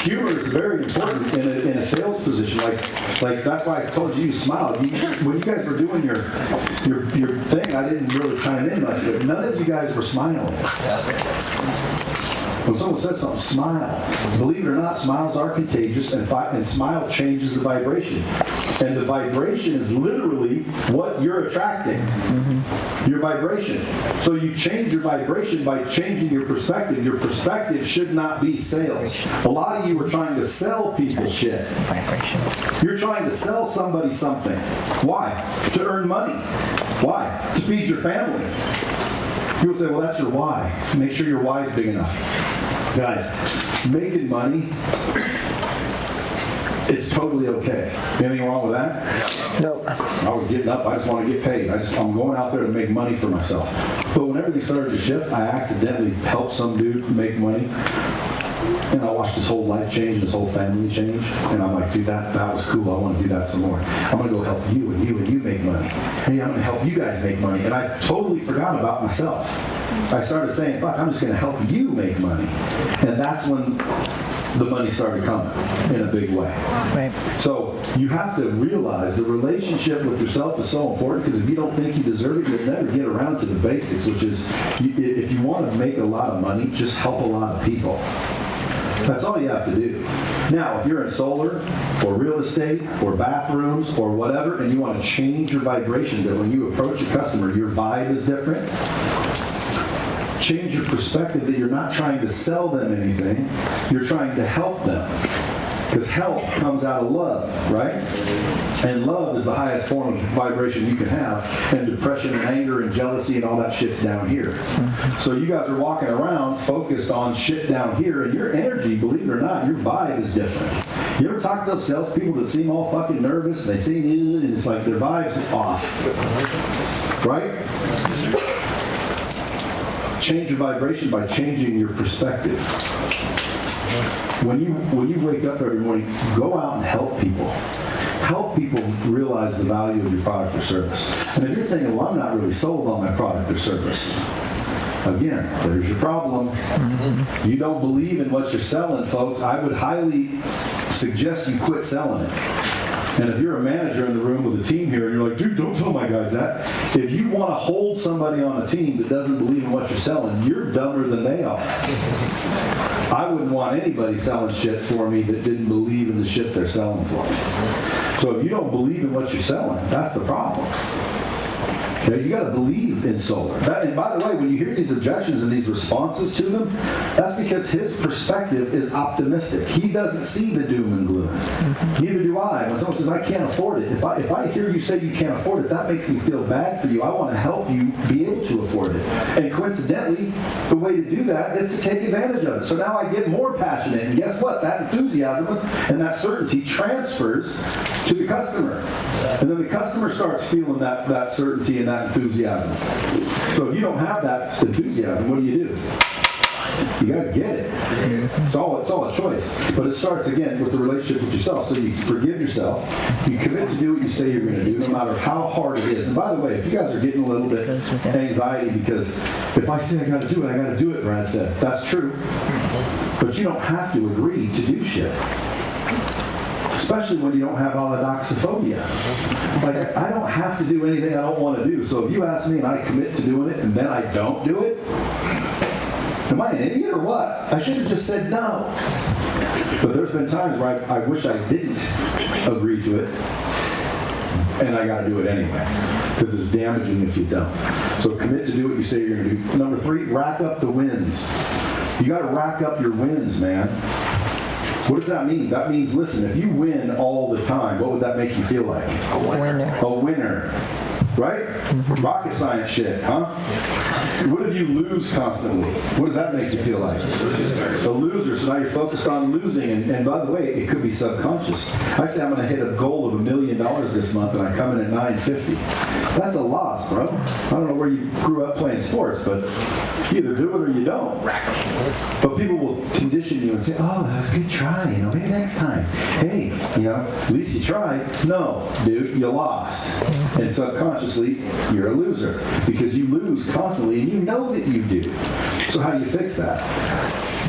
humor is very important in a sales position. Like that's why I told you smiled. When you guys were doing your thing, I didn't really chime in much, but none of you guys were smiling. When someone says something, smile. Believe it or not, smiles are contagious, and smile changes the vibration. And the vibration is literally what you're attracting. Your vibration. So you change your vibration by changing your perspective. Your perspective should not be sales. A lot of you are trying to sell people shit. You're trying to sell somebody something. Why? To earn money. Why? To feed your family. People say, well, that's your why. Make sure your why is big enough. Guys, making money is totally okay. Anything wrong with that? No. I was getting up. I just want to get paid. I'm going out there to make money for myself. But when everything started to shift, I accidentally helped some dude make money. And I watched his whole life change and his whole family change. And I'm like, dude, that was cool. I want to do that some more. I'm going to go help you and you and you make money. Hey, I'm going to help you guys make money. And I totally forgot about myself. I started saying, fuck, I'm just going to help you make money. And that's when the money started coming in a big way. Right. So you have to realize the relationship with yourself is so important, because if you don't think you deserve it, you'll never get around to the basics, which is if you want to make a lot of money, just help a lot of people. That's all you have to do. Now, if you're in solar or real estate or bathrooms or whatever, and you want to change your vibration, that when you approach a customer, your vibe is different, change your perspective that you're not trying to sell them anything, you're trying to help them. Because help comes out of love, right? And love is the highest form of vibration you can have. And depression and anger and jealousy and all that shit's down here. So you guys are walking around focused on shit down here, and your energy, believe it or not, your vibe is different. You ever talk to those salespeople that seem all fucking nervous? They seem, and it's like their vibe's off. Right? Change your vibration by changing your perspective. When you wake up every morning, go out and help people. Help people realize the value of your product or service. And if you're thinking, well, I'm not really sold on my product or service, again, there's your problem. You don't believe in what you're selling, folks. I would highly suggest you quit selling it. And if you're a manager in the room with a team here, and you're like, dude, don't tell my guys that. If you want to hold somebody on a team that doesn't believe in what you're selling, you're dumber than they are. I wouldn't want anybody selling shit for me that didn't believe in the shit they're selling for me. So if you don't believe in what you're selling, that's the problem. Okay, you got to believe in solar. And by the way, when you hear these objections and these responses to them, that's because his perspective is optimistic. He doesn't see the doom and gloom. Neither do I. When someone says, I can't afford it, if I hear you say you can't afford it, that makes me feel bad for you. I want to help you be able to afford it. And coincidentally, the way to do that is to take advantage of it. So now I get more passionate. And guess what? That enthusiasm and that certainty transfers to the customer. And then the customer starts feeling that certainty and that enthusiasm. So if you don't have that enthusiasm, what do? You got to get it. It's all a choice. But it starts again with the relationship with yourself. So you forgive yourself. You commit to do what you say you're going to do, no matter how hard it is. And by the way, if you guys are getting a little bit anxiety because if I say I got to do it, I got to do it, Brad said. That's true. But you don't have to agree to do shit. Especially when you don't have allodoxophobia. Like, I don't have to do anything I don't want to do. So if you ask me and I commit to doing it and then I don't do it, am I an idiot or what? I should have just said no. But there's been times where I wish I didn't agree to it, and I got to do it anyway, because it's damaging if you don't. So commit to do what you say you're going to do. Number 3, rack up the wins. You got to rack up your wins, man. What does that mean? That means, listen, if you win all the time, what would that make you feel like? A winner. A winner. Right? Rocket science shit, huh? What if you lose constantly? What does that make you feel like? A loser. So now you're focused on losing. And by the way, it could be subconscious. I say I'm going to hit a goal of $1 million this month, and I come in at $950. That's a loss, bro. I don't know where you grew up playing sports, but you either do it or you don't. But people will condition you and say, "Oh, that was a good try. Maybe next time. Hey, at least you tried." No, dude, you lost. And subconsciously, you're a loser because you lose constantly, and you know that you do. So how do you fix that?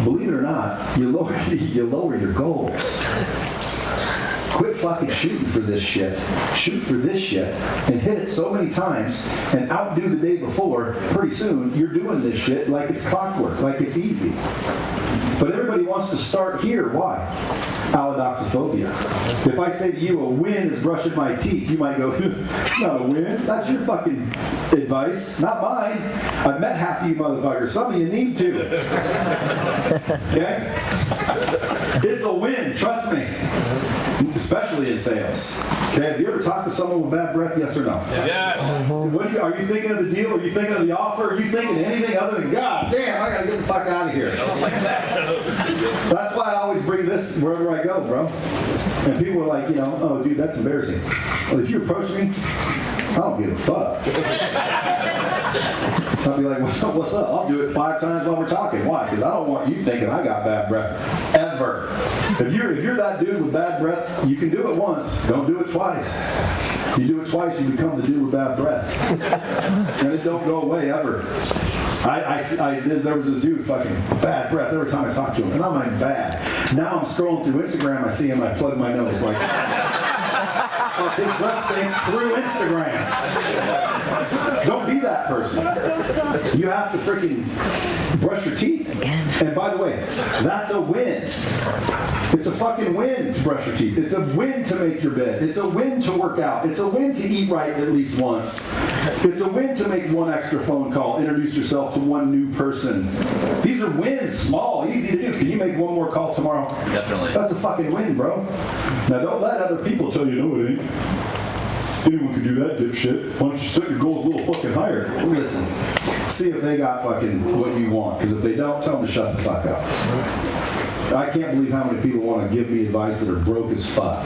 Believe it or not, you lower your goals. Quit fucking shooting for this shit. Shoot for this shit and hit it so many times and outdo the day before. Pretty soon, you're doing this shit like it's clockwork, like it's easy. But everybody wants to start here. Why? Allodoxophobia. If I say to you, a win is brushing my teeth, you might go, not a win. That's your fucking advice, not mine. I've met half of you motherfuckers. Some of you need to. Okay? It's a win, trust me. Especially in sales. Okay, have you ever talked to someone with bad breath, yes or no? Yes. Are you thinking of the deal? Are you thinking of the offer? Are you thinking anything other than, God damn, I gotta get the fuck out of here? Sounds like sex. That's why I always bring this wherever I go, bro. And people are like, oh, dude, that's embarrassing. Well, if you approach me, I don't give a fuck. I'll be like, what's up? I'll do it 5 times while we're talking. Why? Because I don't want you thinking I got bad breath. Ever. If you're that dude with bad breath, you can do it once. Don't do it twice. You do it twice, you become the dude with bad breath. And it don't go away ever. There was this dude, fucking bad breath every time I talk to him. And I'm like, bad. Now I'm scrolling through Instagram, I see him, I plug my nose like, his breath stinks through Instagram. Don't be that person. You have to freaking brush your teeth. And by the way, that's a win. It's a fucking win to brush your teeth. It's a win to make your bed. It's a win to work out. It's a win to eat right at least once. It's a win to make 1 extra phone call, introduce yourself to 1 new person. These are wins, small, easy to do. Can you make 1 more call tomorrow? Definitely. That's a fucking win, bro. Now don't let other people tell you, no, it ain't. Anyone can do that, dipshit. Why don't you set your goals a little fucking higher? Listen, see if they got fucking what you want. Because if they don't, tell them to shut the fuck up. I can't believe how many people want to give me advice that are broke as fuck.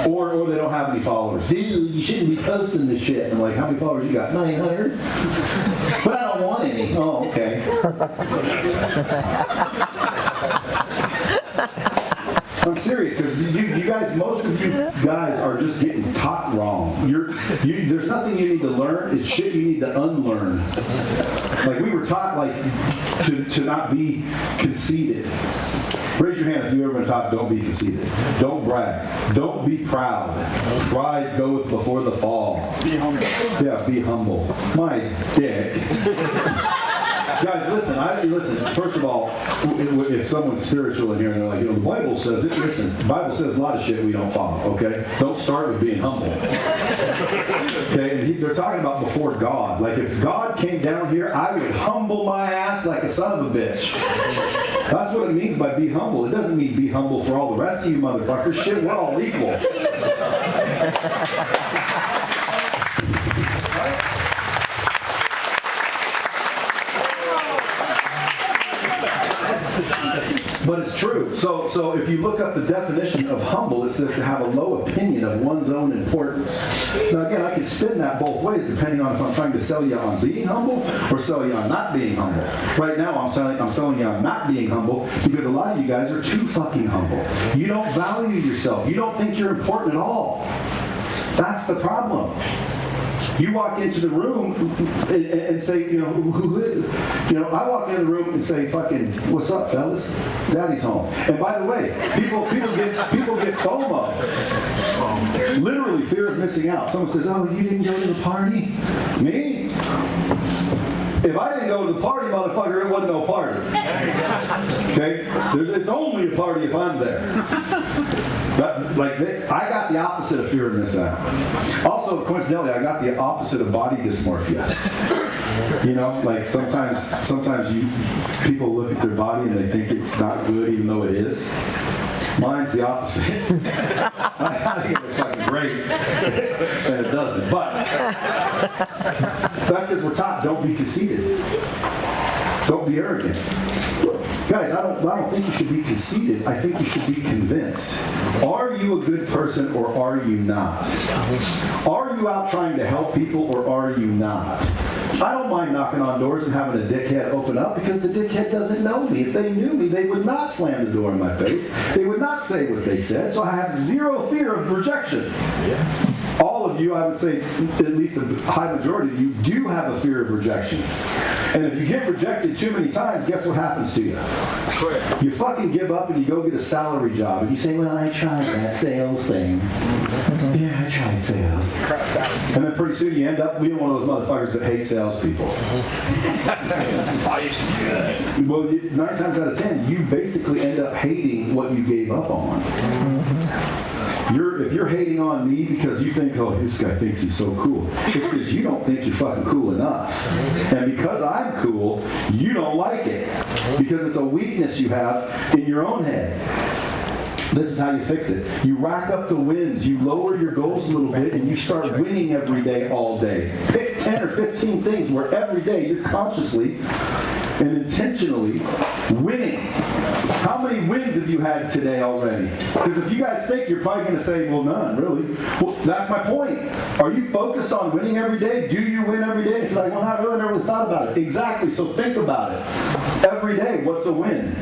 or they don't have any followers. Dude, you shouldn't be posting this shit. I'm like, how many followers you got? 900? But I don't want any. Oh, okay. I'm serious, because you guys, most of you guys are just getting taught wrong. There's nothing you need to learn. It's shit you need to unlearn. Like, we were taught, to not be conceited. Raise your hand if you've ever been taught, don't be conceited. Don't brag. Don't be proud. Pride goeth before the fall. Be humble. Yeah, be humble. My dick. Guys, listen, first of all, if someone's spiritual in here and they're like, the Bible says it, listen, the Bible says a lot of shit we don't follow, okay? Don't start with being humble. Okay, and they're talking about before God. Like, if God came down here, I would humble my ass like a son of a bitch. That's what it means by be humble. It doesn't mean be humble for all the rest of you motherfuckers. Shit, we're all equal. But it's true. So if you look up the definition of humble, it says to have a low opinion of one's own importance. Now again, I can spin that both ways depending on if I'm trying to sell you on being humble or sell you on not being humble. Right now I'm selling you on not being humble because a lot of you guys are too fucking humble. You don't value yourself. You don't think you're important at all. That's the problem. You walk into the room and say, I walk into the room and say, fucking, what's up, fellas? Daddy's home. And by the way, people get FOMO. Literally, fear of missing out. Someone says, oh, you didn't go to the party? Me? If I didn't go to the party, motherfucker, it wasn't no party. Okay? It's only a party if I'm there. I got the opposite of fear of missing out. Also, coincidentally, I got the opposite of body dysmorphia. Sometimes people look at their body and they think it's not good even though it is. Mine's the opposite. I think it was fucking great, and it doesn't. But That's because we're taught, don't be conceited. Don't be arrogant. Guys, I don't think you should be conceited. I think you should be convinced. Are you a good person or are you not? Are you out trying to help people or are you not? I don't mind knocking on doors and having a dickhead open up because the dickhead doesn't know me. If they knew me, they would not slam the door in my face. They would not say what they said, so I have zero fear of rejection. All of you, I would say, at least a high majority of you, do have a fear of rejection. And if you get rejected too many times, guess what happens to you? You fucking give up and you go get a salary job. And you say, well, I tried that sales thing. Yeah, I tried sales. And then pretty soon you end up being one of those motherfuckers that hate salespeople. I used to do that. Well, 9 times out of 10, you basically end up hating what you gave up on. If you're hating on me because you think, oh, this guy thinks he's so cool, it's because you don't think you're fucking cool enough. And because I'm cool, you don't like it. Because it's a weakness you have in your own head. This is how you fix it. You rack up the wins, you lower your goals a little bit, and you start winning every day, all day. Pick 10 or 15 things where every day you're consciously and intentionally winning. How many wins have you had today already? Because if you guys think, you're probably going to say, well, none, really. Well, that's my point. Are you focused on winning every day? Do you win every day? If you're like, well, not really, I never really thought about it. Exactly, so think about it. Every day, what's a win?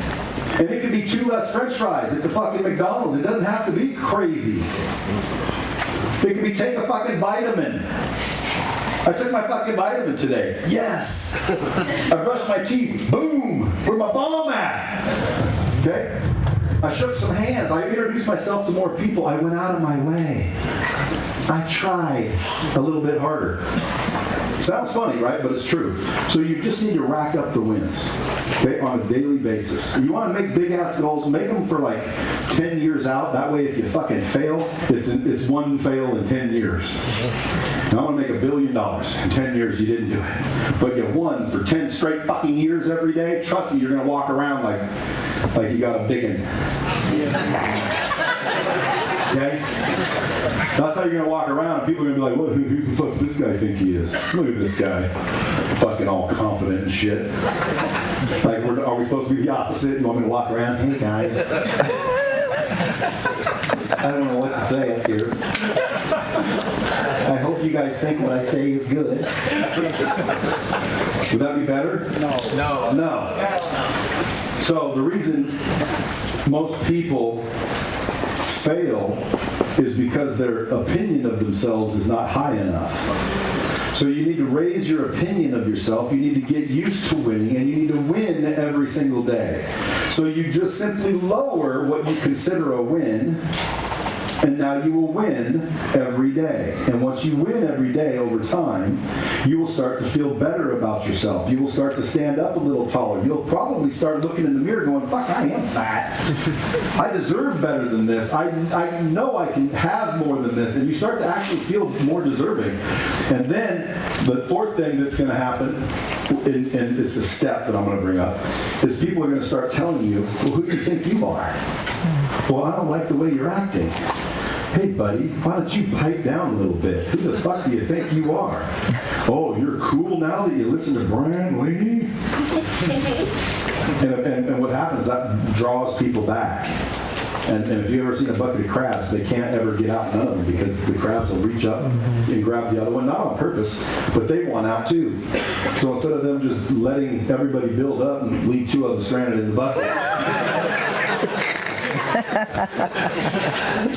And it could be 2 less french fries at the fucking McDonald's. It doesn't have to be crazy. It could be take a fucking vitamin. I took my fucking vitamin today. Yes. I brushed my teeth. Boom. Where's my bomb at? Okay? I shook some hands. I introduced myself to more people. I went out of my way. I tried a little bit harder. Sounds funny, right? But it's true. So you just need to rack up the wins, okay, on a daily basis. You want to make big-ass goals, make them for like 10 years out. That way, if you fucking fail, it's one fail in 10 years. Now, I want to make $1 billion. In 10 years, you didn't do it. But you won for 10 straight fucking years every day. Trust me, you're going to walk around like you got a big one. Okay? That's how you're going to walk around, and people are going to be like, well, who the fuck's this guy think he is? Look at this guy. Fucking all confident and shit. Like, are we supposed to be the opposite? You want me to walk around? Hey, guys. I don't know what to say up here. I hope you guys think what I say is good. Would that be better? No. No. So the reason most people fail is because their opinion of themselves is not high enough. So you need to raise your opinion of yourself. You need to get used to winning, and you need to win every single day. So you just simply lower what you consider a win, and now you will win every day. And once you win every day over time, you will start to feel better about yourself. You will start to stand up a little taller. You'll probably start looking in the mirror going, fuck, I am fat. I deserve better than this. I know I can have more than this. And you start to actually feel more deserving. And then the fourth thing that's going to happen, and it's the step that I'm going to bring up, is people are going to start telling you, well, who do you think you are? Well, I don't like the way you're acting. Hey, buddy, why don't you pipe down a little bit? Who the fuck do you think you are? Oh, you're cool now that you listen to Brand Lee? And what happens, that draws people back. And if you've ever seen a bucket of crabs, they can't ever get out none of them because the crabs will reach up and grab the other one, not on purpose, but they want out too. So instead of them just letting everybody build up and leave 2 of them stranded in the bucket,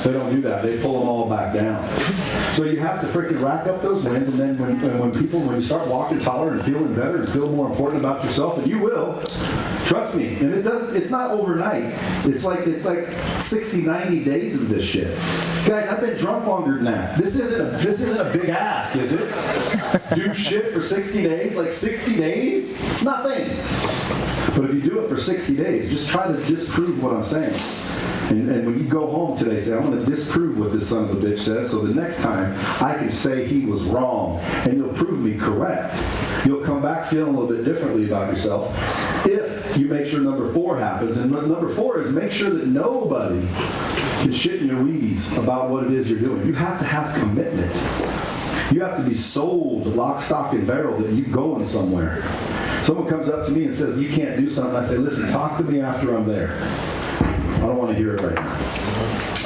they don't do that. They pull them all back down. So you have to freaking rack up those wins, and then when you start walking taller and feeling better and feel more important about yourself, and you will, trust me. And it's not overnight. It's like 60, 90 days of this shit. Guys, I've been drunk longer than that. This isn't a big ask, is it? Do shit for 60 days? Like 60 days? It's nothing. But if you do it for 60 days, just try to disprove what I'm saying. And when you go home today, say, I'm going to disprove what this son of a bitch says, so the next time I can say he was wrong, and you'll prove me correct. You'll come back feeling a little bit differently about yourself if you make sure number 4 happens. And number 4 is make sure that nobody can shit in your Wheaties about what it is you're doing. You have to have commitment. You have to be sold lock, stock, and barrel that you're going somewhere. Someone comes up to me and says, you can't do something. I say, listen, talk to me after I'm there. I don't want to hear it right now.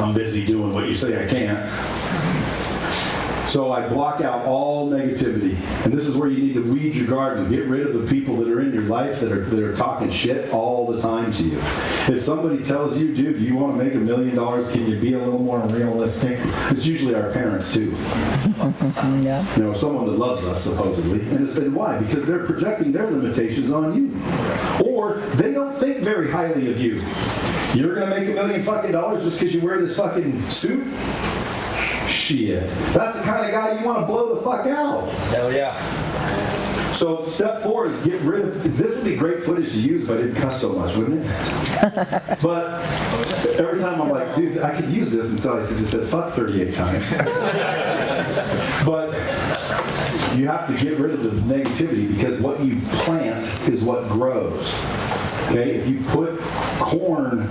I'm busy doing what you say I can't. So I block out all negativity. And this is where you need to weed your garden. Get rid of the people that are in your life that are talking shit all the time to you. If somebody tells you, dude, you want to make $1 million, can you be a little more realistic? It's usually our parents too. Yeah. You know, someone that loves us, supposedly. And it's been why? Because they're projecting their limitations on you. Or they don't think very highly of you. You're going to make $1 million fucking just because you wear this fucking suit? Shit. That's the kind of guy you want to blow the fuck out. Hell yeah. So step 4 is get rid of, this would be great footage to use if I didn't cuss so much, wouldn't it? But every time I'm like, dude, I could use this, and so I just said fuck 38 times. But you have to get rid of the negativity because what you plant is what grows. Okay, if you put corn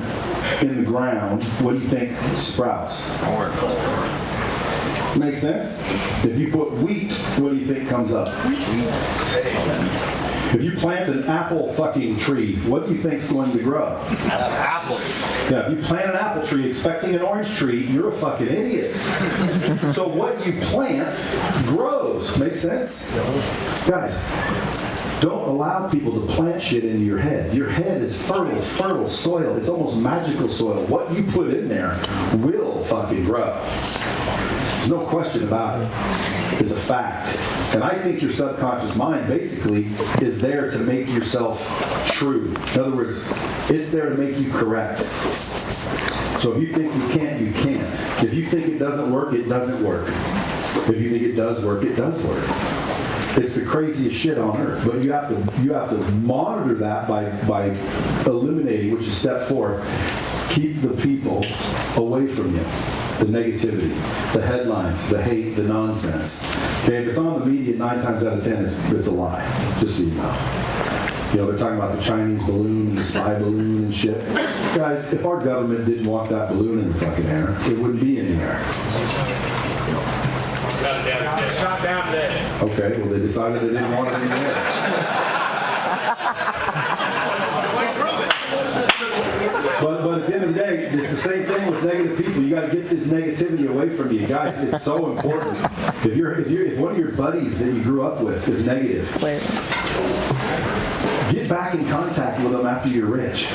in the ground, what do you think sprouts? Corn. Make sense? If you put wheat, what do you think comes up? If you plant an apple fucking tree, what do you think's going to grow? Apples. Yeah, if you plant an apple tree expecting an orange tree, you're a fucking idiot. So what you plant grows. Make sense? Guys, don't allow people to plant shit into your head. Your head is fertile soil. It's almost magical soil. What you put in there will fucking grow. There's no question about it. It's a fact. And I think your subconscious mind basically is there to make yourself true. In other words, it's there to make you correct. So if you think you can't, you can't. If you think it doesn't work, it doesn't work. If you think it does work, it does work. It's the craziest shit on earth. But you have to monitor that by eliminating, which is step 4. Keep the people away from you. The negativity, the headlines, the hate, the nonsense. Okay, if it's on the media, 9 times out of 10, it's a lie. Just so you know. You know, they're talking about the Chinese balloon and the spy balloon and shit. Guys, if our government didn't want that balloon in the fucking air, it wouldn't be in the air. Shot down today. Okay, well, they decided they didn't want it in the air. But at the end of the day, it's the same thing with negative people. You got to get this negativity away from you, guys. It's so important. If one of your buddies that you grew up with is negative, get back in contact with them after you're rich.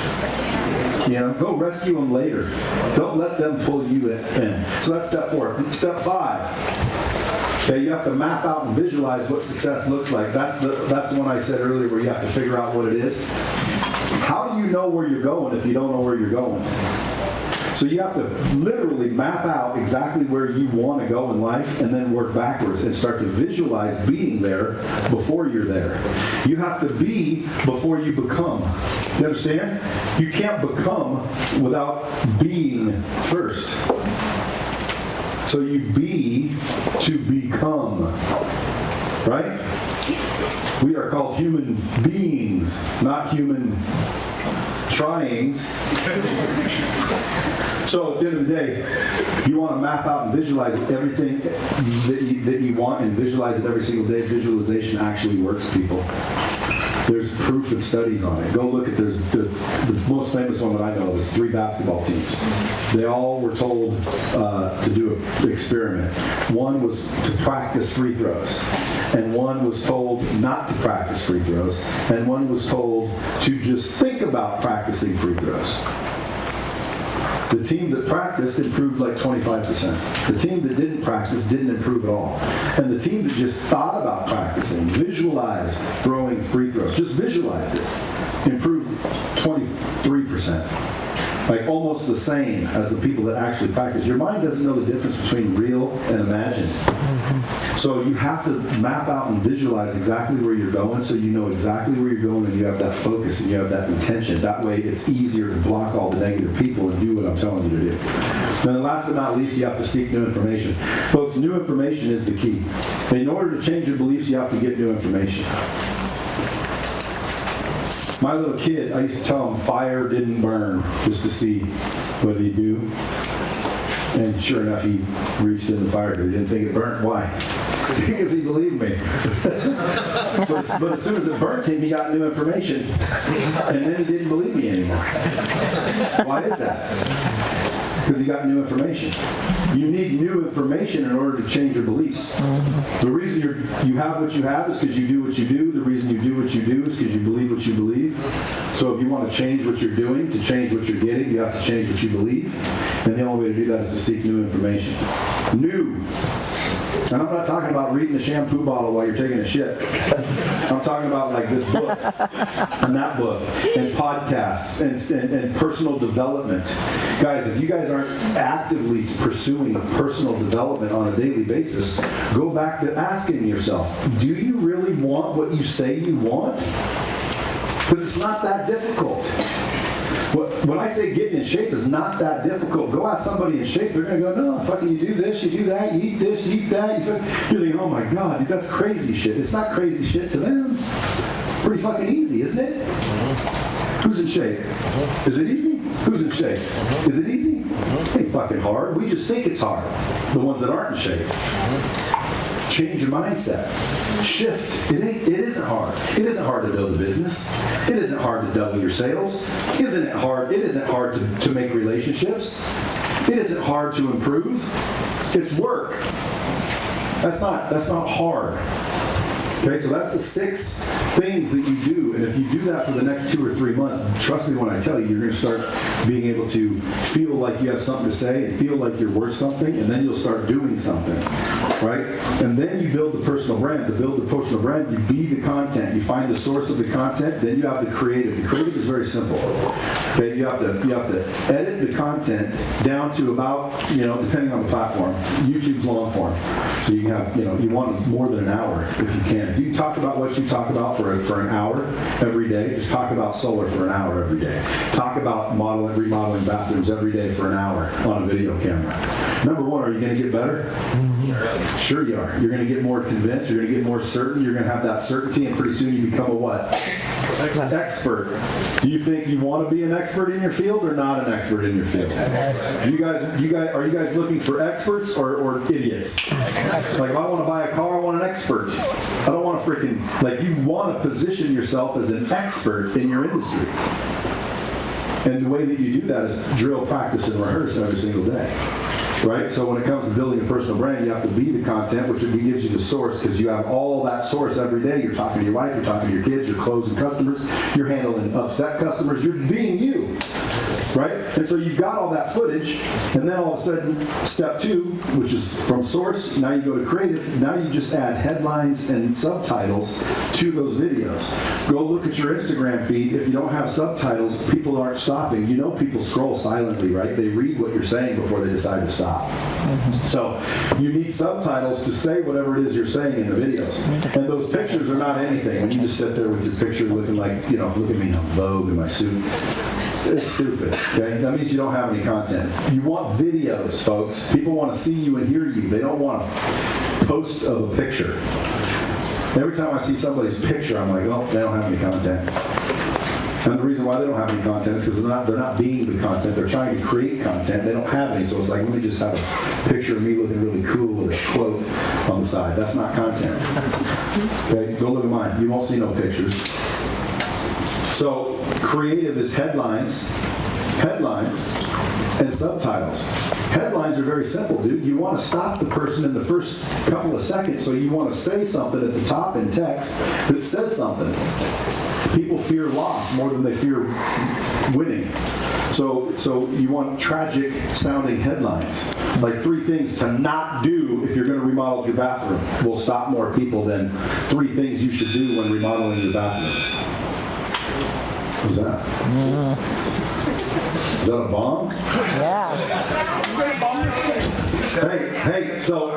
You know, go rescue them later. Don't let them pull you in. So that's step 4. Step 5. Okay, you have to map out and visualize what success looks like. That's the one I said earlier, where you have to figure out what it is. How do you know where you're going if you don't know where you're going? So you have to literally map out exactly where you want to go in life and then work backwards and start to visualize being there before you're there. You have to be before you become. You understand? You can't become without being first. So you be to become. Right? We are called human beings, not human tryings. So at the end of the day, you want to map out and visualize everything that you want and visualize it every single day. Visualization actually works, people. There's proof and studies on it. Go look at the most famous one that I know is 3 basketball teams. They all were told to do an experiment. One was to practice free throws, and one was told not to practice free throws, and one was told to just think about practicing free throws. The team that practiced improved like 25%. The team that didn't practice didn't improve at all. And the team that just thought about practicing, visualized throwing free throws, just visualized it, improved 23%. Like almost the same as the people that actually practice. Your mind doesn't know the difference between real and imagined. So you have to map out and visualize exactly where you're going so you know exactly where you're going and you have that focus and you have that intention. That way it's easier to block all the negative people and do what I'm telling you to do. And then last but not least, you have to seek new information. Folks, new information is the key. And in order to change your beliefs, you have to get new information. My little kid, I used to tell him fire didn't burn just to see whether he do. And sure enough, he reached in the fire because he didn't think it burnt. Why? Because he believed me. but as soon as it burnt him, he got new information. And then he didn't believe me anymore. Why is that? Because he got new information. You need new information in order to change your beliefs. The reason you have what you have is because you do what you do. The reason you do what you do is because you believe what you believe. So if you want to change what you're doing, to change what you're getting, you have to change what you believe. And the only way to do that is to seek new information. New. And I'm not talking about reading a shampoo bottle while you're taking a shit. I'm talking about like this book and that book and podcasts and personal development. Guys, if you guys aren't actively pursuing personal development on a daily basis, go back to asking yourself, do you really want what you say you want? Because it's not that difficult. When I say getting in shape is not that difficult. Go ask somebody in shape, they're going to go, no, fucking you do this, you do that, you eat this, you eat that. You're thinking, oh my God, dude, that's crazy shit. It's not crazy shit to them. Pretty fucking easy, isn't it? Who's in shape? Is it easy? Who's in shape? Is it easy? It ain't fucking hard. We just think it's hard. The ones that aren't in shape. Change your mindset. Shift. It isn't hard. It isn't hard to build a business. It isn't hard to double your sales. Isn't it hard? It isn't hard to make relationships. It isn't hard to improve. It's work. That's not hard. Okay, so that's the 6 things that you do, and if you do that for the next 2 or 3 months, trust me when I tell you, you're going to start being able to feel like you have something to say and feel like you're worth something, and then you'll start doing something, right? And then you build the personal brand. To build the personal brand, you be the content. You find the source of the content, then you have the creative. The creative is very simple. Okay, you have to edit the content down to about, depending on the platform. YouTube's long form, so you can have, you want more than an hour if you can. If you talk about what you talk about for an hour every day, just talk about solar for an hour every day. Talk about remodeling bathrooms every day for an hour on a video camera. Number one, are you going to get better? Sure you are. You're going to get more convinced. You're going to get more certain. You're going to have that certainty, and pretty soon you become a what? Expert. Do you think you want to be an expert in your field or not an expert in your field? Are you guys looking for experts or idiots? Like if I want to buy a car, I want an expert. I don't want to you want to position yourself as an expert in your industry. And the way that you do that is drill, practice, and rehearse every single day. Right? So when it comes to building a personal brand, you have to be the content, which gives you the source, because you have all that source every day. You're talking to your wife, you're talking to your kids, you're closing customers, you're handling upset customers, you're being you. Right? And so you've got all that footage, and then all of a sudden, step 2, which is from source, now you go to creative, now you just add headlines and subtitles to those videos. Go look at your Instagram feed. If you don't have subtitles, people aren't stopping. You know people scroll silently, right? They read what you're saying before they decide to stop. So you need subtitles to say whatever it is you're saying in the videos. And those pictures are not anything. When you just sit there with your picture looking like, look at me on Vogue in my suit. It's stupid, okay? That means you don't have any content. You want videos, folks. People want to see you and hear you. They don't want a post of a picture. Every time I see somebody's picture, I'm like, oh, they don't have any content. And the reason why they don't have any content is because they're not being the content. They're trying to create content. They don't have any, so it's like, let me just have a picture of me looking really cool with a quote on the side. That's not content. Okay, go look at mine. You won't see no pictures. So creative is headlines, and subtitles. Headlines are very simple, dude. You want to stop the person in the first couple of seconds, so you want to say something at the top in text that says something. People fear loss more than they fear winning. So you want tragic sounding headlines. Like 3 things to not do if you're going to remodel your bathroom will stop more people than 3 things you should do when remodeling your bathroom. Who's that? Is that a bomb? Yeah. Hey, so,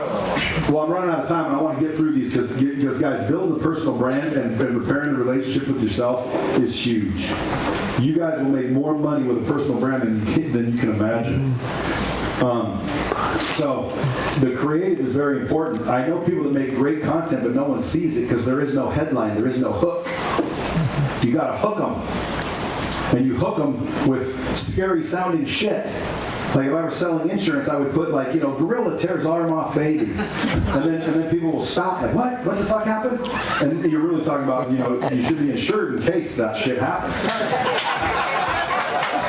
I'm running out of time and I want to get through these because guys, building a personal brand and repairing the relationship with yourself is huge. You guys will make more money with a personal brand than you can imagine. So the creative is very important. I know people that make great content, but no one sees it because there is no headline, there is no hook. You got to hook them. And you hook them with scary sounding shit. Like if I were selling insurance, I would put like, gorilla tears arm off baby. And then people will stop like, what? What the fuck happened? And you're really talking about, you should be insured in case that shit happens.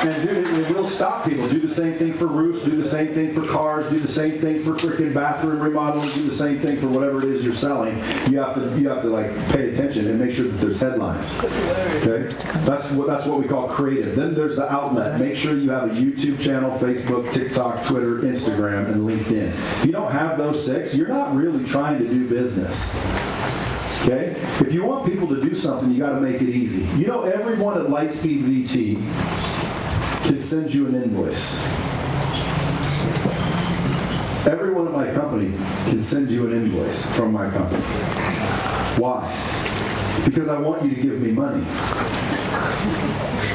And dude, it will stop people. Do the same thing for roofs, do the same thing for cars, do the same thing for freaking bathroom remodeling, do the same thing for whatever it is you're selling. You have to like pay attention and make sure that there's headlines. Okay? That's what we call creative. Then there's the outlet. Make sure you have a YouTube channel, Facebook, TikTok, Twitter, Instagram, and LinkedIn. If you don't have those 6, you're not really trying to do business. Okay? If you want people to do something, you got to make it easy. Everyone at Lightspeed VT can send you an invoice. Everyone at my company can send you an invoice from my company. Why? Because I want you to give me money.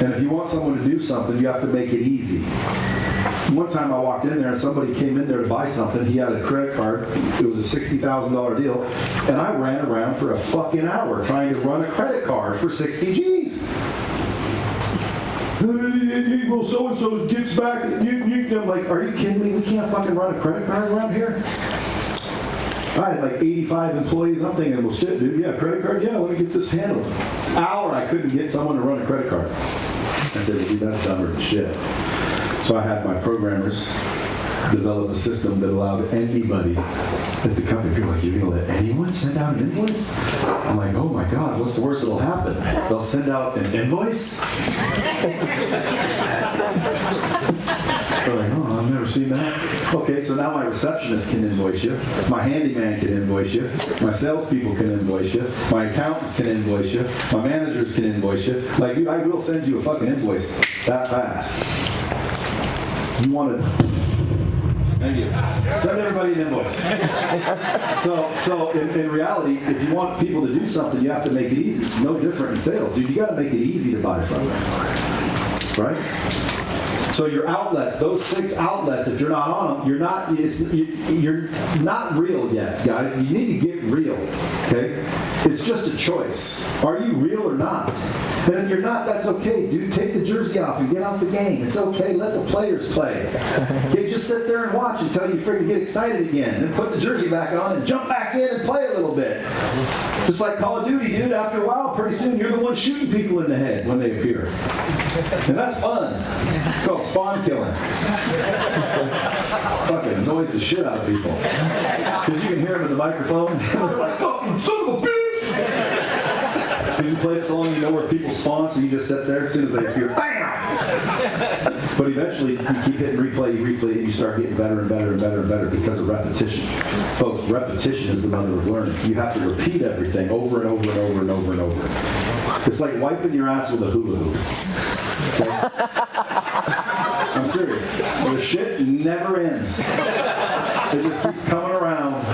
And if you want someone to do something, you have to make it easy. One time I walked in there and somebody came in there to buy something. He had a credit card. It was a $60,000 deal. And I ran around for a fucking hour trying to run a credit card for 60 G's. Well, so-and-so gets back. I'm like, are you kidding me? We can't fucking run a credit card around here? I had like 85 employees. I'm thinking, well, shit, dude, yeah, credit card? Yeah, let me get this handled. Hour, I couldn't get someone to run a credit card. I said, well, dude, that's dumber than shit. So I had my programmers develop a system that allowed anybody at the company, people are like, you're going to let anyone send out an invoice? I'm like, oh my God, what's the worst that'll happen? They'll send out an invoice? They're like, oh, I've never seen that. Okay, so now my receptionist can invoice you. My handyman can invoice you. My salespeople can invoice you. My accountants can invoice you. My managers can invoice you. Like, dude, I will send you a fucking invoice that fast. You want to... Thank you. Send everybody an invoice. So in reality, if you want people to do something, you have to make it easy. No different in sales. Dude, you got to make it easy to buy from them. Right? So your outlets, those 6 outlets, if you're not on them, you're not real yet, guys. You need to get real, okay? It's just a choice. Are you real or not? And if you're not, that's okay, dude. Take the jersey off and get out the game. It's okay. Let the players play. Okay, just sit there and watch until you freaking get excited again. Then put the jersey back on and jump back in and play a little bit. Just like Call of Duty, dude. After a while, pretty soon, you're the one shooting people in the head when they appear. And that's fun. It's called spawn killing. Fucking annoys the shit out of people. Because you can hear them in the microphone. They're like, fucking son of a bitch! Because you play it so long, you know where people spawn, so you just sit there as soon as they appear, bam! But eventually, you keep hitting replay, and you start getting better and better and better and better because of repetition. Folks, repetition is the mother of learning. You have to repeat everything over and over and over and over and over. It's like wiping your ass with a hula hoop. Okay? I'm serious. The shit never ends. It just keeps coming around.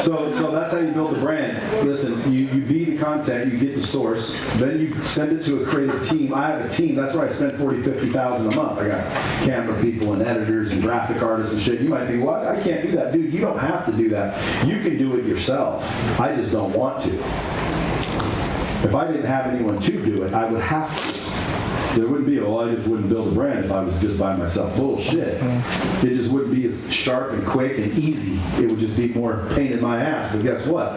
So that's how you build a brand. Listen, you be the content, you get the source, then you send it to a creative team. I have a team. That's where I spend $40,000, $50,000 a month. I got camera people and editors and graphic artists and shit. You might think, what? I can't do that. Dude, you don't have to do that. You can do it yourself. I just don't want to. If I didn't have anyone to do it, I would have to. There wouldn't be, well, I just wouldn't build a brand if I was just by myself. Bullshit. It just wouldn't be as sharp and quick and easy. It would just be more pain in my ass. But guess what?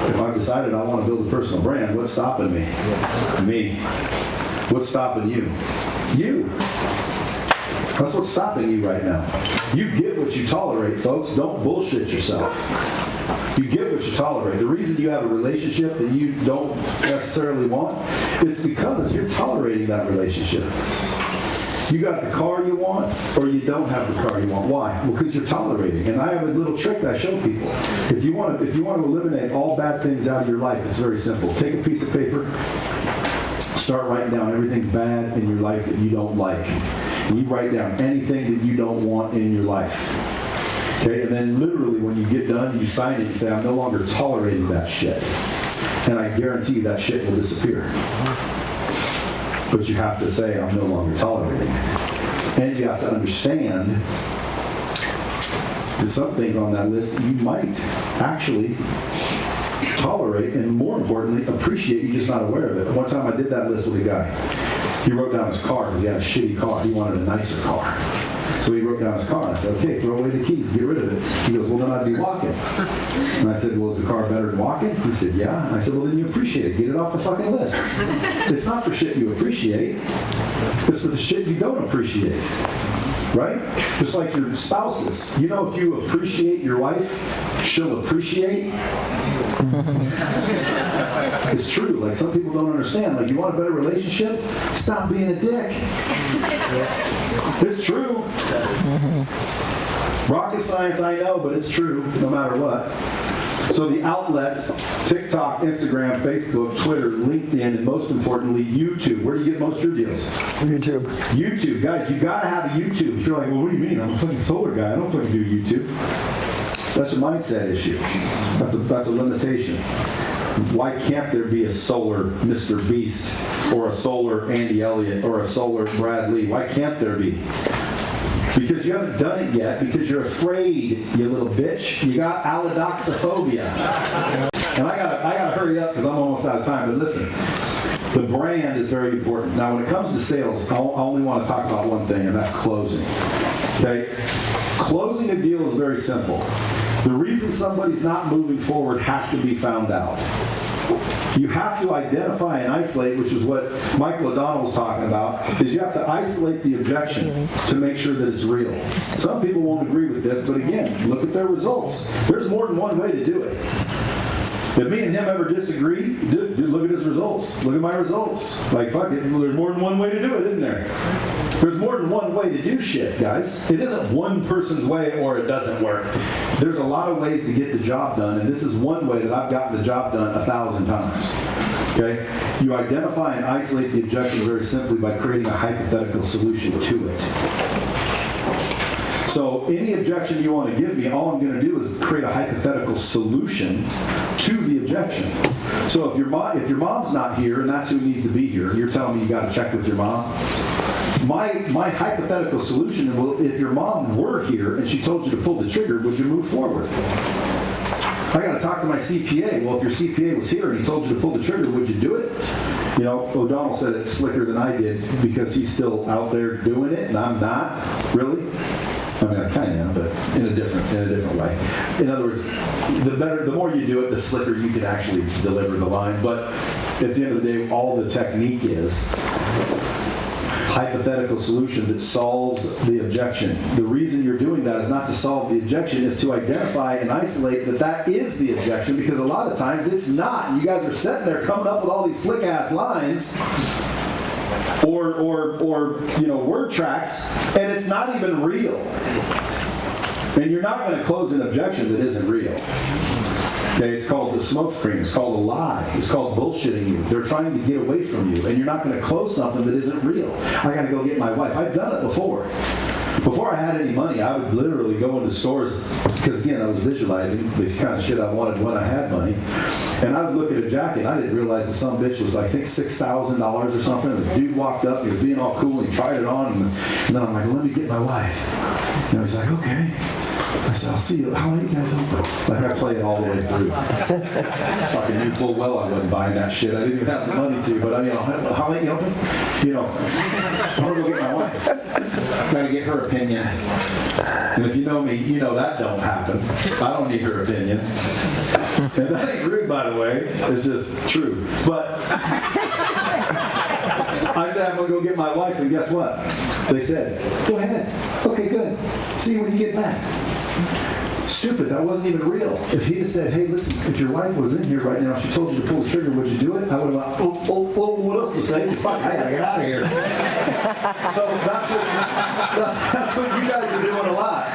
If I've decided I want to build a personal brand, what's stopping me? Me. What's stopping you? You. That's what's stopping you right now. You get what you tolerate, folks. Don't bullshit yourself. You get what you tolerate. The reason you have a relationship that you don't necessarily want is because you're tolerating that relationship. You got the car you want, or you don't have the car you want. Why? Well, because you're tolerating. And I have a little trick that I show people. If you want to eliminate all bad things out of your life, it's very simple. Take a piece of paper, start writing down everything bad in your life that you don't like. And you write down anything that you don't want in your life. Okay, and then literally when you get done, you sign it and say, I'm no longer tolerating that shit. And I guarantee you that shit will disappear. But you have to say, I'm no longer tolerating it. And you have to understand that some things on that list you might actually tolerate, and more importantly, appreciate. You're just not aware of it. One time I did that list with a guy. He wrote down his car because he had a shitty car. He wanted a nicer car. So he wrote down his car. I said, okay, throw away the keys, get rid of it. He goes, well, then I'd be walking. And I said, well, is the car better than walking? He said, yeah. And I said, well, then you appreciate it. Get it off the fucking list. It's not for shit you appreciate. It's for the shit you don't appreciate. Right? Just like your spouses. You know, if you appreciate your wife, she'll appreciate. It's true. Like, some people don't understand. Like, you want a better relationship? Stop being a dick. It's true. Rocket science, I know, but it's true no matter what. So the outlets, TikTok, Instagram, Facebook, Twitter, LinkedIn, and most importantly, YouTube. Where do you get most of your deals? YouTube. YouTube. Guys, you got to have a YouTube. If you're like, well, what do you mean? I'm a fucking solar guy. I don't fucking do YouTube. That's a mindset issue. That's a limitation. Why can't there be a solar Mr. Beast or a solar Andy Elliott or a solar Brad Lee? Why can't there be? Because you haven't done it yet, because you're afraid, you little bitch. You got allodoxophobia. And I gotta hurry up because I'm almost out of time, but listen, the brand is very important. Now when it comes to sales, I only want to talk about one thing, and that's closing. Okay? Closing a deal is very simple. The reason somebody's not moving forward has to be found out. You have to identify and isolate, which is what Michael O'Donnell was talking about, is you have to isolate the objection to make sure that it's real. Some people won't agree with this, but again, look at their results. There's more than one way to do it. If me and him ever disagree, dude, look at his results. Look at my results. Like, fuck it, there's more than one way to do it, isn't there? There's more than one way to do shit, guys. It isn't one person's way or it doesn't work. There's a lot of ways to get the job done, and this is one way that I've gotten the job done 1,000 times. Okay? You identify and isolate the objection very simply by creating a hypothetical solution to it. So any objection you want to give me, all I'm going to do is create a hypothetical solution to the objection. So if your mom's not here, and that's who needs to be here, you're telling me you got to check with your mom. My hypothetical solution is, well, if your mom were here and she told you to pull the trigger, would you move forward? I got to talk to my CPA. Well, if your CPA was here and he told you to pull the trigger, would you do it? You know, O'Donnell said it slicker than I did because he's still out there doing it, and I'm not. Really? I mean, I kind of am, but in a different way. In other words, the more you do it, the slicker you can actually deliver the line. But at the end of the day, all the technique is hypothetical solution that solves the objection. The reason you're doing that is not to solve the objection, is to identify and isolate that is the objection, because a lot of times it's not. You guys are sitting there coming up with all these slick ass lines or you know, word tracks, and it's not even real. And you're not going to close an objection that isn't real. Okay, it's called the smokescreen. It's called a lie. It's called bullshitting you. They're trying to get away from you, and you're not going to close something that isn't real. I got to go get my wife. I've done it before. Before I had any money, I would literally go into stores, because again, I was visualizing the kind of shit I wanted when I had money. And I would look at a jacket, and I didn't realize that some bitch was, I think, $6,000 or something. And the dude walked up, he was being all cool, and he tried it on, and then I'm like, let me get my wife. And he's like, okay. I said, I'll see you. How late you guys open? Like, I played it all the way through. Fucking knew full well I wasn't buying that shit. I didn't even have the money to, but you know, how late you open? You know, I'm gonna go get my wife. Gotta get her opinion. And if you know me, you know that don't happen. I don't need her opinion. And that ain't rude, by the way. It's just true. But I said, I'm gonna go get my wife, and guess what? They said, go ahead. Okay, good. See you when you get back. Stupid, that wasn't even real. If he'd have said, hey, listen, if your wife was in here right now, she told you to pull the trigger, would you do it? I would have gone, what else to say? Fuck, I gotta get out of here. So that's what you guys are doing a lot.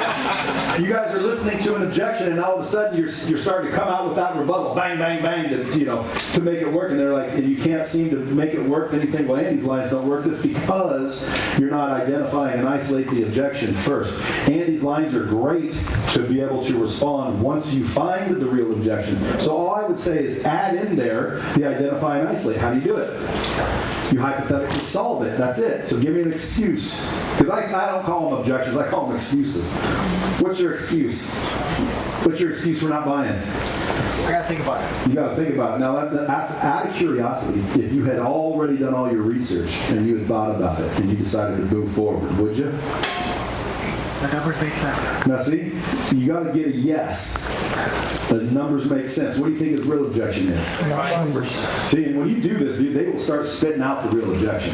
You guys are listening to an objection, and all of a sudden you're starting to come out with that rebuttal, bang, bang, bang, to make it work. And they're like, and you can't seem to make it work. Then you think, well, Andy's lines don't work. This because you're not identifying and isolate the objection first. Andy's lines are great to be able to respond once you find the real objection. So all I would say is add in there the identify and isolate. How do you do it? You hypothetically solve it. That's it. So give me an excuse. Because I don't call them objections. I call them excuses. What's your excuse? What's your excuse for not buying? I gotta think about it. You got to think about it. Now, that's out of curiosity. If you had already done all your research and you had thought about it and you decided to move forward, would you? The numbers make sense. Now, see, you got to get a yes. The numbers make sense. What do you think his real objection is? Numbers. See, and when you do this, dude, they will start spitting out the real objection.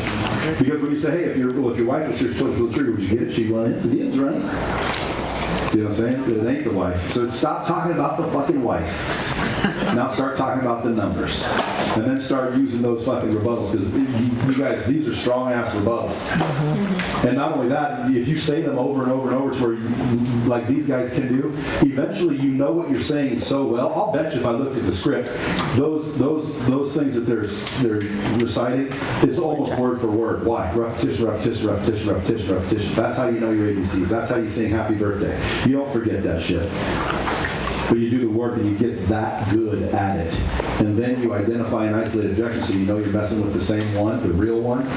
Because when you say, hey, if your wife was here to pull the trigger, would you get it? She'd run in. It is, right? See what I'm saying? It ain't the wife. So stop talking about the fucking wife. Now start talking about the numbers. And then start using those fucking rebuttals. Because you guys, these are strong-ass rebuttals. And not only that, if you say them over and over and over to where, like these guys can do, eventually you know what you're saying so well. I'll bet you if I looked at the script, those things that they're reciting, it's almost word for word. Why? Repetition, repetition, repetition, repetition, repetition. That's how you know your ABCs. That's how you sing happy birthday. You don't forget that shit. But you do the work and you get that good at it. And then you identify an isolated objection so you know you're messing with the same one, the real one.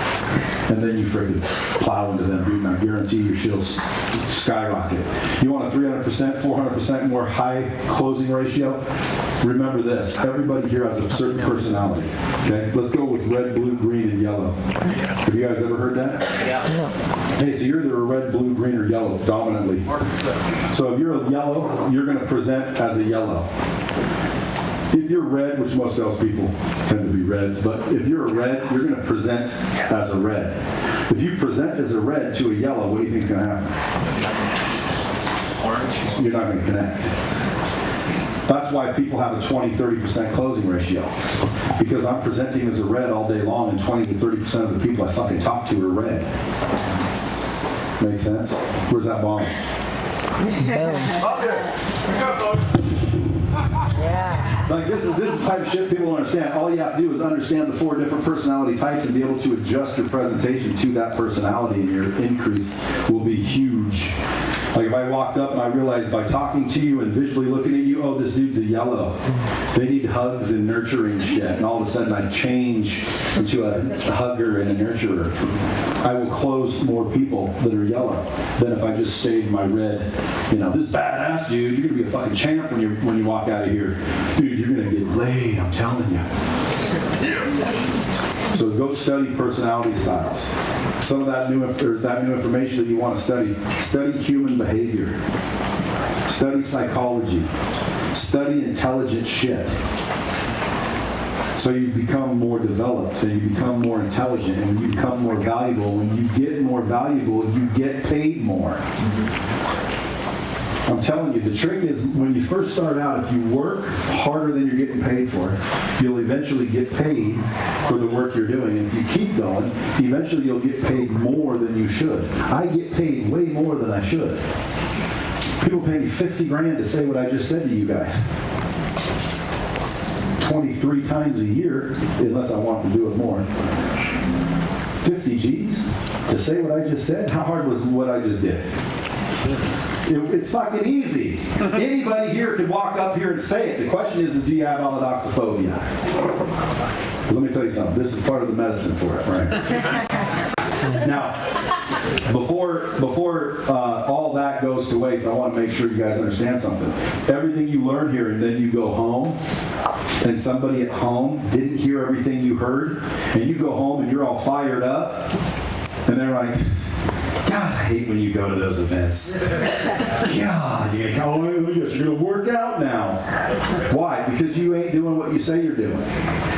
And then you friggin' plow into them, dude. And I guarantee your shit'll skyrocket. You want a 300%, 400% more high closing ratio? Remember this. Everybody here has a certain personality. Okay? Let's go with red, blue, green, and yellow. Have you guys ever heard that? Yeah. No. Hey, so you're either a red, blue, green, or yellow dominantly. So if you're a yellow, you're going to present as a yellow. If you're red, which most salespeople tend to be reds, but if you're a red, you're going to present as a red. If you present as a red to a yellow, what do you think is going to happen? Orange. You're not going to connect. That's why people have a 20-30% closing ratio. Because I'm presenting as a red all day long, and 20 to 30% of the people I fucking talk to are red. Make sense? Where's that bomb? Yeah. Like this is the type of shit people don't understand. All you have to do is understand the 4 different personality types and be able to adjust your presentation to that personality, and your increase will be huge. Like if I walked up and I realized by talking to you and visually looking at you, oh, this dude's a yellow. They need hugs and nurturing shit. And all of a sudden I change into a hugger and a nurturer. I will close more people that are yellow than if I just stayed my red. You know, this badass dude, you're gonna be a fucking champ when you walk out of here. Dude, you're gonna get laid, I'm telling you. So go study personality styles. Some of that new information that you want to study human behavior, study psychology, study intelligent shit. So you become more developed and you become more intelligent and you become more valuable. When you get more valuable, you get paid more. I'm telling you, the trick is when you first start out, if you work harder than you're getting paid for, you'll eventually get paid for the work you're doing. And if you keep going, eventually you'll get paid more than you should. I get paid way more than I should. People pay me 50 grand to say what I just said to you guys. 23 times a year, unless I want to do it more. 50 G's to say what I just said? How hard was what I just did? It's fucking easy. Anybody here could walk up here and say it. The question is do you have allodoxophobia? Let me tell you something. This is part of the medicine for it, right? Now, before all that goes to waste, I want to make sure you guys understand something. Everything you learn here and then you go home, and somebody at home didn't hear everything you heard, and you go home and you're all fired up, and they're like, God, I hate when you go to those events. God, you're going to work out now. Why? Because you ain't doing what you say you're doing.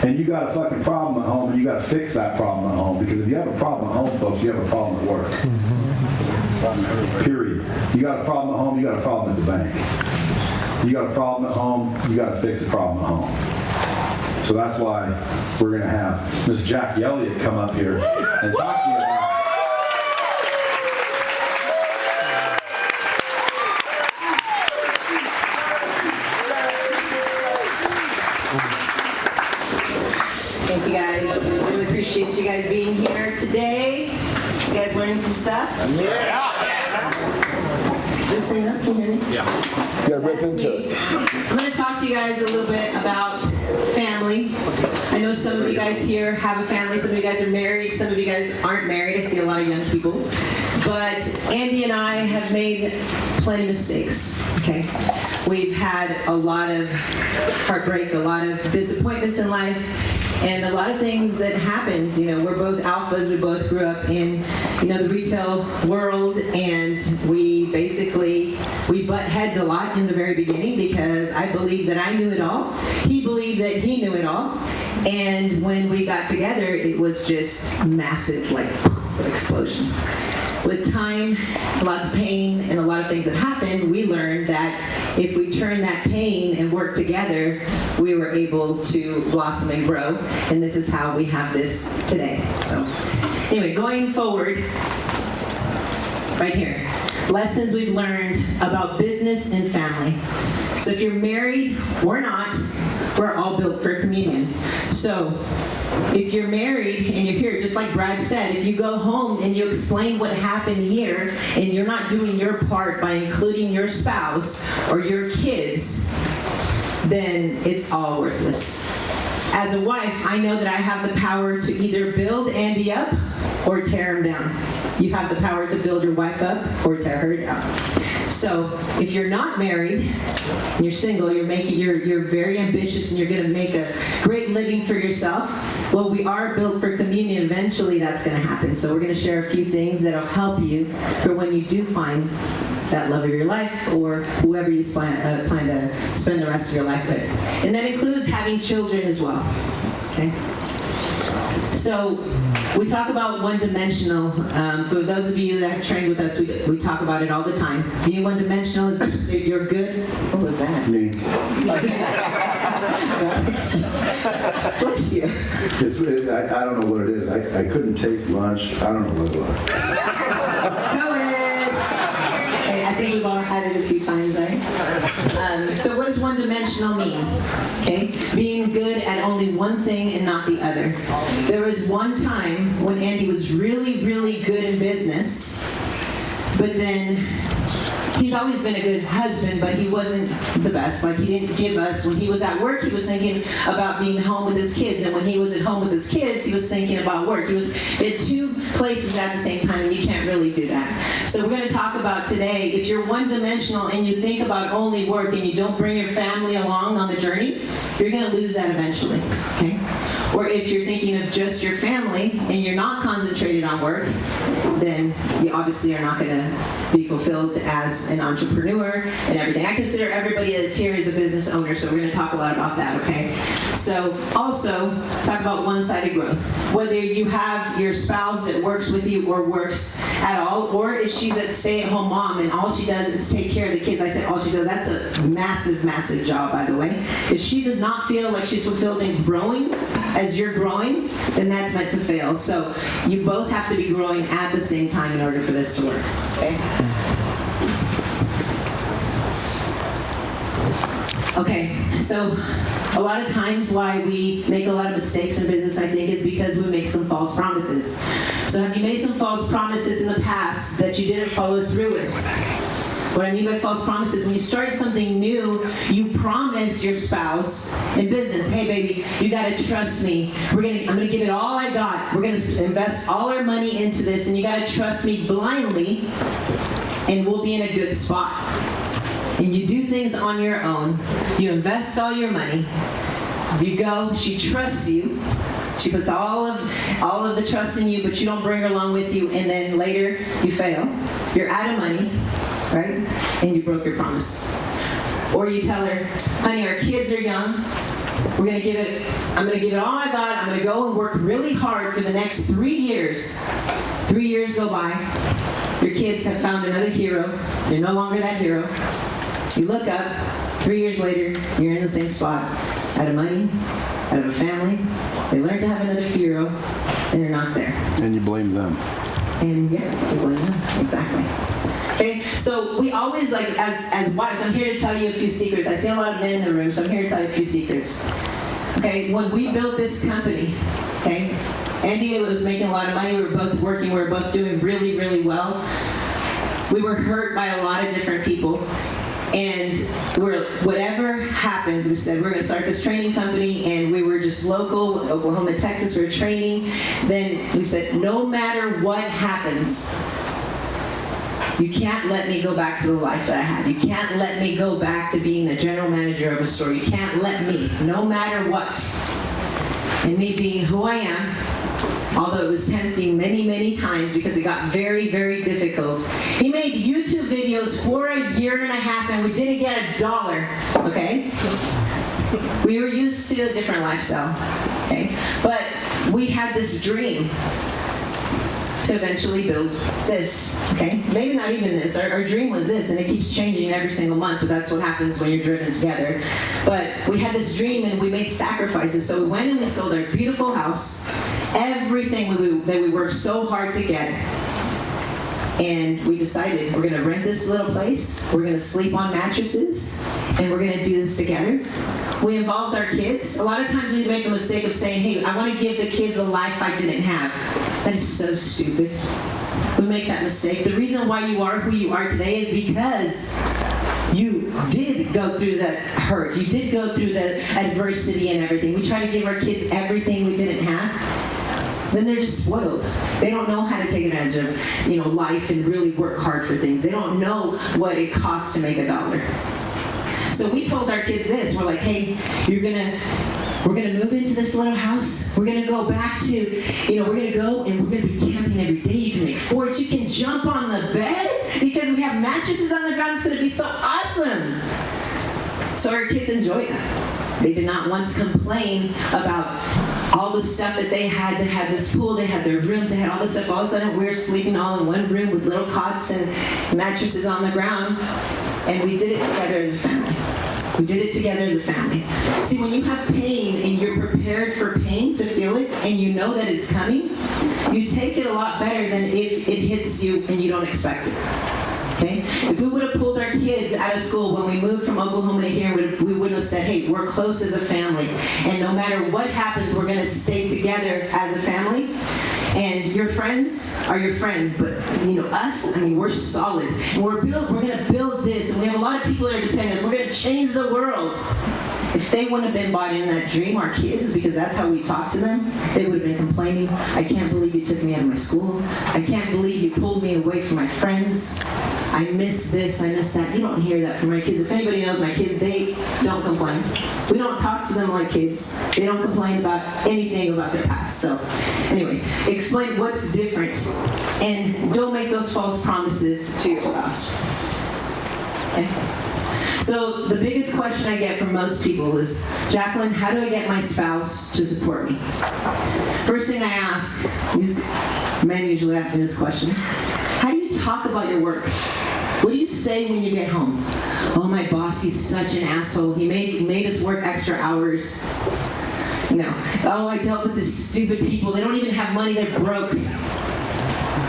And you got a fucking problem at home, and you got to fix that problem at home. Because if you have a problem at home, folks, you have a problem at work. Period. You got a problem at home, you got a problem at the bank. You got a problem at home, you got to fix the problem at home. So that's why we're going to have Miss Jackie Elliott come up here and talk to you about Thank you guys. Really appreciate you guys being here today. You guys learning some stuff? Yeah. Is this thing up? Can you hear me? Yeah. You gotta rip into it. I'm going to talk to you guys a little bit about family. I know some of you guys here have a family, some of you guys are married, some of you guys aren't married. I see a lot of young people. But Andy and I have made plenty of mistakes, okay? We've had a lot of heartbreak, a lot of disappointments in life, and a lot of things that happened. You know, we're both alphas. We both grew up in, the retail world, and we butt heads a lot in the very beginning because I believed that I knew it all. He believed that he knew it all. And when we got together, it was just massive, like, explosion. With time, lots of pain, and a lot of things that happened, we learned that if we turned that pain and worked together, we were able to blossom and grow. And this is how we have this today. So anyway, going forward, right here, lessons we've learned about business and family. So if you're married or not, we're all built for communion. So if you're married and you're here, just like Brad said, if you go home and you explain what happened here and you're not doing your part by including your spouse or your kids, then it's all worthless. As a wife, I know that I have the power to either build Andy up or tear him down. You have the power to build your wife up or tear her down. So if you're not married and you're single, you're very ambitious and you're going to make a great living for yourself. Well, we are built for communion. Eventually that's going to happen. So we're going to share a few things that'll help you for when you do find that love of your life or whoever you plan to spend the rest of your life with. And that includes having children as well. Okay? So we talk about one-dimensional. For those of you that have trained with us, we talk about it all the time. Being one-dimensional is you're good. What was that? Me. Bless you. I don't know what it is. I couldn't taste lunch. I don't know what it was. Go ahead. Hey, I think we've all had it a few times, right? So what does one-dimensional mean? Okay, being good at only one thing and not the other. There was one time when Andy was really, really good in business, but then he's always been a good husband, but he wasn't the best. Like, he didn't give us, when he was at work, he was thinking about being home with his kids. And when he was at home with his kids, he was thinking about work. He was at two places at the same time, and you can't really do that. So we're going to talk about today, if you're one-dimensional and you think about only work and you don't bring your family along on the journey, you're going to lose that eventually, okay? Or if you're thinking of just your family and you're not concentrated on work, then you obviously are not going to be fulfilled as an entrepreneur and everything. I consider everybody that's here is a business owner, so we're going to talk a lot about that, okay? So also talk about one-sided growth. Whether you have your spouse that works with you or works at all, or if she's a stay-at-home mom and all she does is take care of the kids. I said all she does, that's a massive, massive job, by the way. If she does not feel like she's fulfilled in growing as you're growing, then that's meant to fail. So you both have to be growing at the same time in order for this to work, okay? Okay, so a lot of times why we make a lot of mistakes in business, I think, is because we make some false promises. So have you made some false promises in the past that you didn't follow through with? What I mean by false promises, when you start something new, you promise your spouse in business, hey baby, you gotta trust me. I'm gonna give it all I got. We're gonna invest all our money into this, and you gotta trust me blindly, and we'll be in a good spot. And you do things on your own. You invest all your money. You go, she trusts you. She puts all of the trust in you, but you don't bring her along with you, and then later you fail. You're out of money, right? And you broke your promise. Or you tell her, honey, our kids are young. I'm gonna give it all I got. I'm gonna go and work really hard for the next 3 years. 3 years go by. Your kids have found another hero. You're no longer that hero. You look up, 3 years later, you're in the same spot. Out of money, out of a family. They learn to have another hero, and they're not there. And you blame them. And yeah, you blame them, exactly. Okay, so we always, like, as wives, I'm here to tell you a few secrets. I see a lot of men in the room, so I'm here to tell you a few secrets. Okay, when we built this company, okay, Andy was making a lot of money. We were both working. We were both doing really, really well. We were hurt by a lot of different people. And whatever happens, we said we're going to start this training company, and we were just local, Oklahoma, Texas, we were training. Then we said, no matter what happens, you can't let me go back to the life that I had. You can't let me go back to being a general manager of a store. You can't let me, no matter what. And me being who I am, although it was tempting many, many times because it got very, very difficult. He made YouTube videos for a year and a half and we didn't get $1, okay? We were used to a different lifestyle, okay? But we had this dream to eventually build this, okay? Maybe not even this. Our dream was this, and it keeps changing every single month, but that's what happens when you're driven together. But we had this dream, and we made sacrifices. So we went and we sold our beautiful house, everything that we worked so hard to get, and we decided we're gonna rent this little place, we're gonna sleep on mattresses, and we're gonna do this together. We involved our kids. A lot of times we make the mistake of saying, hey, I want to give the kids a life I didn't have. That is so stupid. We make that mistake. The reason why you are who you are today is because you did go through the hurt. You did go through the adversity and everything. We try to give our kids everything we didn't have. Then they're just spoiled. They don't know how to take advantage of, life and really work hard for things. They don't know what it costs to make $1. So we told our kids this. We're like, hey, we're gonna move into this little house. We're gonna go back to, we're gonna go and we're gonna be camping every day. You can make forts. You can jump on the bed because we have mattresses on the ground. It's gonna be so awesome. So our kids enjoyed that. They did not once complain about all the stuff that they had. They had this pool, they had their rooms, they had all this stuff. All of a sudden, we're sleeping all in one room with little cots and mattresses on the ground. And we did it together as a family. We did it together as a family. See, when you have pain and you're prepared for pain to feel it and you know that it's coming, you take it a lot better than if it hits you and you don't expect it. Okay? If we would have pulled our kids out of school when we moved from Oklahoma to here, we would have said, hey, we're close as a family. And no matter what happens, we're going to stay together as a family. And your friends are your friends, but us, we're solid. And we're going to build this, and we have a lot of people that are dependent. We're going to change the world. If they wouldn't have been bought in that dream, our kids, because that's how we talk to them, they would have been complaining. I can't believe you took me out of my school. I can't believe you pulled me away from my friends. I miss this, I miss that. You don't hear that from my kids. If anybody knows my kids, they don't complain. We don't talk to them like kids. They don't complain about anything about their past. So anyway, explain what's different and don't make those false promises to your spouse. Okay? So the biggest question I get from most people is, Jacqueline, how do I get my spouse to support me? First thing I ask, these men usually ask me this question, how do you talk about your work? What do you say when you get home? Oh, my boss, he's such an asshole. He made us work extra hours. Oh, I dealt with these stupid people. They don't even have money, they're broke.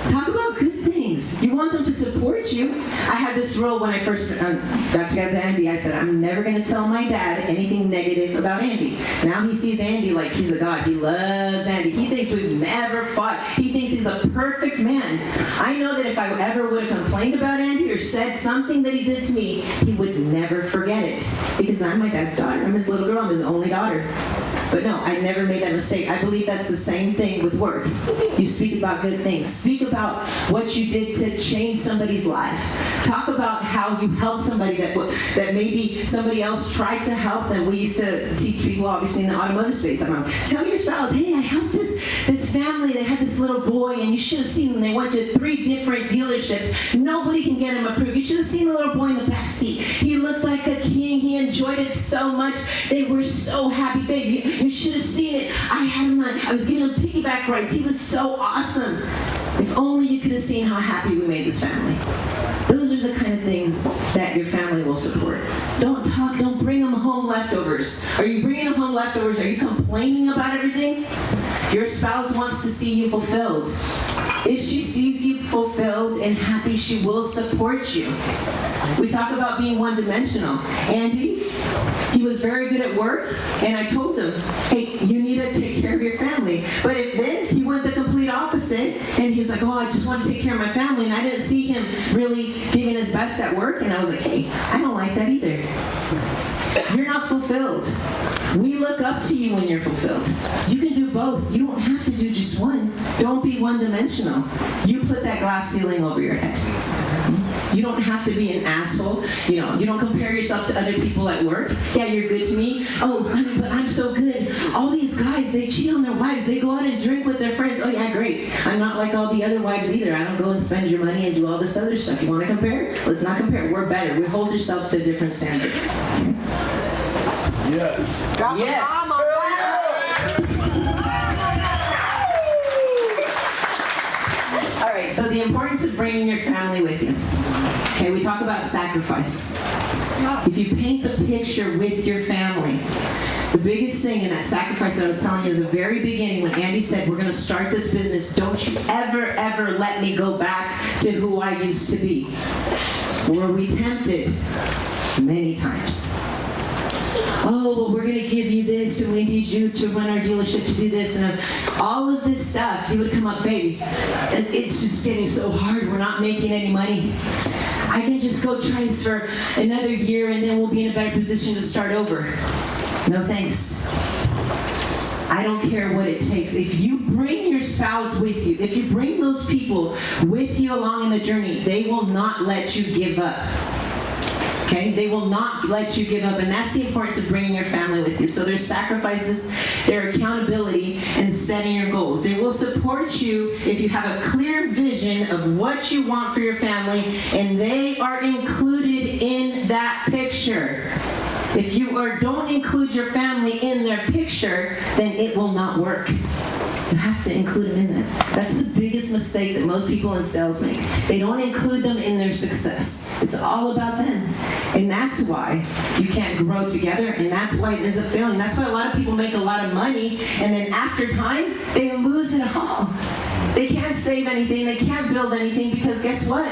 Talk about good things. You want them to support you. I had this rule when I first got together with Andy. I said, I'm never going to tell my dad anything negative about Andy. Now he sees Andy like he's a god. He loves Andy. He thinks we've never fought. He thinks he's a perfect man. I know that if I ever would have complained about Andy or said something that he did to me, he would never forget it. Because I'm my dad's daughter. I'm his little girl. I'm his only daughter. But no, I never made that mistake. I believe that's the same thing with work. You speak about good things. Speak about what you did to change somebody's life. Talk about how you helped somebody that maybe somebody else tried to help them. We used to teach people, obviously, in the automotive space. Tell your spouse, hey, I helped this family. They had this little boy, and you should have seen them. They went to 3 different dealerships. Nobody can get him approved. You should have seen the little boy in the back seat. He looked like a king. He enjoyed it so much. They were so happy, babe. You should have seen it. I had him on. I was giving him piggyback rides. He was so awesome. If only you could have seen how happy we made this family. Those are the kind of things that your family will support. Don't bring them home leftovers. Are you bringing them home leftovers? Are you complaining about everything? Your spouse wants to see you fulfilled. If she sees you fulfilled and happy, she will support you. We talk about being one-dimensional. Andy, he was very good at work, and I told him, hey, you need to take care of your family. But then he went the complete opposite, and he's like, oh, I just want to take care of my family, and I didn't see him really giving his his best at work, and I was like, hey, I don't like that either. You're not fulfilled. We look up to you when you're fulfilled. You can do both. You don't have to do just one. Don't be one-dimensional. You put that glass ceiling over your head. You don't have to be an asshole. You know, you don't compare yourself to other people at work. Yeah, you're good to me. Oh, honey, but I'm so good. All these guys, they cheat on their wives. They go out and drink with their friends. Oh, yeah, great. I'm not like all the other wives either. I don't go and spend your money and do all this other stuff. You want to compare? Let's not compare. We're better. We hold yourselves to a different standard. Yes. Yes. All right, so the importance of bringing your family with you. Okay, we talk about sacrifice. If you paint the picture with your family, the biggest thing in that sacrifice that I was telling you in the very beginning when Andy said, we're going to start this business, don't you ever, ever let me go back to who I used to be. Were we tempted? Many times. Oh, well, we're going to give you this, and we need you to run our dealership to do this, and all of this stuff. He would come up, baby, it's just getting so hard. We're not making any money. I can just go try this for another year, and then we'll be in a better position to start over. No thanks. I don't care what it takes. If you bring your spouse with you, if you bring those people with you along in the journey, they will not let you give up. Okay? They will not let you give up, and that's the importance of bringing your family with you. So there's sacrifices, there's accountability, and setting your goals. They will support you if you have a clear vision of what you want for your family, and they are included in that picture. If you don't include your family in their picture, then it will not work. You have to include them in that. That's the biggest mistake that most people in sales make. They don't include them in their success. It's all about them. And that's why you can't grow together, and that's why it ends up failing. That's why a lot of people make a lot of money, and then after time, they lose it all. They can't save anything, they can't build anything, because guess what?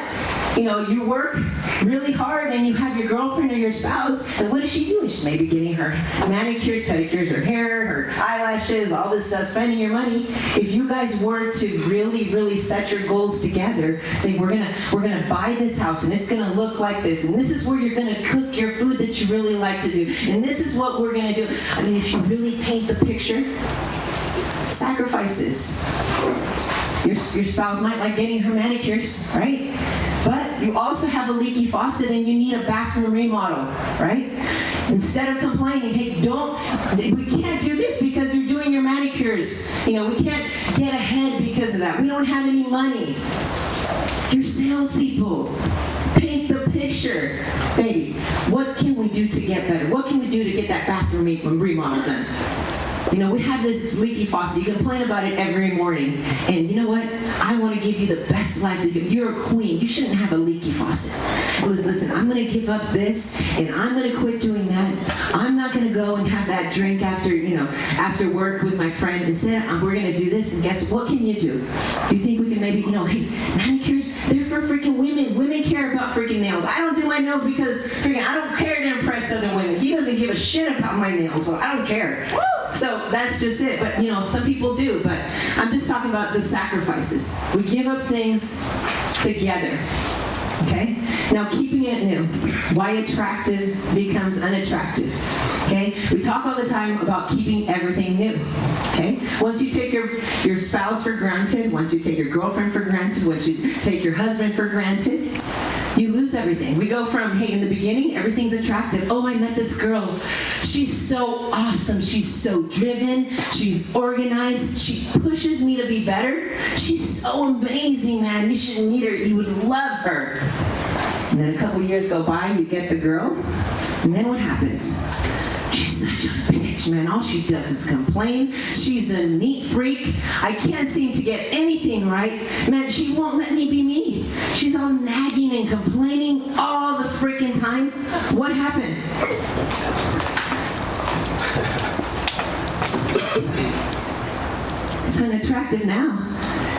You know, you work really hard and you have your girlfriend or your spouse, and what is she doing? She's maybe getting her manicures, pedicures, her hair, her eyelashes, all this stuff, spending your money. If you guys were to really, really set your goals together, say we're gonna buy this house, and it's gonna look like this, and this is where you're gonna cook your food that you really like to do, and this is what we're gonna do. I mean, if you really paint the picture, sacrifices. Your spouse might like getting her manicures, right? But you also have a leaky faucet and you need a bathroom remodel, right? Instead of complaining, hey, we can't do this because you're doing your manicures. You know, we can't get ahead because of that. We don't have any money. You're salespeople. Paint the picture. Baby, what can we do to get better? What can we do to get that bathroom remodel done? You know, we have this leaky faucet. You complain about it every morning. And you know what? I want to give you the best life. You're a queen. You shouldn't have a leaky faucet. Listen, I'm going to give up this, and I'm going to quit doing that. I'm not going to go and have that drink after work with my friend. Instead, we're going to do this, and guess what can you do? You think we can maybe, hey, manicures, they're for freaking women. Women care about freaking nails. I don't do my nails because I don't care to impress other women. He doesn't give a shit about my nails, so I don't care. So that's just it. But some people do. But I'm just talking about the sacrifices. We give up things together. Okay? Now, keeping it new. Why attractive becomes unattractive. Okay? We talk all the time about keeping everything new. Okay? Once you take your spouse for granted, once you take your girlfriend for granted, once you take your husband for granted, you lose everything. We go from, hey, in the beginning, everything's attractive. Oh, I met this girl. She's so awesome. She's so driven. She's organized. She pushes me to be better. She's so amazing, man. You should meet her. You would love her. And then a couple years go by, you get the girl, and then what happens? She's such a bitch, man. All she does is complain. She's a neat freak. I can't seem to get anything right. Man, she won't let me be me. She's all nagging and complaining all the freaking time. What happened? It's unattractive now.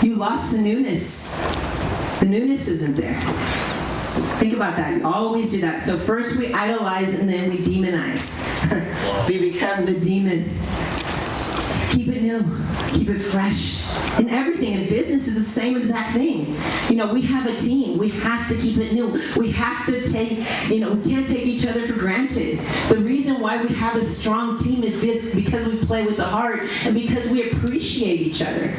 You lost the newness. The newness isn't there. Think about that. You always do that. So first we idolize and then we demonize. We become the demon. Keep it new. Keep it fresh. And everything in business is the same exact thing. We have a team. We have to keep it new. We have to take, we can't take each other for granted. The reason why we have a strong team is because we play with the heart and because we appreciate each other.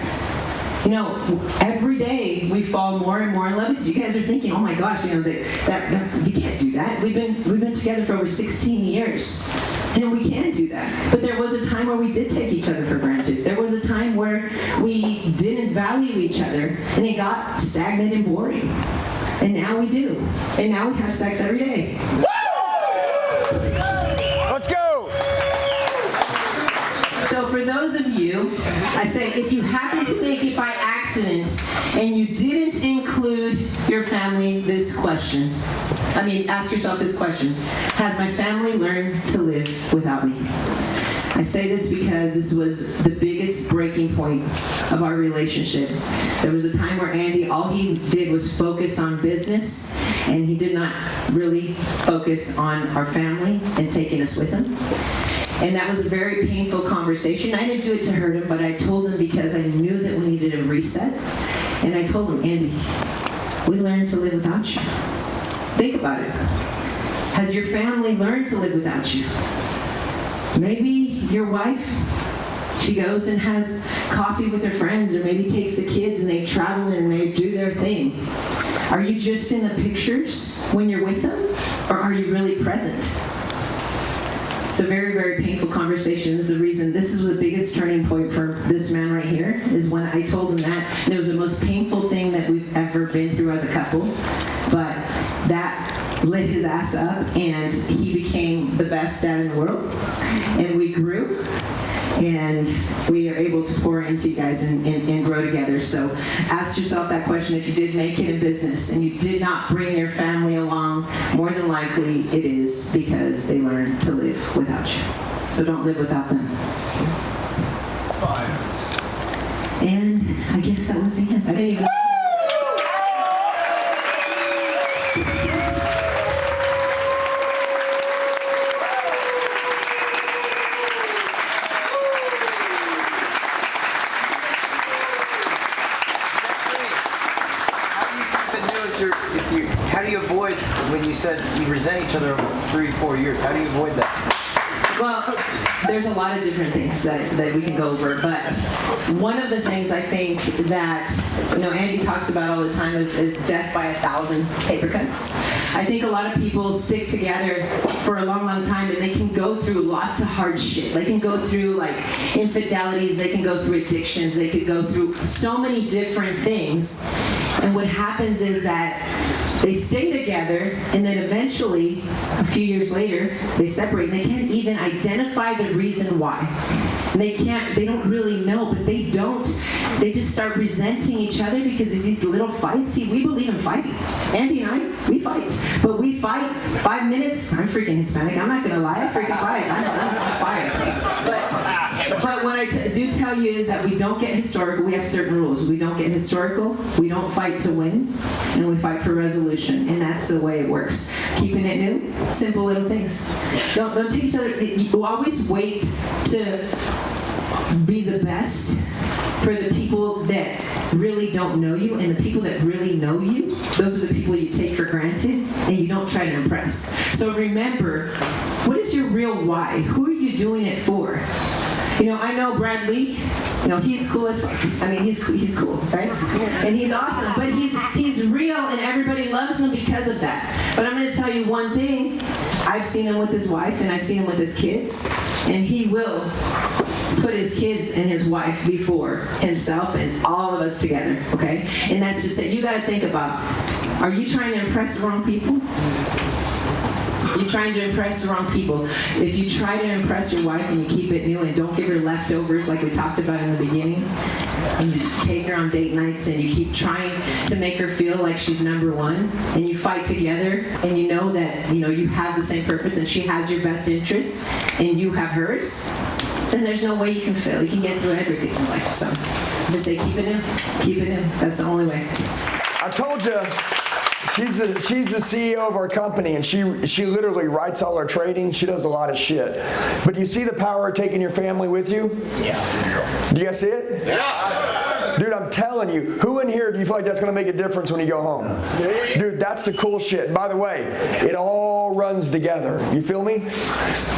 Every day we fall more and more in love with you. You guys are thinking, oh my gosh, that you can't do that. We've been together for over 16 years, and we can do that. But there was a time where we did take each other for granted. There was a time where we didn't value each other, and it got stagnant and boring. And now we do. And now we have sex every day. Let's go! So for those of you, I say, if you happen to make it by accident and you didn't include your family, ask yourself this question. Has my family learned to live without me? I say this because this was the biggest breaking point of our relationship. There was a time where Andy, all he did was focus on business, and he did not really focus on our family and taking us with him. And that was a very painful conversation. I didn't do it to hurt him, but I told him because I knew that we needed a reset. And I told him, Andy, we learned to live without you. Think about it. Has your family learned to live without you? Maybe your wife, she goes and has coffee with her friends, or maybe takes the kids and they travel and they do their thing. Are you just in the pictures when you're with them, or are you really present? It's a very, very painful conversation. This is the biggest turning point for this man right here, is when I told him that. And it was the most painful thing that we've ever been through as a couple. But that lit his ass up, and he became the best dad in the world. And we grew, and we are able to pour into you guys and grow together. So ask yourself that question. If you did make it in business and you did not bring your family along, more than likely it is because they learned to live without you. So don't live without them. And I guess that was the end. I didn't even... How do you avoid, when you said you resent each other over 3-4 years, how do you avoid that? Well, there's a lot of different things that we can go over, but one of the things I think that Andy talks about all the time is death by 1,000 paper cuts. I think a lot of people stick together for a long, long time, and they can go through lots of hard shit. They can go through like infidelities, they can go through addictions, they could go through so many different things. And what happens is that they stay together, and then eventually, a few years later, they separate, and they can't even identify the reason why. They don't really know, but they just start resenting each other because there's these little fights. See, we believe in fighting. Andy and I, we fight. But we fight 5 minutes. I'm freaking Hispanic. I'm not going to lie. I freaking fight. I'm fire. But what I do tell you is that we don't get historical. We have certain rules. We don't get historical. We don't fight to win. And we fight for resolution. And that's the way it works. Keeping it new, simple little things. Don't take each other. You always wait to be the best for the people that really don't know you, and the people that really know you, those are the people you take for granted and you don't try to impress. So remember, what is your real why? Who are you doing it for? I know Bradley, he's cool as fuck. He's cool, right? And he's awesome, but he's real, and everybody loves him because of that. But I'm going to tell you one thing. I've seen him with his wife, and I've seen him with his kids, and he will put his kids and his wife before himself and all of us together, okay? And that's just it. You got to think about, are you trying to impress the wrong people? You're trying to impress the wrong people. If you try to impress your wife and you keep it new and don't give her leftovers like we talked about in the beginning, and you take her on date nights and you keep trying to make her feel like she's number one, and you fight together, and you know that you have the same purpose and she has your best interests and you have hers, then there's no way you can fail. You can get through everything in life. So just say keep it in. Keep it in. That's the only way. I told you. She's the CEO of our company, and she literally writes all our trading. She does a lot of shit. But do you see the power of taking your family with you? Yeah. Do you guys see it? Yeah. Dude, I'm telling you, who in here do you feel like that's going to make a difference when you go home? Dude, that's the cool shit. By the way, it all runs together. You feel me?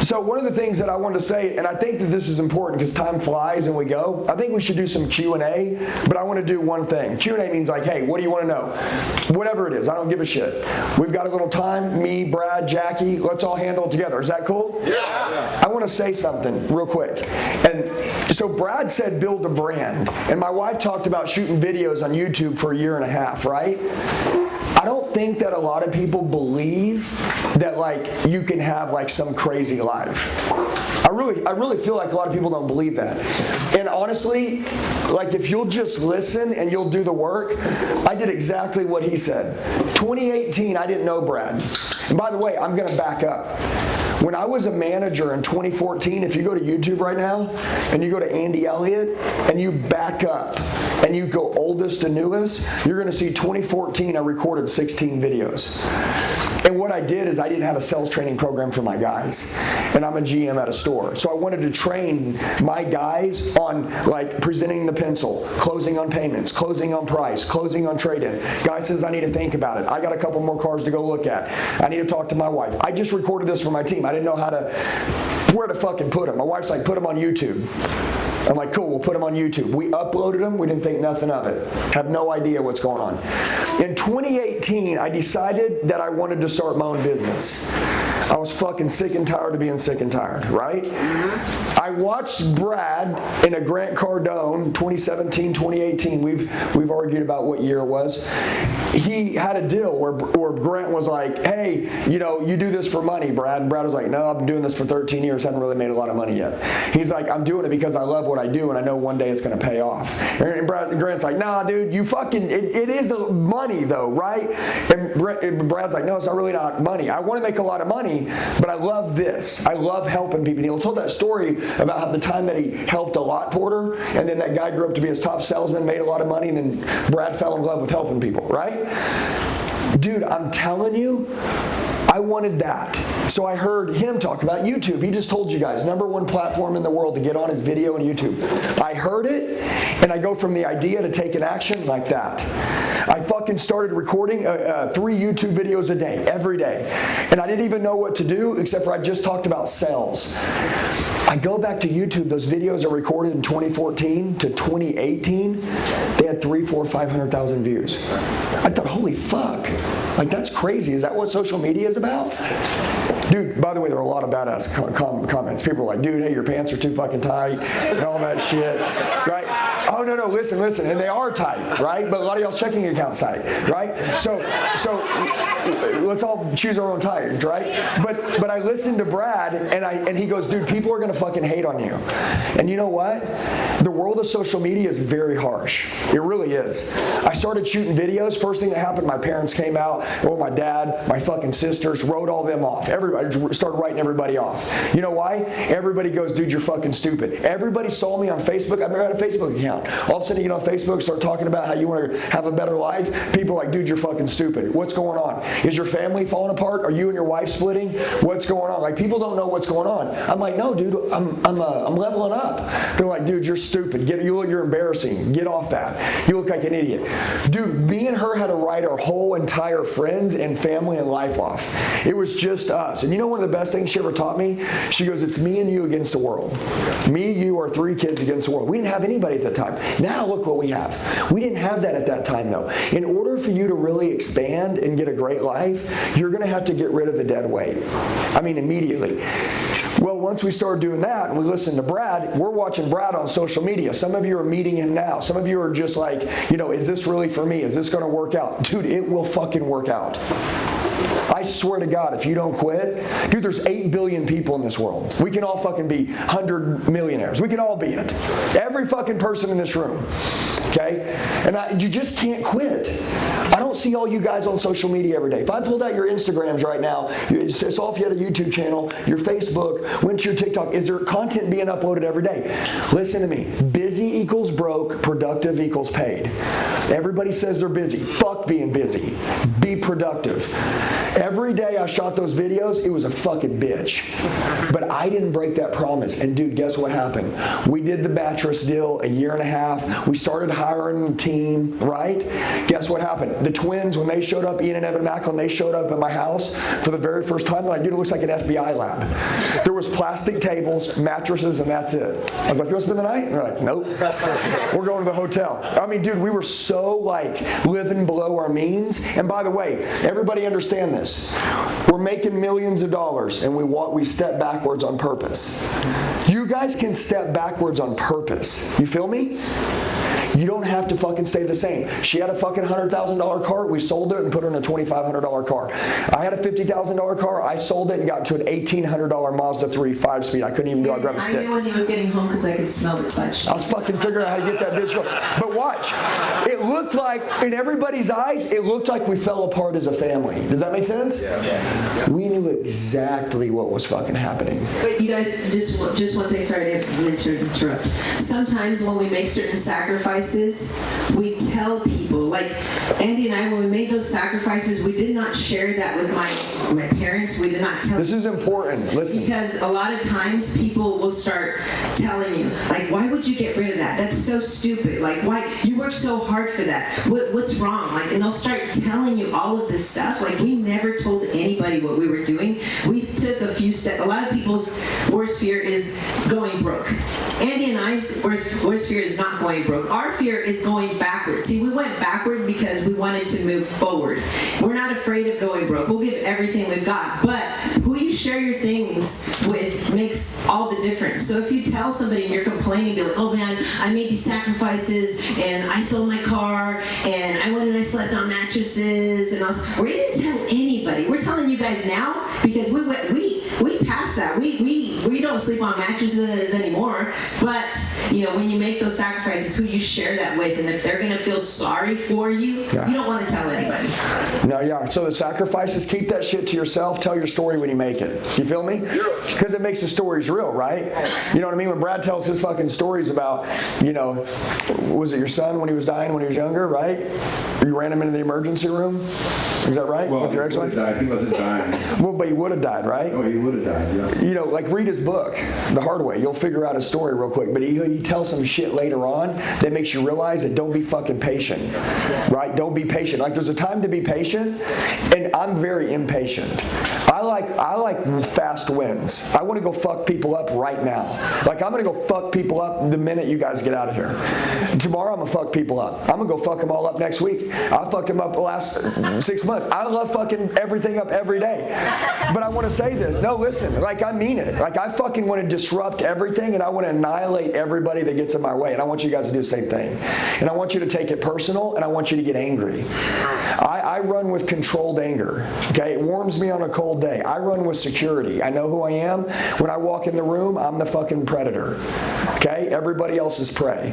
So one of the things that I wanted to say, and I think that this is important because time flies and we go, I think we should do some Q&A, but I want to do one thing. Q&A means like, hey, what do you want to know? Whatever it is, I don't give a shit. We've got a little time, me, Brad, Jackie, let's all handle it together. Is that cool? Yeah. I want to say something real quick. And so Brad said build a brand, and my wife talked about shooting videos on YouTube for 1.5 years, right? I don't think that a lot of people believe that like you can have like some crazy life. I really feel like a lot of people don't believe that. And honestly, like if you'll just listen and you'll do the work, I did exactly what he said. 2018, I didn't know Brad. And by the way, I'm gonna back up. When I was a manager in 2014, if you go to YouTube right now and you go to Andy Elliott and you back up and you go oldest to newest, you're gonna see 2014 I recorded 16 videos. And what I did is I didn't have a sales training program for my guys. And I'm a GM at a store. So I wanted to train my guys on like presenting the pencil, closing on payments, closing on price, closing on trade-in. Guy says I need to think about it. I got a couple more cars to go look at. I need to talk to my wife. I just recorded this for my team. I didn't know where to fucking put them. My wife's like, put them on YouTube. I'm like, cool, we'll put them on YouTube. We uploaded them, we didn't think nothing of it. Have no idea what's going on. In 2018, I decided that I wanted to start my own business. I was fucking sick and tired of being sick and tired, right? I watched Brad in a Grant Cardone, 2017, 2018. We've argued about what year it was. He had a deal where Grant was like, hey, you do this for money, Brad. And Brad was like, no, I've been doing this for 13 years. Haven't really made a lot of money yet. He's like, I'm doing it because I love what I do and I know one day it's going to pay off. And Grant's like, nah, dude, you fucking, it is money though, right? And Brad's like, no, it's not really not money. I want to make a lot of money, but I love this. I love helping people. He told that story about how the time that he helped a lot porter, and then that guy grew up to be his top salesman, made a lot of money, and then Brad fell in love with helping people, right? Dude, I'm telling you, I wanted that. So I heard him talk about YouTube. He just told you guys, #1 platform in the world to get on is video and YouTube. I heard it, and I go from the idea to taking action like that. I fucking started recording 3 YouTube videos a day, every day. And I didn't even know what to do, except for I just talked about sales. I go back to YouTube, those videos are recorded in 2014 to 2018. They had 300,000, 400,000, 500,000 views. I thought, holy fuck, like that's crazy. Is that what social media is about? Dude, by the way, there are a lot of badass comments. People are like, dude, hey, your pants are too fucking tight and all that shit, right? Oh, no, listen, and they are tight, right? But a lot of y'all's checking account's tight, right? So let's all choose our own tires, right? But I listened to Brad, and he goes, dude, people are gonna fucking hate on you. And you know what? The world of social media is very harsh. It really is. I started shooting videos. First thing that happened, my parents came out, or my dad, my fucking sisters, wrote all them off. Everybody started writing everybody off. You know why? Everybody goes, dude, you're fucking stupid. Everybody saw me on Facebook. I've never had a Facebook account. All of a sudden you get on Facebook, start talking about how you want to have a better life. People are like, dude, you're fucking stupid. What's going on? Is your family falling apart? Are you and your wife splitting? What's going on? Like, people don't know what's going on. I'm like, no, dude, I'm leveling up. They're like, dude, you're stupid. You're embarrassing. Get off that. You look like an idiot. Dude, me and her had to write our whole entire friends and family and life off. It was just us. And you know one of the best things she ever taught me? She goes, it's me and you against the world. Me, you, our 3 kids against the world. We didn't have anybody at the time. Now look what we have. We didn't have that at that time though. In order for you to really expand and get a great life, you're going to have to get rid of the dead weight. I mean, immediately. Well, once we started doing that and we listened to Brad, we're watching Brad on social media. Some of you are meeting him now. Some of you are just like, is this really for me? Is this going to work out? Dude, it will fucking work out. I swear to God, if you don't quit, dude, there's 8 billion people in this world. We can all fucking be 100 millionaires. We can all be it. Every fucking person in this room. Okay? And you just can't quit. I don't see all you guys on social media every day. If I pulled out your Instagrams right now, it's all if you had a YouTube channel, your Facebook, went to your TikTok, is there content being uploaded every day? Listen to me. Busy equals broke, productive equals paid. Everybody says they're busy. Fuck being busy. Be productive. Every day I shot those videos, it was a fucking bitch. But I didn't break that promise. And dude, guess what happened? We did the mattress deal a year and a half. We started hiring a team, right? Guess what happened? The twins, when they showed up, Ian and Evan Macklin, they showed up at my house for the very first time. They're like, dude, it looks like an FBI lab. There was plastic tables, mattresses, and that's it. I was like, you want to spend the night? And they're like, nope. We're going to the hotel. I mean, dude, we were so like living below our means. And by the way, everybody understand this. We're making millions of dollars and we step backwards on purpose. You guys can step backwards on purpose. You feel me? You don't have to fucking stay the same. She had a fucking $100,000 car. We sold it and put her in a $2,500 car. I had a $50,000 car. I sold it and got to an $1,800 Mazda 3 5-speed. I couldn't even go. I grabbed a stick. I knew when he was getting home because I could smell the clutch. I was fucking figuring out how to get that bitch going. But watch. It looked like, in everybody's eyes, it looked like we fell apart as a family. Does that make sense? Yeah. We knew exactly what was fucking happening. But you guys, just one thing, sorry to interrupt. Sometimes when we make certain sacrifices, we tell people, like Andy and I, when we made those sacrifices, we did not share that with my parents. We did not tell. This is important. Listen. Because a lot of times people will start telling you, like, why would you get rid of that? That's so stupid. Like, why you worked so hard for that? What's wrong? Like, and they'll start telling you all of this stuff. Like, we never told anybody what we were doing. We took a few steps. A lot of people's worst fear is going broke. Andy and I's worst fear is not going broke. Our fear is going backwards. See, we went backward because we wanted to move forward. We're not afraid of going broke. We'll give everything we've got. But who you share your things with makes all the difference. So if you tell somebody and you're complaining, be like, oh man, I made these sacrifices and I sold my car and I went and I slept on mattresses and all. We didn't tell anybody. We're telling you guys now because we passed that. We don't sleep on mattresses anymore. But you know, when you make those sacrifices, who you share that with, and if they're going to feel sorry for you, you don't want to tell anybody. No, yeah. So the sacrifices, keep that shit to yourself. Tell your story when you make it. You feel me? Because it makes the stories real, right? You know what I mean? When Brad tells his fucking stories about, you know, was it your son when he was dying when he was younger, right? You ran him into the emergency room. Is that right? Well, with your ex-wife? He wasn't dying. Well, but he would have died, right? Oh, he would have died, yeah. You know, like read his book, The Hard Way. You'll figure out his story real quick. But he tells some shit later on that makes you realize that don't be fucking patient, right? Don't be patient. Like there's a time to be patient, and I'm very impatient. I like fast wins. I want to go fuck people up right now. Like I'm gonna go fuck people up the minute you guys get out of here. Tomorrow I'm gonna fuck people up. I'm gonna go fuck them all up next week. I fucked them up the last 6 months. I love fucking everything up every day. But I want to say this. No, listen. Like I mean it. Like I fucking want to disrupt everything, and I want to annihilate everybody that gets in my way. And I want you guys to do the same thing. And I want you to take it personal, and I want you to get angry. I run with controlled anger. Okay, it warms me on a cold day. I run with security. I know who I am. When I walk in the room, I'm the fucking predator. Okay, everybody else is prey.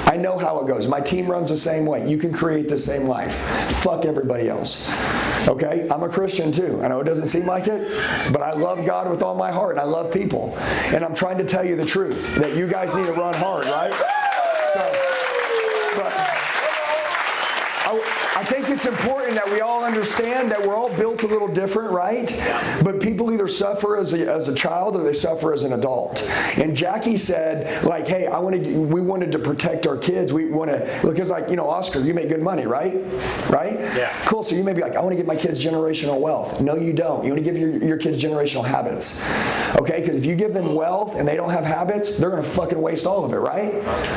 I know how it goes. My team runs the same way. You can create the same life. Fuck everybody else. Okay? I'm a Christian too. I know it doesn't seem like it, but I love God with all my heart and I love people. And I'm trying to tell you the truth that you guys need to run hard, right? I think it's important that we all understand that we're all built a little different, right? But people either suffer as a child or they suffer as an adult. And Jackie said, like, hey, we wanted to protect our kids. We want to, because like, you know, Oscar, you make good money, right? Right? Yeah. Cool. So you may be like, I want to give my kids generational wealth. No, you don't. You want to give your kids generational habits. Okay? Because if you give them wealth and they don't have habits, they're going to fucking waste all of it, right?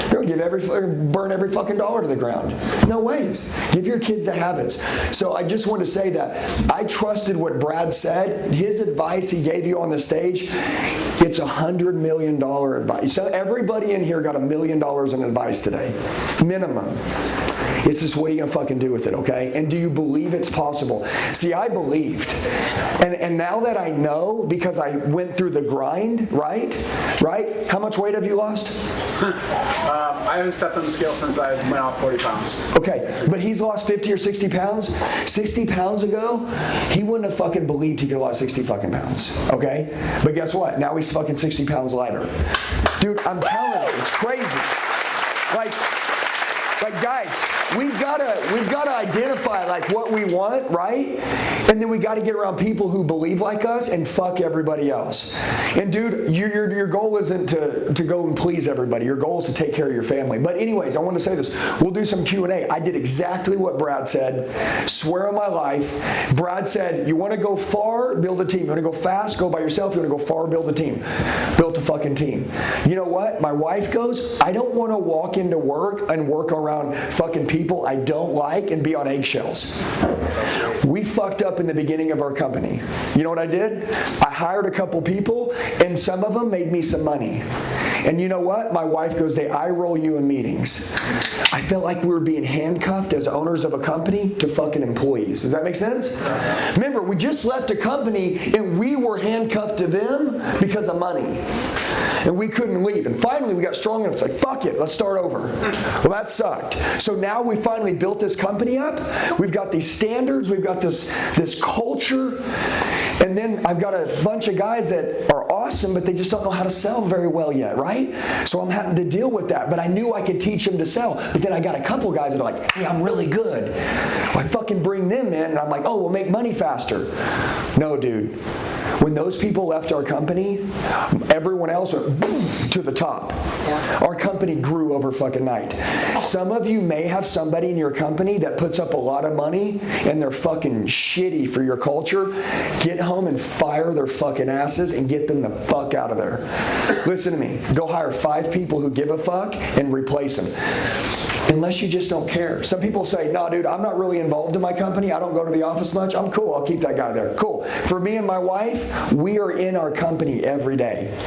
They're going to burn every fucking dollar to the ground. No ways. Give your kids the habits. So I just want to say that I trusted what Brad said. His advice he gave you on the stage, it's $100 million advice. So everybody in here got $1 million in advice today. Minimum. It's just, what are you going to fucking do with it, okay? And do you believe it's possible? See, I believed. And now that I know, because I went through the grind, right? How much weight have you lost? I haven't stepped on the scale since I went off 40 pounds. Okay, but he's lost 50 or 60 pounds. 60 pounds ago, he wouldn't have fucking believed he could have lost 60 fucking pounds, okay? But guess what? Now he's fucking 60 pounds lighter. Dude, I'm telling you, it's crazy. Like guys, we've gotta identify like what we want, right? And then we gotta get around people who believe like us and fuck everybody else. And dude, your goal isn't to go and please everybody. Your goal is to take care of your family. But anyways, I want to say this. We'll do some Q&A. I did exactly what Brad said. Swear on my life. Brad said, you want to go far, build a team. You want to go fast, go by yourself. You want to go far, build a team. Built a fucking team. You know what? My wife goes, I don't want to walk into work and work around fucking people I don't like and be on eggshells. We fucked up in the beginning of our company. You know what I did? I hired a couple people and some of them made me some money. And you know what? My wife goes, they eye roll you in meetings. I felt like we were being handcuffed as owners of a company to fucking employees. Does that make sense? Remember, we just left a company and we were handcuffed to them because of money. And we couldn't leave. And finally we got strong enough. It's like, fuck it, let's start over. Well, that sucked. So now we finally built this company up. We've got these standards. We've got this culture. And then I've got a bunch of guys that are awesome, but they just don't know how to sell very well yet, right? So I'm having to deal with that. But I knew I could teach them to sell. But then I got a couple guys that are like, hey, I'm really good. I fucking bring them in, and I'm like, oh, we'll make money faster. No, dude. When those people left our company, everyone else went boom, to the top. Our company grew over fucking night. Some of you may have somebody in your company that puts up a lot of money and they're fucking shitty for your culture. Get home and fire their fucking asses and get them the fuck out of there. Listen to me. Go hire 5 people who give a fuck and replace them. Unless you just don't care. Some people say, no, dude, I'm not really involved in my company. I don't go to the office much. I'm cool. I'll keep that guy there. Cool. For me and my wife, we are in our company every day.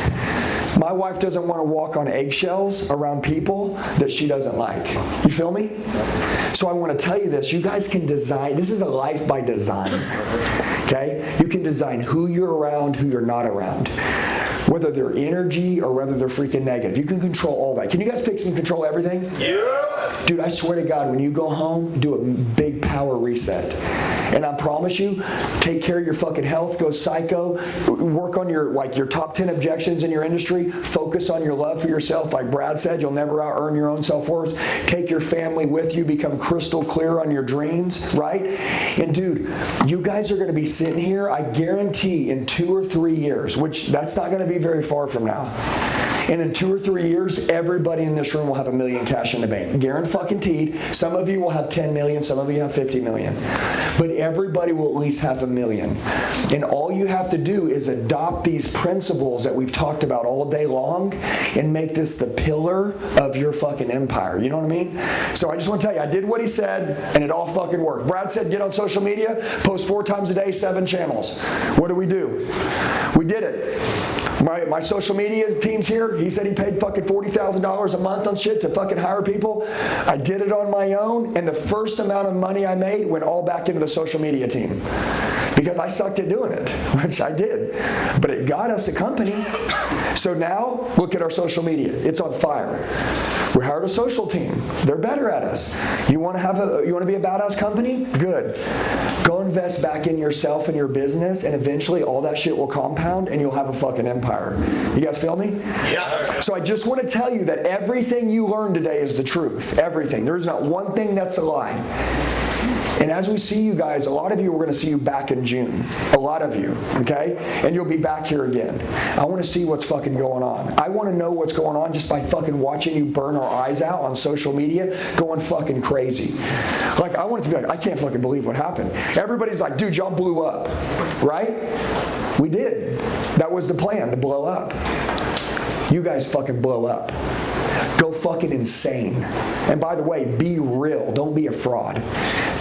My wife doesn't want to walk on eggshells around people that she doesn't like. You feel me? So I want to tell you this. You guys can design. This is a life by design. Okay? You can design who you're around, who you're not around. Whether they're energy or whether they're freaking negative. You can control all that. Can you guys fix and control everything? Yes. Dude, I swear to God, when you go home, do a big power reset. And I promise you, take care of your fucking health, go psycho, work on your top 10 objections in your industry, focus on your love for yourself. Like Brad said, you'll never out-earn your own self-worth. Take your family with you, become crystal clear on your dreams, right? And dude, you guys are gonna be sitting here, I guarantee in 2 or 3 years, which that's not gonna be very far from now. And in 2 or 3 years, everybody in this room will have $1 million cash in the bank. Guaranteed. Some of you will have 10 million, some of you have 50 million. But everybody will at least have $1 million. And all you have to do is adopt these principles that we've talked about all day long and make this the pillar of your fucking empire. You know what I mean? So I just want to tell you, I did what he said and it all fucking worked. Brad said get on social media, post 4 times a day, 7 channels. What do? We did it. My social media team's here. He said he paid fucking $40,000 a month on shit to fucking hire people. I did it on my own, and the first amount of money I made went all back into the social media team. Because I sucked at doing it, which I did. But it got us a company. So now, look at our social media. It's on fire. We hired a social team. They're better at us. You want to be a badass company? Good. Go invest back in yourself and your business, and eventually all that shit will compound, and you'll have a fucking empire. You guys feel me? Yeah. So I just want to tell you that everything you learned today is the truth. Everything. There's not one thing that's a lie. And as we see you guys, a lot of you, we're going to see you back in June. A lot of you, okay? And you'll be back here again. I want to see what's fucking going on. I want to know what's going on just by fucking watching you burn our eyes out on social media, going fucking crazy. Like, I want it to be like, I can't fucking believe what happened. Everybody's like, dude, y'all blew up, right? We did. That was the plan, to blow up. You guys fucking blow up. Go fucking insane. And by the way, be real. Don't be a fraud.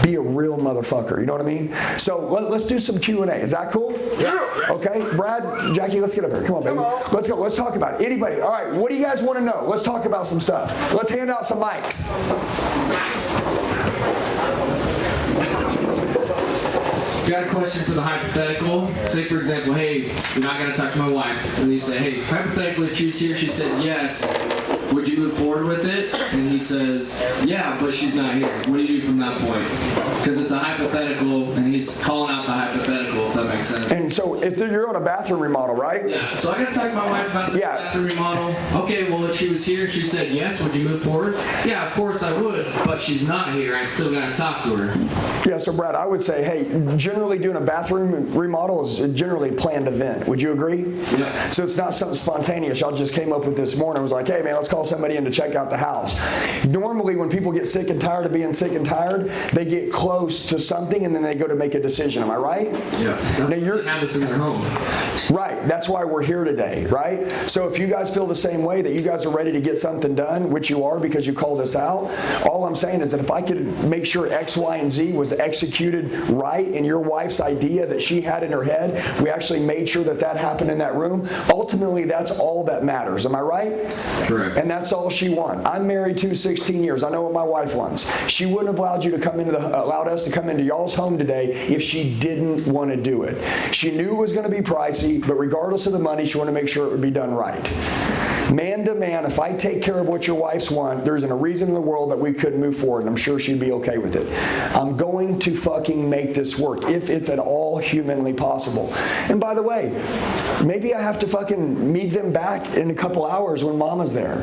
Be a real motherfucker. You know what I mean? So let's do some Q&A. Is that cool? Yeah. Okay, Brad, Jackie, let's get up here. Come on, baby. Let's go. Let's talk about it. Anybody? All right, what do you guys want to know? Let's talk about some stuff. Let's hand out some mics. Got a question for the hypothetical. Say, for example, hey, you're not going to talk to my wife. And you say, hey, hypothetically, if she was here, she said yes, would you move forward with it? And he says, yeah, but she's not here. What do you do from that point? Because it's a hypothetical, and he's calling out the hypothetical, if that makes sense. And so if you're on a bathroom remodel, right? Yeah, so I got to talk to my wife about this bathroom remodel. Okay, well, if she was here and she said yes, would you move forward? Yeah, of course I would, but she's not here. I still got to talk to her. Yeah, so Brad, I would say, hey, generally doing a bathroom remodel is generally a planned event. Would you agree? Yeah. So it's not something spontaneous. Y'all just came up with this morning. It was like, hey, man, let's call somebody in to check out the house. Normally, when people get sick and tired of being sick and tired, they get close to something and then they go to make a decision. Am I right? Yeah. Now you're have this in their home. Right. That's why we're here today, right? So if you guys feel the same way, that you guys are ready to get something done, which you are because you called us out, all I'm saying is that if I could make sure X, Y, and Z was executed right in your wife's idea that she had in her head, we actually made sure that that happened in that room, ultimately that's all that matters. Am I right? Correct. And that's all she wants. I'm married to 16 years. I know what my wife wants. She wouldn't have allowed us to come into y'all's home today if she didn't want to do it. She knew it was going to be pricey, but regardless of the money, she wanted to make sure it would be done right. Man to man, if I take care of what your wife's want, there isn't a reason in the world that we couldn't move forward, and I'm sure she'd be okay with it. I'm going to fucking make this work if it's at all humanly possible. And by the way, maybe I have to fucking meet them back in a couple hours when Mama's there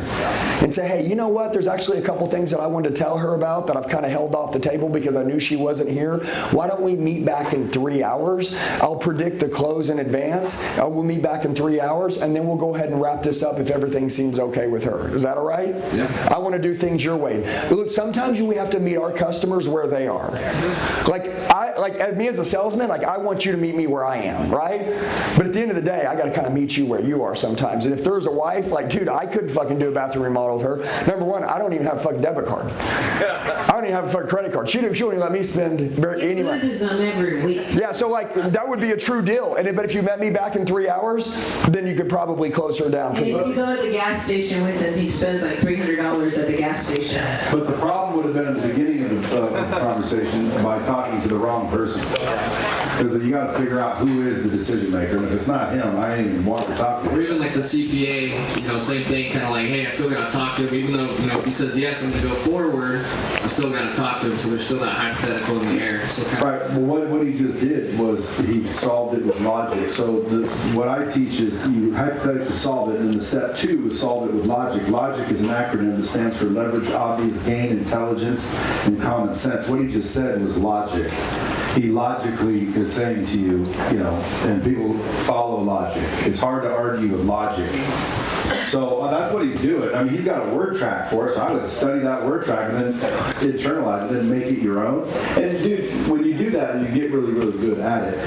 and say, hey, you know what? There's actually a couple things that I wanted to tell her about that I've kind of held off the table because I knew she wasn't here. Why don't we meet back in 3 hours? I'll predict the close in advance. We'll meet back in 3 hours, and then we'll go ahead and wrap this up if everything seems okay with her. Is that all right? Yeah. I want to do things your way. Look, sometimes we have to meet our customers where they are. Like me as a salesman, I want you to meet me where I am, right? But at the end of the day, I got to kind of meet you where you are sometimes. And if there's a wife, dude, I couldn't fucking do a bathroom remodel with her. Number one, I don't even have a fucking debit card. I don't even have a fucking credit card. She wouldn't even let me spend any money. He loses them every week. Yeah, so that would be a true deal. But if you met me back in 3 hours, then you could probably close her down. And if you go to the gas station with him, he spends like $300 at the gas station. But the problem would have been at the beginning of the conversation by talking to the wrong person. Because you got to figure out who is the decision maker. And if it's not him, I ain't even want to talk to him. Or even like the CPA, same thing, kind of like, hey, I still got to talk to him, even though, if he says yes, I'm going to go forward, I still got to talk to him, so there's still that hypothetical in the air. So right, well what he just did was he solved it with logic. So what I teach is you hypothetically solve it, and then the step 2 is solve it with logic. Logic is an acronym that stands for leverage, obvious gain, intelligence, and common sense. What he just said was logic. He logically is saying to you, and people follow logic. It's hard to argue with logic. So that's what he's doing. I mean, he's got a word track for it, so I would study that word track and then internalize it and make it your own. And dude, when you do that and you get really, really good at it,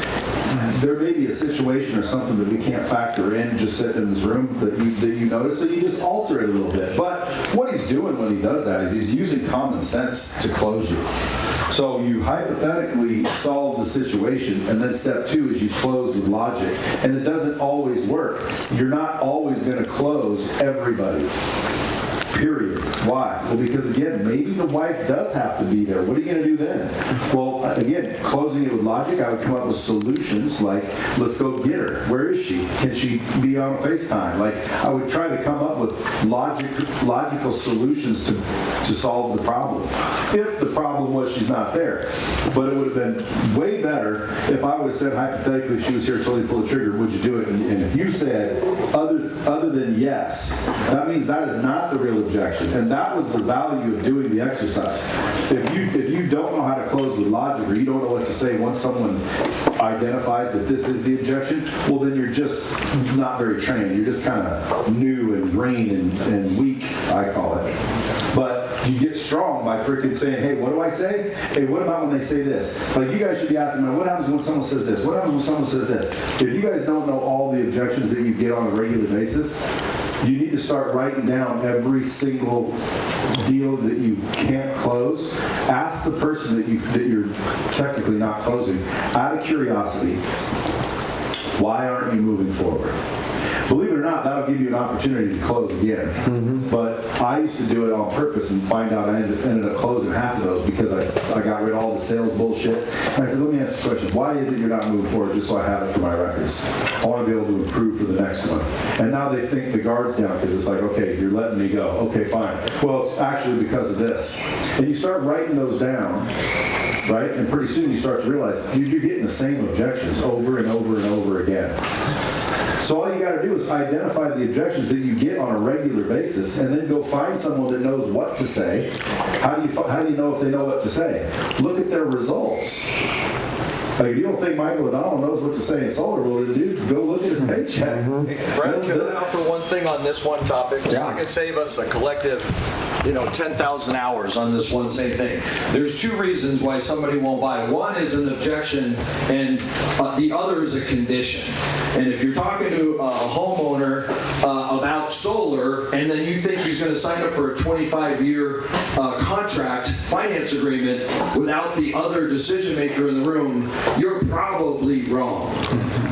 there may be a situation or something that we can't factor in just sitting in this room that you notice, so you just alter it a little bit. But what he's doing when he does that is he's using common sense to close you. So you hypothetically solve the situation, and then step 2 is you close with logic. And it doesn't always work. You're not always going to close everybody. Period. Why? Well, because again, maybe the wife does have to be there. What are you going to do then? Well, again, closing it with logic, I would come up with solutions like, let's go get her. Where is she? Can she be on FaceTime? I would try to come up with logical solutions to solve the problem. If the problem was she's not there. But it would have been way better if I would have said, hypothetically, if she was here totally pull the trigger, would you do it? And if you said, other than yes, that means that is not the real objection. And that was the value of doing the exercise. If you don't know how to close with logic, or you don't know what to say once someone identifies that this is the objection, well, then you're just not very trained. You're just kind of new and green and weak, I call it. But you get strong by freaking saying, hey, what do I say? Hey, what about when they say this? You guys should be asking, what happens when someone says this? What happens when someone says this? If you guys don't know all the objections that you get on a regular basis, you need to start writing down every single deal that you can't close. Ask the person that you're technically not closing, out of curiosity, why aren't you moving forward? Believe it or not, that'll give you an opportunity to close again. But I used to do it on purpose and find out I ended up closing half of those because I got rid of all the sales bullshit. And I said, let me ask you a question. Why is it you're not moving forward just so I have it for my records? I want to be able to improve for the next one. And now they think the guard's down because it's like, okay, you're letting me go. Okay, fine. Well, it's actually because of this. And you start writing those down, right? And pretty soon you start to realize you're getting the same objections over and over and over again. So all you got to do is identify the objections that you get on a regular basis, and then go find someone that knows what to say. How do you know if they know what to say? Look at their results. Like, if you don't think Michael O'Donnell knows what to say in solar, well, dude, go look at his paycheck. Brad, can I offer one thing on this one topic? So I could save us a collective 10,000 hours on this one same thing. There's two reasons why somebody won't buy. One is an objection, and the other is a condition. And if you're talking to a homeowner about solar, and then you think he's going to sign up for a 25-year contract finance agreement without the other decision maker in the room, you're probably wrong.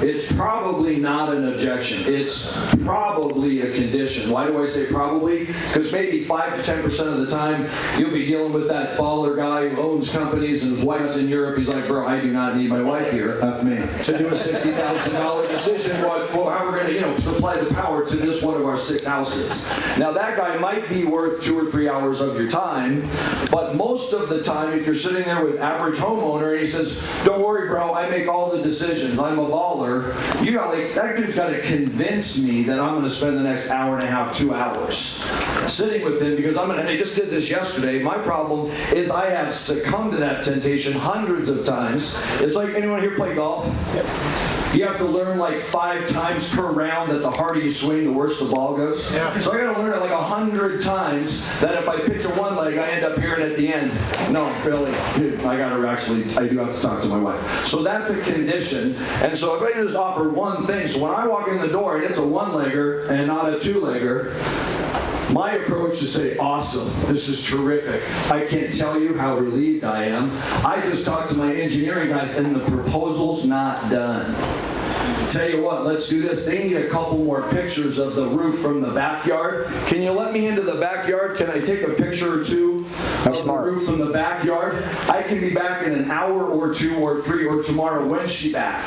It's probably not an objection. It's probably a condition. Why do I say probably? Because maybe 5 to 10% of the time, you'll be dealing with that baller guy who owns companies and his wife's in Europe. He's like, bro, I do not need my wife here. That's me. To do a $60,000 decision, how we're going to supply the power to this one of our 6 houses. Now, that guy might be worth 2 or 3 hours of your time, but most of the time, if you're sitting there with average homeowner and he says, don't worry, bro, I make all the decisions. I'm a baller. You got that dude's got to convince me that I'm going to spend the next hour and a half, 2 hours sitting with him because and I just did this yesterday. My problem is I have succumbed to that temptation hundreds of times. It's like, anyone here play golf? You have to learn like 5 times per round that the harder you swing, the worse the ball goes. Yeah. So I got to learn it like 100 times that if I pitch a one leg, I end up hearing at the end, no, Billy, dude, I do have to talk to my wife. So that's a condition. And so if I just offer one thing, so when I walk in the door and it's a one-legger and not a two-legger, my approach is to say, awesome, this is terrific. I can't tell you how relieved I am. I just talked to my engineering guys and the proposal's not done. Tell you what, let's do this. They need a couple more pictures of the roof from the backyard. Can you let me into the backyard? Can I take a picture or two of the roof from the backyard? I can be back in an hour or 2 or 3 or tomorrow. When's she back?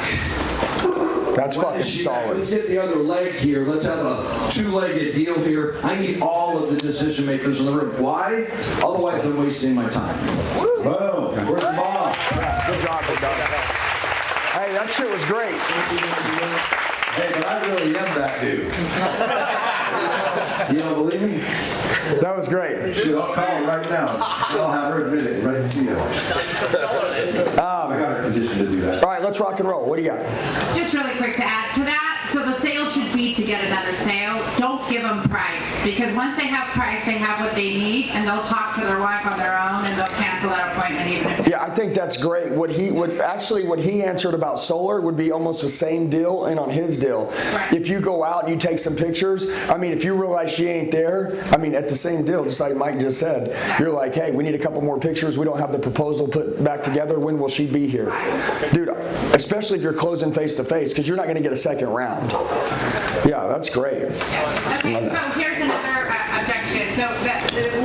That's fucking solid. Let's get the other leg here. Let's have a 2-legged deal here. I need all of the decision makers in the room. Why? Otherwise, I'm wasting my time. Whoa, where's the ball? Yeah, good job, good job. Hey, that shit was great. Hey, but I really am that dude. You don't believe me? That was great. Shoot, I'll call her right now. I'll have her admit it right to you. I got a condition to do that. All right, let's rock and roll. What do you got? Just really quick to add to that. So the sale should be to get another sale. Don't give them price, because once they have price, they have what they need, and they'll talk to their wife on their own, and they'll cancel that appointment even if. Yeah, I think that's great. What he answered about solar would be almost the same deal, and on his deal, right. If you go out and you take some pictures, I mean, if you realize she ain't there, I mean, at the same deal, just like Mike just said, you're like, hey, we need a couple more pictures. We don't have the proposal put back together. When will she be here, dude? Especially if you're closing face to face, because you're not going to get a second round. Yeah, that's great. Okay, so here's another objection. So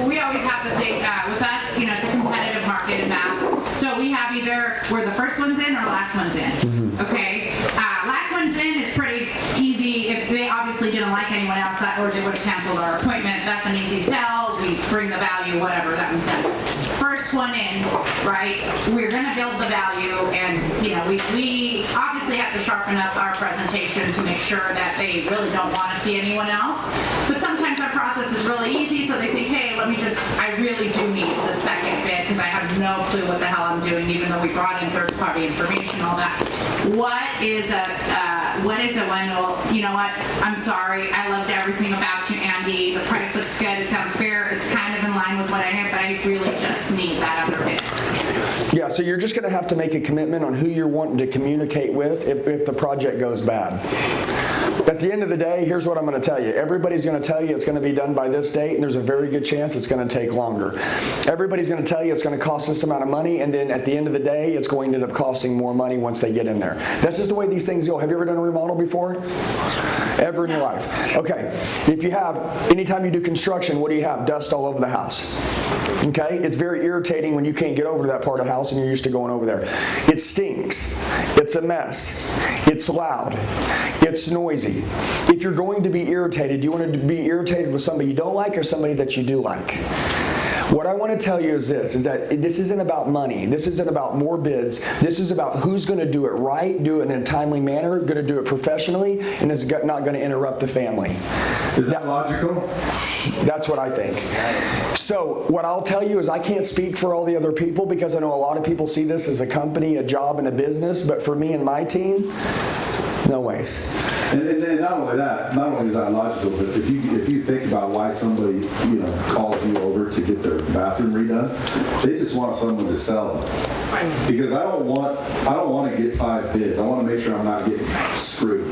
we always have the thing with us, it's a competitive market in math. So we have either we're the first ones in or last ones in. Mm-hmm. Okay, last ones in is pretty easy. If they obviously didn't like anyone else or they would have canceled our appointment, that's an easy sell. We bring the value, whatever, that one's done. First one in, right? We're going to build the value, and we obviously have to sharpen up our presentation to make sure that they really don't want to see anyone else. But sometimes our process is really easy, so they think, hey, I really do need the second bid because I have no clue what the hell I'm doing, even though we brought in third-party information, all that. What is a one? Well, you know what? I'm sorry. I loved everything about you, Andy. The price looks good. It sounds fair. It's kind of in line with what I have, but I really just need that other bid. Yeah, so you're just going to have to make a commitment on who you're wanting to communicate with if the project goes bad. At the end of the day, here's what I'm going to tell you. Everybody's going to tell you it's going to be done by this date, and there's a very good chance it's going to take longer. Everybody's going to tell you it's going to cost this amount of money, and then at the end of the day, it's going to end up costing more money once they get in there. That's just the way these things go. Have you ever done a remodel before? Ever in your life? Okay. If you have, anytime you do construction, what do you have? Dust all over the house. Okay? It's very irritating when you can't get over to that part of the house and you're used to going over there. It stinks. It's a mess. It's loud. It's noisy. If you're going to be irritated, do you want to be irritated with somebody you don't like or somebody that you do like? What I want to tell you is this, is that this isn't about money. This isn't about more bids. This is about who's going to do it right, do it in a timely manner, going to do it professionally, and is not going to interrupt the family. Is that logical? That's what I think. So what I'll tell you is I can't speak for all the other people because I know a lot of people see this as a company, a job, and a business, but for me and my team, no ways. And not only that, not only is that logical, but if you think about why somebody calls you over to get their bathroom redone, they just want someone to sell them. Because I don't want to get 5 bids. I want to make sure I'm not getting screwed.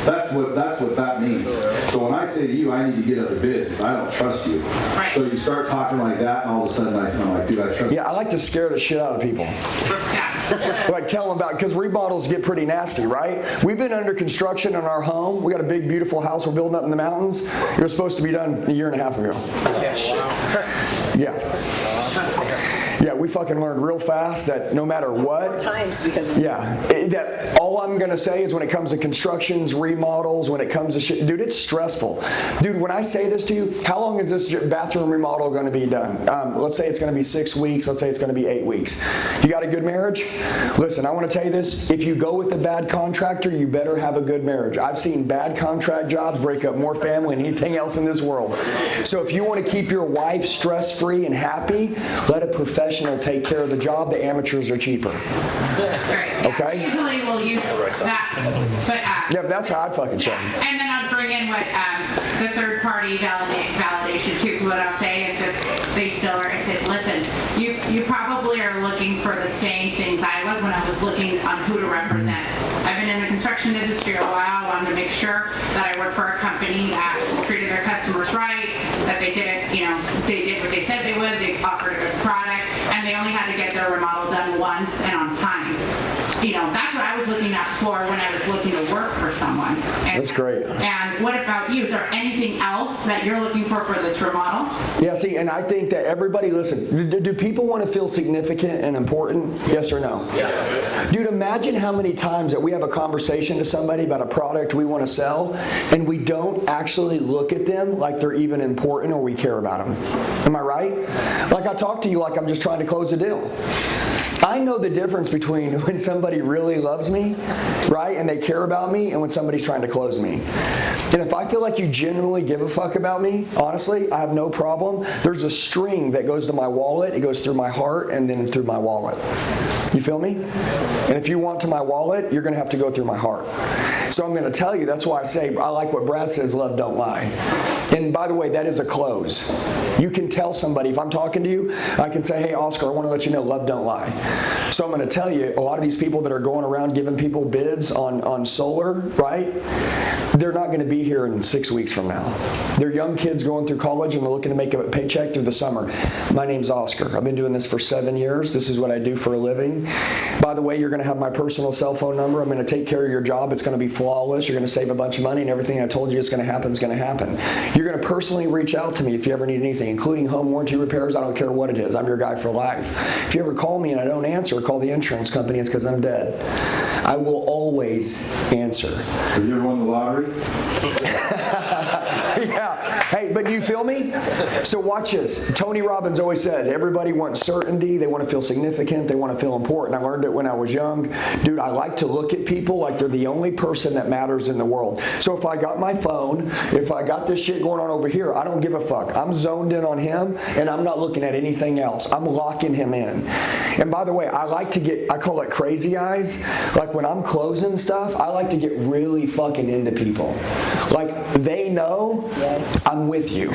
That's what that means. So when I say to you, I need to get other bids, it's I don't trust you. Right. So you start talking like that, and all of a sudden I'm like, dude, I trust you. Yeah, I like to scare the shit out of people. Like tell them about, because remodels get pretty nasty, right? We've been under construction in our home. We got a big, beautiful house we're building up in the mountains. It was supposed to be done a year and a half ago. Yeah. Yeah, we fucking learned real fast that no matter what. Times because. That all I'm gonna say is when it comes to constructions, remodels, when it comes to shit, dude, it's stressful. Dude, when I say this to you, how long is this bathroom remodel gonna be done? Let's say it's gonna be 6 weeks. Let's say it's gonna be 8 weeks. You got a good marriage? Listen, I want to tell you this. If you go with a bad contractor, you better have a good marriage. I've seen bad contract jobs break up more family than anything else in this world. So if you want to keep your wife stress-free and happy, let a professional take care of the job. The amateurs are cheaper. Right. Okay? Usually we'll use that, but yeah, but that's how I'd fucking show them. and then I'll bring in what the third-party validation too. What I'll say is if they still are, I said, listen, you probably are looking for the same things I was when I was looking on who to represent. I've been in the construction industry a while. I wanted to make sure that I work for a company that treated their customers right, that they did it, they did what they said they would, they offered a good product, and they only had to get their remodel done once and on time. That's what I was looking out for when I was looking to work for someone. And, that's great. And what about you? Is there anything else that you're looking for this remodel? Yeah, see, and I think that everybody, listen, do people want to feel significant and important? Yes or no? Yes. Dude, imagine how many times that we have a conversation to somebody about a product we want to sell, and we don't actually look at them like they're even important or we care about them. Am I right? Like I talk to you like I'm just trying to close a deal. I know the difference between when somebody really loves me, right, and they care about me, and when somebody's trying to close me. And if I feel like you genuinely give a fuck about me, honestly, I have no problem. There's a string that goes to my wallet. It goes through my heart and then through my wallet. You feel me? And if you want to my wallet, you're going to have to go through my heart. So I'm going to tell you, that's why I say, I like what Brad says, love don't lie. And by the way, that is a close. You can tell somebody, if I'm talking to you, I can say, hey, Oscar, I want to let you know, love don't lie. So I'm going to tell you, a lot of these people that are going around giving people bids on solar, right? They're not going to be here in 6 weeks from now. They're young kids going through college and they're looking to make a paycheck through the summer. My name's Oscar. I've been doing this for 7 years. This is what I do for a living. By the way, you're going to have my personal cell phone number. I'm going to take care of your job. It's going to be flawless. You're going to save a bunch of money, and everything I told you is going to happen is going to happen. You're going to personally reach out to me if you ever need anything, including home warranty repairs. I don't care what it is. I'm your guy for life. If you ever call me and I don't answer, call the insurance company. It's because I'm dead. I will always answer. Have you ever won the lottery? Yeah. Hey, but do you feel me? So watch this. Tony Robbins always said, everybody wants certainty. They want to feel significant. They want to feel important. I learned it when I was young. Dude, I like to look at people like they're the only person that matters in the world. So if I got my phone, if I got this shit going on over here, I don't give a fuck. I'm zoned in on him, and I'm not looking at anything else. I'm locking him in. And by the way, I like to get, I call it crazy eyes. Like when I'm closing stuff, I like to get really fucking into people. Like they know I'm with you.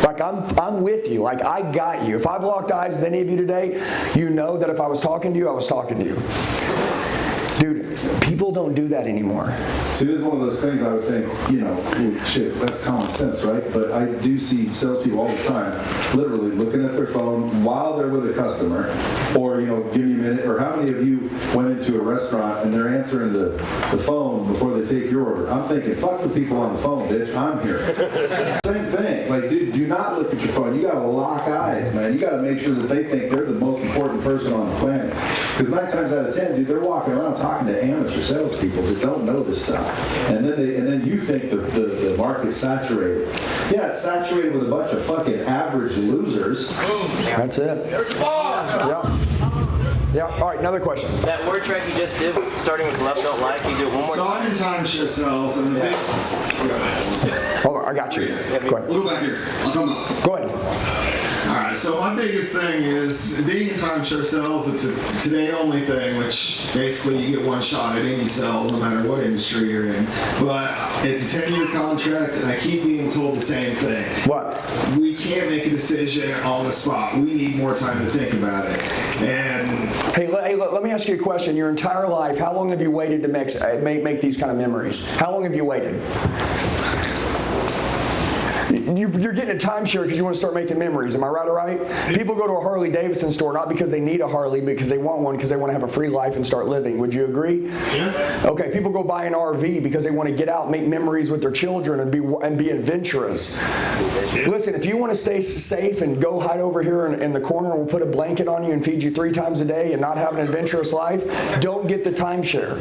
Like I'm with you. Like I got you. If I've locked eyes with any of you today, you know that if I was talking to you, I was talking to you. Dude, people don't do that anymore. See, this is one of those things I would think, shit, that's common sense, right? But I do see salespeople all the time literally looking at their phone while they're with a customer, or, give me a minute, or how many of you went into a restaurant and they're answering the phone before they take your order? I'm thinking, fuck the people on the phone, bitch, I'm here. Same thing. Like, dude, do not look at your phone. You gotta lock eyes, man. You gotta make sure that they think they're the most important person on the planet. Because 9 times out of 10, dude, they're walking around talking to amateur salespeople that don't know this stuff. And then you think the market's saturated. Yeah, it's saturated with a bunch of fucking average losers. That's it. Yeah. All right, another question. That word track you just did, starting with love, don't like, can you do it one more So I'm in timeshare sales, and the big... Hold on, I got you. Go ahead. We'll go back here. I'll come up. Go ahead. All right, so my biggest thing is being in timeshare sales, it's a today-only thing, which basically you get one shot at any sale, no matter what industry you're in. But it's a 10-year contract, and I keep being told the same thing. What? We can't make a decision on the spot. We need more time to think about it. And Hey, let me ask you a question. Your entire life, how long have you waited to make these kind of memories? How long have you waited? You're getting a timeshare because you want to start making memories. Am I right or right? People go to a Harley Davidson store not because they need a Harley, but because they want one, because they want to have a free life and start living. Would you agree? Yeah. Okay, people go buy an RV because they want to get out, make memories with their children, and be adventurous. Listen, if you want to stay safe and go hide over here in the corner and we'll put a blanket on you and feed you 3 times a day and not have an adventurous life, don't get the timeshare.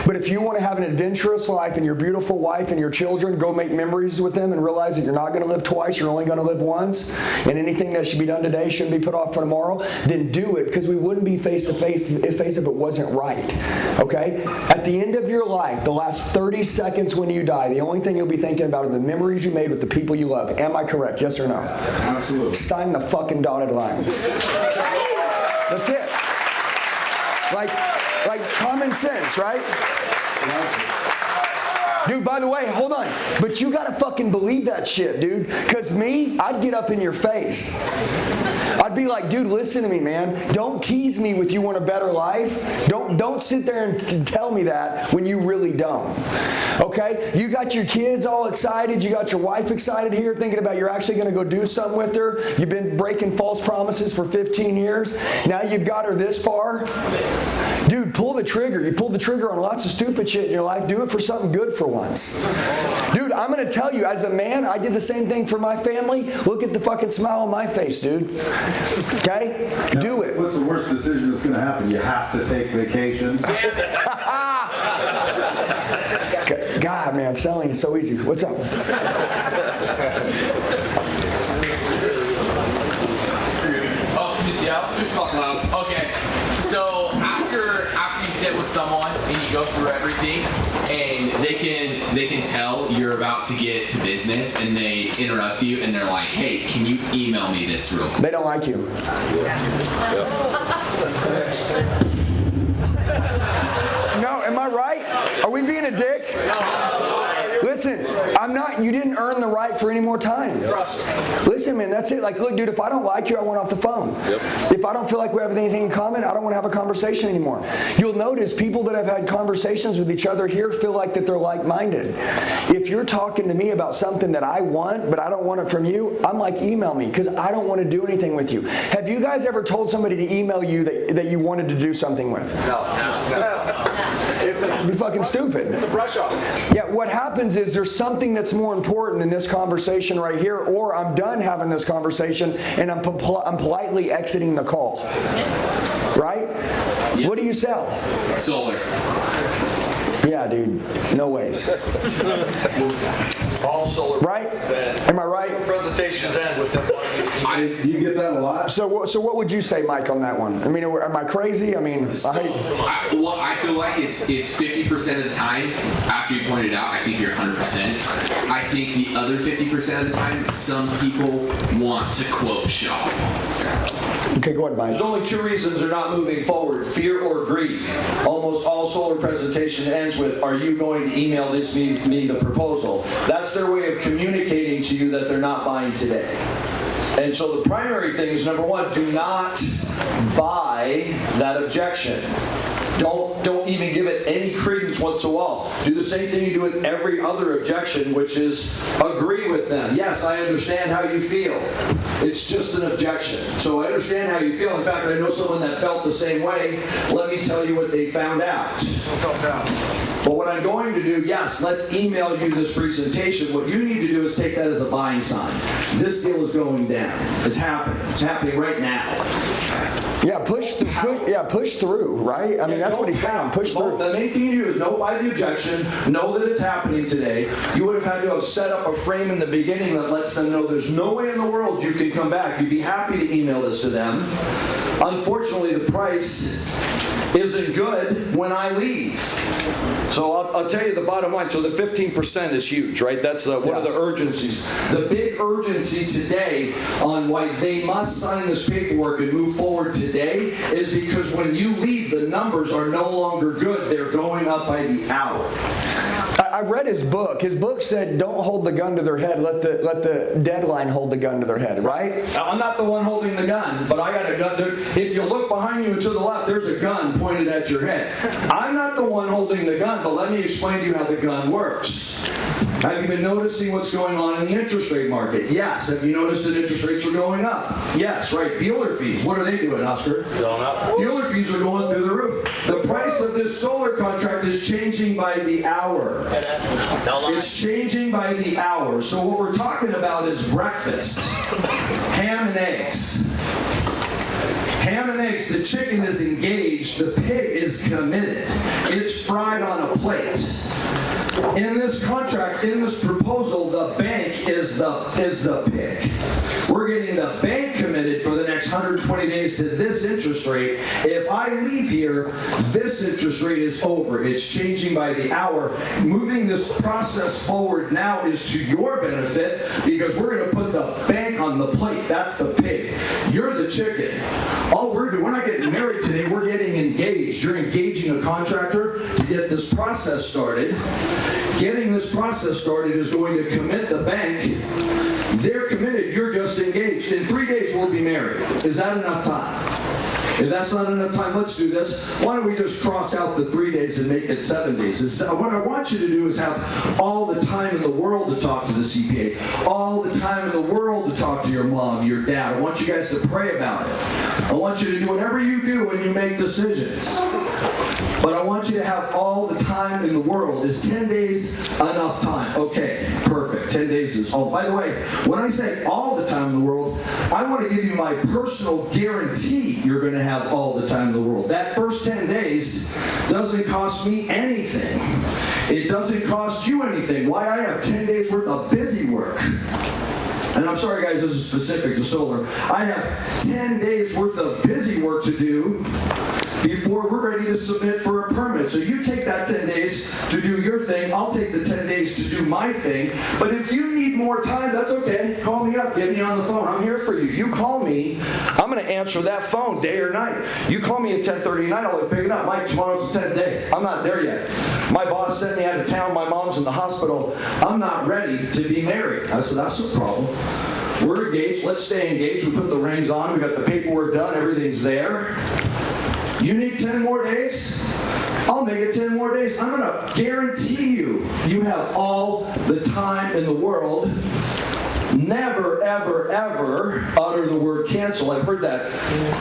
But if you want to have an adventurous life and your beautiful wife and your children, go make memories with them and realize that you're not going to live twice, you're only going to live once, and anything that should be done today shouldn't be put off for tomorrow, then do it, because we wouldn't be face to face if it wasn't right. Okay? At the end of your life, the last 30 seconds when you die, the only thing you'll be thinking about are the memories you made with the people you love. Am I correct? Yes or no? Absolutely. Sign the fucking dotted line. That's it. Like common sense, right? Dude, by the way, hold on. But you gotta fucking believe that shit, dude. Because me, I'd get up in your face. I'd be like, dude, listen to me, man. Don't tease me with you want a better life. Don't sit there and tell me that when you really don't. Okay? You got your kids all excited. You got your wife excited here, thinking about you're actually gonna go do something with her. You've been breaking false promises for 15 years. Now you've got her this far. Dude, pull the trigger. You pulled the trigger on lots of stupid shit in your life. Do it for something good for once. Dude, I'm going to tell you, as a man, I did the same thing for my family. Look at the fucking smile on my face, dude. Okay? Do it. What's the worst decision that's going to happen? You have to take vacations. God, man, selling is so easy. What's up? Just talk loud. Okay. So after you sit with someone and you go through everything, and they can tell you're about to get to business, and they interrupt you, and they're like, "Hey, can you email me this real quick?" They don't like you. No, am I right? Are we being a dick? Listen, you didn't earn the right for any more time. Trust. Listen, man, that's it. Like, look, dude, if I don't like you, I want off the phone. Yep. If I don't feel like we have anything in common, I don't want to have a conversation anymore. You'll notice people that have had conversations with each other here feel like that they're like-minded. If you're talking to me about something that I want, but I don't want it from you, I'm like, email me, because I don't want to do anything with you. Have you guys ever told somebody to email you that you wanted to do something with? No. It'd be fucking stupid. It's a brush off. Yeah, what happens is there's something that's more important than this conversation right here, or I'm done having this conversation and I'm politely exiting the call. Right? Yeah. What do you sell? Solar. Yeah, dude. No ways. All solar. Right? Am I right? Presentations end with them. You get that a lot. So what would you say, Mike, on that one? I mean, am I crazy? I mean, what I feel like is 50% of the time, after you pointed out, I think you're 100%. I think the other 50% of the time, some people want to quote shop. Okay, go ahead, Mike. There's only 2 reasons they're not moving forward: fear or greed. Almost all solar presentation ends with, "Are you going to email me the proposal?" That's their way of communicating to you that they're not buying today. And so the primary thing is, number 1, do not buy that objection. Don't Don't even give it any credence whatsoever. Do the same thing you do with every other objection, which is agree with them. Yes, I understand how you feel. It's just an objection. So I understand how you feel. In fact, I know someone that felt the same way. Let me tell you what they found out. But what I'm going to do, yes, let's email you this presentation. What you need to do is take that as a buying sign. This deal is going down. It's happening. It's happening right now. Yeah, push through, right? I mean, that's what he's saying. Push through. The main thing you do is know by the objection, know that it's happening today. You would have had to have set up a frame in the beginning that lets them know there's no way in the world you can come back. You'd be happy to email this to them. Unfortunately, the price isn't good when I leave. So I'll tell you the bottom line. So the 15% is huge, right? That's one of the urgencies. The big urgency today on why they must sign this paperwork and move forward today is because when you leave, the numbers are no longer good. They're going up by the hour. I read his book. His book said, "Don't hold the gun to their head. Let the deadline hold the gun to their head." Right? I'm not the one holding the gun, but I got a gun. If you look behind you and to the left, there's a gun pointed at your head. I'm not the one holding the gun, but let me explain to you how the gun works. Have you been noticing what's going on in the interest rate market? Yes. Have you noticed that interest rates are going up? Yes, right. Dealer fees. What are they doing, Oscar? Going up. Dealer fees are going through the roof. The price of this solar contract is changing by the hour. It's changing by the hour. So what we're talking about is breakfast. Ham and eggs. Ham and eggs, the chicken is engaged, the pig is committed. It's fried on a plate. In this contract, in this proposal, the bank is the pig. We're getting the bank committed for the next 120 days to this interest rate. If I leave here, this interest rate is over. It's changing by the hour. Moving this process forward now is to your benefit because we're going to put the bank on the plate. That's the pig. You're the chicken. All we're doing, we're not getting married today, we're getting engaged. You're engaging a contractor to get this process started. Getting this process started is going to commit the bank. They're committed, you're just engaged. In 3 days, we'll be married. Is that enough time? If that's not enough time, let's do this. Why don't we just cross out the 3 days and make it 7 days? What I want you to do is have all the time in the world to talk to the CPA, all the time in the world to talk to your mom, your dad. I want you guys to pray about it. I want you to do whatever you do when you make decisions. But I want you to have all the time in the world. Is 10 days enough time? Okay, perfect. 10 days is all. By the way, when I say all the time in the world, I want to give you my personal guarantee you're going to have all the time in the world. That first 10 days doesn't cost me anything. It doesn't cost you anything. Why? I have 10 days worth of busy work. And I'm sorry guys, this is specific to solar. I have 10 days worth of busy work to do before we're ready to submit for a permit. So you take that 10 days to do your thing, I'll take the 10 days to do my thing. But if you need more time, that's okay. Call me up, get me on the phone. I'm here for you. You call me, I'm gonna answer that phone day or night. You call me at 10:30 at night, I'll pick it up. Mike, tomorrow's the 10th day. I'm not there yet. My boss sent me out of town, my mom's in the hospital. I'm not ready to be married. I said, that's no problem. We're engaged, let's stay engaged. We put the rings on, we got the paperwork done, everything's there. You need 10 more days? I'll make it 10 more days. I'm gonna guarantee you have all the time in the world. Never, ever, ever utter the word cancel. I've heard that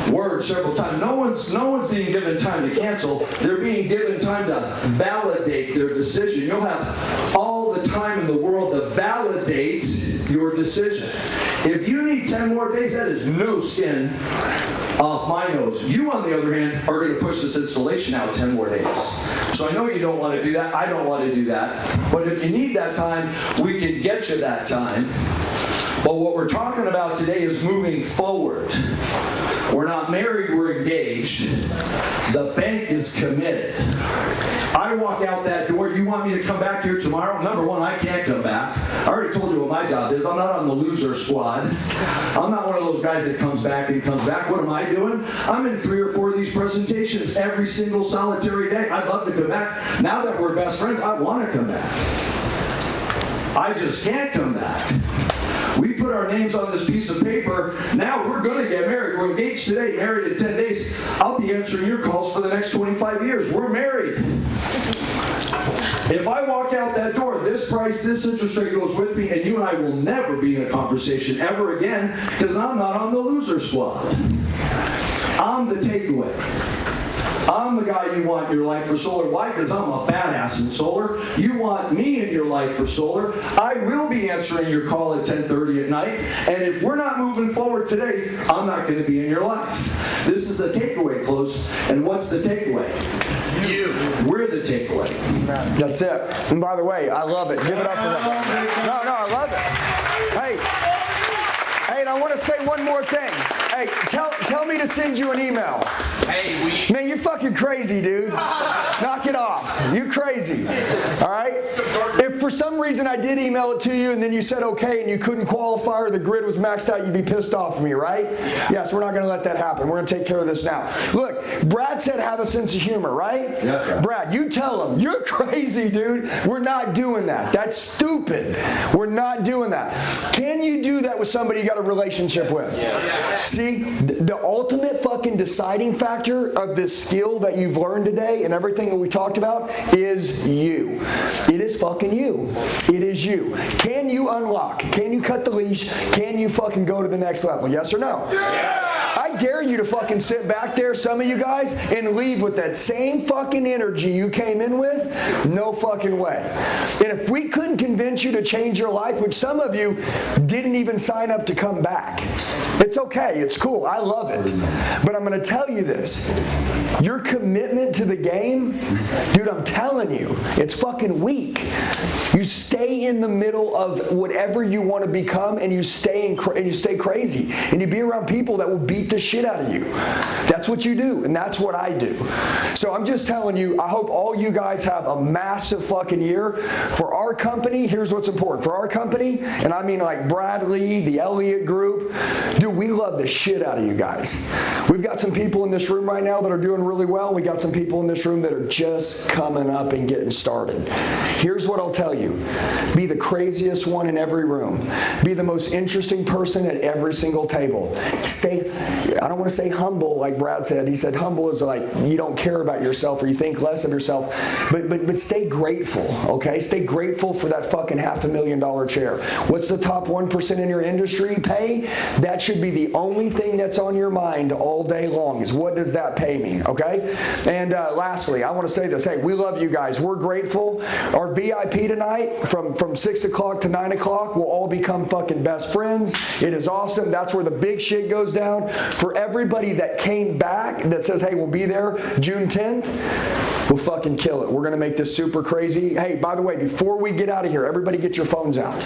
word several times. No one's being given time to cancel. They're being given time to validate their decision. You'll have all the time in the world to validate your decision. If you need 10 more days, that is no skin off my nose. You, on the other hand, are going to push this installation out 10 more days. So I know you don't want to do that. I don't want to do that. But if you need that time, we can get you that time. But what we're talking about today is moving forward. We're not married, we're engaged. The bank is committed. I walk out that door, you want me to come back here tomorrow? Number one, I can't come back. I already told you what my job is. I'm not on the loser squad. I'm not one of those guys that comes back and comes back. What am I doing? I'm in 3 or 4 of these presentations every single solitary day. I'd love to come back. Now that we're best friends, I want to come back. I just can't come back. We put our names on this piece of paper. Now we're going to get married. We're engaged today, married in 10 days. I'll be answering your calls for the next 25 years. We're married. If I walk out that door, this price, this interest rate goes with me, and you and I will never be in a conversation ever again because I'm not on the loser squad. I'm the takeaway. I'm the guy you want in your life for solar. Why? Because I'm a badass in solar. You want me in your life for solar. I will be answering your call at 10:30 at night. And if we're not moving forward today, I'm not going to be in your life. This is a takeaway, close. And what's the takeaway? You. We're the takeaway. That's it. And by the way, I love it. Give it up for them. No, I love it. Hey, and I want to say one more thing. Hey, tell me to send you an email. Hey, Man, you're fucking crazy, dude. Knock it off. You crazy. All right? If for some reason I did email it to you and then you said okay and you couldn't qualify or the grid was maxed out, you'd be pissed off at me, right? Yes, we're not going to let that happen. We're going to take care of this now. Look, Brad said have a sense of humor, right? Yes, sir. Brad, you tell him. You're crazy, dude. We're not doing that. That's stupid. We're not doing that. Can you do that with somebody you got a relationship with? Yes. See, the ultimate fucking deciding factor of this skill that you've learned today and everything that we talked about is you. It is fucking you. It is you. Can you unlock? Can you cut the leash? Can you fucking go to the next level? Yes or no? Yeah. I dare you to fucking sit back there, some of you guys, and leave with that same fucking energy you came in with. No fucking way. And if we couldn't convince you to change your life, which some of you didn't even sign up to come back, it's okay. It's cool. I love it. But I'm going to tell you this. Your commitment to the game, dude, I'm telling you, it's fucking weak. You stay in the middle of whatever you want to become, and you stay crazy, and you be around people that will beat the shit out of you. That's what you do, and that's what I do. So I'm just telling you, I hope all you guys have a massive fucking year. For our company, here's what's important. For our company, and I mean like Bradley, the Elliott Group, dude, we love the shit out of you guys. We've got some people in this room right now that are doing really well. We got some people in this room that are just coming up and getting started. Here's what I'll tell you. Be the craziest one in every room. Be the most interesting person at every single table. I don't want to say humble like Brad said. He said humble is like you don't care about yourself or you think less of yourself. But stay grateful, okay? Stay grateful for that fucking $500,000 chair. What's the top 1% in your industry pay? That should be the only thing that's on your mind all day long is what does that pay me, okay? And lastly, I want to say this. Hey, we love you guys. We're grateful. Our VIP tonight from 6 o'clock to 9 o'clock will all become fucking best friends. It is awesome. That's where the big shit goes down. For everybody that came back that says, hey, we'll be there June 10th, we'll fucking kill it. We're going to make this super crazy. Hey, by the way, before we get out of here, everybody get your phones out.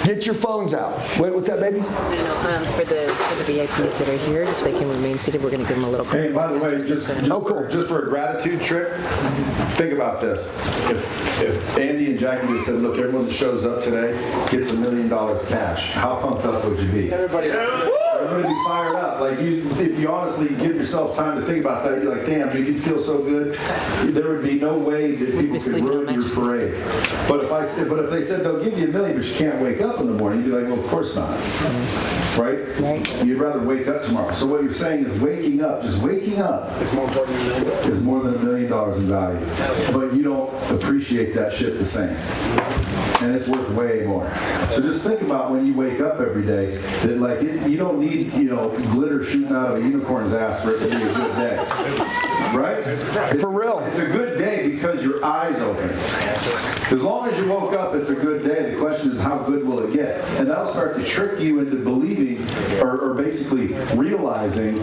Get your phones out. What's that, baby? For the VIPs that are here, if they can remain seated, we're going to give them a little. Hey, by the way, just for a gratitude trip, think about this. If Andy and Jackie just said, look, everyone that shows up today gets $1 million cash, how pumped up would you be? Everybody would be fired up. Like if you honestly give yourself time to think about that, you're like, damn, dude, you'd feel so good. There would be no way that people could ruin your parade. But if they said they'll give you $1 million, but you can't wake up in the morning, you'd be like, well, of course not. Right? You'd rather wake up tomorrow. So what you're saying is waking up, just waking up, is more important is more than $1 million in value. But you don't appreciate that shit the same. And it's worth way more. So just think about when you wake up every day that like you don't need glitter shooting out of a unicorn's ass for it to be a good day, right? For real. It's a good day because your eyes open. As long as you woke up, it's a good day. The question is how good will it get, and that'll start to trick you into believing or basically realizing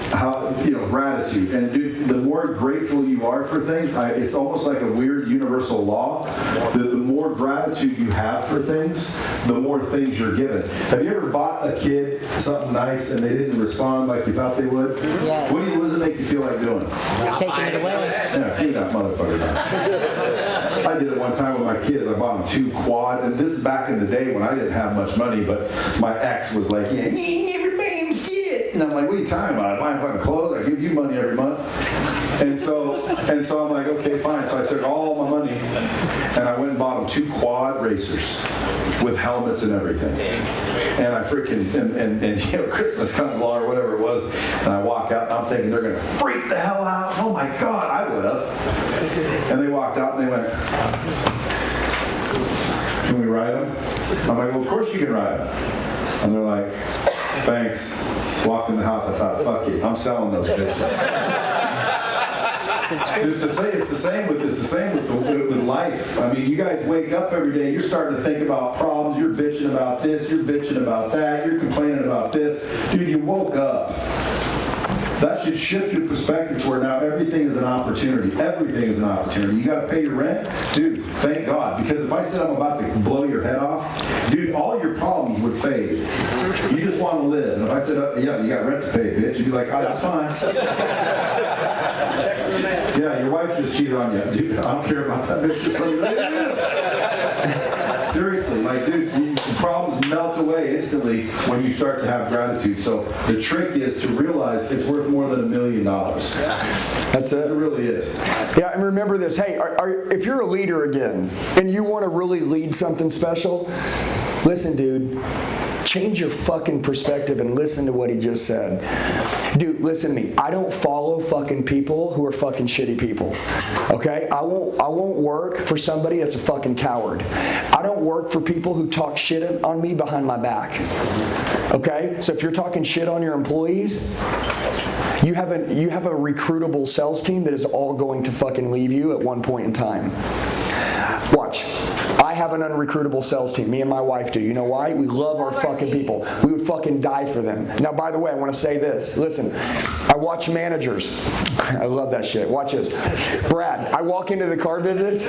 how gratitude. And dude, the more grateful you are for things, it's almost like a weird universal law. The more gratitude you have for things, the more things you're given. Have you ever bought a kid something nice and they didn't respond like you thought they would? Yes. What does it make you feel like doing? Taking it away. Yeah, give that motherfucker down. I did it one time with my kids. I bought them 2 quad, and this is back in the day when I didn't have much money, but my ex was like, yeah, everybody's kid. shit. And I'm like, what are you talking about? I buy fucking clothes. I give you money every month. And so I'm like, okay, fine. So I took all my money and I went and bought them 2 quad racers with helmets and everything. And I freaking, and you know, Christmas comes along or whatever it was, and I walk out and I'm thinking they're going to freak the hell out. Oh my God, I would have. And they walked out and they went, can we ride them? I'm like, well, of course you can ride them. And they're like, thanks. Walked in the house, I thought, fuck it, I'm selling those bitches. It's the same with life. I mean, you guys wake up every day, you're starting to think about problems, you're bitching about this, you're bitching about that, you're complaining about this. Dude, you woke up. That should shift your perspective to where now everything is an opportunity. Everything is an opportunity. You got to pay your rent? Dude, thank God. Because if I said I'm about to blow your head off, dude, all your problems would fade. You just want to live. And if I said, yeah, you got rent to pay, bitch, you'd be like, oh, that's fine. Yeah, your wife just cheated on you. Dude, I don't care about that bitch. Just let me live. Seriously, like, dude, problems melt away instantly when you start to have gratitude. So the trick is to realize it's worth more than $1 million. That's it. It really is. Yeah, and remember this. Hey, if you're a leader again and you want to really lead something special, listen, dude. Change your fucking perspective and listen to what he just said. Dude, listen to me. I don't follow fucking people who are fucking shitty people. Okay? I won't work for somebody that's a fucking coward. I don't work for people who talk shit on me behind my back. Okay? So if you're talking shit on your employees, you have a recruitable sales team that is all going to fucking leave you at one point in time. Watch. I have an unrecruitable sales team. Me and my wife do. You know why? We love our fucking people. We would fucking die for them. Now, by the way, I want to say this. Listen, I watch managers. I love that shit. Watch this. Brad, I walk into the car business,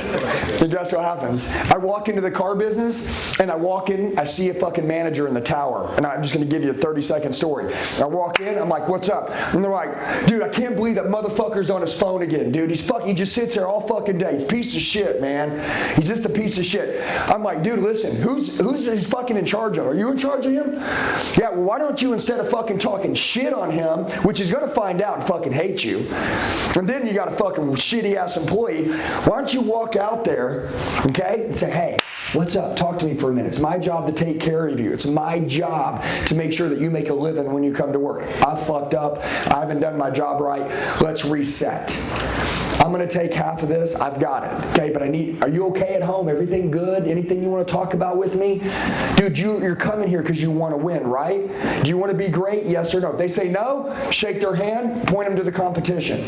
and guess what happens? I walk into the car business, and I see a fucking manager in the tower, and I'm just going to give you a 30-second story. I walk in, I'm like, what's up? And they're like, dude, I can't believe that motherfucker's on his phone again, dude. He just sits there all fucking day. He's a piece of shit, man. He's just a piece of shit. I'm like, dude, listen, who's he fucking in charge of? Are you in charge of him? Yeah, well, why don't you, instead of fucking talking shit on him, which he's going to find out and fucking hate you, and then you got a fucking shitty-ass employee, why don't you walk out there, okay, and say, hey, what's up? Talk to me for a minute. It's my job to take care of you. It's my job to make sure that you make a living when you come to work. I fucked up. I haven't done my job right. Let's reset. I'm going to take half of this. I've got it. Okay, but are you okay at home? Everything good? Anything you want to talk about with me? Dude, you're coming here because you want to win, right? Do you want to be great? Yes or no? If they say no, shake their hand, point them to the competition.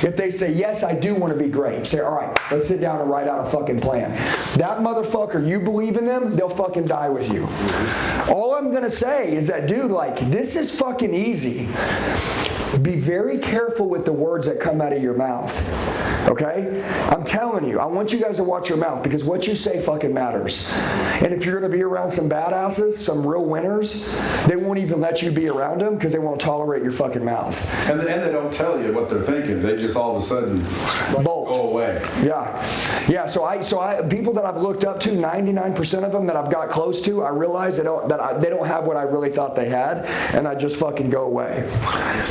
If they say, yes, I do want to be great, say, all right, let's sit down and write out a fucking plan. That motherfucker, you believe in them, they'll fucking die with you. All I'm going to say is that, dude, like, this is fucking easy. Be very careful with the words that come out of your mouth. Okay? I'm telling you, I want you guys to watch your mouth because what you say fucking matters. And if you're going to be around some badasses, some real winners, they won't even let you be around them because they won't tolerate your fucking mouth. And they don't tell you what they're thinking. They just all of a sudden bolt. Go away. Yeah. So I people that I've looked up to, 99% of them that I've got close to, I realize they don't have what I really thought they had, and I just fucking go away.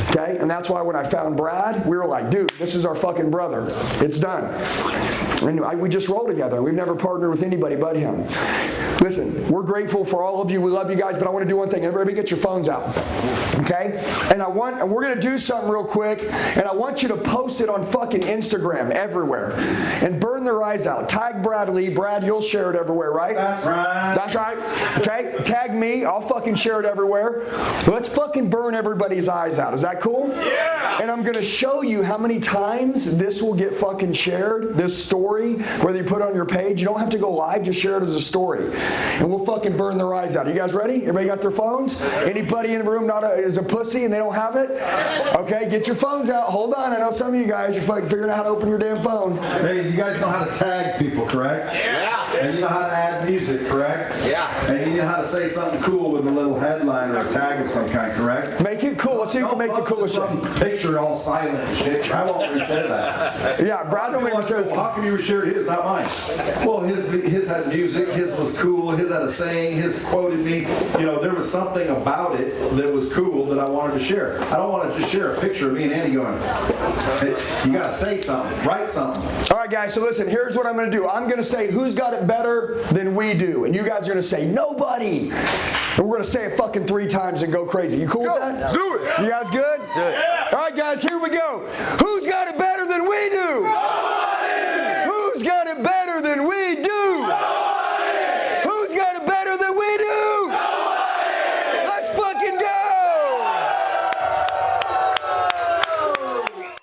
Okay? And that's why when I found Brad, we were like, dude, this is our fucking brother. It's done. And we just roll together. We've never partnered with anybody but him. Listen, we're grateful for all of you. We love you guys, but I want to do one thing. Everybody get your phones out. Okay? And we're going to do something real quick, and I want you to post it on fucking Instagram everywhere and burn their eyes out. Tag Bradley. Brad, you'll share it everywhere, right? That's right. That's right. Okay? Tag me. I'll fucking share it everywhere. Let's fucking burn everybody's eyes out. Is that cool? Yeah. And I'm going to show you how many times this will get fucking shared, this story, whether you put it on your page. You don't have to go live, just share it as a story. And we'll fucking burn their eyes out. You guys ready? Everybody got their phones? Anybody in the room is a pussy and they don't have it? Okay, get your phones out. Hold on. I know some of you guys are fucking figuring out how to open your damn phone. Hey, you guys know how to tag people, correct? Yeah. And you know how to add music, correct? Yeah. And you know how to say something cool with a little headline or a tag of some kind, correct? Make it cool. Let's see who can make the coolest shit. Picture all silent and shit. I won't reshare that. Yeah, Brad don't make me How come you reshared his, not mine? Well, his had music. His was cool. cool. His had a saying. His quoted me. You know, there was something about it that was cool that I wanted to share. I don't want to just share a picture of me and Andy going, you got to say something. Write something. All right, guys, so listen, here's what I'm going to do. I'm going to say who's got it better than we do. And you guys are going to say nobody. And we're going to say it fucking 3 times and go crazy. You cool with that? Let's do it. You guys good? Let's do it. All right, guys, here we go. Who's got it